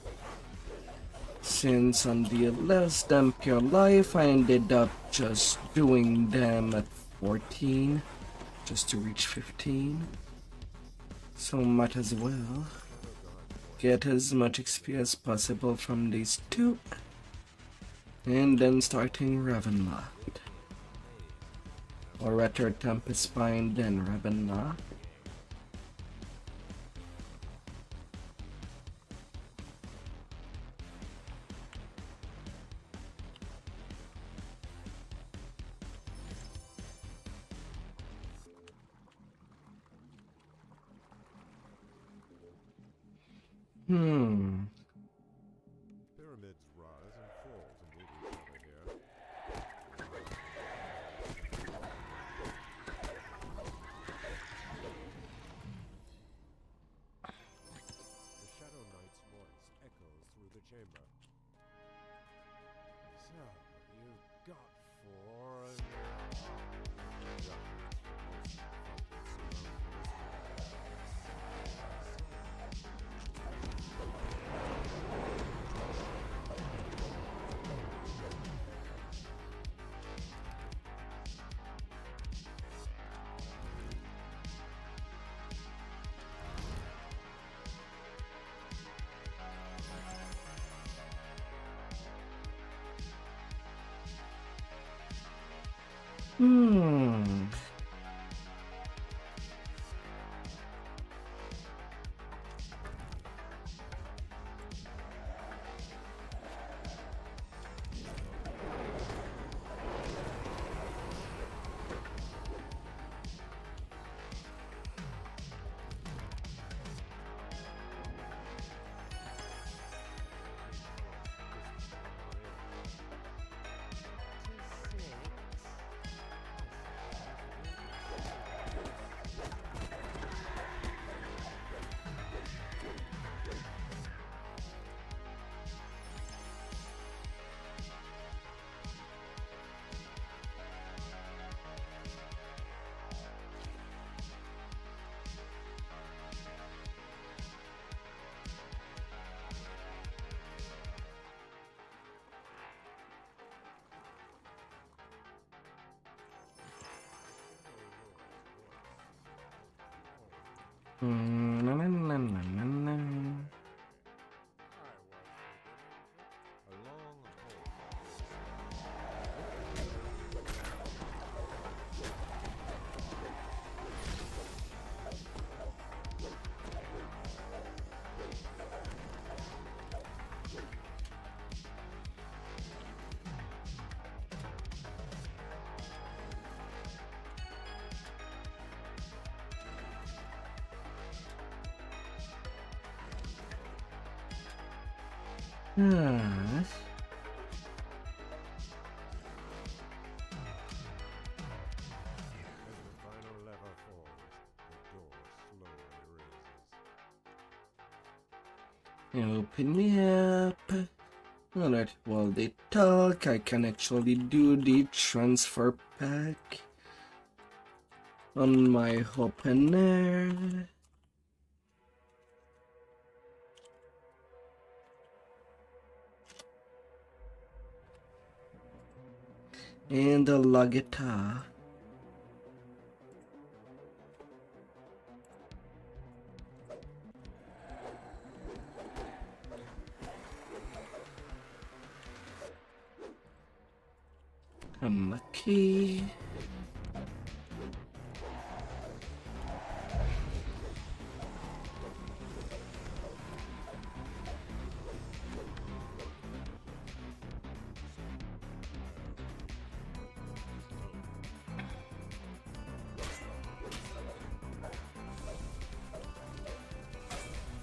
Since on the less Dhampir life, I ended up just doing them at 14, just to reach 15. So might as well get as much XP as possible from these 2. And then starting Ravenloft. Or rather Tempest Spine, then Ravenloft. Pyramids rise and fall to meet each other here. The Shadow Knight's voice echoes through the chamber. So, you've got 4 and... Open me up. Alright, while they talk, I can actually do the transfer pack on my opener. And the Lagita. Unlucky.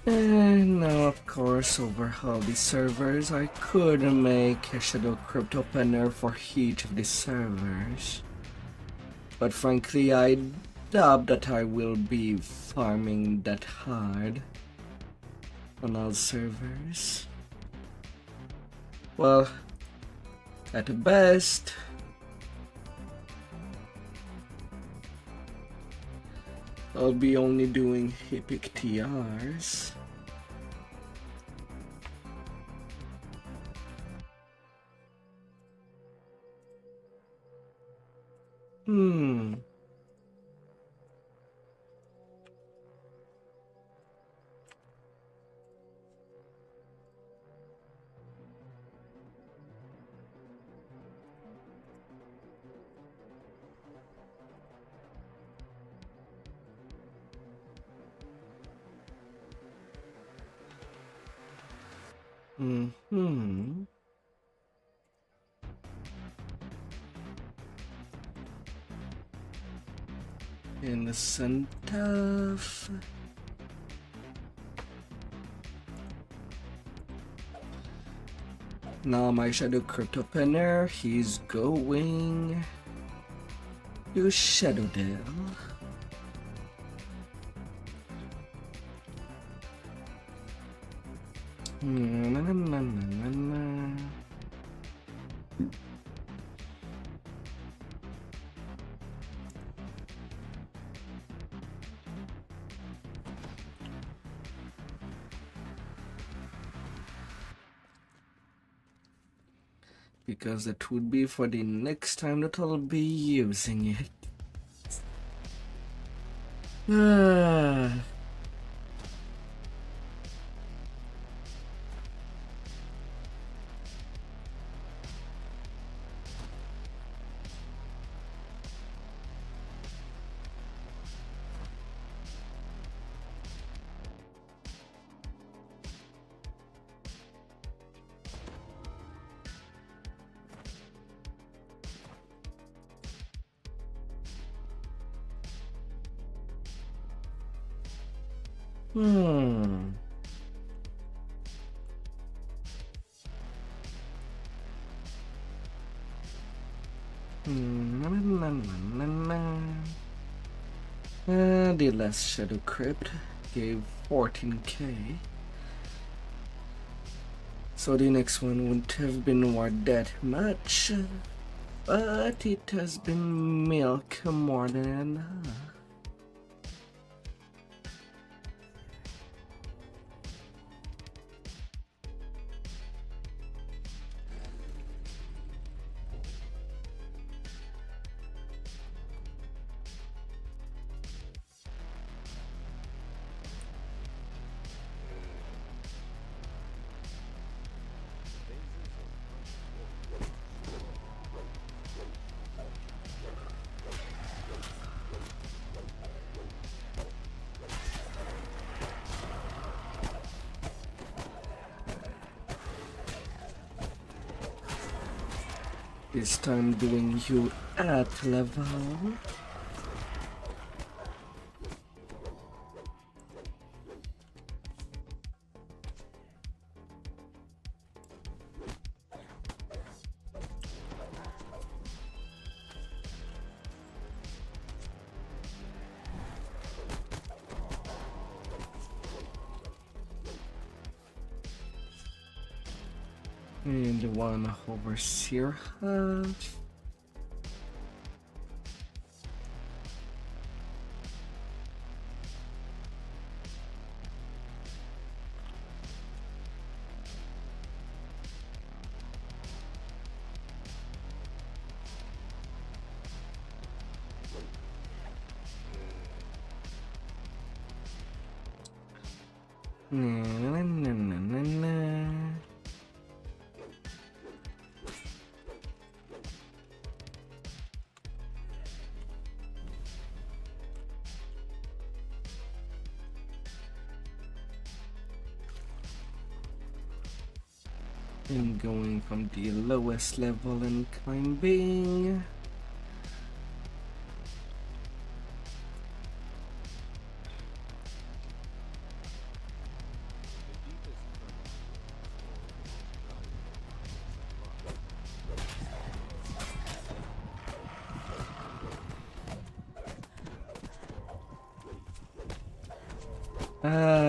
And now, of course, overhaul the servers. I could make a Shadow Crypt opener for each of the servers, but frankly, I doubt that I will be farming that hard on all servers. Well, at the best, I'll be only doing epic TRs. Innocent tough. Now my Shadow Crypt opener, he's going to Shadow Dale. Na, na, na, na, na, na. Because it would be for the next time that I'll be using it. The last Shadow Crypt gave 14k. So the next one wouldn't have been worth that much, but it has been milk more than enough. This time doing you at level. And the one overseer hat. And going from the lowest level and climbing.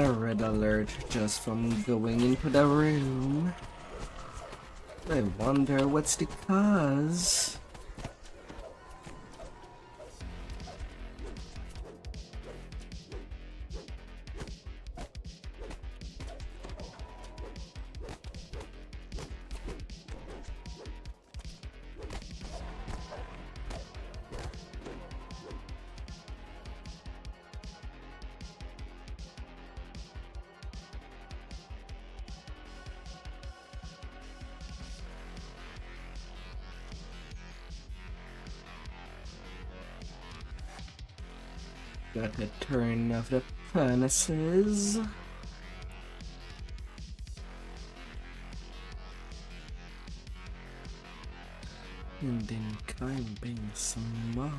Red alert just from going into the room. I wonder what's the cause. got the turn of the furnaces. And then climbing some more.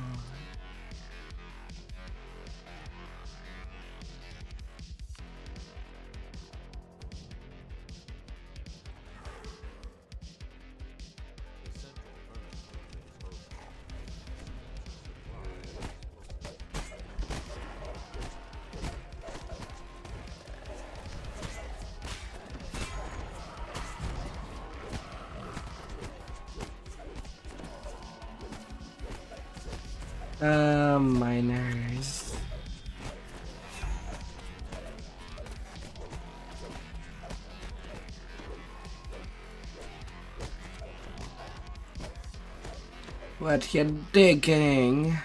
Miners. What you digging?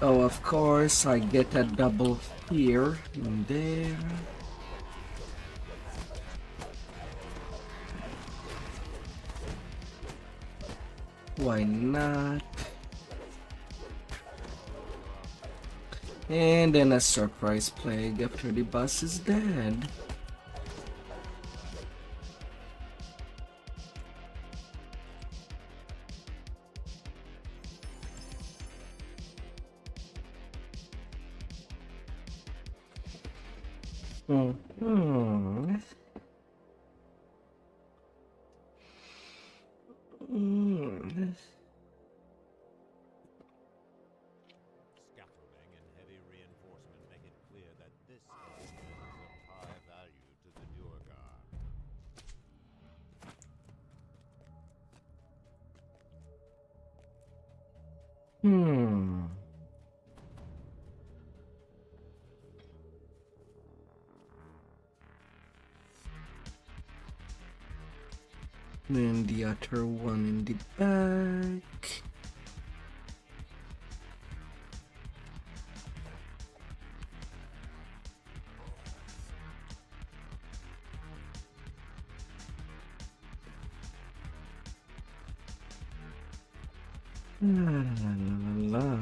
Oh, of course, I get a double here and there. Why not? And then a surprise plague after the boss is dead. Scaffolding and heavy reinforcement make it clear that this instrument is of high value to the Duergar. Then the other one in the back. La la la la.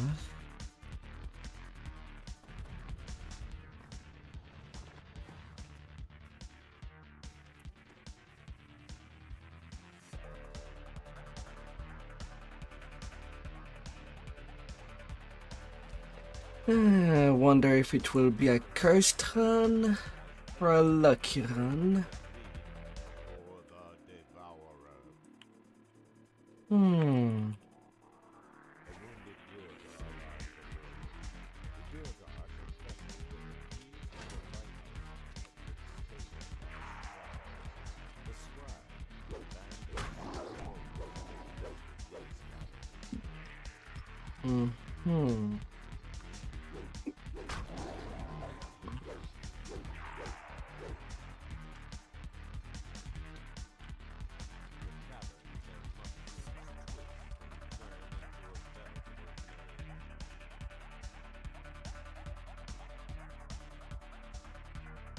I wonder if it will be a cursed run or a lucky run. Or the Devourer. Hmm. A wounded Duergar lies within. The Duergar confesses with the keys to the lighthouse. The scribe Hmm.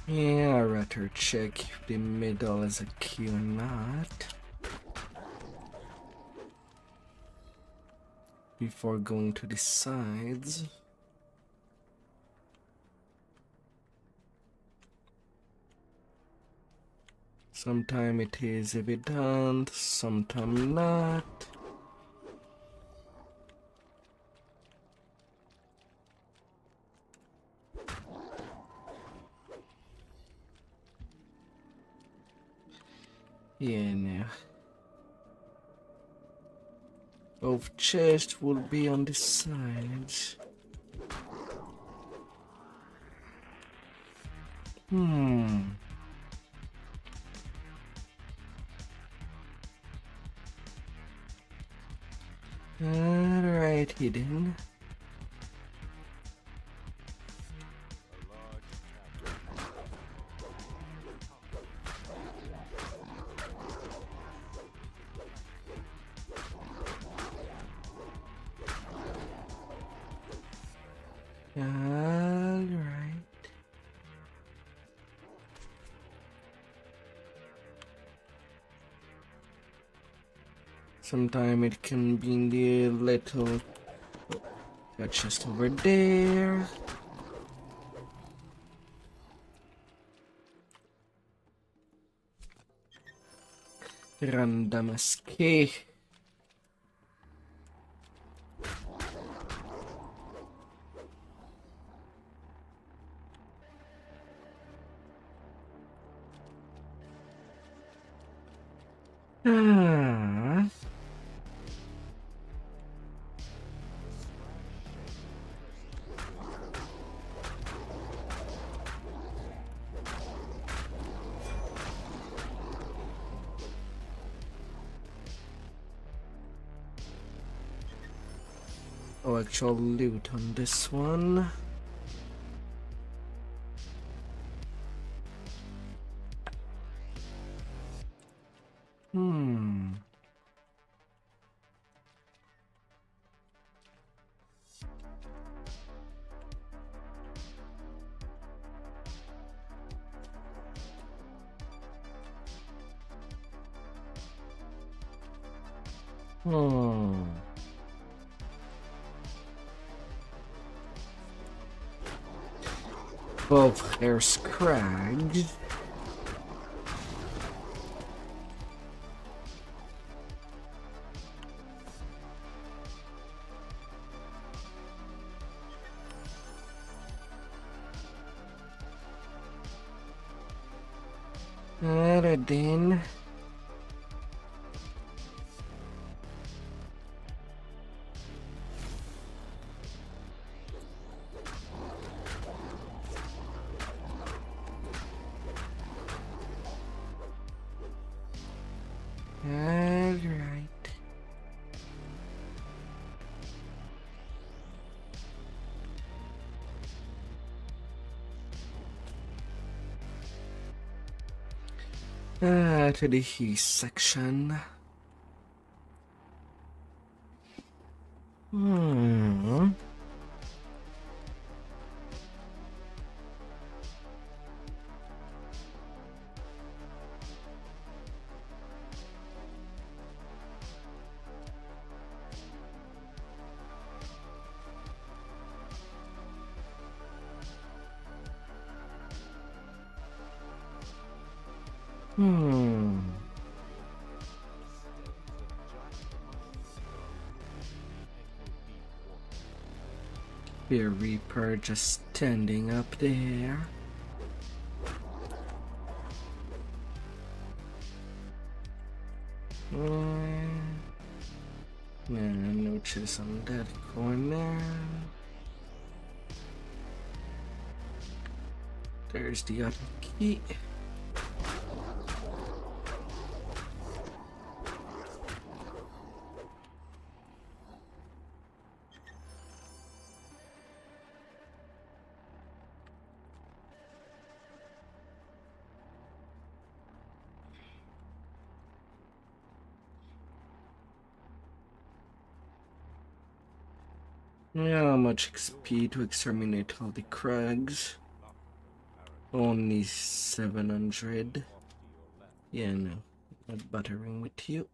Yeah, I'd rather check if the middle is a key or not before going to the sides. Sometimes it is evident, sometimes not. Yeah, now. Both chests will be on the sides. Alrighty then. Alright. Sometimes it can be in the little got just over there. Random escape. Ah. Oh, actual loot on this one. Both hairs cracked. Alright then. Alright. To the heat section. Fear Reaper just standing up there. No chest on that corner. There's the other key. How much XP to exterminate all the crags? Only 700. Yeah, no, not buttering with you.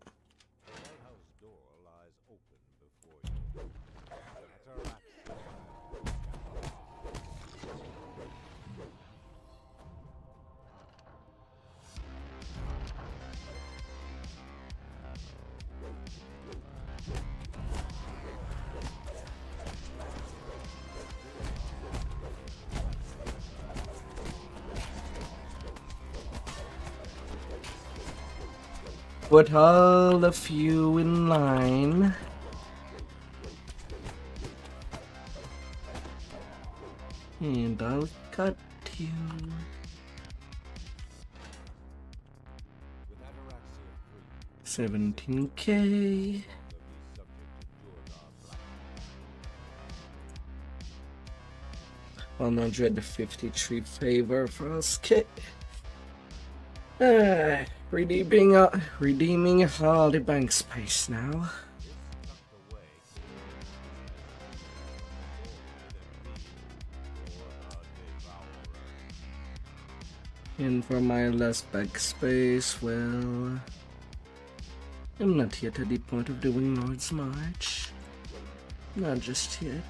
The lighthouse door lies open before you. Put all of you in line. And I'll cut you. With Ataraxia free, 17k. they'll be subject to Jordan Black. 153 favor for us. Okay. Redeeming all the bank space now. Tucked away, And for my last bank space, well, I'm not yet at the point of doing Lord's March. Not just yet.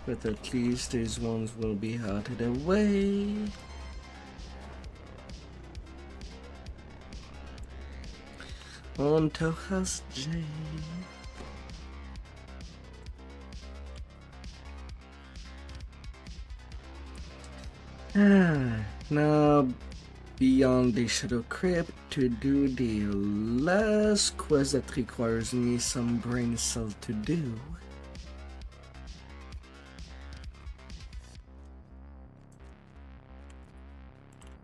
But at least these ones will be out of the way. On to House J. Now beyond the Shadow Crypt to do the last quest that requires me some brain cell to do.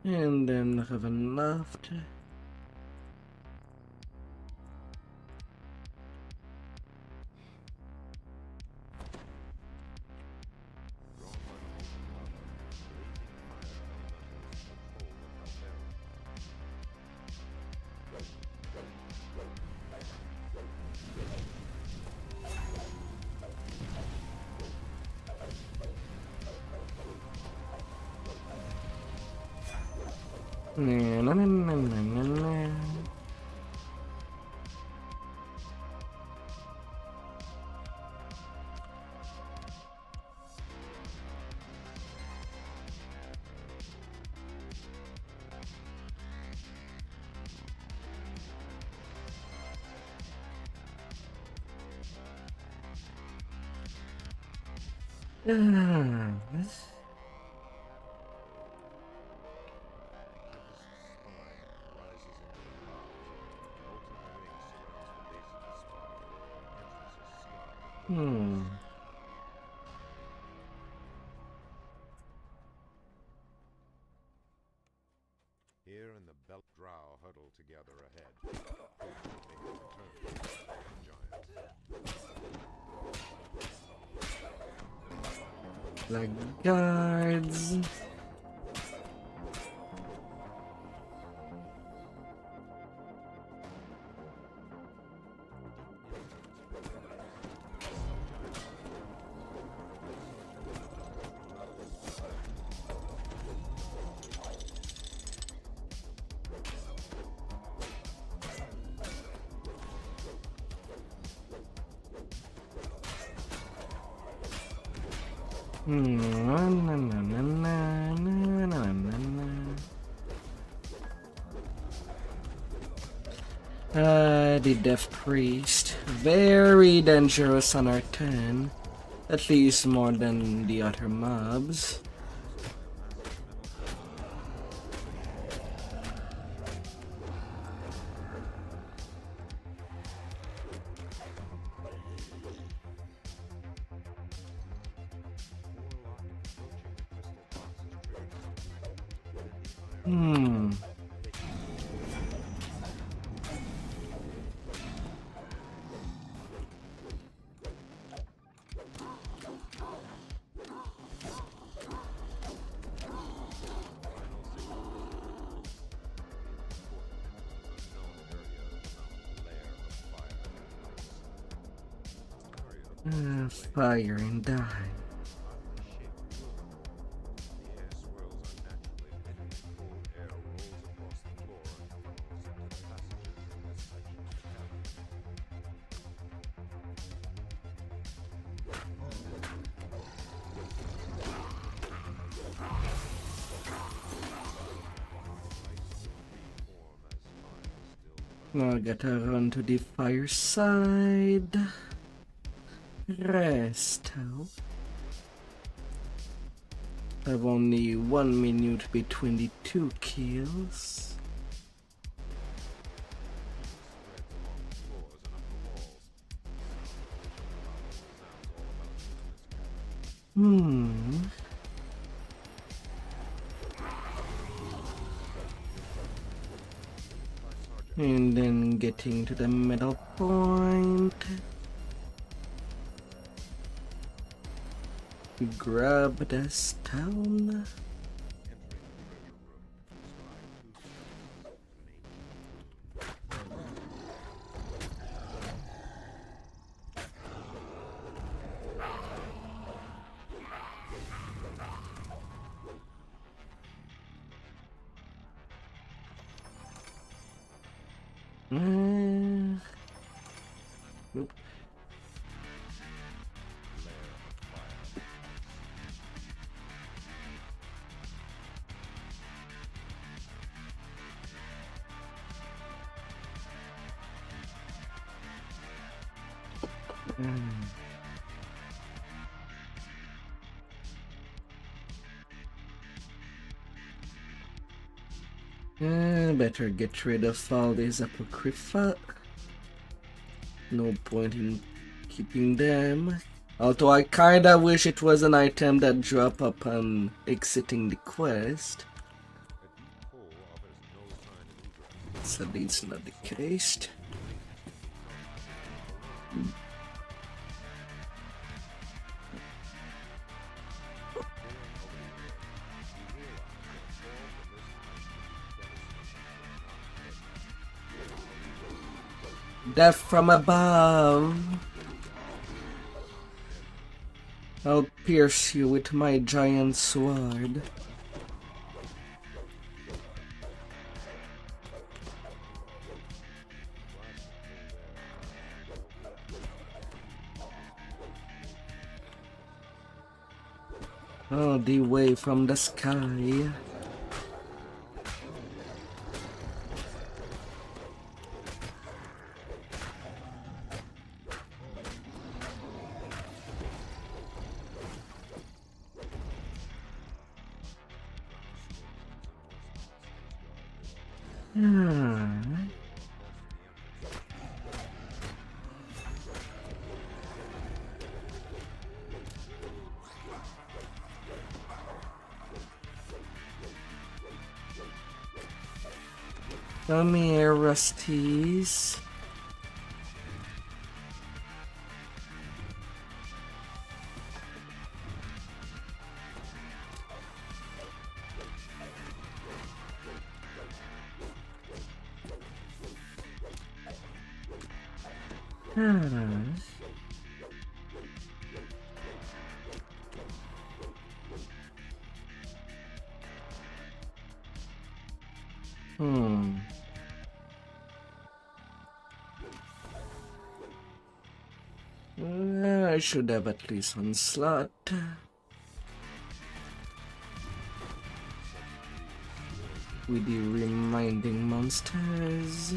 And then have enough to... Here in the belt drow huddle together ahead. They have returned. Giant. Like guards. The Death Priest. Very dangerous on our turn. At least more than the other mobs. Fire and die. Now I gotta run to the fireside. Rest out. I've only 1 minute between the 2 kills. And then getting to the middle point. Grab the stone. Nope. Better get rid of all these apocrypha. No point in keeping them. Although I kinda wish it was an item that drop upon exiting the quest. Sadly, it's not the case. Death from above. I'll pierce you with my giant sword. All the way from the sky. Come here, Rusties. I should have at least one slot. With the reminding monsters.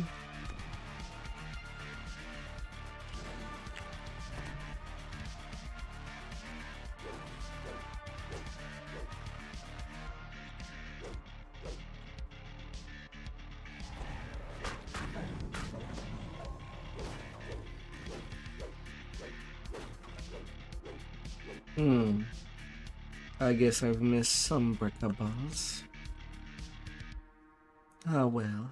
I guess I've missed some breakables. Ah well.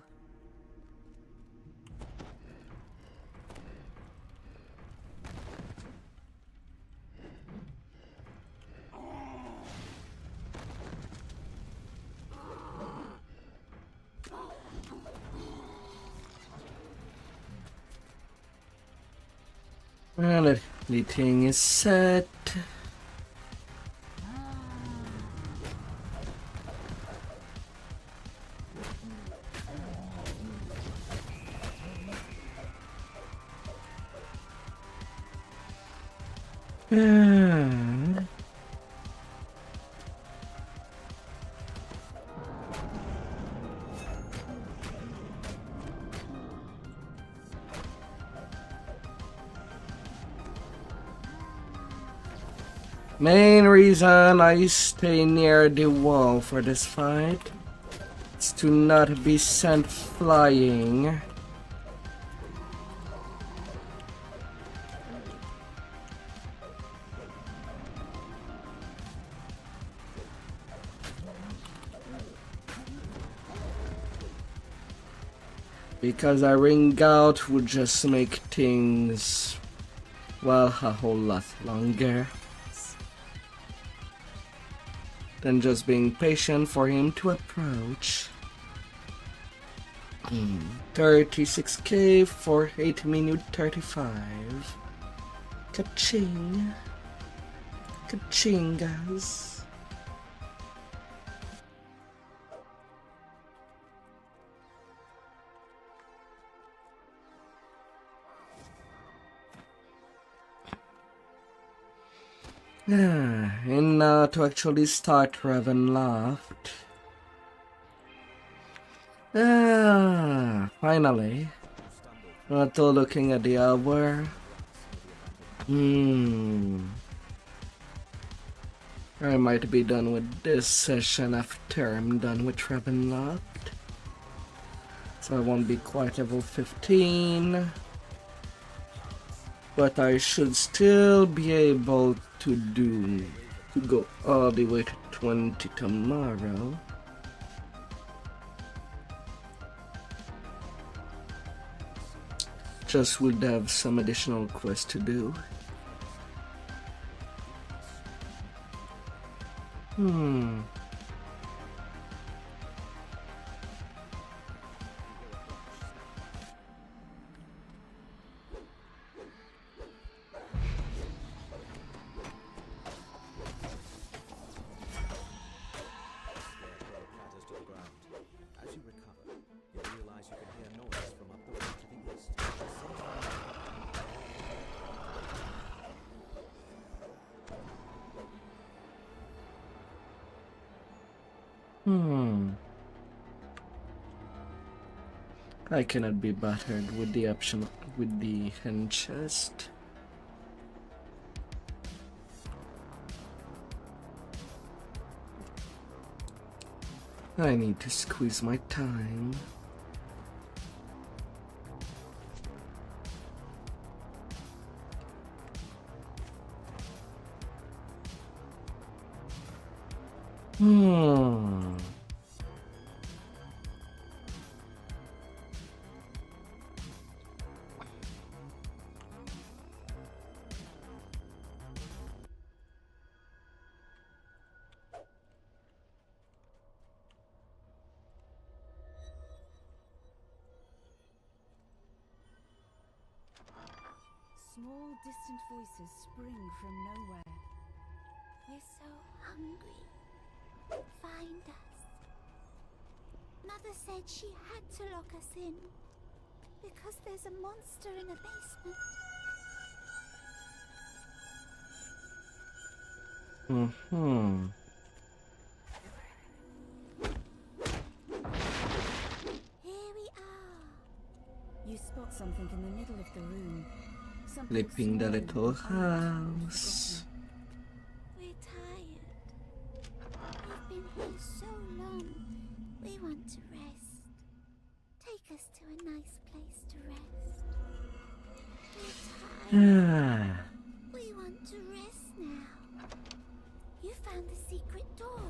Well, the thing is set. Main reason I stay near the wall for this fight is to not be sent flying. Because a ring out would just make things, well, a whole lot longer than just being patient for him to approach. 36k for 8 minute 35. Ka-ching. Ka-ching, guys. And now to actually start Ravenloft. Finally. After looking at the hour. I might be done with this session after I'm done with Ravenloft. So I won't be quite level 15. But I should still be able to go all the way to 20 tomorrow. Just would have some additional quests to do. Clatters to the ground. As you recover, you realize you can hear noise from up the road to the east. I cannot be battered with the option with the hand chest. I need to squeeze my time. Small, distant voices spring from nowhere. We're so hungry. Find us. Mother said she had to lock us in because there's a monster in the basement. Here we are. You spot something in the middle of the room. Something Flipping the small little and hard to be house. We're tired. We've been here so long. We want to rest. Take us to a nice place to rest. We're tired. We want to rest now. You found the secret door.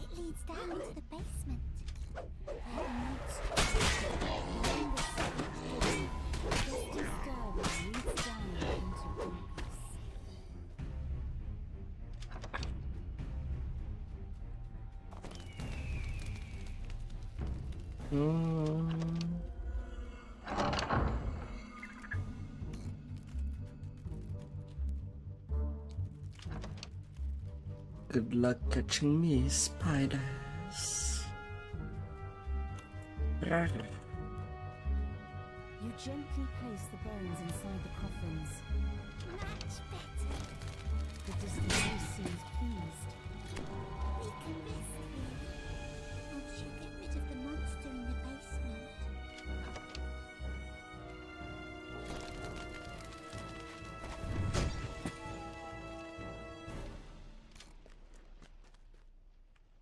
It leads down to the basement. Good luck catching me, spiders. You gently place the bones inside the coffins. Much better. The distant voice seems pleased. We can rest here. Once you get rid of the monster in the basement.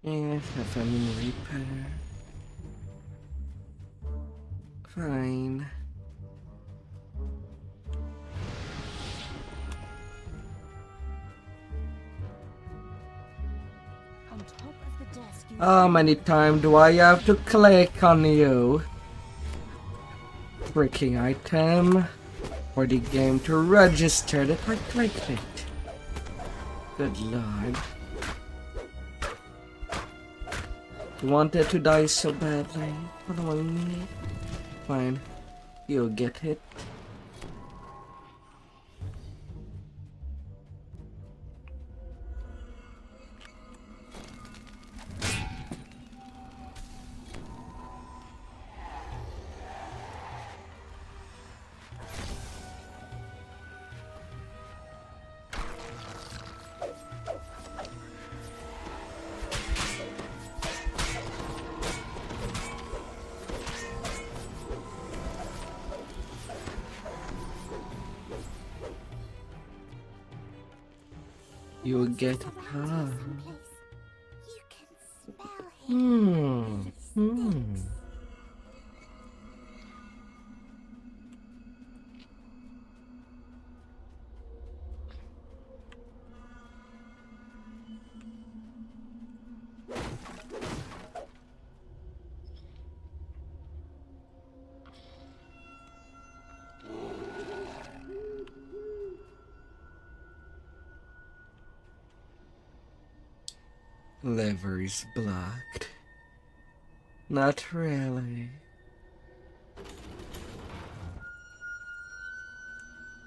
Have I'm in repair. Fine. On top of the desk, you How many times do I have to click on you? Freaking item for the game to register that I clicked it. Good lord. You wanted to die so badly. Following me? Fine. You'll get hit. You'll get it. Ah. You can smell him. Lever is blocked. Not really.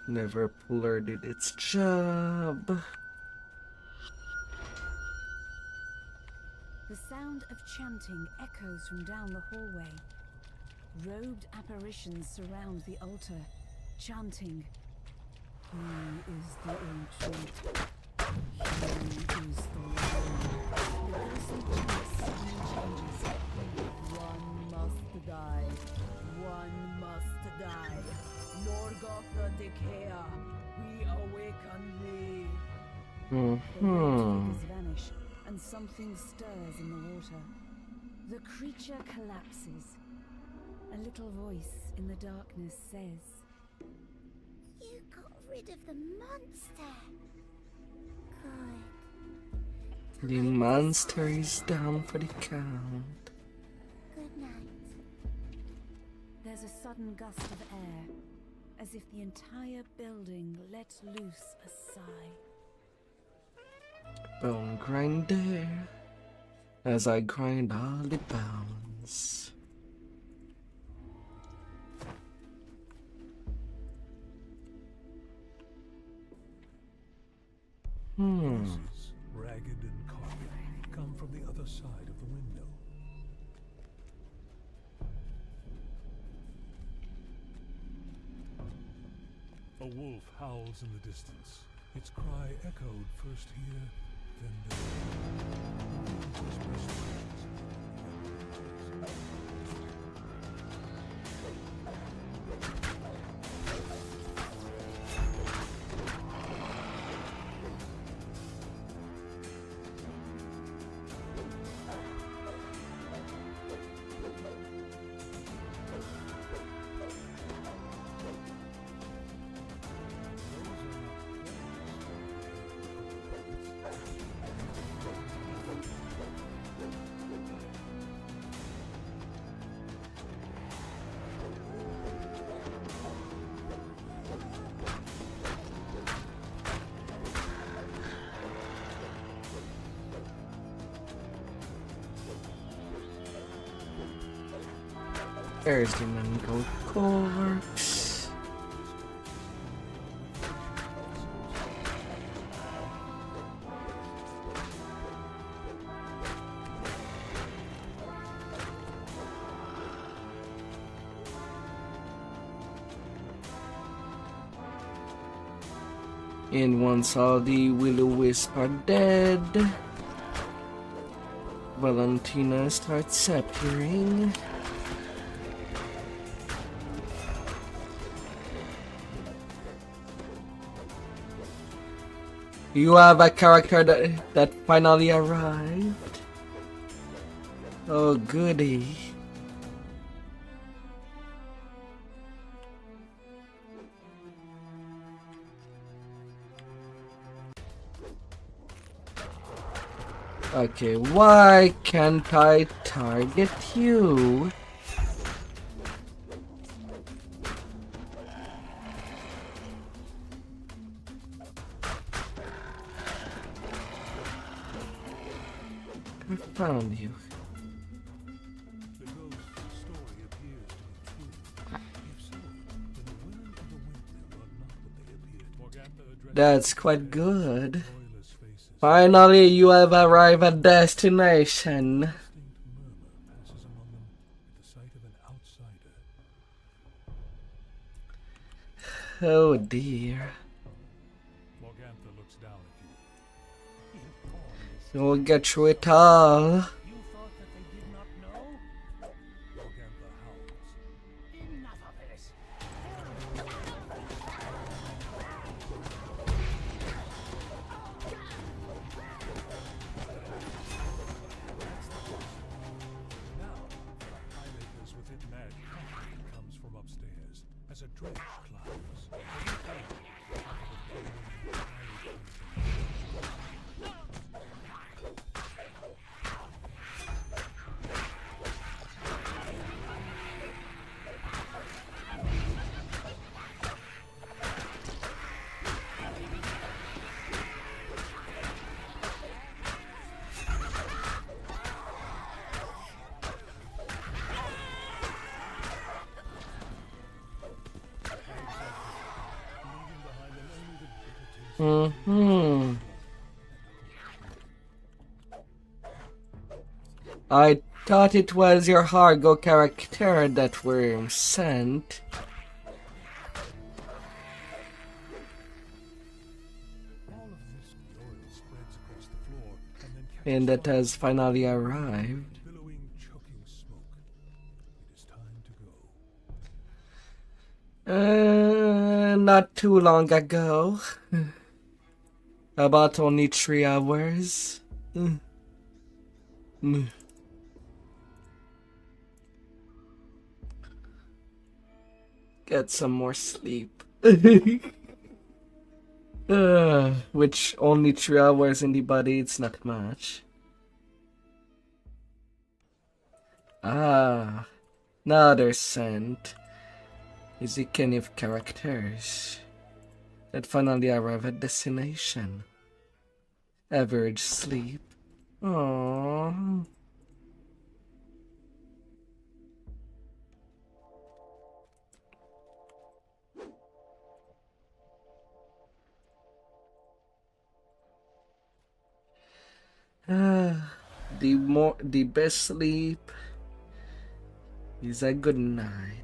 Never puller did its job. The sound of chanting echoes from down the hallway. Robed apparitions surround the altar, chanting, "He is the ancient. He is the one." The ghostly chant suddenly changes. One must die. One must die. Norgotha Decaya, we awaken thee. The red figures vanish, and something stirs in the water. The creature collapses. A little voice in the darkness says, You got rid of the monster. Good. The monster is down for the count. Good night. There's a sudden gust of air, as if the entire building let loose a sigh. Bone grinder, as I grind all the bones. Voices, ragged and carved, come from the other side of the window. A wolf howls in the distance. Its cry echoed first here, then there. Whispers There's the mango corpse. And once all the will-o-wisp are dead, Valentina starts appearing. You have a character that finally arrived. Oh, goody. Okay, why can't I target you? I found you. The ghost story appears to be true. If so, then the women of the windmill are not what they appear to be. Morgantha addresses That's quite good. joyless faces. Finally, you have arrived at destination. A distinct murmur passes among them at the sight of an outsider. Oh dear. Morgantha looks down at you. You'll get through it all. You thought that they did not know? Morgantha howls. Enough of this. Now, High Makers within mad country comes from upstairs as a dredge climbs. Leaving behind them only the bitter taste I thought it was your Hargo character that were sent. All of this oil spreads across the floor and then And catches that has finally arrived. in billowing, choking smoke. It is time to go. Not too long ago. About only 3 hours. Get some more sleep. Which only 3 hours in the body, it's not much. Ah, another scent. Is the kind of characters that finally arrive at destination. Average sleep. Aww. The best sleep is a good night.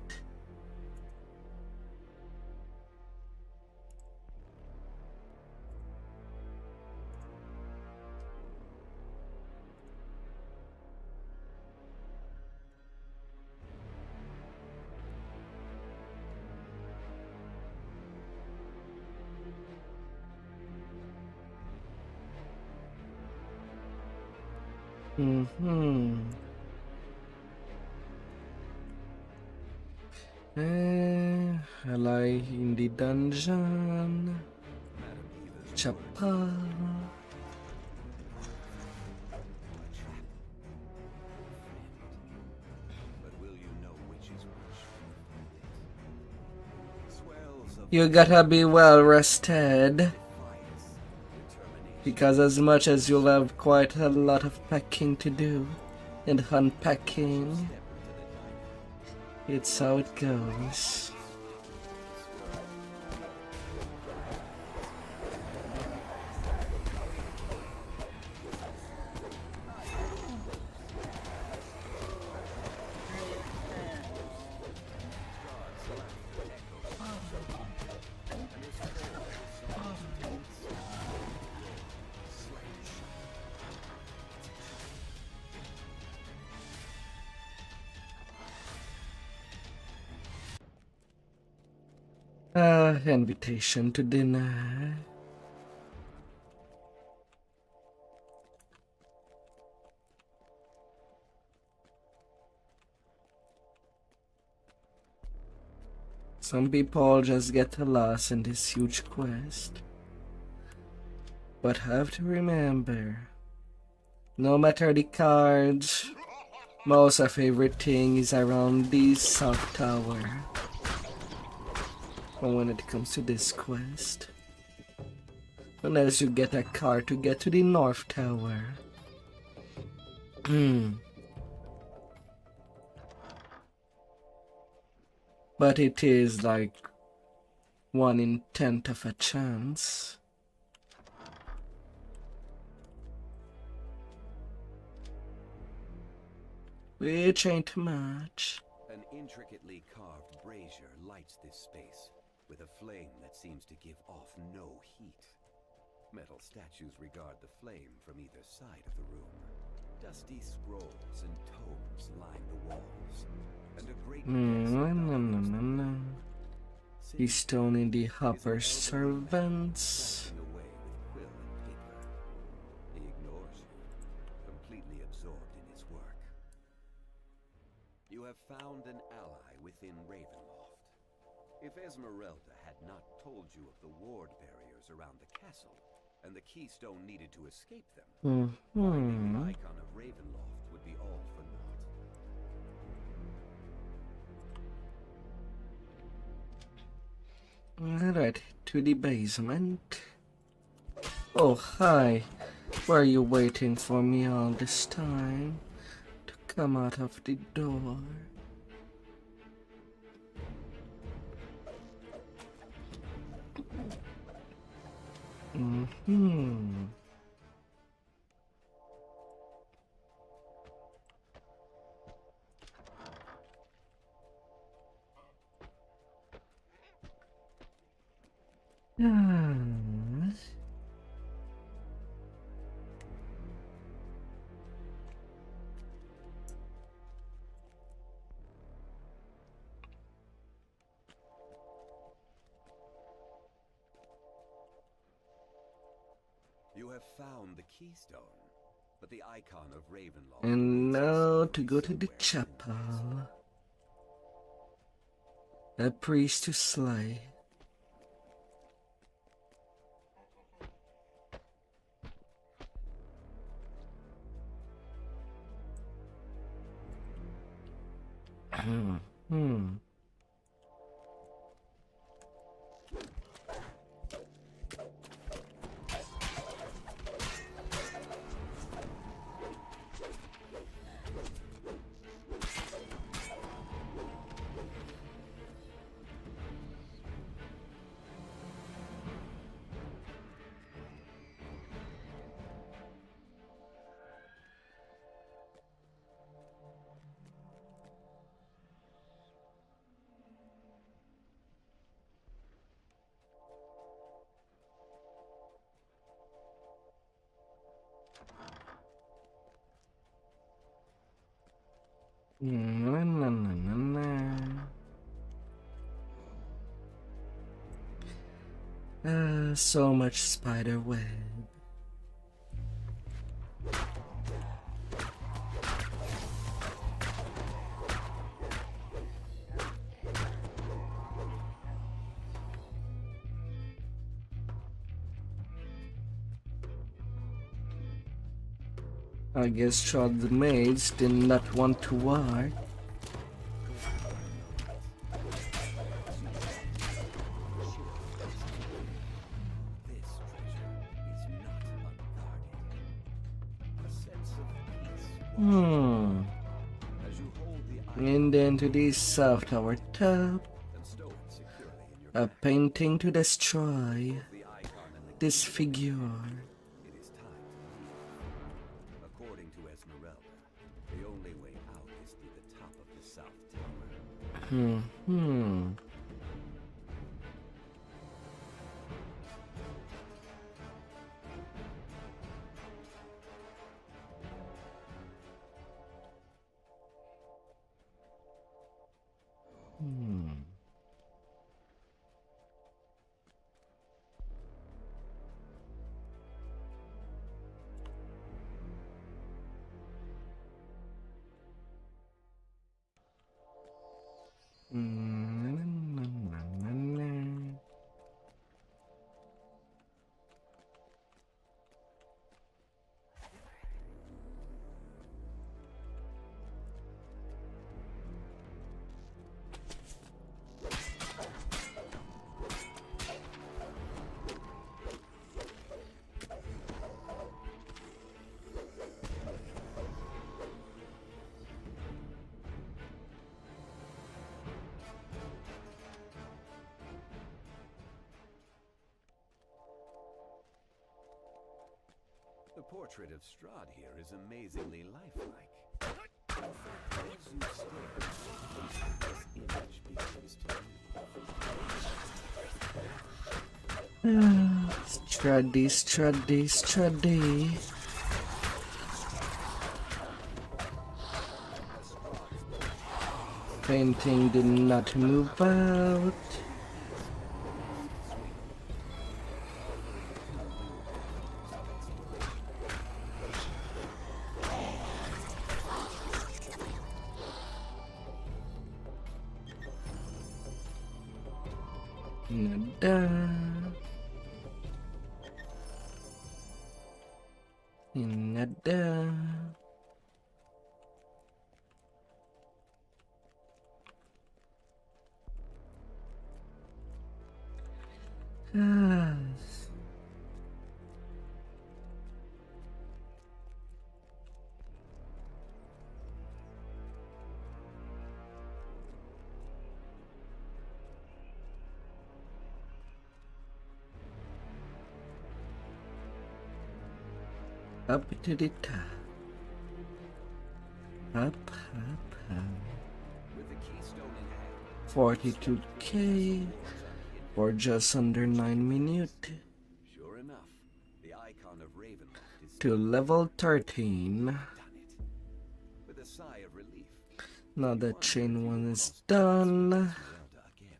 I lie in the dungeon. Chapa. But will you know which is which? Swells of You gotta be well rested. determination. Because as much as you'll have quite a lot of packing to do and unpacking, it's how it goes. Invitation to dinner. Some people just get lost in this huge quest. But have to remember, no matter the cards, most of everything is around the South Tower. When it comes to this quest. Unless you get a car to get to the North Tower. But it is like 1 in 10th of a chance. Which ain't much. An intricately carved brazier lights this space, with a flame that seems to give off no heat. Metal statues regard the flame from either side of the room. Dusty scrolls and tomes line the walls, and a great He's stoning the Hopper servants. away with quill and paper. He ignores you, completely absorbed in his work. You have found an ally within Ravenloft. If Esmeralda had not told you of the ward barriers around the castle, and the keystone needed to escape them, finding the icon of Ravenloft would be all for naught. Alright, to the basement. Oh, hi. Were you waiting for me all this time to come out of the door? Yes. You have found the keystone, but the icon of Ravenloft. And now to go to the chapel. A priest to slay. So much spider web. I guess the maids did not want to work. And then to the South Tower top, a painting to destroy this figure. According to Esmeralda, the only way out is through the top of the South Tower. The portrait of Strahd here is amazingly lifelike. As you stare, this image begins to Struddy, struddy, struddy. Painting did not move out. Nada. Nada. Ah. Up to the top. Up, up. with the keystone in hand. 42k for just under 9 minutes Sure enough, the icon of Ravenloft is to level 13. done it. With a sigh of relief, Now that chain 1 is done. Zelda again.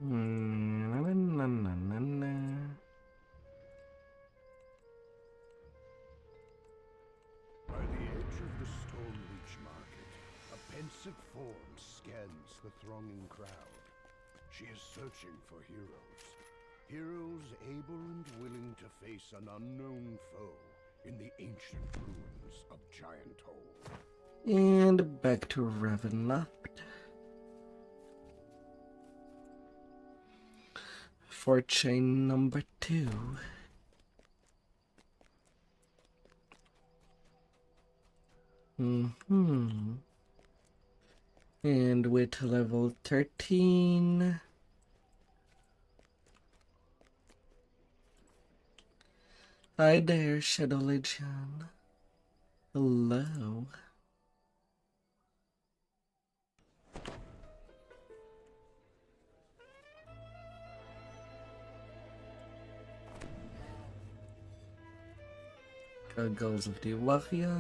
Na, na, na, na, na. By the edge of the Stonereach Market, a pensive form scans the thronging crowd. She is searching for heroes. Heroes able and willing to face an unknown foe in the ancient ruins of Giant Hole. And back to Ravenloft. For chain number 2. And with level 13. Hi there, Shadow Legion. Hello. Goggles of the Warrior.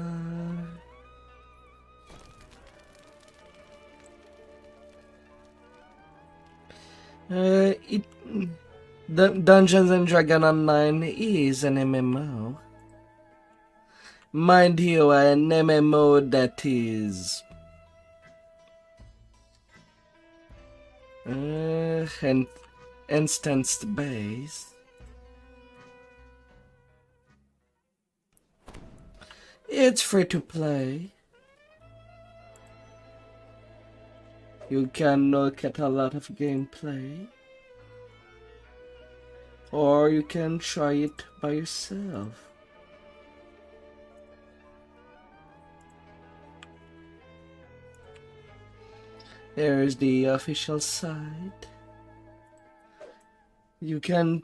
Dungeons and Dragons Online is an MMO. Mind you, an MMO that is instance based. It's free to play. You can look at a lot of gameplay. Or you can try it by yourself. There's the official site. You can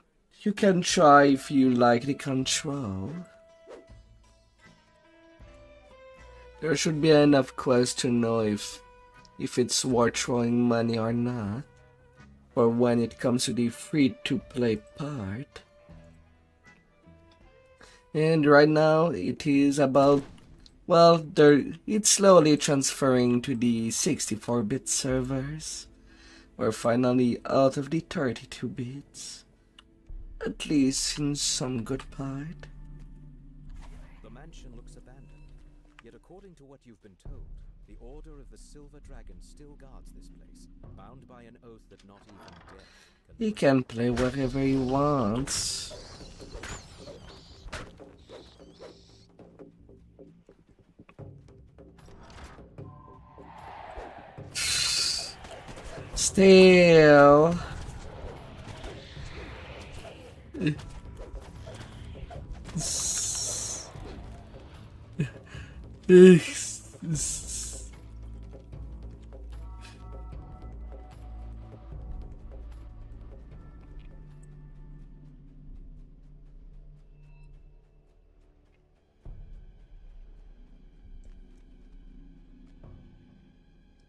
try if you like the control. There should be enough quests to know if it's worth throwing money or not. Or when it comes to the free-to-play part. And right now it is about, well, it's slowly transferring to the 64-bit servers. We're finally out of the 32 bits. At least in some good part. The mansion looks abandoned. Yet according to what you've been told, the Order of the Silver Dragon still guards this place, bound by an oath that not even death can... He can play whatever he wants. Still.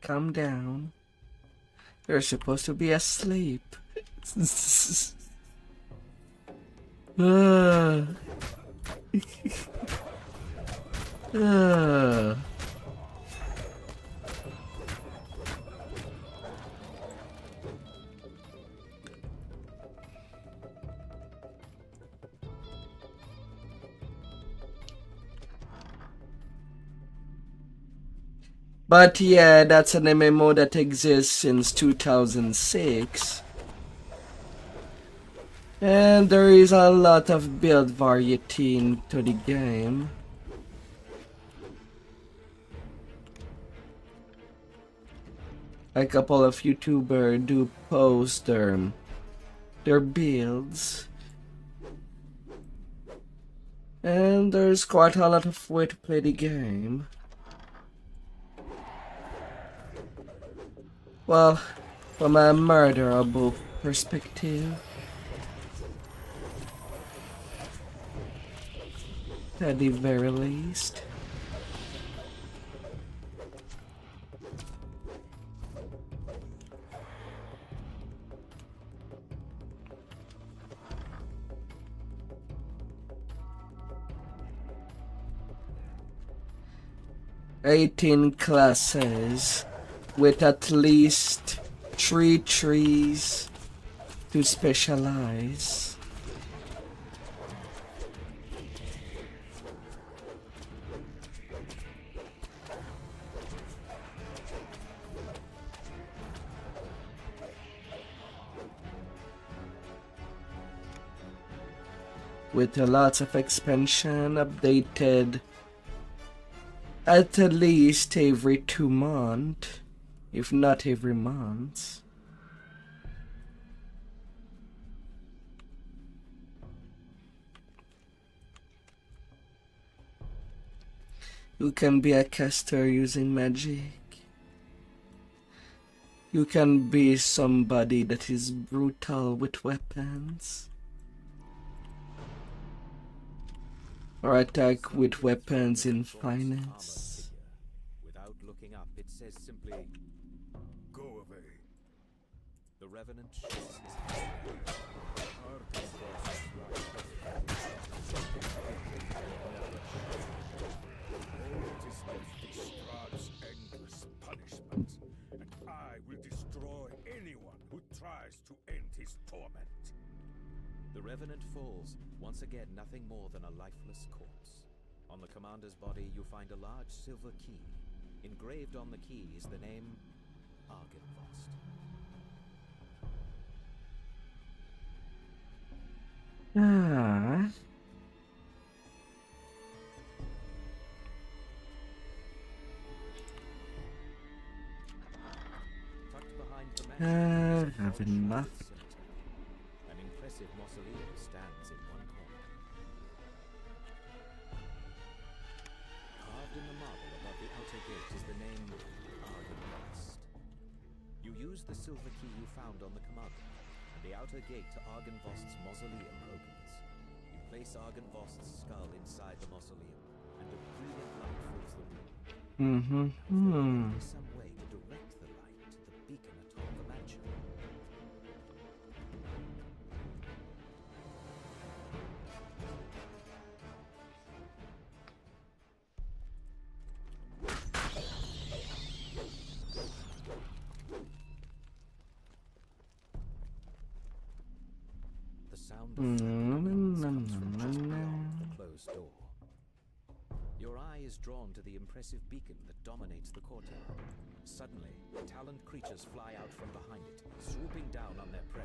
Calm down. You're supposed to be asleep. Ah. Ah. But yeah, that's an MMO that exists since 2006. And there is a lot of build variety into the game. A couple of YouTubers do post their builds. And there's quite a lot of way to play the game. Well, from a murderable perspective, at the very least. "18 classes with at least 3 trees to specialize." With lots of expansion updated at least every 2 months, if not every month. You can be a caster using magic. You can be somebody that is brutal with weapons. Or attack with weapons in finance. Without looking up, it says simply, Go away. "The Revenant shoots his hand." Describes endless punishment, and I will destroy anyone who tries to end his torment. The Revenant falls, once again nothing more than a lifeless corpse. On the commander's body you find a large silver key. Engraved on the key is the name Argenvost. Ah. Tucked behind the mansion is a Have large enough. cemetery. An impressive mausoleum stands in one corner. Carved in the marble above the outer gate is the name Argenvost. You use the silver key you found on the commander, and the outer gate to Argenvost's mausoleum opens. You place Argenvost's skull inside the mausoleum, and a brilliant light fills the room. There is some way to direct the light to the beacon atop the mansion. The sound of comes from just beyond the closed door. Your eye is drawn to the impressive beacon that dominates the courtyard. Suddenly, taloned creatures fly out from behind it, swooping down on their prey.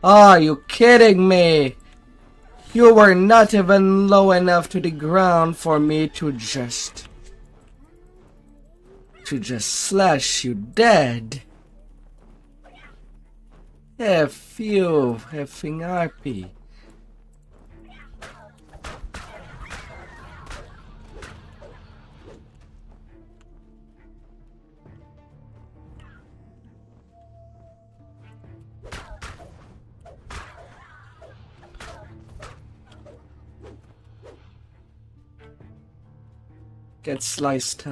Are you kidding me? You were not even low enough to the ground for me to just slash you dead. F you, effing RP. Get sliced, huh?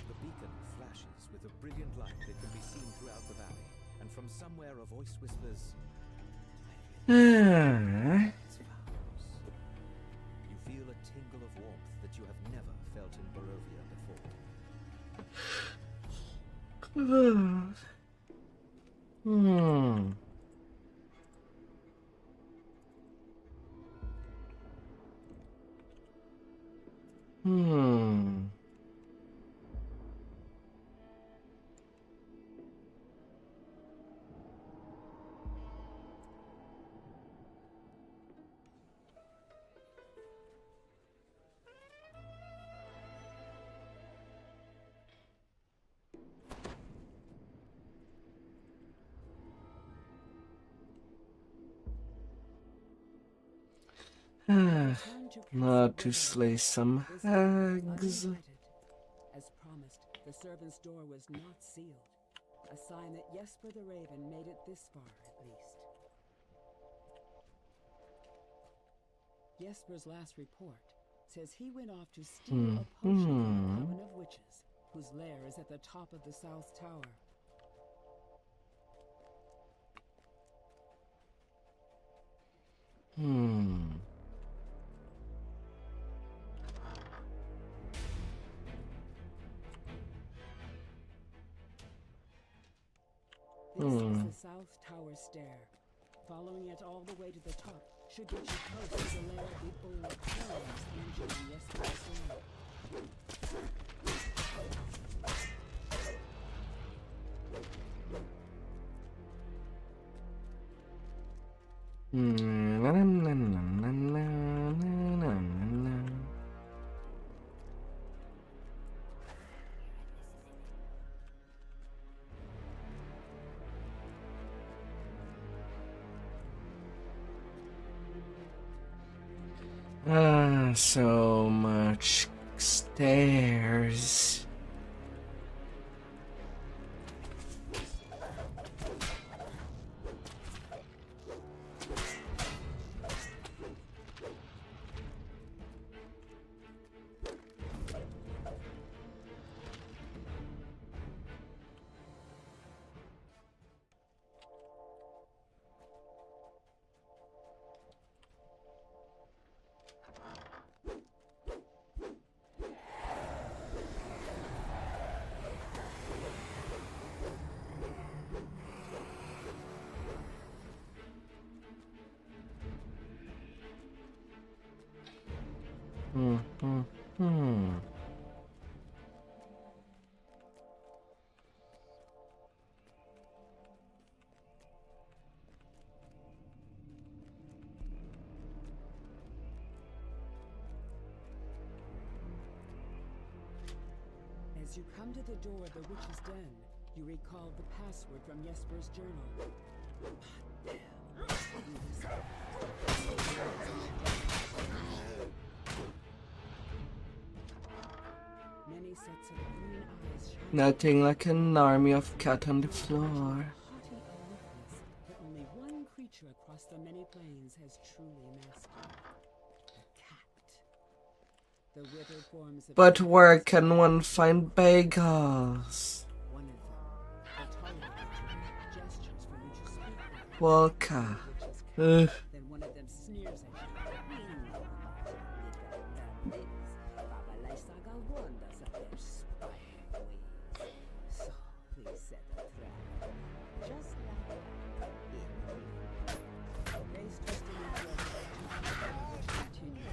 The beacon flashes with a brilliant light that can be seen throughout the valley, and from somewhere a voice whispers, "Its vows." You feel a tingle of warmth that you have never felt in Barovia before. Now to slay some hags. As promised, the servant's door was not sealed. A sign that Jesper the Raven made it this far, at least. Jesper's last report says he went off to steal a potion from the Coven of Witches, whose lair is at the top of the South Tower. This is the South Tower stair. Following it all the way to the top should get you close to the lair of the old crows injured in yesterday's storm. So much stairs. As you come to the door of the witch's den, you recall the password from Jesper's journal. Many sets of green eyes shine. Nothing like an army of cat on the floor. Haughty aloofness that only one creature across the many plains has truly mastered. The cat. The withered forms of But where can one find bagels? one of them, a taller creature, gestures for you to speak with her. Walker. Then one of them sneers at you. So we set a trap. Just like that. Grace twisting into your continue.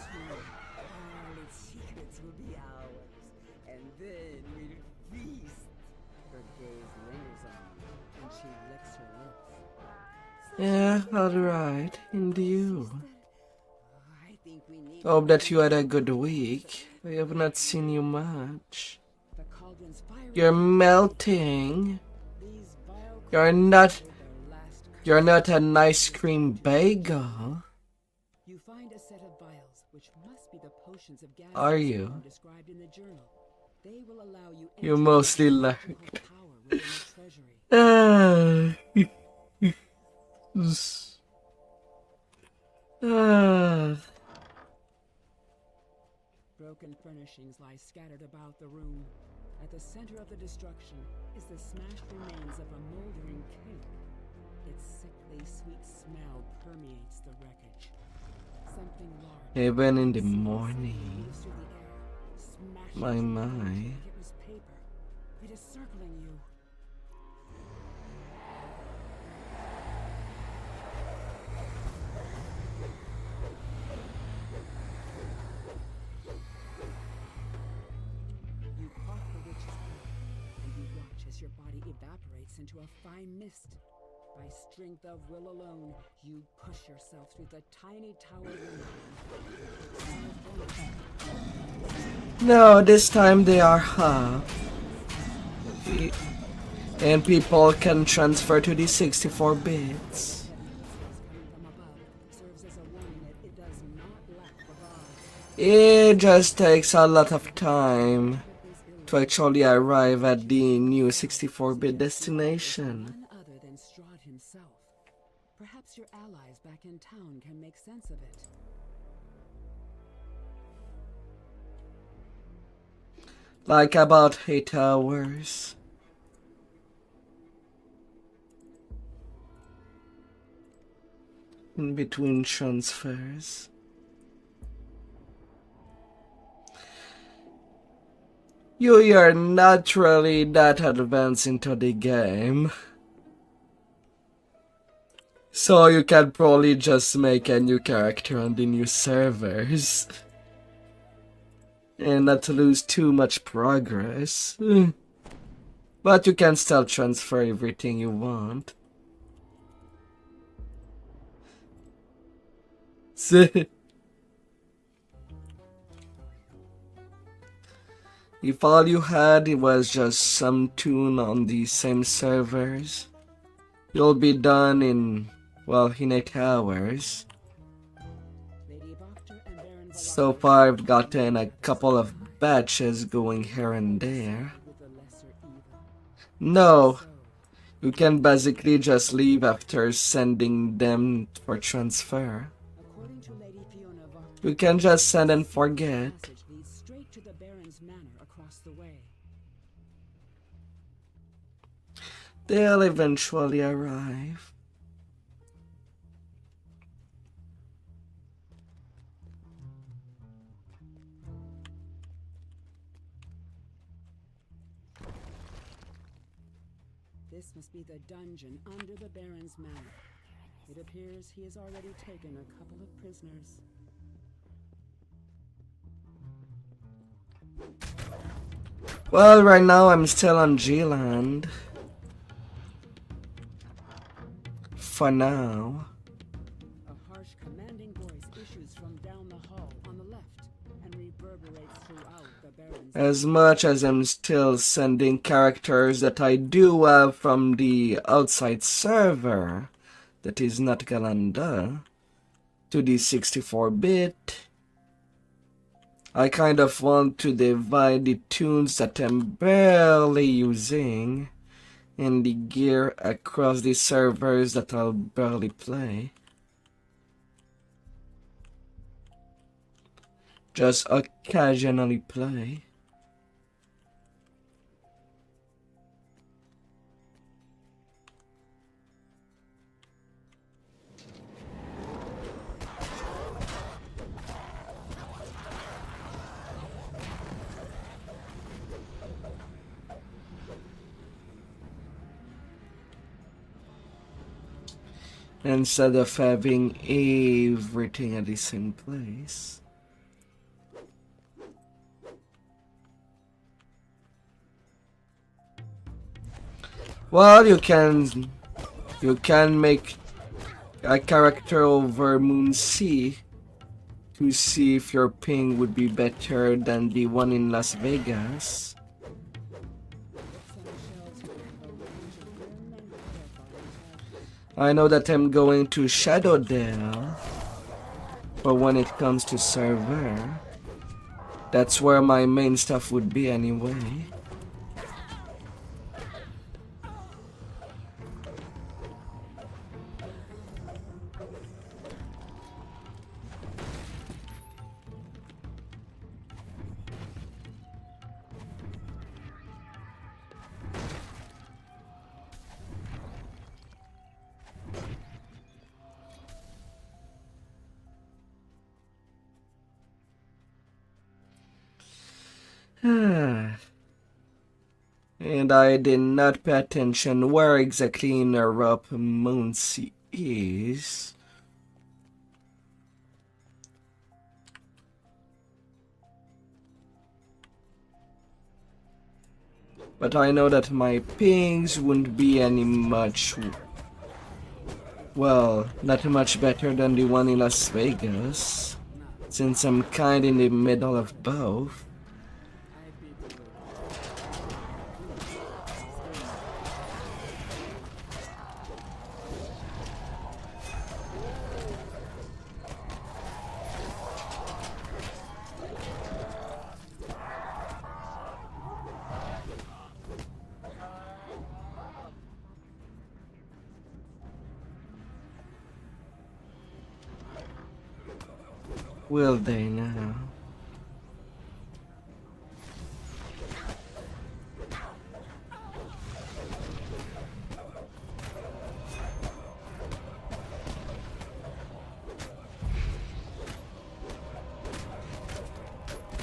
Soon, all its secrets will be ours, and then we'll feast. Her gaze lingers on you, and she licks her lips. Yeah, alright. Indeed. Hope that you had a good week. I have not seen you much. The cauldron's fiery. You're melting. These vile You're not an ice cream bagel. You find a set of vials, which must be the potions of gas Are you? described in the journal. They will allow you You entry mostly into lurk. magical power within the treasury. Broken furnishings lie scattered about the room. At the center of the destruction is the smashed remains of a moldering cake. Its sickly sweet smell permeates the wreckage. Something large. Even in the seems morning. moves through the air, smashing My, through my. like it was paper. It is circling you. You quaff the witch's blood, and you watch as your body evaporates into a fine mist. By strength of will alone, you push yourself through the tiny tower window. No, this time they are half. And people can transfer to the 64 bits. It just takes a lot of time to actually arrive at the new 64-bit destination. None other than Strahd himself. Perhaps your allies back in town can make sense of it. Like about 8 hours. In between transfers. You're not really that advanced into the game. So you can probably just make a new character on the new servers. And not to lose too much progress. But you can still transfer everything you want. If all you had it was just some tune on the same servers, you'll be done in, well, in 8 hours. So far I've gotten a couple of batches going here and there. No, you can basically just leave after sending them for transfer. You can just send and forget. They'll eventually arrive. This must be the dungeon under the Baron's manor. It appears he has already taken a couple of prisoners. Well, right now I'm still on G-Land. For now. A harsh commanding voice issues from down the hall on the left and reverberates throughout the Baron's. As much as I'm still sending characters that I do have from the outside server, that is not Galanda, to the 64-bit, I kind of want to divide the tunes that I'm barely using and the gear across the servers that I'll barely play. Just occasionally play. Instead of having everything at the same place. Well, you can make a character over Moon Sea to see if your ping would be better than the one in Las Vegas. I know that I'm going to Shadow Dale, but when it comes to server, that's where my main stuff would be anyway. And I did not pay attention where exactly in Europe Muncie is. But I know that my pings wouldn't be any much, well, not much better than the one in Las Vegas, since I'm kind in the middle of both. Will they now?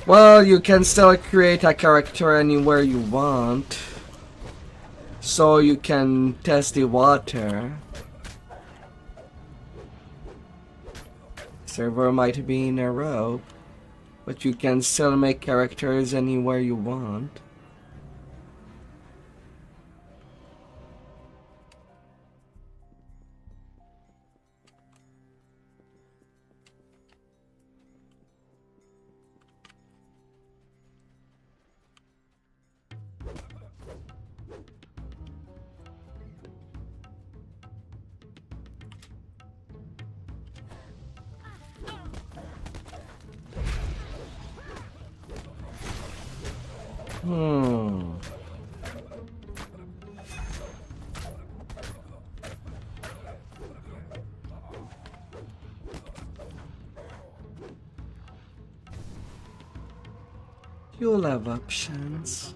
Well, you can still create a character anywhere you want, so you can test the water. Server might be in a row, but you can still make characters anywhere you want. You'll have options.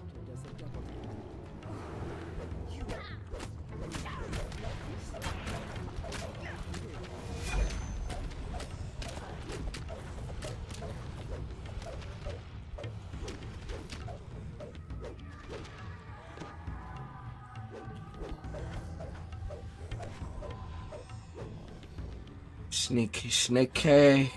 Sneaky, sneaky.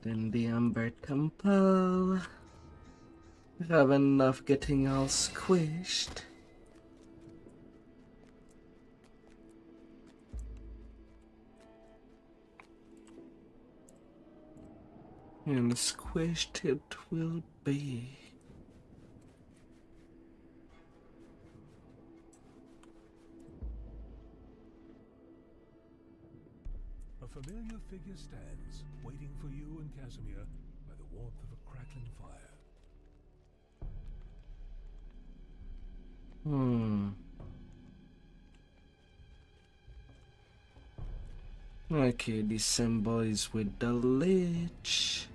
Then the Amber Temple. Have enough getting all squished. And squished it will be. familiar figure stands, waiting for you and Casimir by the warmth of a crackling fire. Okay, this symbol is with the Lich.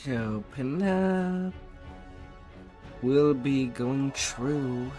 Open up. We'll be going through.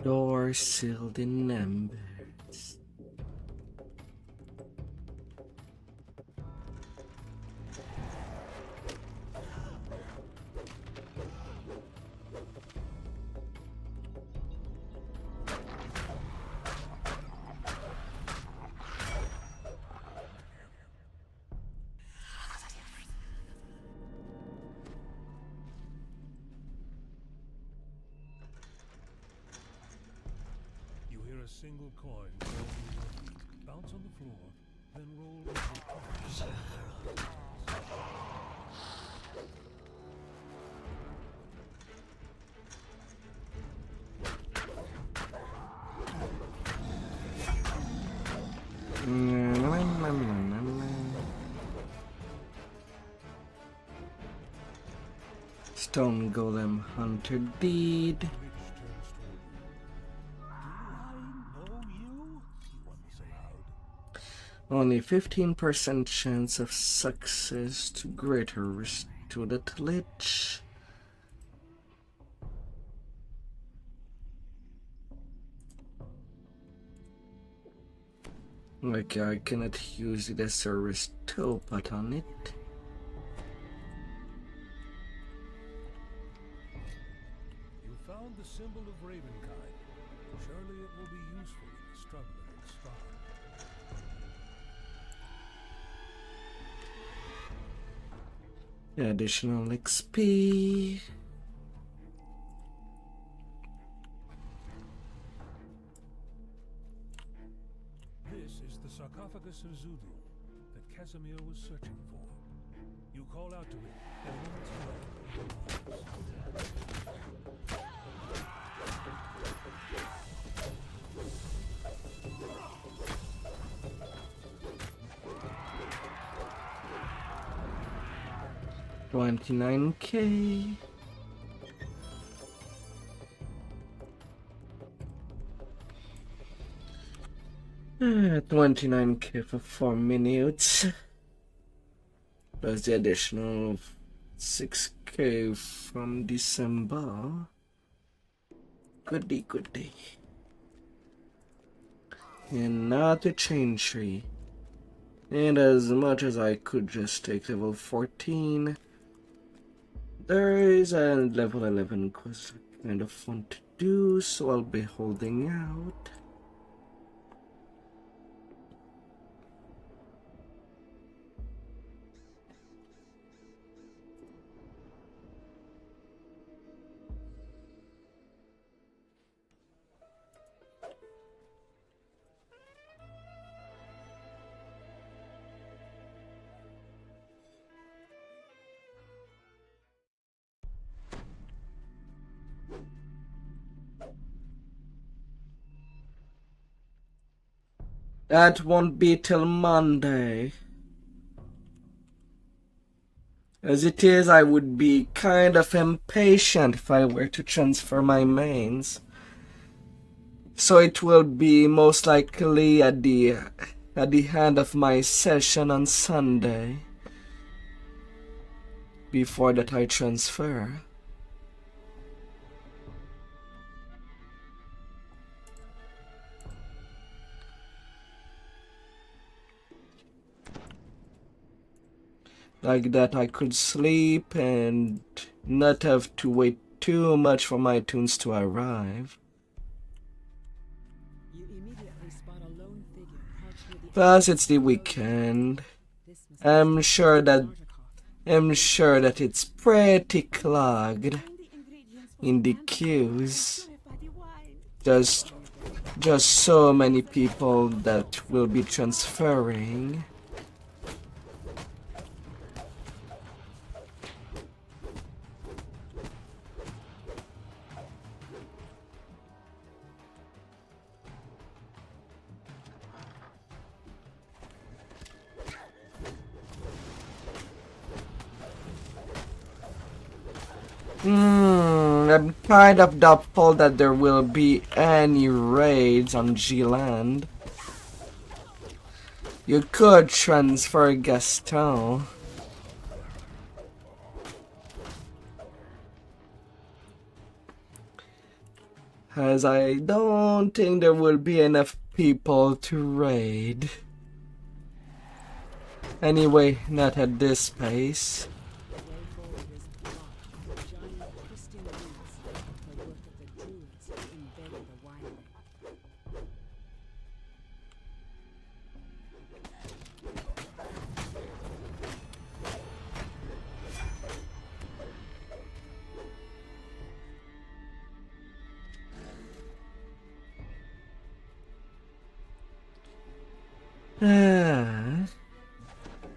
Door sealed in embers. A single coin fall to your feet, bounce on the floor, then roll over the top. Stone Golem Hunter Deed. Only 15% chance of success to greater risk to the Lich. Okay, I cannot use it as a restore but on it. You found the symbol of Ravenkind. Surely it will be useful in the struggle against Strahd. Additional XP. This is the sarcophagus of Zudu that Casimir was searching for. You call out to it, and when it's ready, $29K. $29K for 4 minutes. Plus the additional $6K from December. Goodie, goodie. And not a chain tree. And as much as I could just take level 14, there is a level 11 quest I kind of want to do, so I'll be holding out. That won't be till Monday. As it is, I would be kind of impatient if I were to transfer my mains. So it will be most likely at the end of my session on Sunday. Before that I transfer. Like that I could sleep and not have to wait too much for my tunes to arrive. You immediately spot a lone figure crouched near the Plus it's the weekend. I'm sure that it's pretty clogged in the queues. Just so many people that will be transferring. I'm kind of doubtful that there will be any raids on G-Land. You could transfer Gaston. As I don't think there will be enough people to raid. Anyway, not at this pace.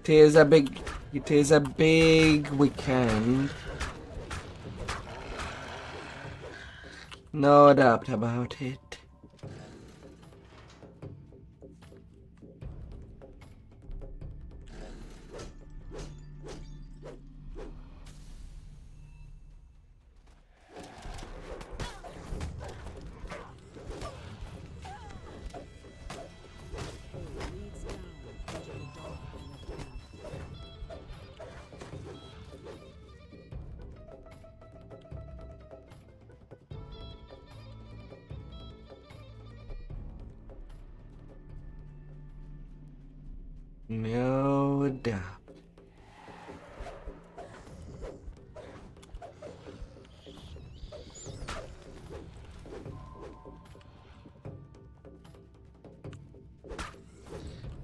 It is a big weekend. No doubt about it. No doubt.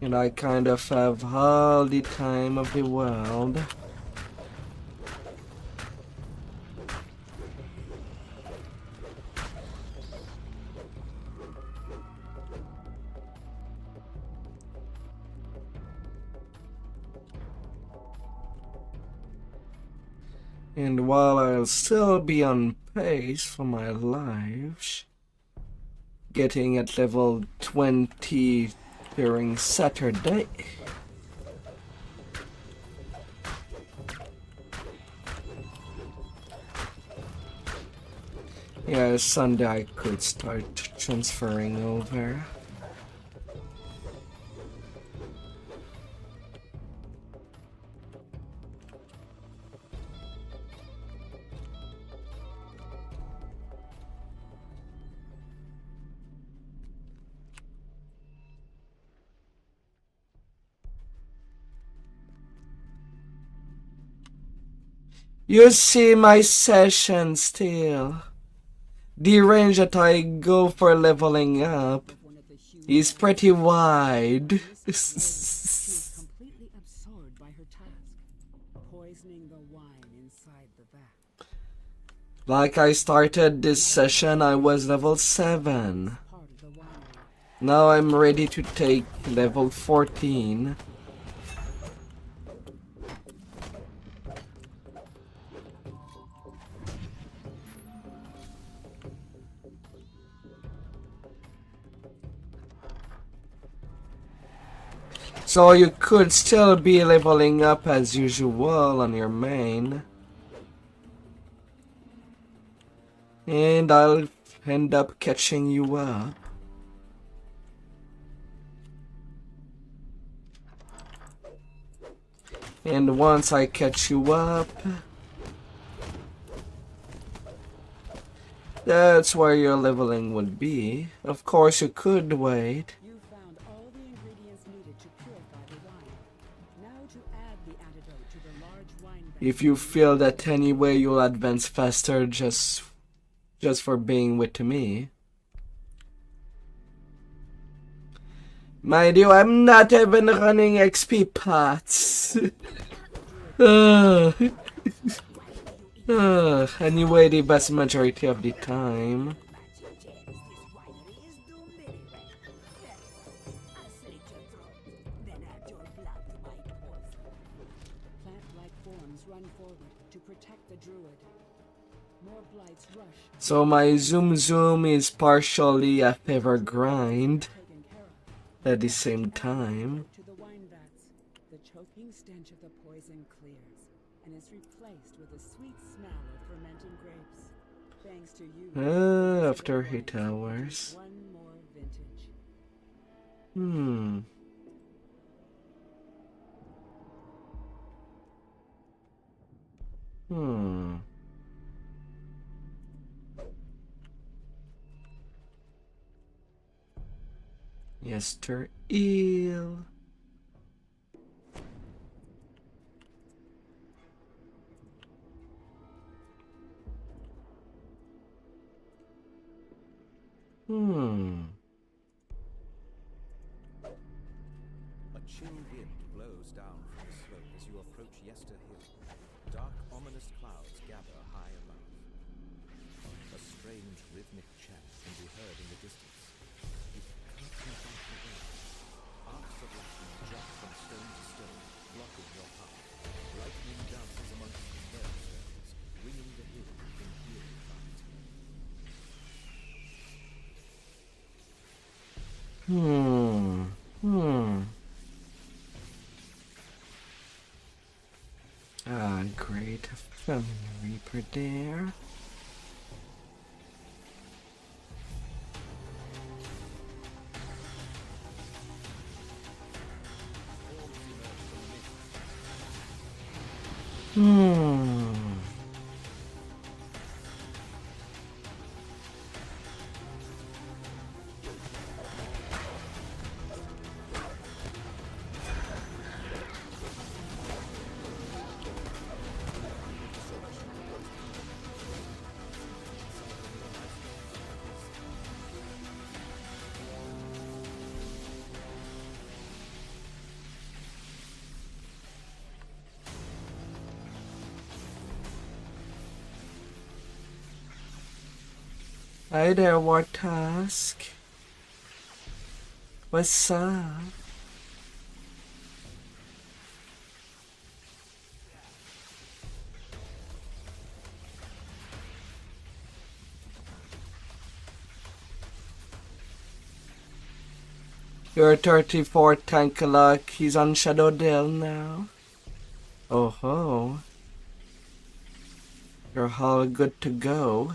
And I kind of have all the time of the world. And while I'll still be on pace for my lives, getting at level 20 during Saturday. Yeah, Sunday I could start transferring over. You see my session still. The range that I go for leveling up is pretty wide. completely absorbed by her task, poisoning the wine inside the vat. Like I started this session, I was level 7. Now I'm ready to take level 14. So you could still be leveling up as usual on your main. And I'll end up catching you up. And once I catch you up, that's where your leveling would be. Of course, you could wait. You found all the ingredients needed to purify the wine. Now to add the antidote to the large wine vat. If you feel that anyway you'll advance faster just for being with me. Mind you, I'm not even running XP pots. Anyway, the vast majority of the time. Plant-like forms run forward to protect the druid. More blights rush. So my zoom zoom is partially a favor grind at the same time. To the wine vats, the choking stench of the poison clears and is replaced with a sweet smell of fermenting grapes. Thanks to you. After 8 hours. One more vintage. Yester eel. A chill wind blows down from the slope as you approach Yester Hill. Dark, ominous clouds gather high above. A strange rhythmic chant can be heard in the distance. You can't make out the words. Arcs of lightning jump from stone to stone, blocking your path. Lightning dances amongst the curbstones, ringing the hill in eerie light. Ah, great. Family Reaper there. Hi there, War Task. What's up? You're 34 tank luck. He's on Shadow Dale now. Oh ho. You're all good to go.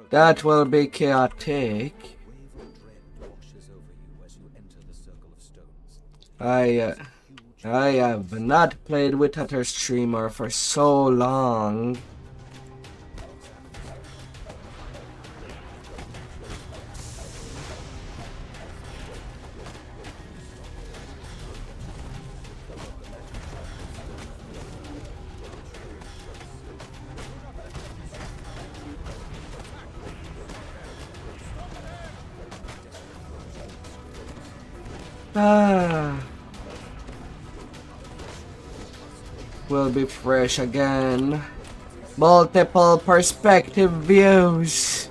That will be chaotic. I have not played with other streamer for so long. Will be fresh again. Multiple perspective views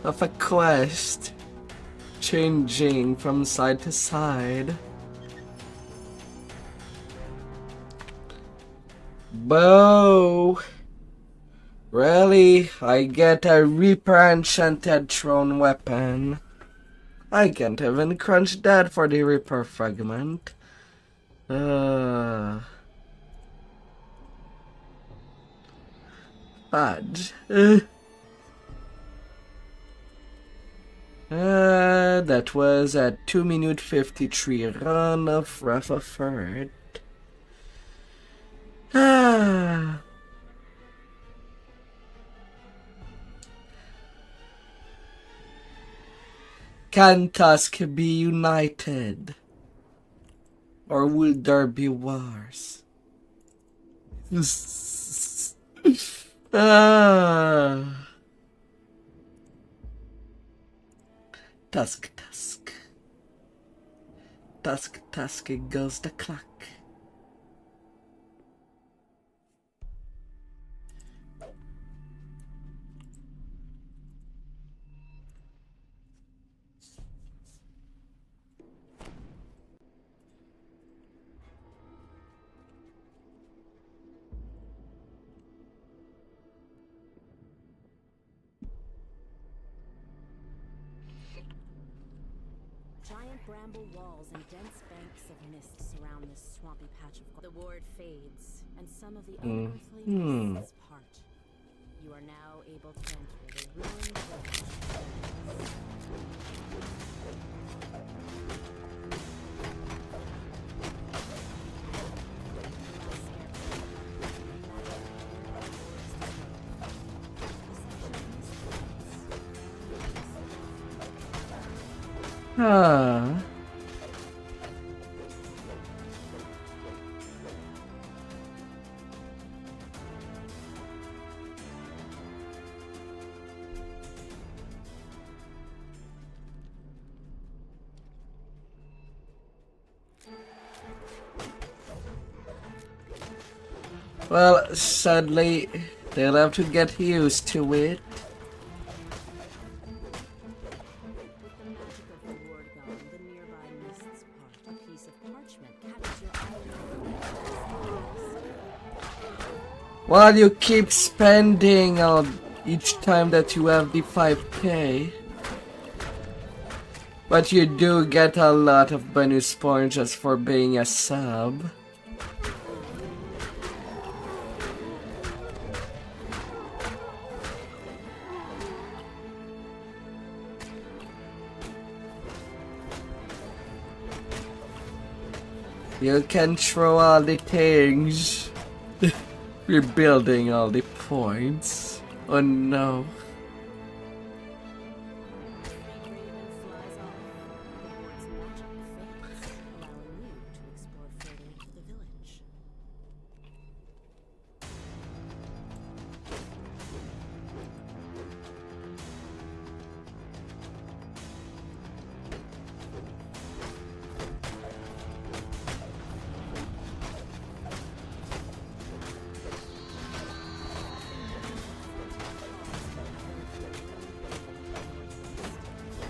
of a quest, changing from side to side. bow. Really? I get a Reaper enchanted throne weapon. I can't even crunch that for the Reaper fragment. Fudge. That was a 2-minute 53 run of Wrath of Earth. Can Tusk be united? Or will there be wars? Tusk, Tusk. Tusk, Tusk, it goes the clock. Giant bramble walls and dense banks of mist surround this swampy patch of the ward fades, and some of the unearthly mists part. You are now able to enter the ruined village. Well, sadly, they'll have to get used to it. While you keep spending on each time that you have the 5k. But you do get a lot of bonus points just for being a sub. You can throw all the things. We're building all the points. Oh no.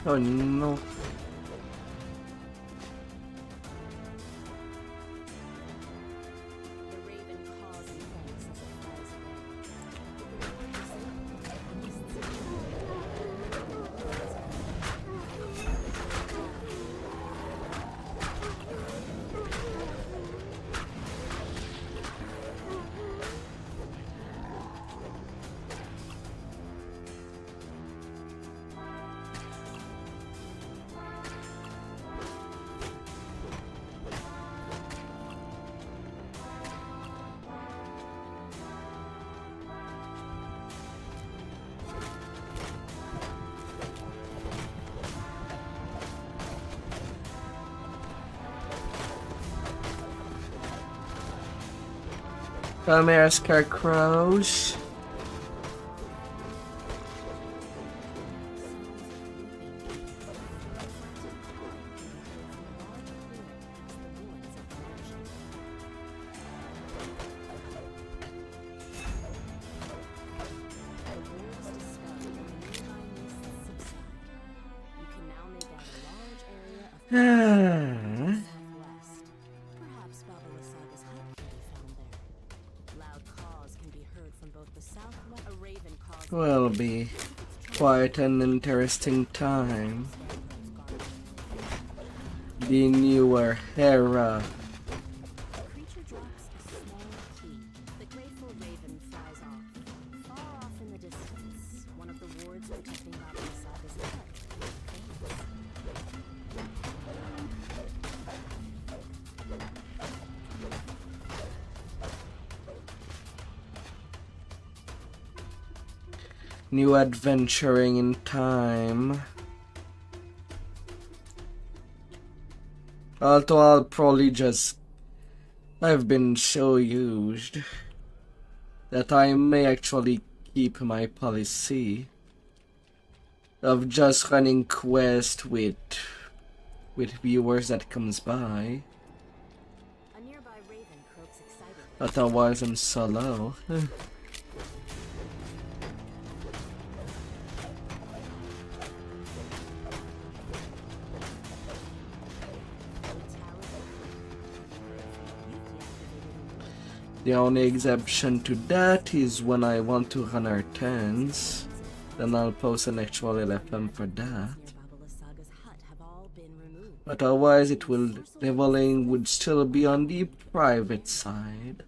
Oh no. Come here, scarecrows. will be quite an interesting time. The newer era. The creature drops a small key. The grateful raven flies off. Far off in the distance, one of the wards protecting Babalasaga's hut faints. New adventuring in time. Although I'll probably just... I've been so used that I may actually keep my policy of just running quest with viewers that comes by. A nearby raven croaks excitedly. Otherwise I'm solo. The only exception to that is when I want to run our turns. Then I'll post an actual LFM for that. Babalasaga's hut have all been removed. But otherwise leveling would still be on the private side.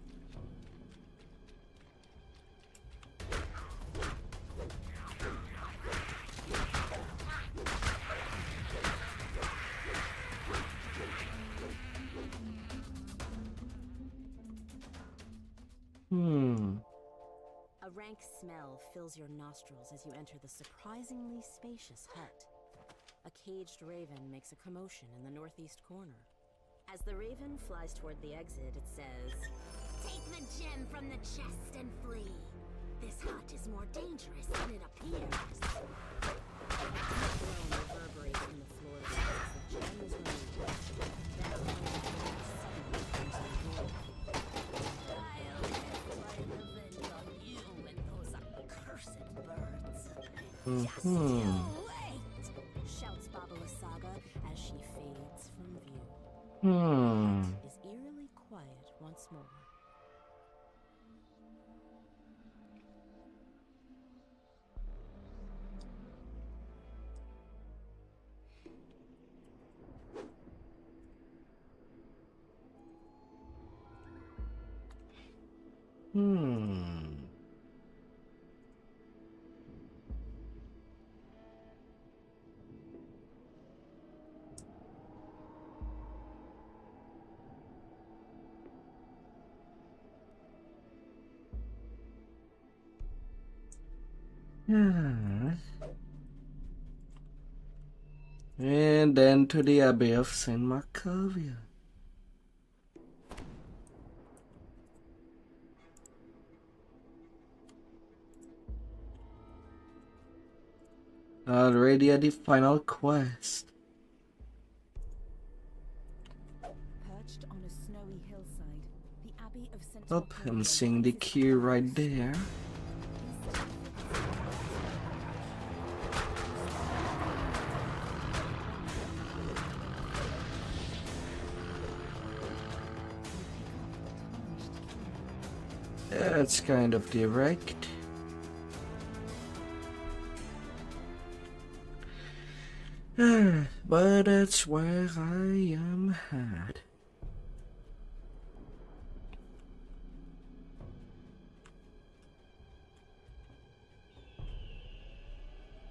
A rank smell fills your nostrils as you enter the surprisingly spacious hut. A caged raven makes a commotion in the northeast corner. As the raven flies toward the exit, it says, Take the gem from the chest and flee. This hut is more dangerous than it appears. A groan reverberates from the floor as the gem is removed. Then a raven suddenly comes to the door. I'll get my revenge on you and those accursed birds. Just you wait! Shouts Babalasaga as she fades from view. Is eerily quiet once more. And then to the Abbey of St. Markovia. Already at the final quest. Perched on a snowy hillside, the Abbey of St. Oh, I'm seeing the key right there. That's kind of direct. But that's where I am at.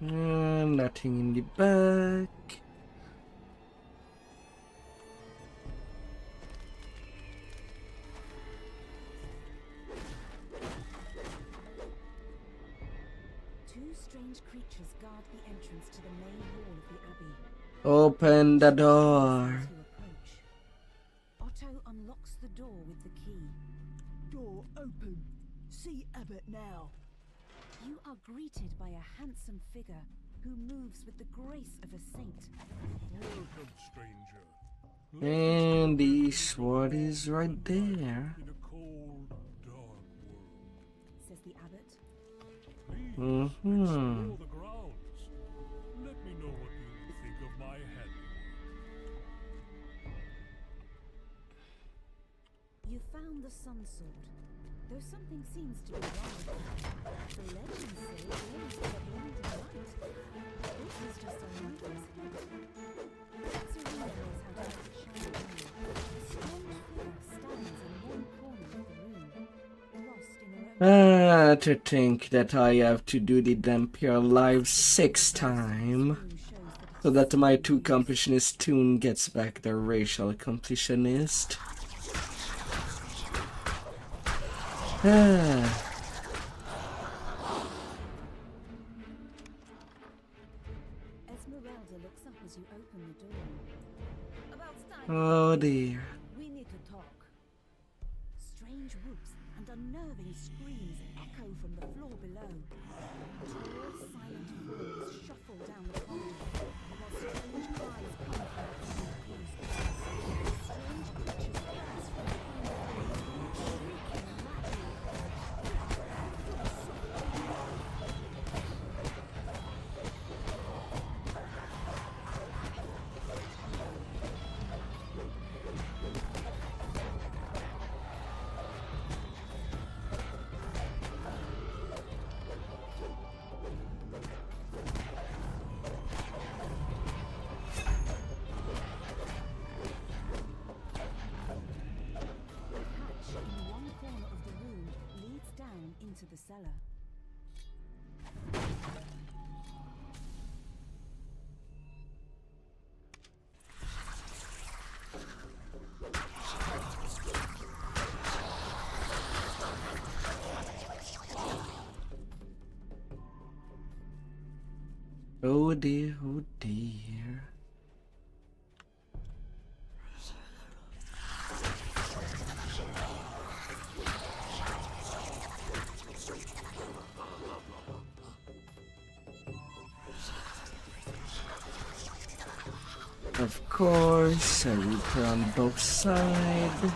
Nothing in the back. Two strange creatures guard the entrance to the main hall of the Abbey. Open the door. To approach. Otto unlocks the door with the key. Door open. See Abbot now. You are greeted by a handsome figure who moves with the grace of a saint. Welcome, stranger. And the sword is right there. In a cold, dark world. Says the abbot. Please Mm-hmm. explore the grounds. Let me know what you think of my handiwork. You found the sun sword. Though something seems to be wrong. The legends say flames are a blinding light. This is just a light accident. Perhaps Irina knows how to make it shine again. A strange figure stands in one corner of the room, lost in her own... To think that I have to do the Dhampir live 6 times so that my 2 completionist tune gets back the racial completionist. Esmeralda looks up as you open the door. About time. Oh dear. We need to talk. Strange whoops and unnerving screams echo from the floor below. Tall, silent forms shuffle down the corridor, while strange cries come from the confused guards. Strange creatures pass from behind the doors, shrieking madly. Into the cellar. Oh dear, oh dear. Of course, I repair on both sides.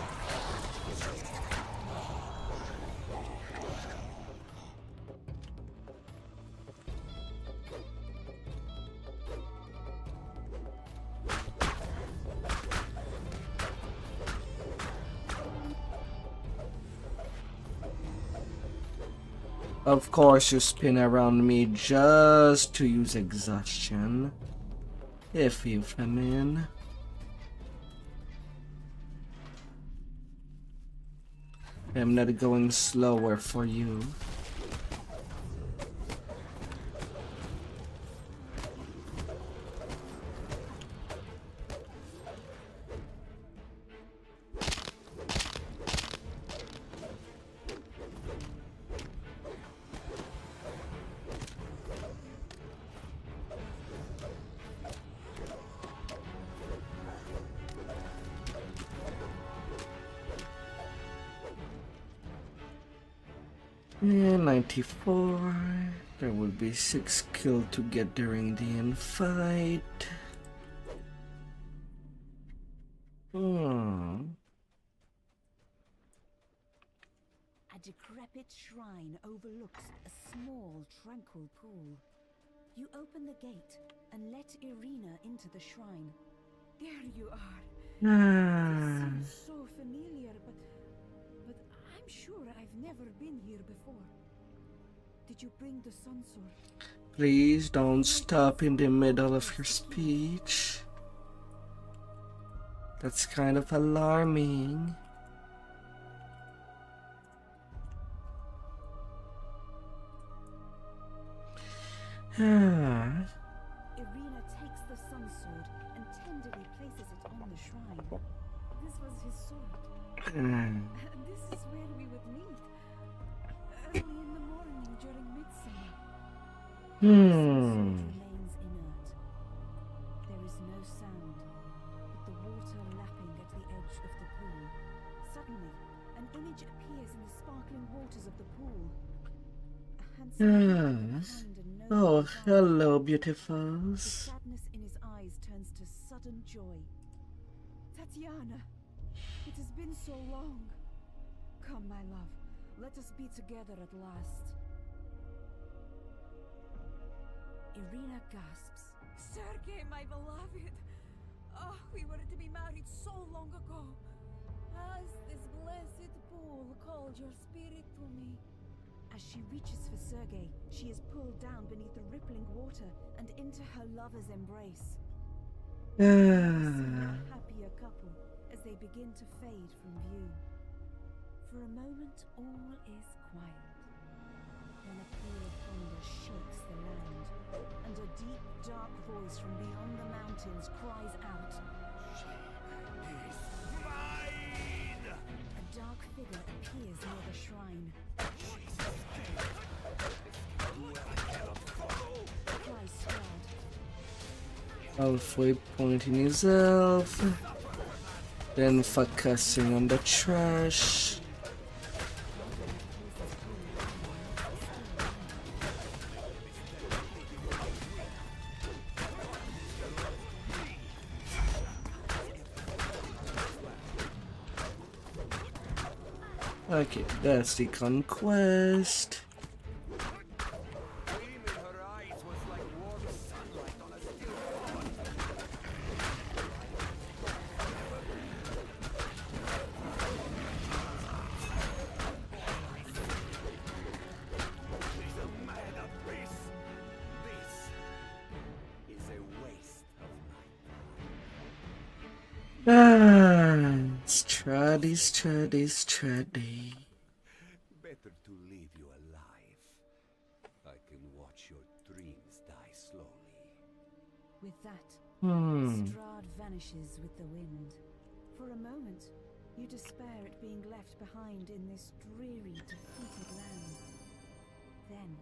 Of course, you spin around me just to use exhaustion. If you come in. I'm not going slower for you. Yeah, 94. There will be 6 kills to get during the end fight. A decrepit shrine overlooks a small, tranquil pool. You open the gate and let Irina into the shrine. There you are. This seems so familiar, but I'm sure I've never been here before. Did you bring the sun sword? Please don't stop in the middle of your speech. That's kind of alarming. Irina takes the sun sword and tenderly places it on the shrine. This was his sword. This is where we would meet. Early in the morning during midsummer. The sun sword remains inert. There is no sound, but the water lapping at the edge of the pool. Suddenly, an image appears in the sparkling waters of the pool. A handsome Oh, hello, beautifuls. The sadness in his eyes turns to sudden joy. Tatiana, it has been so long. Come, my love, let us be together at last. Irina gasps. Sergei, my beloved. Oh, we were to be married so long ago. Has this blessed pool called your spirit to me? As she reaches for Sergei, she is pulled down beneath the rippling water and into her lover's embrace. A happier couple as they begin to fade from view. For a moment, all is quiet. Then a peal of thunder shakes the land, and a deep, dark voice from beyond the mountains cries out, "She is mine!" A dark figure appears near the shrine. Cries Strahd. Halfway pointing his elf, then focusing on the trash. Okay, that's the conquest. Straddy. Better to leave you alive. I can watch your dreams die slowly. With that, Strahd vanishes with the wind. For a moment, you despair at being left behind in this dreary, defeated land. Then,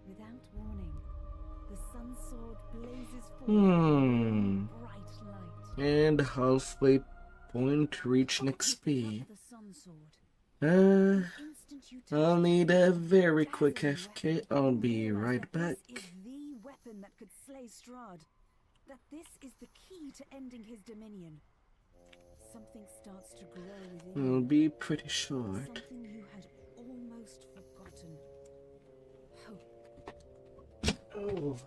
without warning, the sun sword blazes forth with bright light. And halfway point reach XP. I'll need a very quick FK. I'll be right back. This is the weapon that could slay Strahd. That this is the key to ending his dominion. Something starts to grow within you. It'll be pretty short. Something you had almost forgotten. Hope. Oh.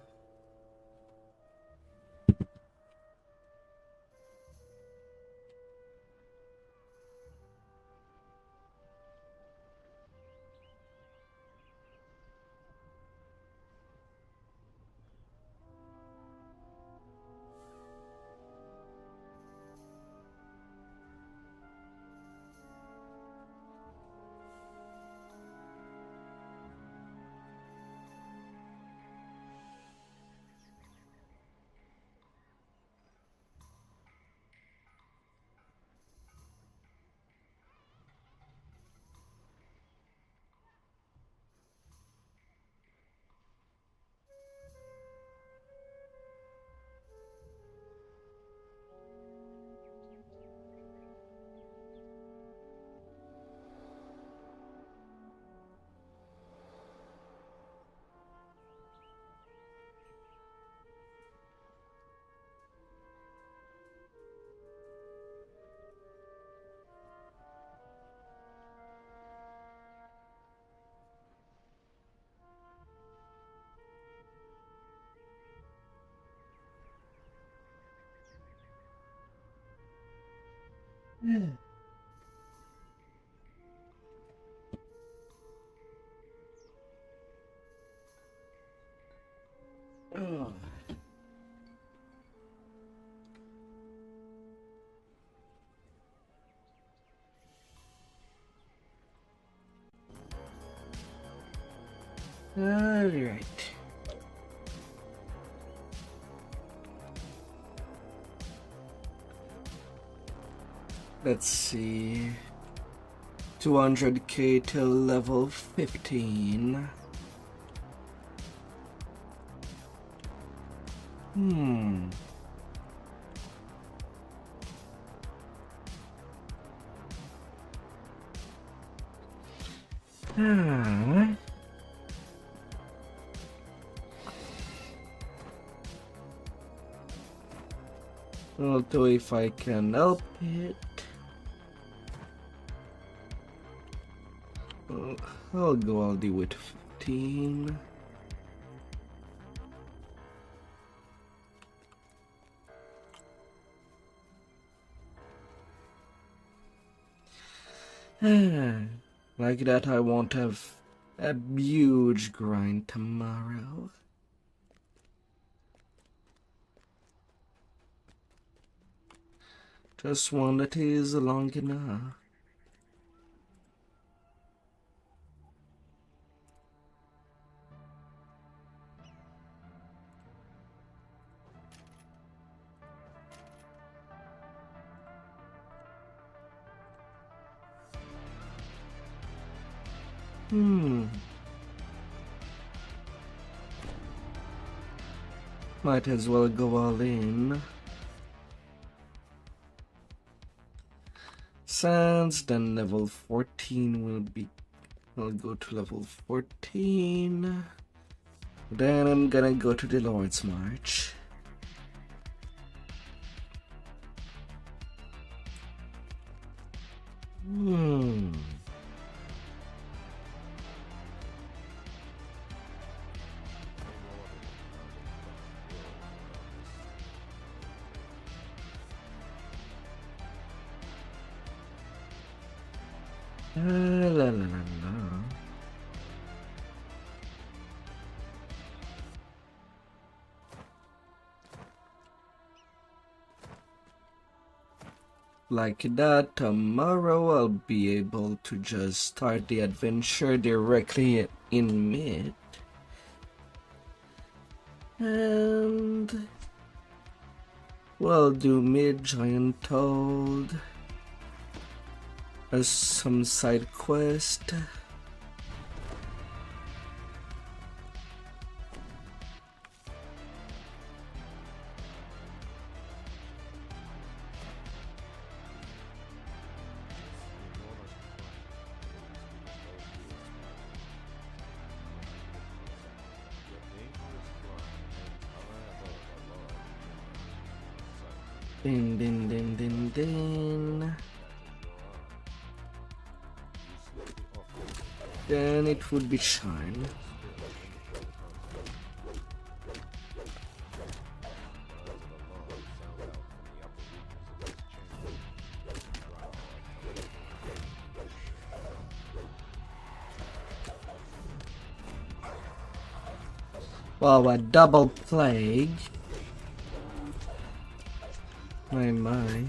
Oh. All right. Let's see. 200k till level 15. Although if I can help it, I'll go all the way to 15. Like that, I won't have a huge grind tomorrow. Just one that is long enough. Might as well go all in. Since then level 14 will go to level 14. Then I'm gonna go to the Lord's March. La la la la. Like that, tomorrow I'll be able to just start the adventure directly in mid. And we'll do mid giant toad as some side quest. Din din din din din. Then it would be shine. Wow, a double plague. My.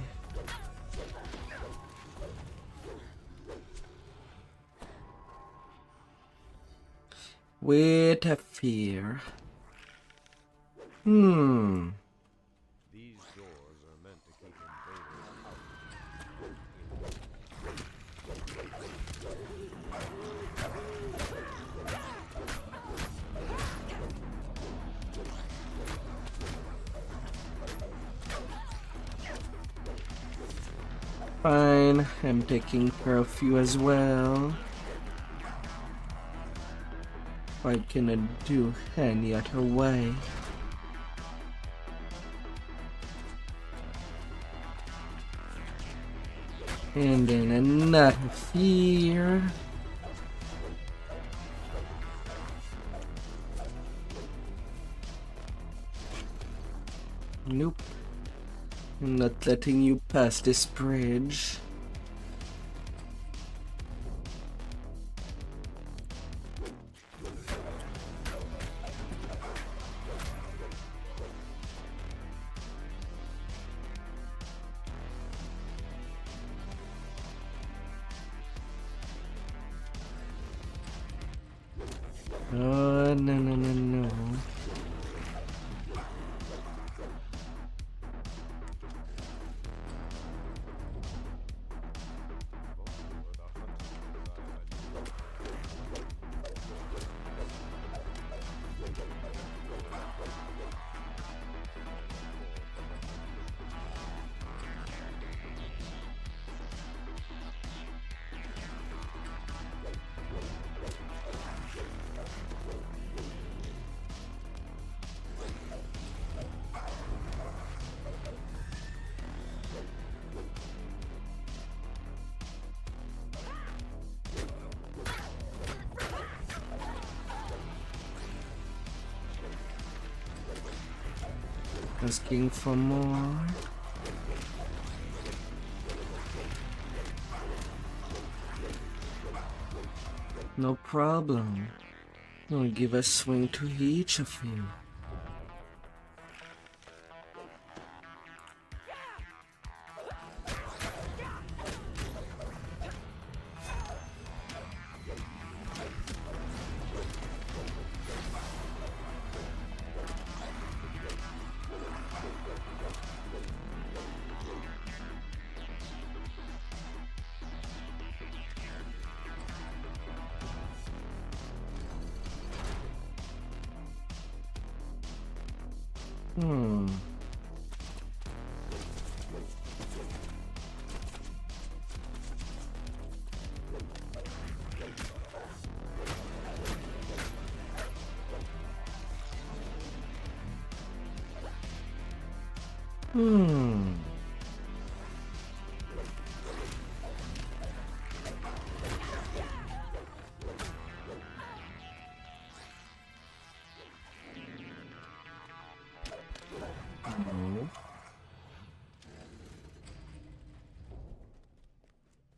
With a fear. These doors are meant to keep invaders out. Fine, I'm taking care of you as well. I cannot do any other way. And then another fear. Nope. I'm not letting you pass this bridge. Oh, no. Asking for more. No problem. I'll give a swing to each of you. Hmm. Hmm. Oh.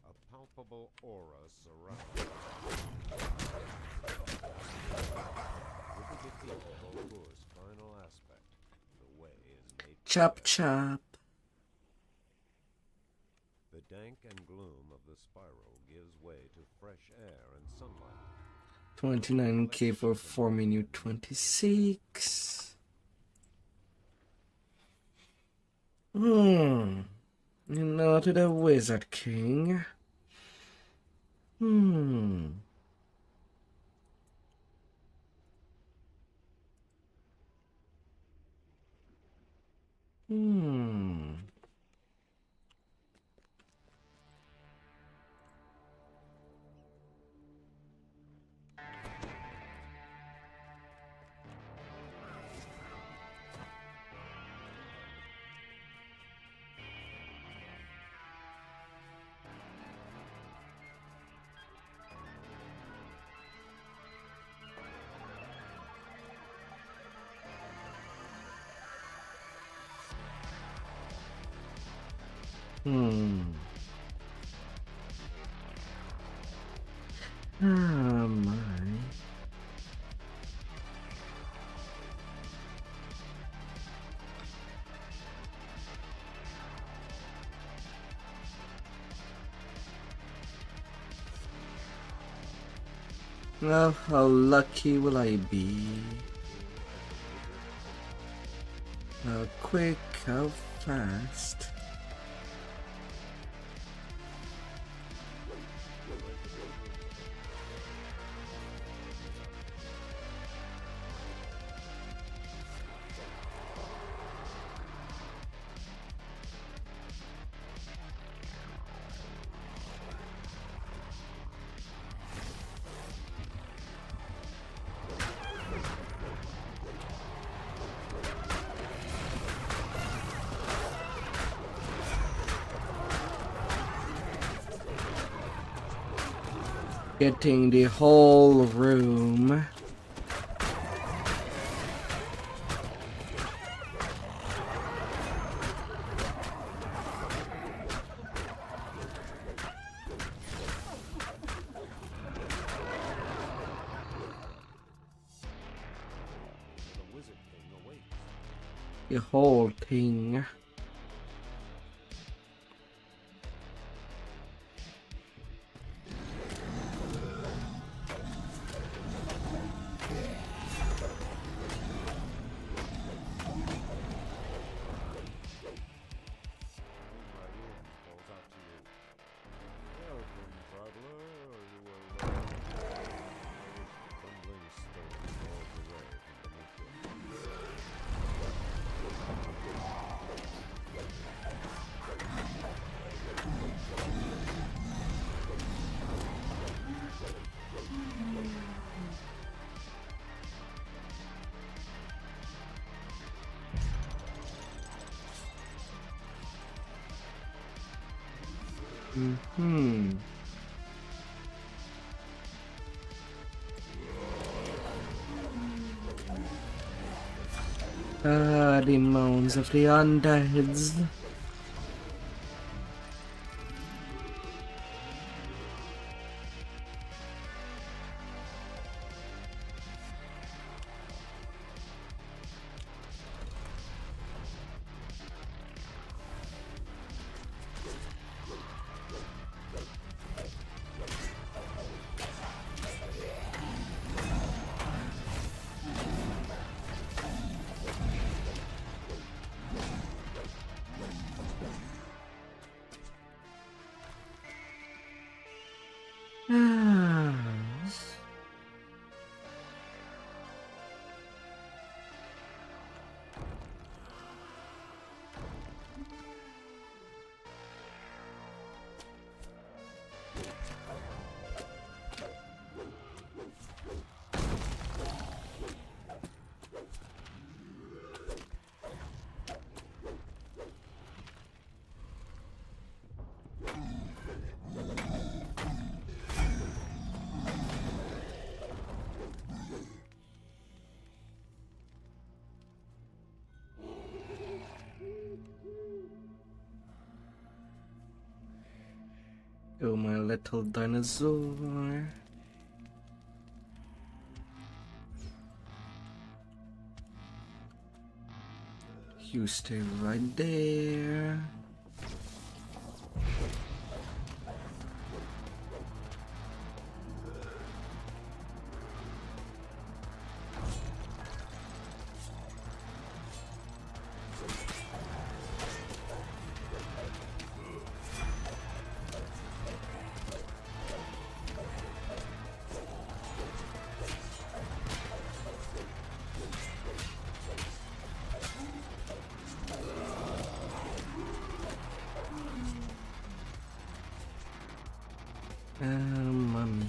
A palpable aura surrounds. With the defeat of Vtuber's final aspect, the way is made Chop clear. chop. The dank and gloom of the spiral gives way to fresh air and sunlight. 29k for 4 minute 26. You know, to the Wizard King. Hmm. Ah, my. Well, how lucky will I be? How quick, how fast? Getting the whole room. The Wizard King awaits. The whole thing. Calls out to you. Welcome, traveler. You will learn crumbling stones all the way from beneath your Ah, the moans of the undeads. Ah. Oh, my little dinosaur. You stay right there. Mommy.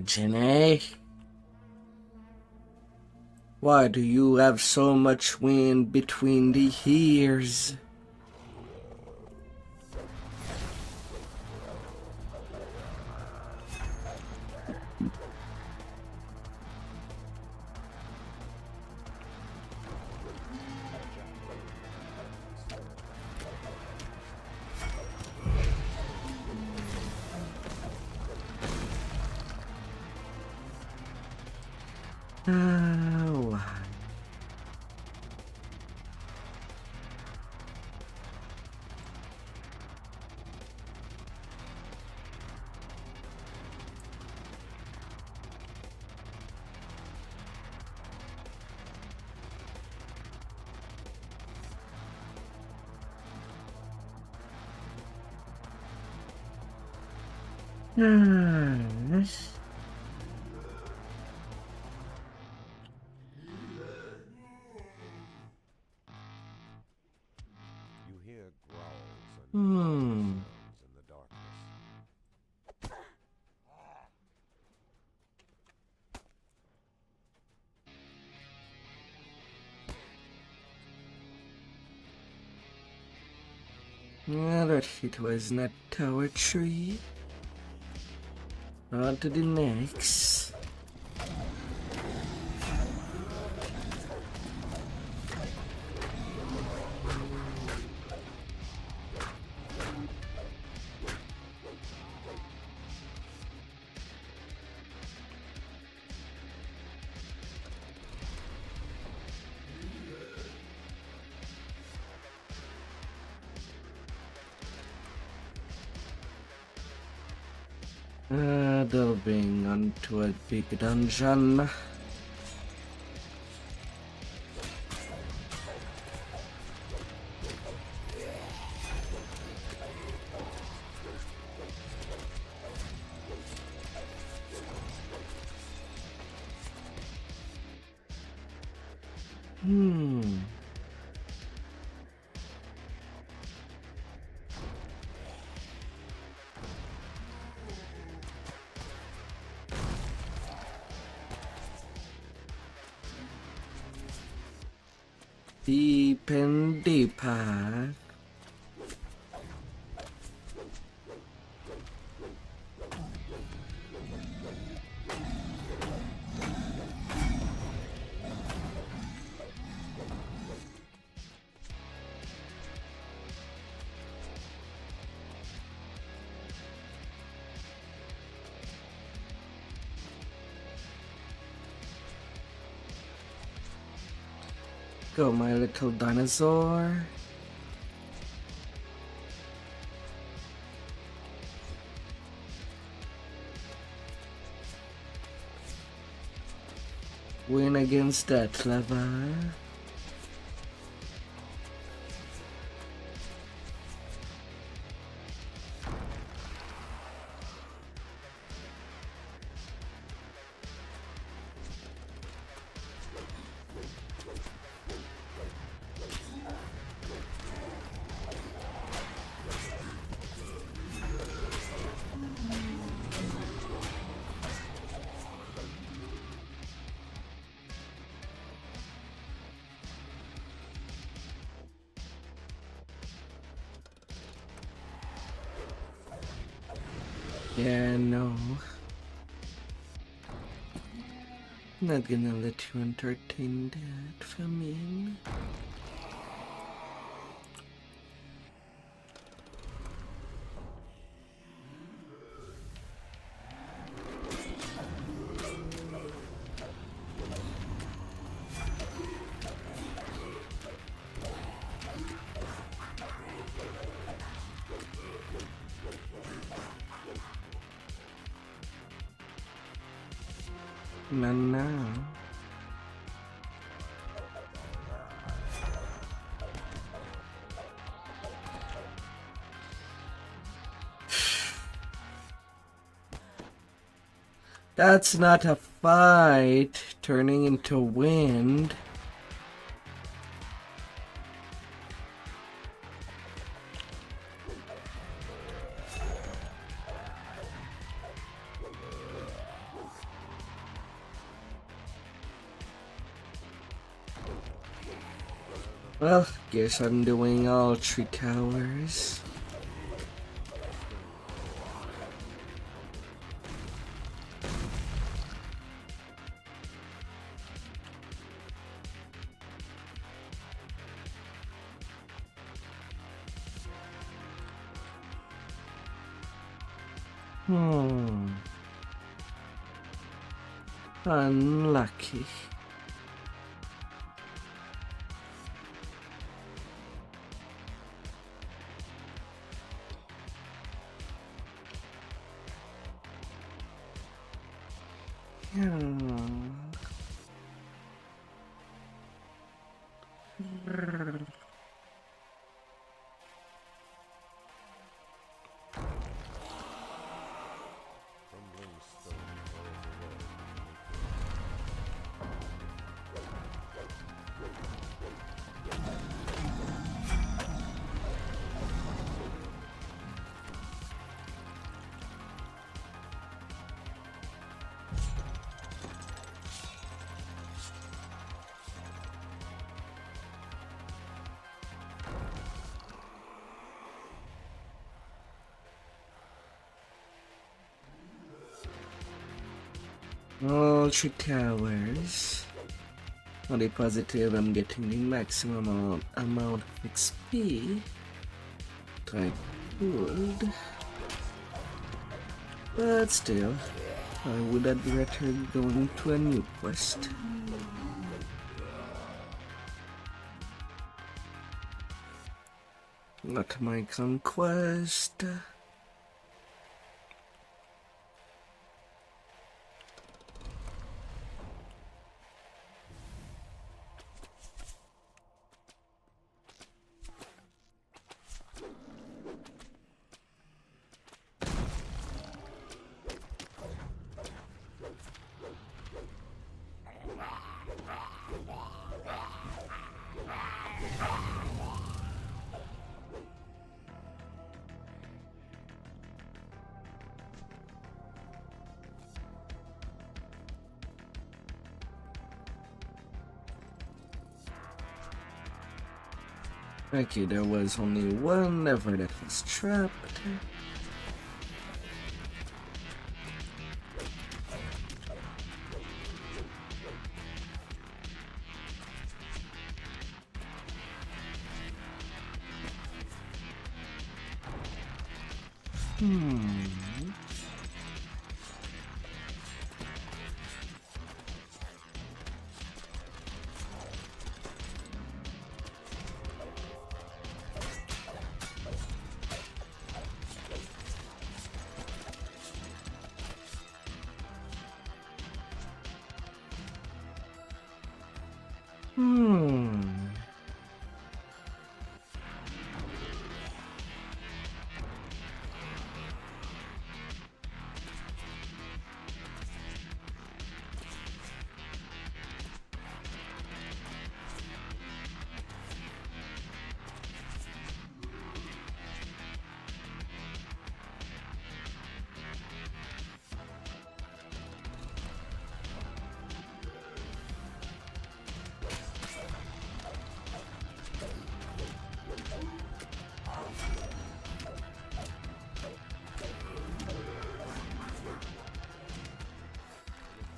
Jenny. Why do you have so much wind between the ears? Oh. You hear growls and Hmm. sounds in the darkness. Yeah, that it was not poetry. On to the next. Delving onto a big dungeon. Deep and deeper. Go, my little dinosaur. Win against that lava. Yeah, no. Not gonna let you entertain that, famine. Now. That's not a fight turning into wind. Well, guess I'm doing all 3 towers. Unlucky. All 3 towers. On the positive, I'm getting the maximum amount of XP. I could. But still, I would have rather going to a new quest. Not my conquest. Okay, there was only one lever that was trapped.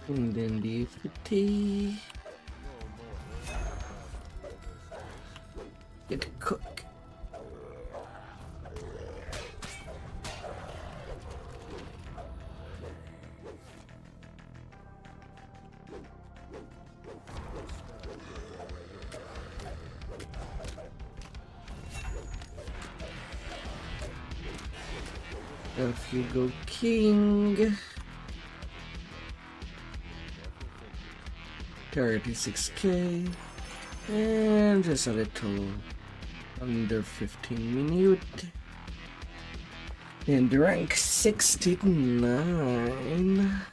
And then leave the tea. Get to cook. If you go king. 36k and just a little under 15 minutes and rank 69.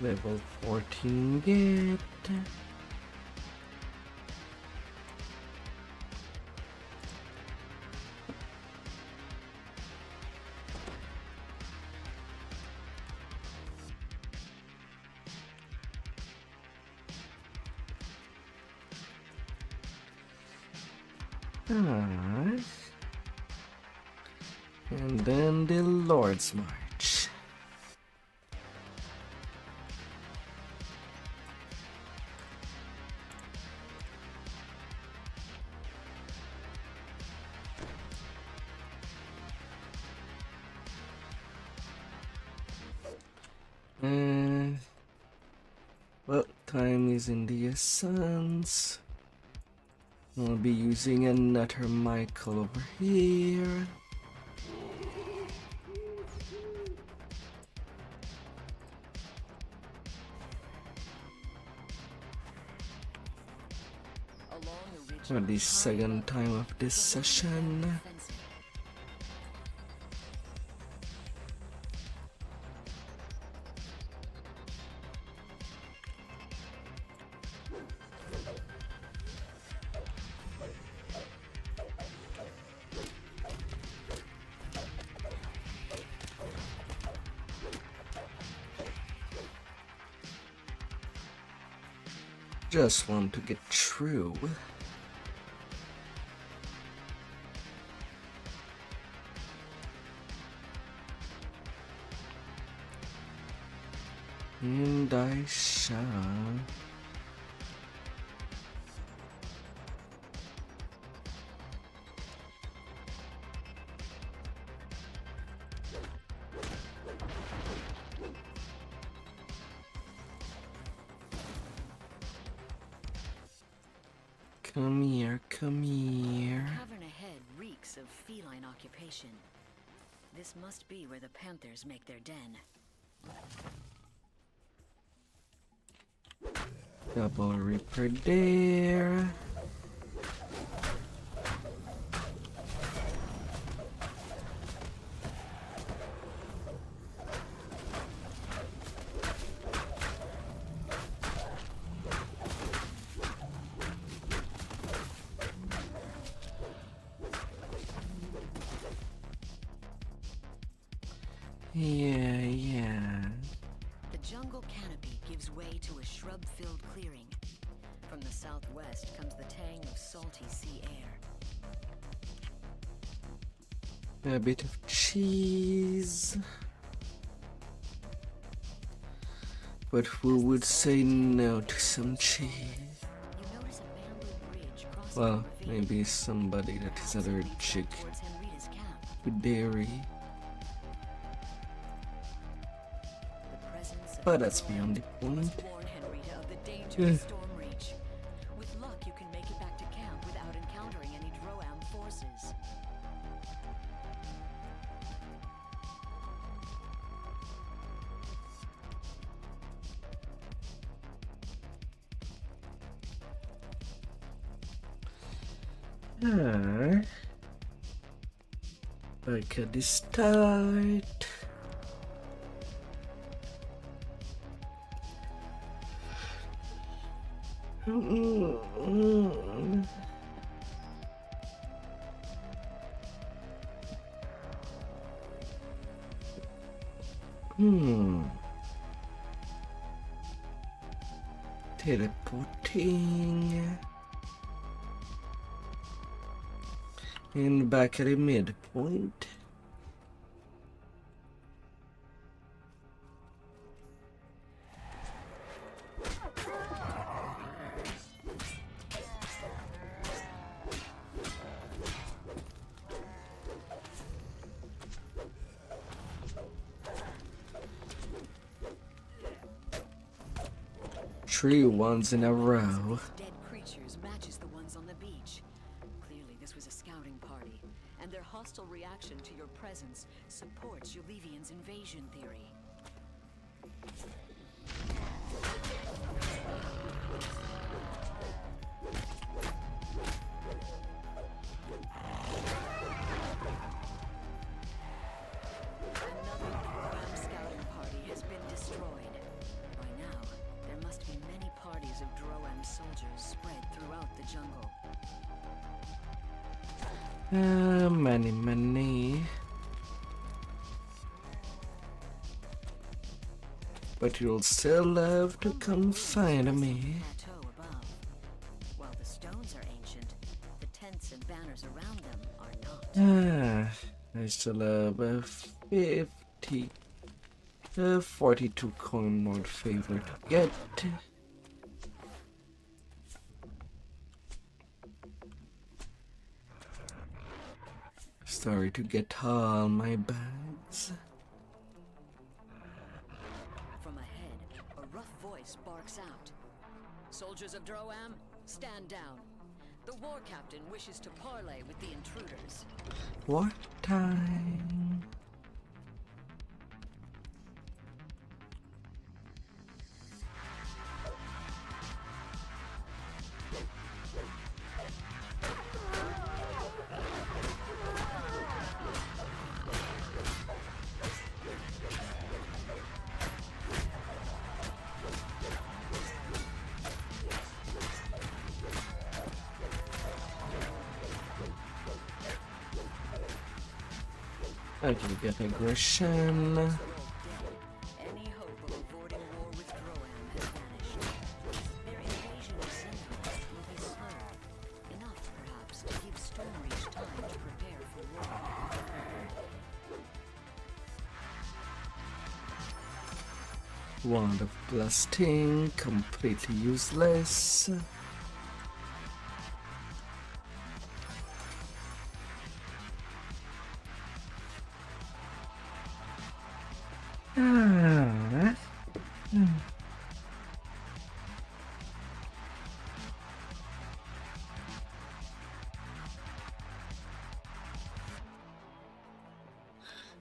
Level 14 get. And then the Lord's March. Well, time is in the essence. I'll be using another Michael over here. For the second time of this session. Just want to get through. And I shall. Come here, come here. Cavern ahead reeks of feline occupation. This must be where the panthers make their den. Double Reaper there. Yeah. The jungle canopy gives way to a shrub-filled clearing. From the southwest comes the tang of salty sea air. A bit of cheese. But who would say no to some cheese? You notice a bamboo bridge crossing Well, the ravine. maybe somebody that is allergic Towards Henrita's camp. to dairy. The presence of But that's Drow beyond the point. must warn Henrita of the danger of storm reach. With luck, you can make it back to camp without encountering any Droam forces. Back at the start. Teleporting. And back at a midpoint. Three ones in a row. Dead creatures matches the ones on the beach. Clearly, this was a scouting party, and their hostile reaction to your presence supports Yulivian's invasion theory. Another Droam scouting party has been destroyed. By now, there must be many parties of Droam soldiers spread throughout the jungle. Money. But you'll still have to come find me. Plateau above. While the stones are ancient, the tents and banners around them are not. I still have a 42 coin more favor to get. Sorry to get all my bags. From ahead, a rough voice barks out. Soldiers of Droam, stand down. The war captain wishes to parley with the intruders. What time? I can get aggression. Any hope of avoiding war with Droam has vanished. Their invasion of Sindar will be slow, enough perhaps to give Stormreach time to prepare for war. Wand of Blasting, completely useless.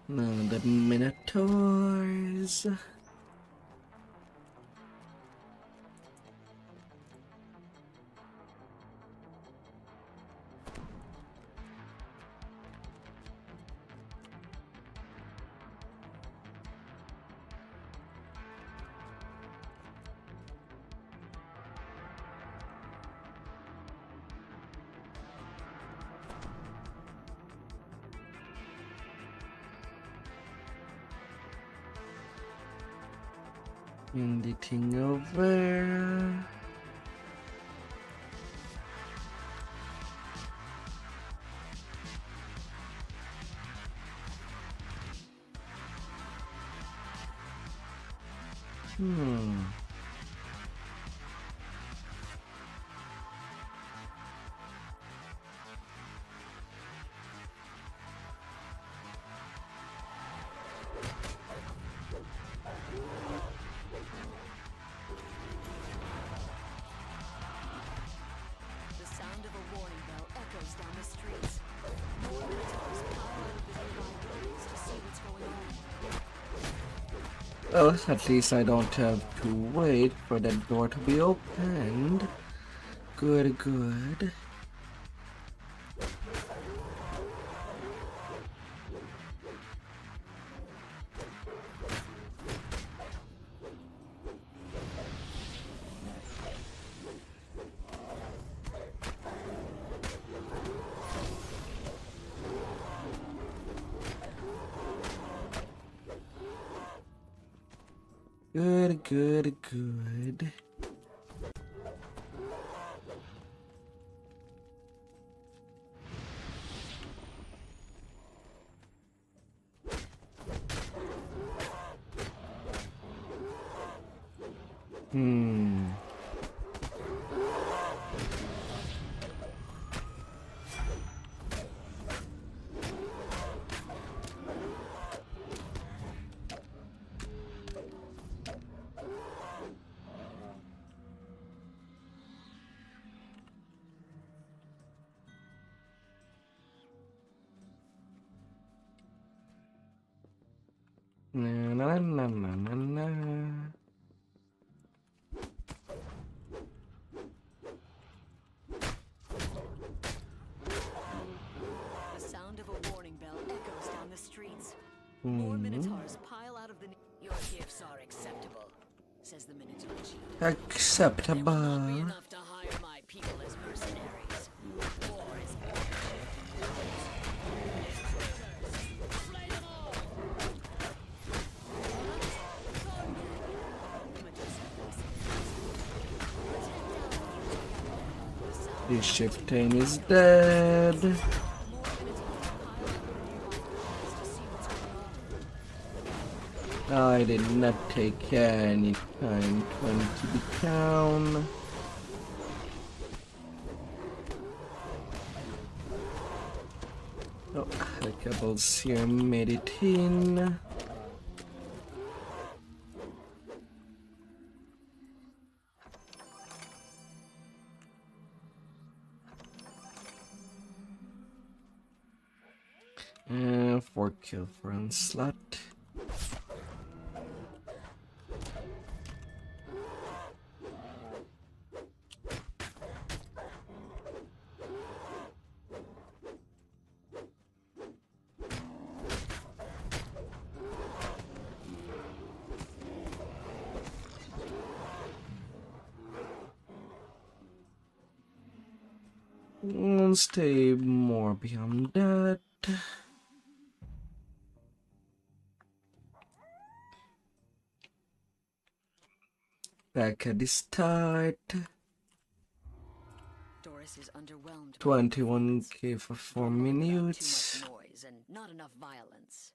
Now the Minotaurs. Anything over? The sound of a warning bell echoes down the streets. More Minotaurs pile out of the nearby buildings to see what's going on. Well, at least I don't have to wait for that door to be opened. Good, good. Good, good, good. Na na na na na na. The sound of a warning bell echoes down the streets. More Minotaurs pile out of the. Your gifts are acceptable, says the Minotaur chief. Acceptable. Enough to hire my people as mercenaries. War is The chieftain is dead. I did not take any time to empty the town. Oh, the cables here made it in. And 4 kill for Onslaught. We'll stay more beyond that. Back at the start. Doris is underwhelmed. 21k for 4 minutes. Too much noise and not enough violence.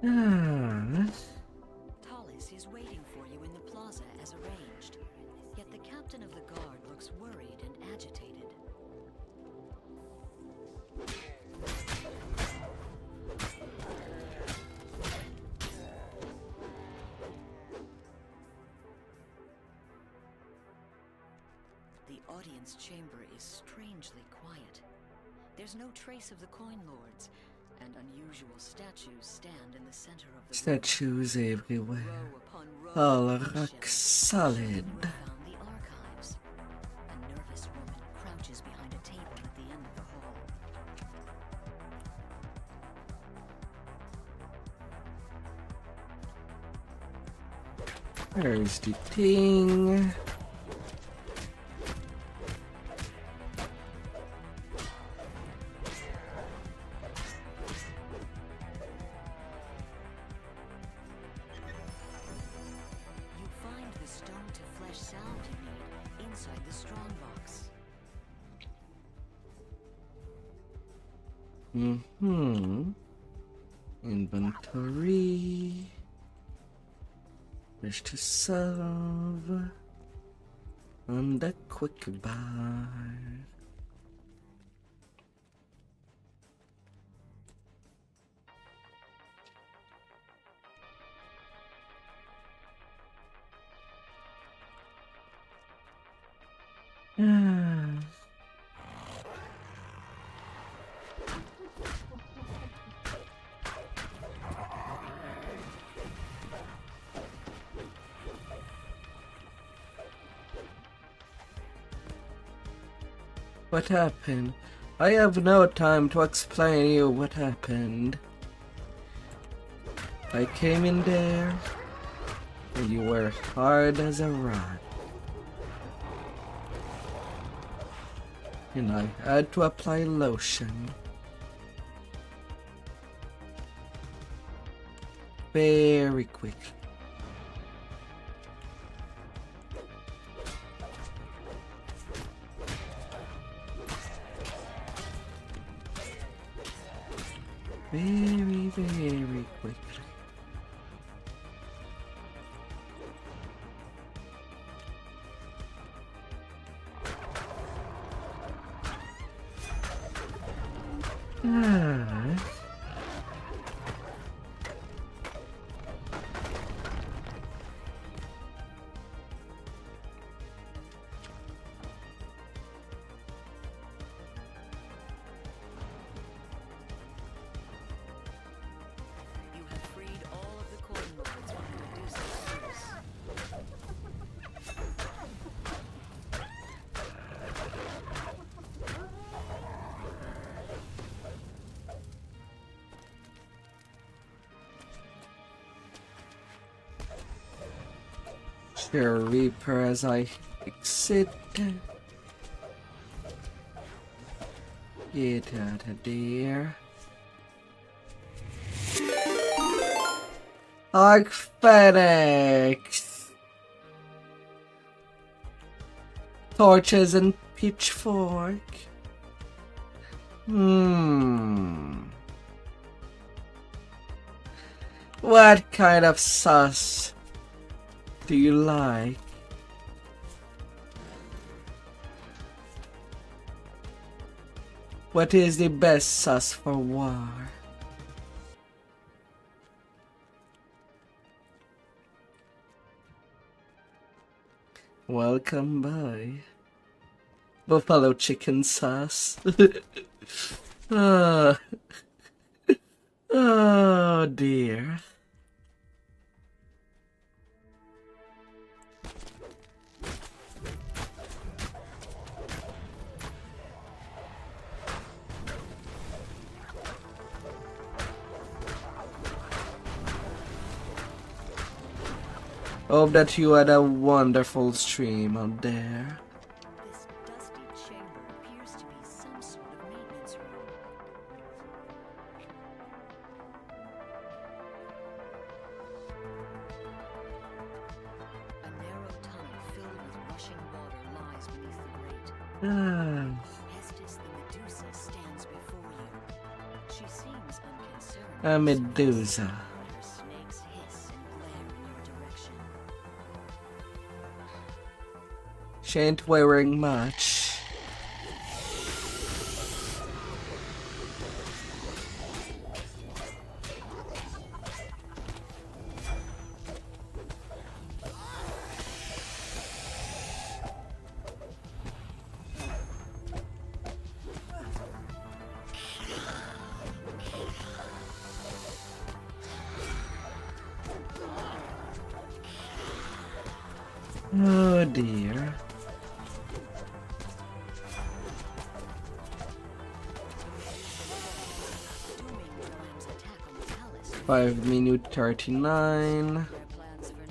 Tallis is waiting for you in the plaza as arranged. Yet the captain of the guard looks worried and agitated. The audience chamber is strangely quiet. There's no trace of the coin lords, and unusual statues stand in the center of the Statues everywhere. row upon row All of rock bookshelves. solid. Found the archives. A nervous woman crouches behind a table at the end of the hall. There's the thing. You find the stone to flesh salve you need inside the strongbox. Inventory. Wish to solve on the quick bar. What happened? I have no time to explain you what happened. I came in there and you were hard as a rock. And I had to apply lotion. Very quickly. Very, very quickly. You have freed all of the coin lords from the Medusa's curse. Sure, Reaper as I exit. Get out of there. Archfenix! Torches and pitchfork. What kind of sauce do you like? What is the best sauce for war? Welcome by buffalo chicken sauce. Oh dear. Hope that you had a wonderful stream out there. This dusty chamber appears to be some sort of maintenance room. A narrow tunnel filled with rushing water lies beneath the grate. Hestis the Medusa stands before you. She seems unconcerned. A Medusa. She ain't wearing much. Oh dear. Five minute 39.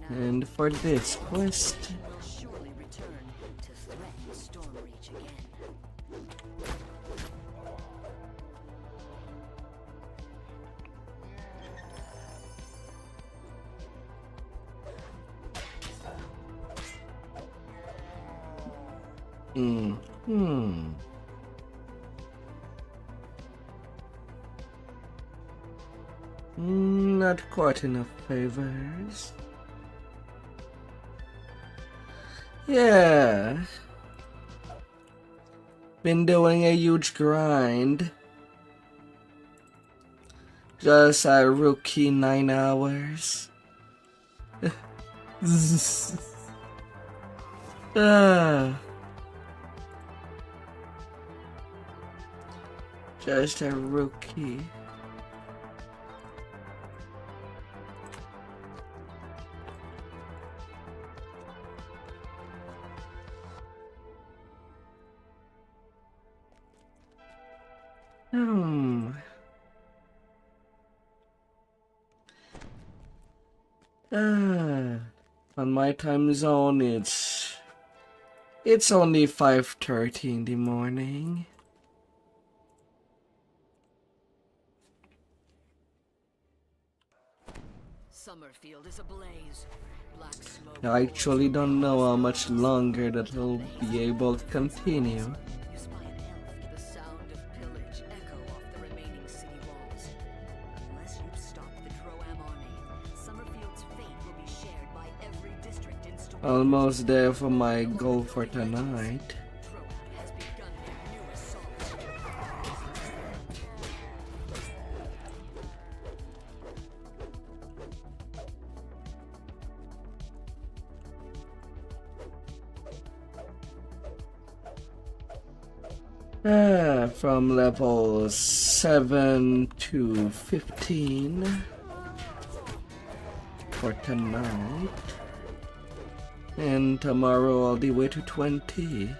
And for this quest, Surely return to threaten Stormreach again. Not quite enough favors. Yeah. Been doing a huge grind. Just a rookie 9 hours. Just a rookie. On my time zone, it's only 5:30 in the morning. Summerfield is ablaze. Black smoke. I actually don't know how much longer that will be able to continue. The sound of pillage echo off the remaining city walls. Unless you stop the Droam army, Summerfield's fate will be shared by every district in Storm. Almost there for my goal for tonight. From level 7 to 15 for tonight, and tomorrow all the way to 20.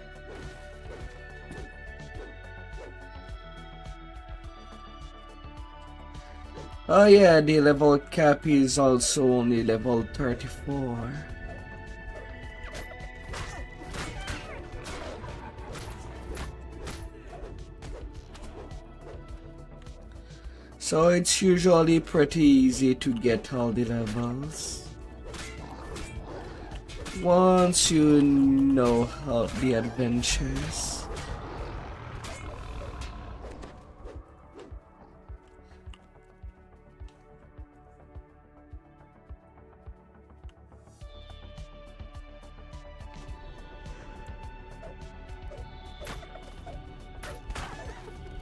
Oh yeah, the level cap is also only level 34. So it's usually pretty easy to get all the levels once you know how the adventures.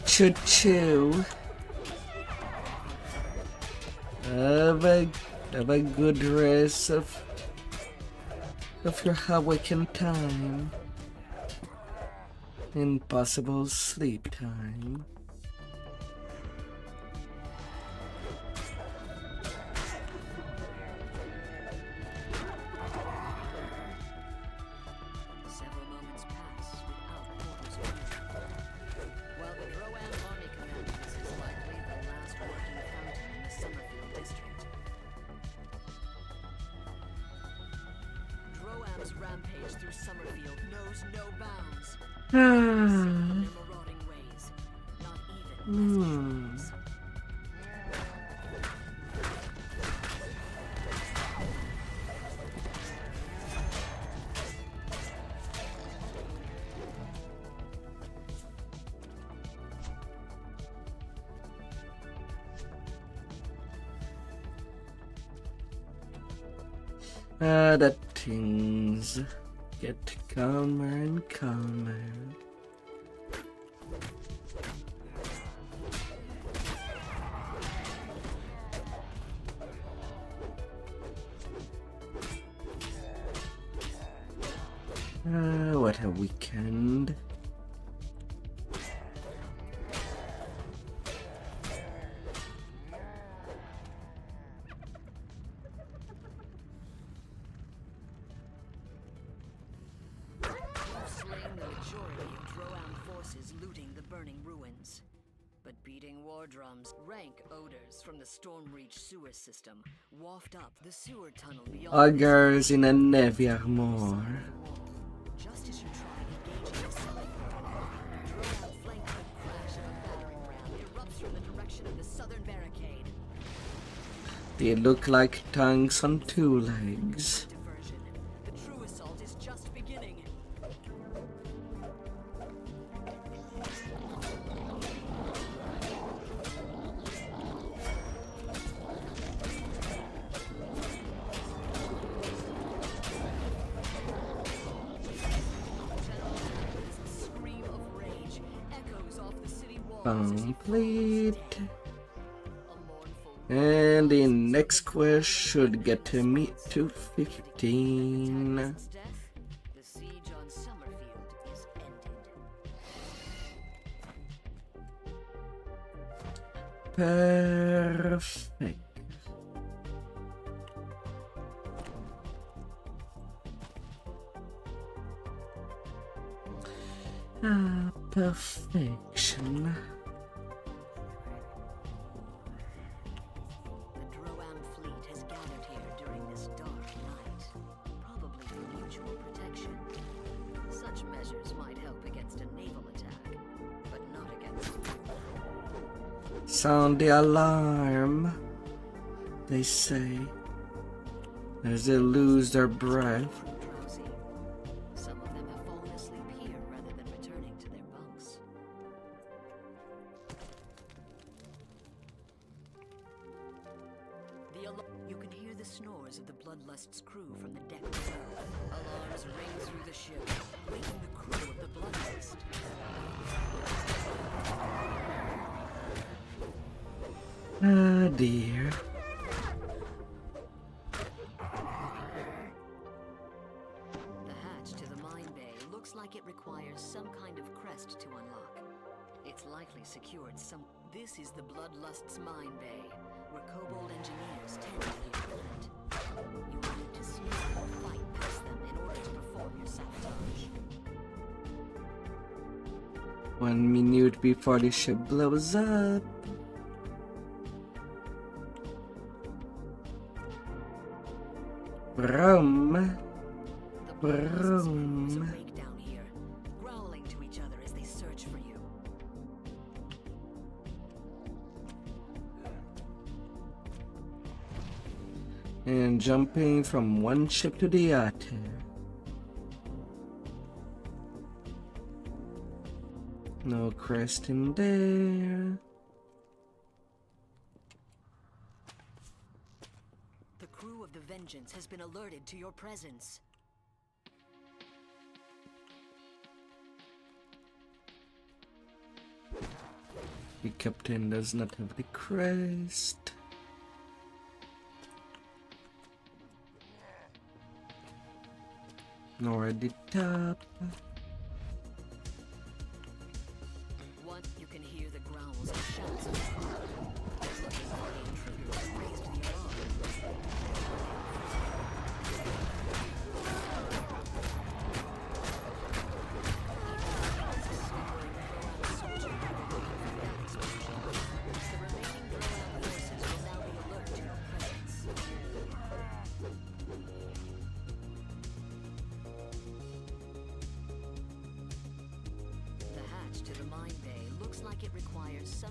Choo-choo. Have a good rest of your awakened time and possible sleep time. Several moments pass without portals opening. While the Droam army commander is likely the last working fountain in the Summerfield district. Droam's rampage through Summerfield knows no bounds. Their marauding ways, not even less the things. get calmer and calmer. What a weekend. Rank odors from the storm-reach sewer system waft up the sewer tunnel beyond. Augurs in a nevermore. Just as you try engaging the cellar, Drow flanked the crash of a battering ram erupts from the direction of the southern barricade. They look like tanks on two legs. The true assault is just beginning. Complete. And the next quest should get me to 15. The siege on Summerfield is ended. Perfect. Perfection. The Drow fleet has gathered here during this dark night, probably for mutual protection. Such measures might help against a naval attack, but not against you. Sound the alarm, they say, as they lose their breath. Some of them have fallen asleep here rather than returning to their bunks. You can hear the snores of the Bloodlust's crew from the deck below. Alarms ring through the ship, waking the crew of the Bloodlust. Ah, dear. The hatch to the mine bay looks like it requires some kind of crest to unlock. It's likely secured some. This is the Bloodlust's mine bay, where Kobold engineers tend to the equipment. You will need to sneak or fight past them in order to perform your sabotage. 1 minute before the ship blows up. Vroom. Vroom. Down here, growling to each other as they search for you. And jumping from one ship to the other. No crest in there. The crew of the Vengeance has been alerted to your presence. The captain does not have the crest. Nor the top. One, you can hear the growls and shouts of the crew. Looking for the intruders who raised the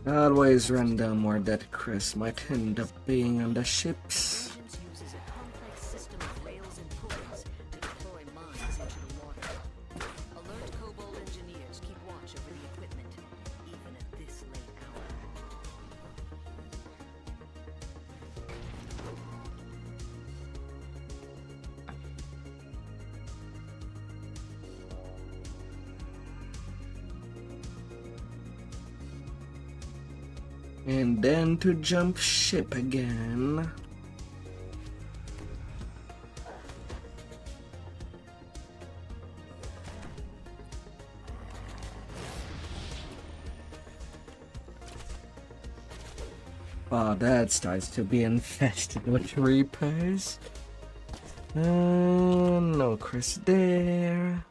Always random where that crest might end up being on the ships. uses a complex system of rails and pulleys to deploy mines into the water. Alert Kobold engineers keep watch over the equipment, even at this late hour. And then to jump ship again. Oh, that starts to be infested with Reapers. No Chris there.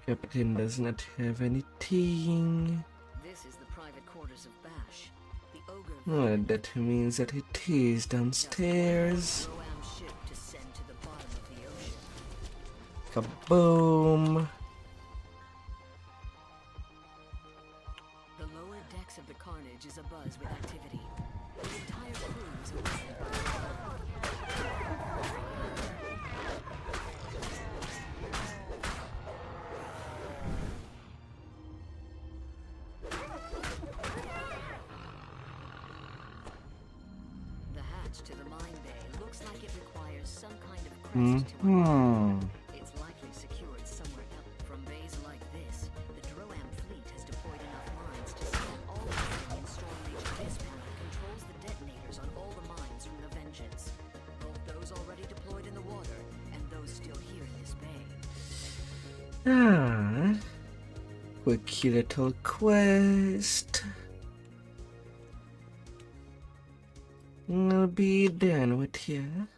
Captain does not have anything. This is the private quarters of Bash. The ogre Oh, that means that it is downstairs. Droam ship to send to the bottom of the ocean. Kaboom. The lower decks of the Carnage is abuzz with activity. The entire crew is aware. The hatch to the mine bay looks like it requires some kind of crest to unlock. It's likely secured somewhere else. From bays like this, the Droam fleet has deployed enough mines to scan all everything in Stormreach. This panel controls the detonators on all the mines from the Vengeance, both those already deployed in the water and those still here in this bay. Quick little quest. I'll be done with you.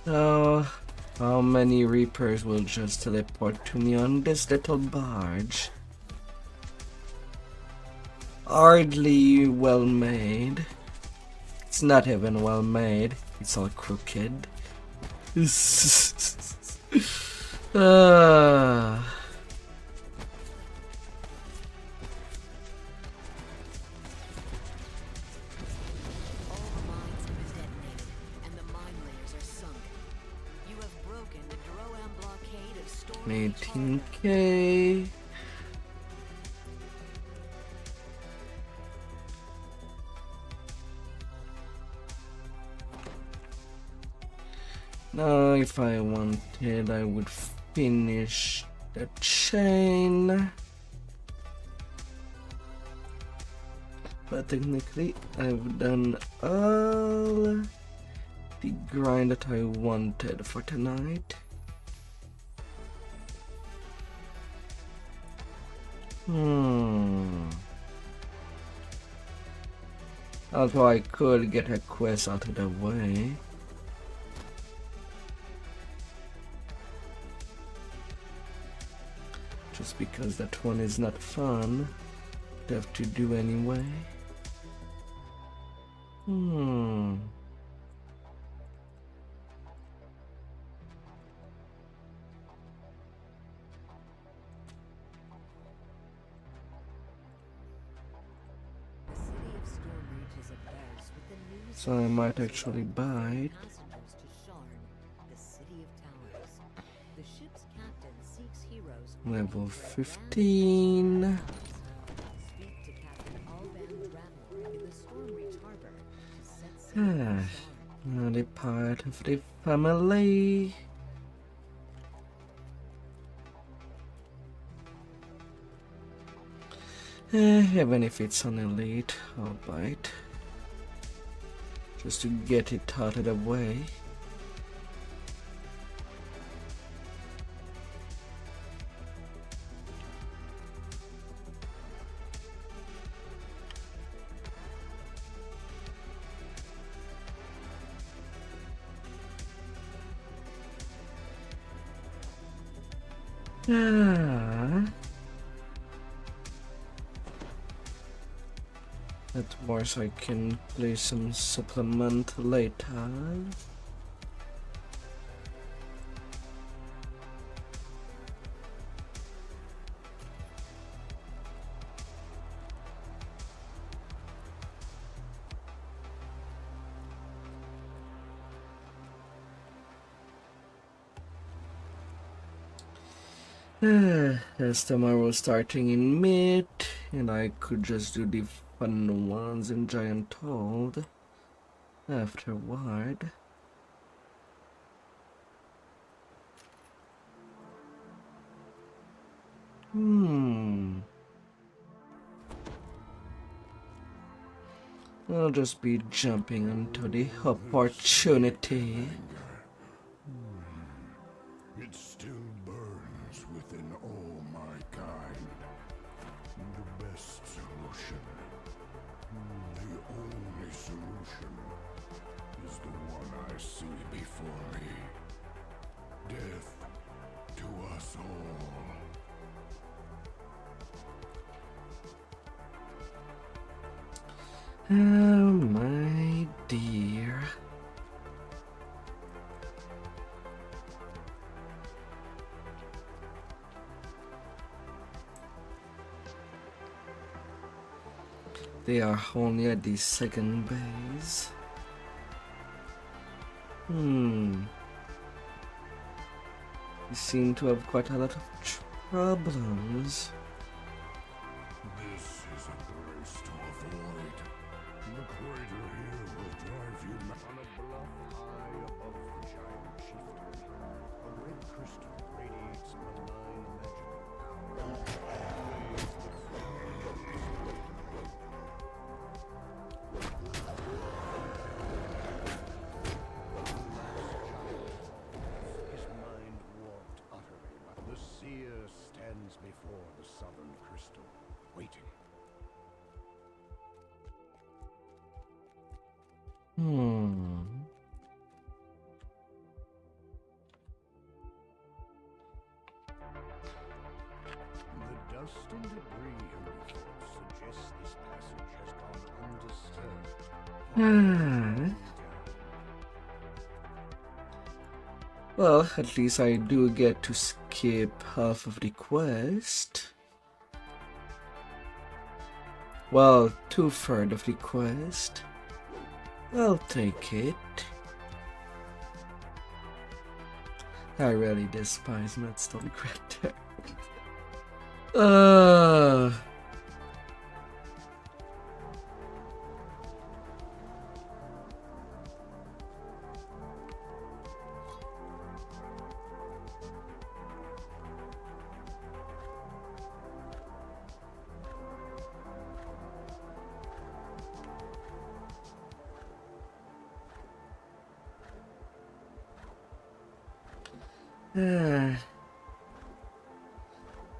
Oh, how many Reapers will just teleport to me on this little barge? Hardly well made. It's not even well made. It's all crooked. All the mines have been detonated, and the mine layers are sunk. You have broken the Droam blockade of Stormreach Harbor. 18k. Now, if I wanted, I would finish the chain. But technically, I've done all the grind that I wanted for tonight. Although I could get a quest out of the way. Just because that one is not fun to have to do anyway. The city of Stormreach is abuzz with the news So I might actually buy it. passengers to Sharn, the city of towers. The ship's captain seeks heroes who Level 15. speak to Captain Alban Dramor in the Stormreach harbor to set sail for Sharn. Not a part of the family. Even if it's on elite, I'll buy it. Just to get it out of the way. That's more so I can play some supplement later. As tomorrow starting in mid, and I could just do the fun ones in Giant Hold afterward. I'll just be jumping into the opportunity. It still burns within all my kind. The best solution, the only solution, is the one I see before me. Death to us all. Oh my dear. They are only at the second base. They seem to have quite a lot of problems. This is a place to avoid. The crater here will drive you on a bluff high above the giant chieftain. A red crystal radiates malign magical His mind warped utterly, but the seer stands before the southern crystal, waiting. The dust and debris in the fort suggests this passage has gone undisturbed. Well, at least I do get to skip half of the quest. Well, 2/3 of the quest. I'll take it. I really despise Madstone Crater.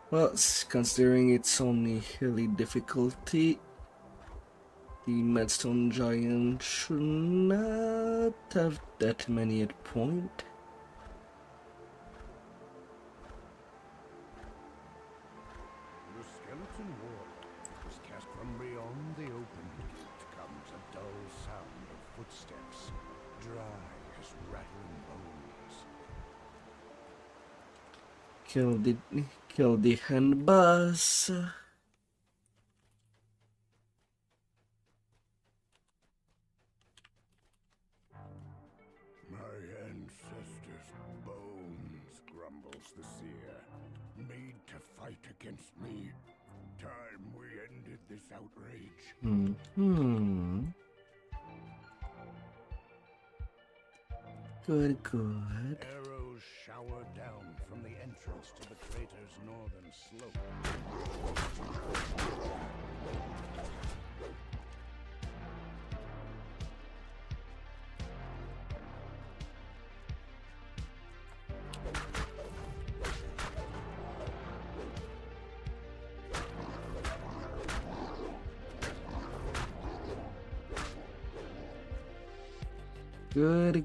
Well, considering it's only hilly difficulty, the Madstone Giant should not have that many hit point. The skeleton warlock is cast from beyond the open gate comes a dull sound of footsteps, dry as rattling bones. Kill the hand boss. My ancestors' bones, grumbles the seer, made to fight against me. Time we ended this outrage. Good. Arrows shower down from the entrance to the crater's northern slope. Good.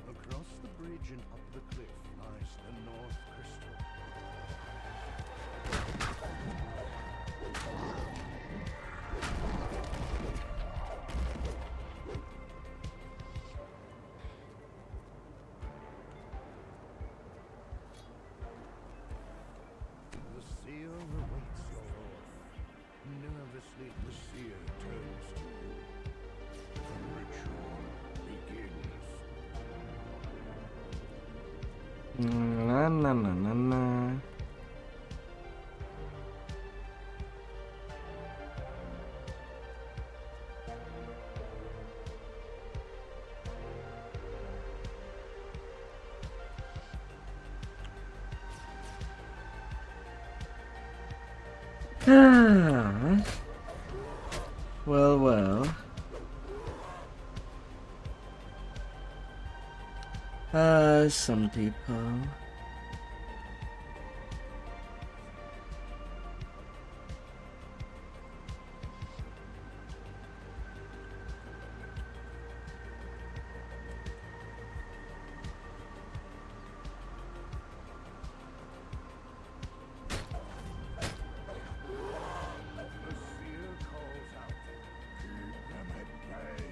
Across the bridge and up the cliff lies the North Crystal. The seer awaits your order. Nervously, the na na na na. Ah. Well, well. Some people. The seer calls out. Keep them at bay.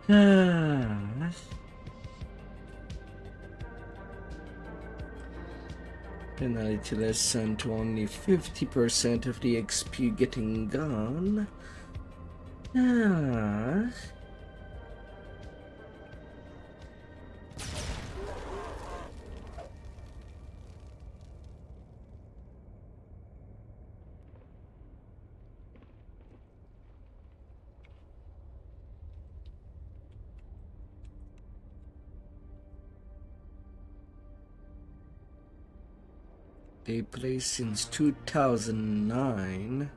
Ah. Penalty lessened to only 50% of the XP getting gone. Ah. They play since 2009.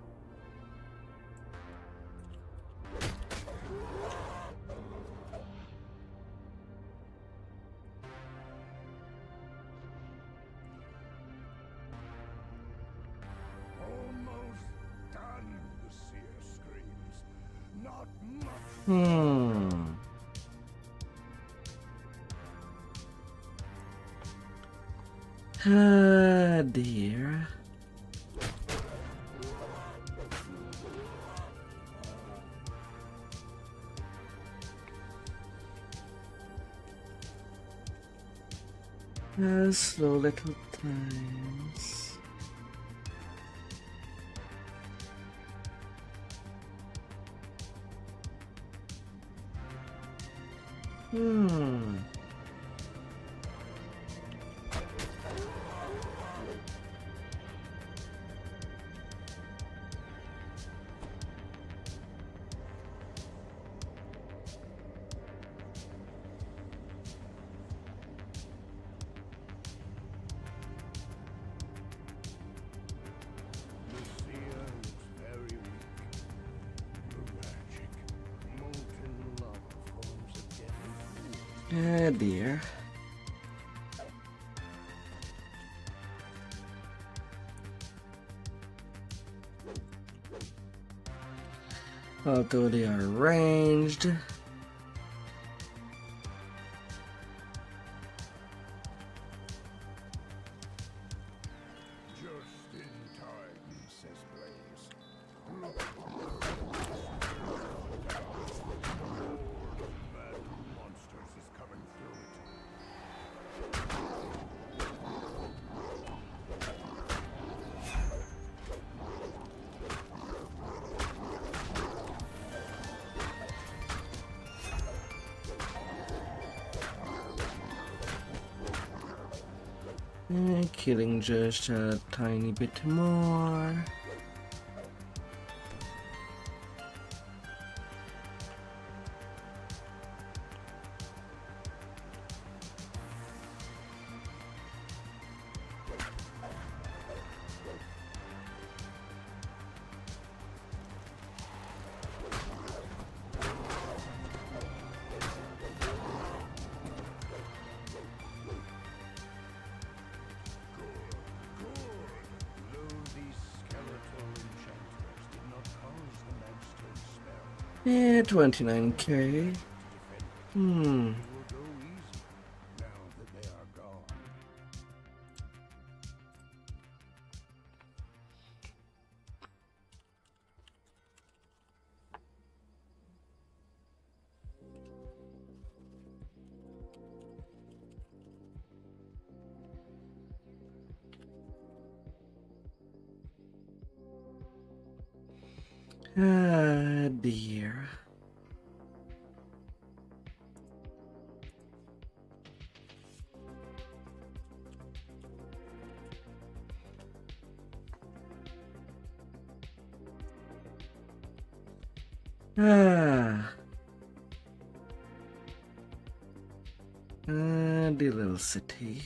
Almost done, the seer screams. Not much. Ah, dear. Slow little times. The seer looks very weak. The magic, molten lava forms a deadly Ah, dear. Although they are ranged, just in time, says Blaze. Mad monsters is coming through it. killing just a tiny bit more. Yeah, 29k. Ah, dear. Ah. The little city.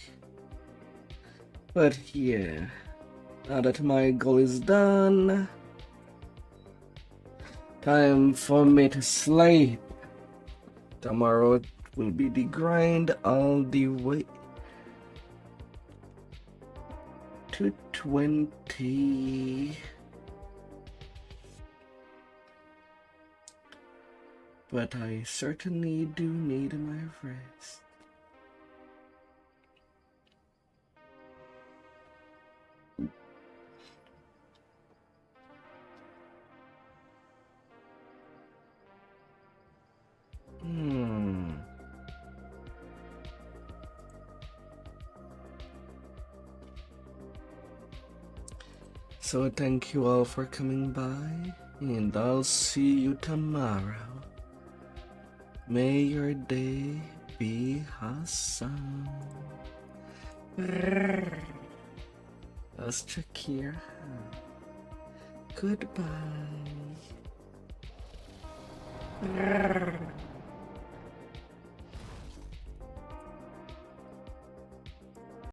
But yeah, now that my goal is done, time for me to sleep. Tomorrow will be the grind all the way to 20. But I certainly do need my rest. So thank you all for coming by, and I'll see you tomorrow. May your day be awesome. Let's check here. Goodbye.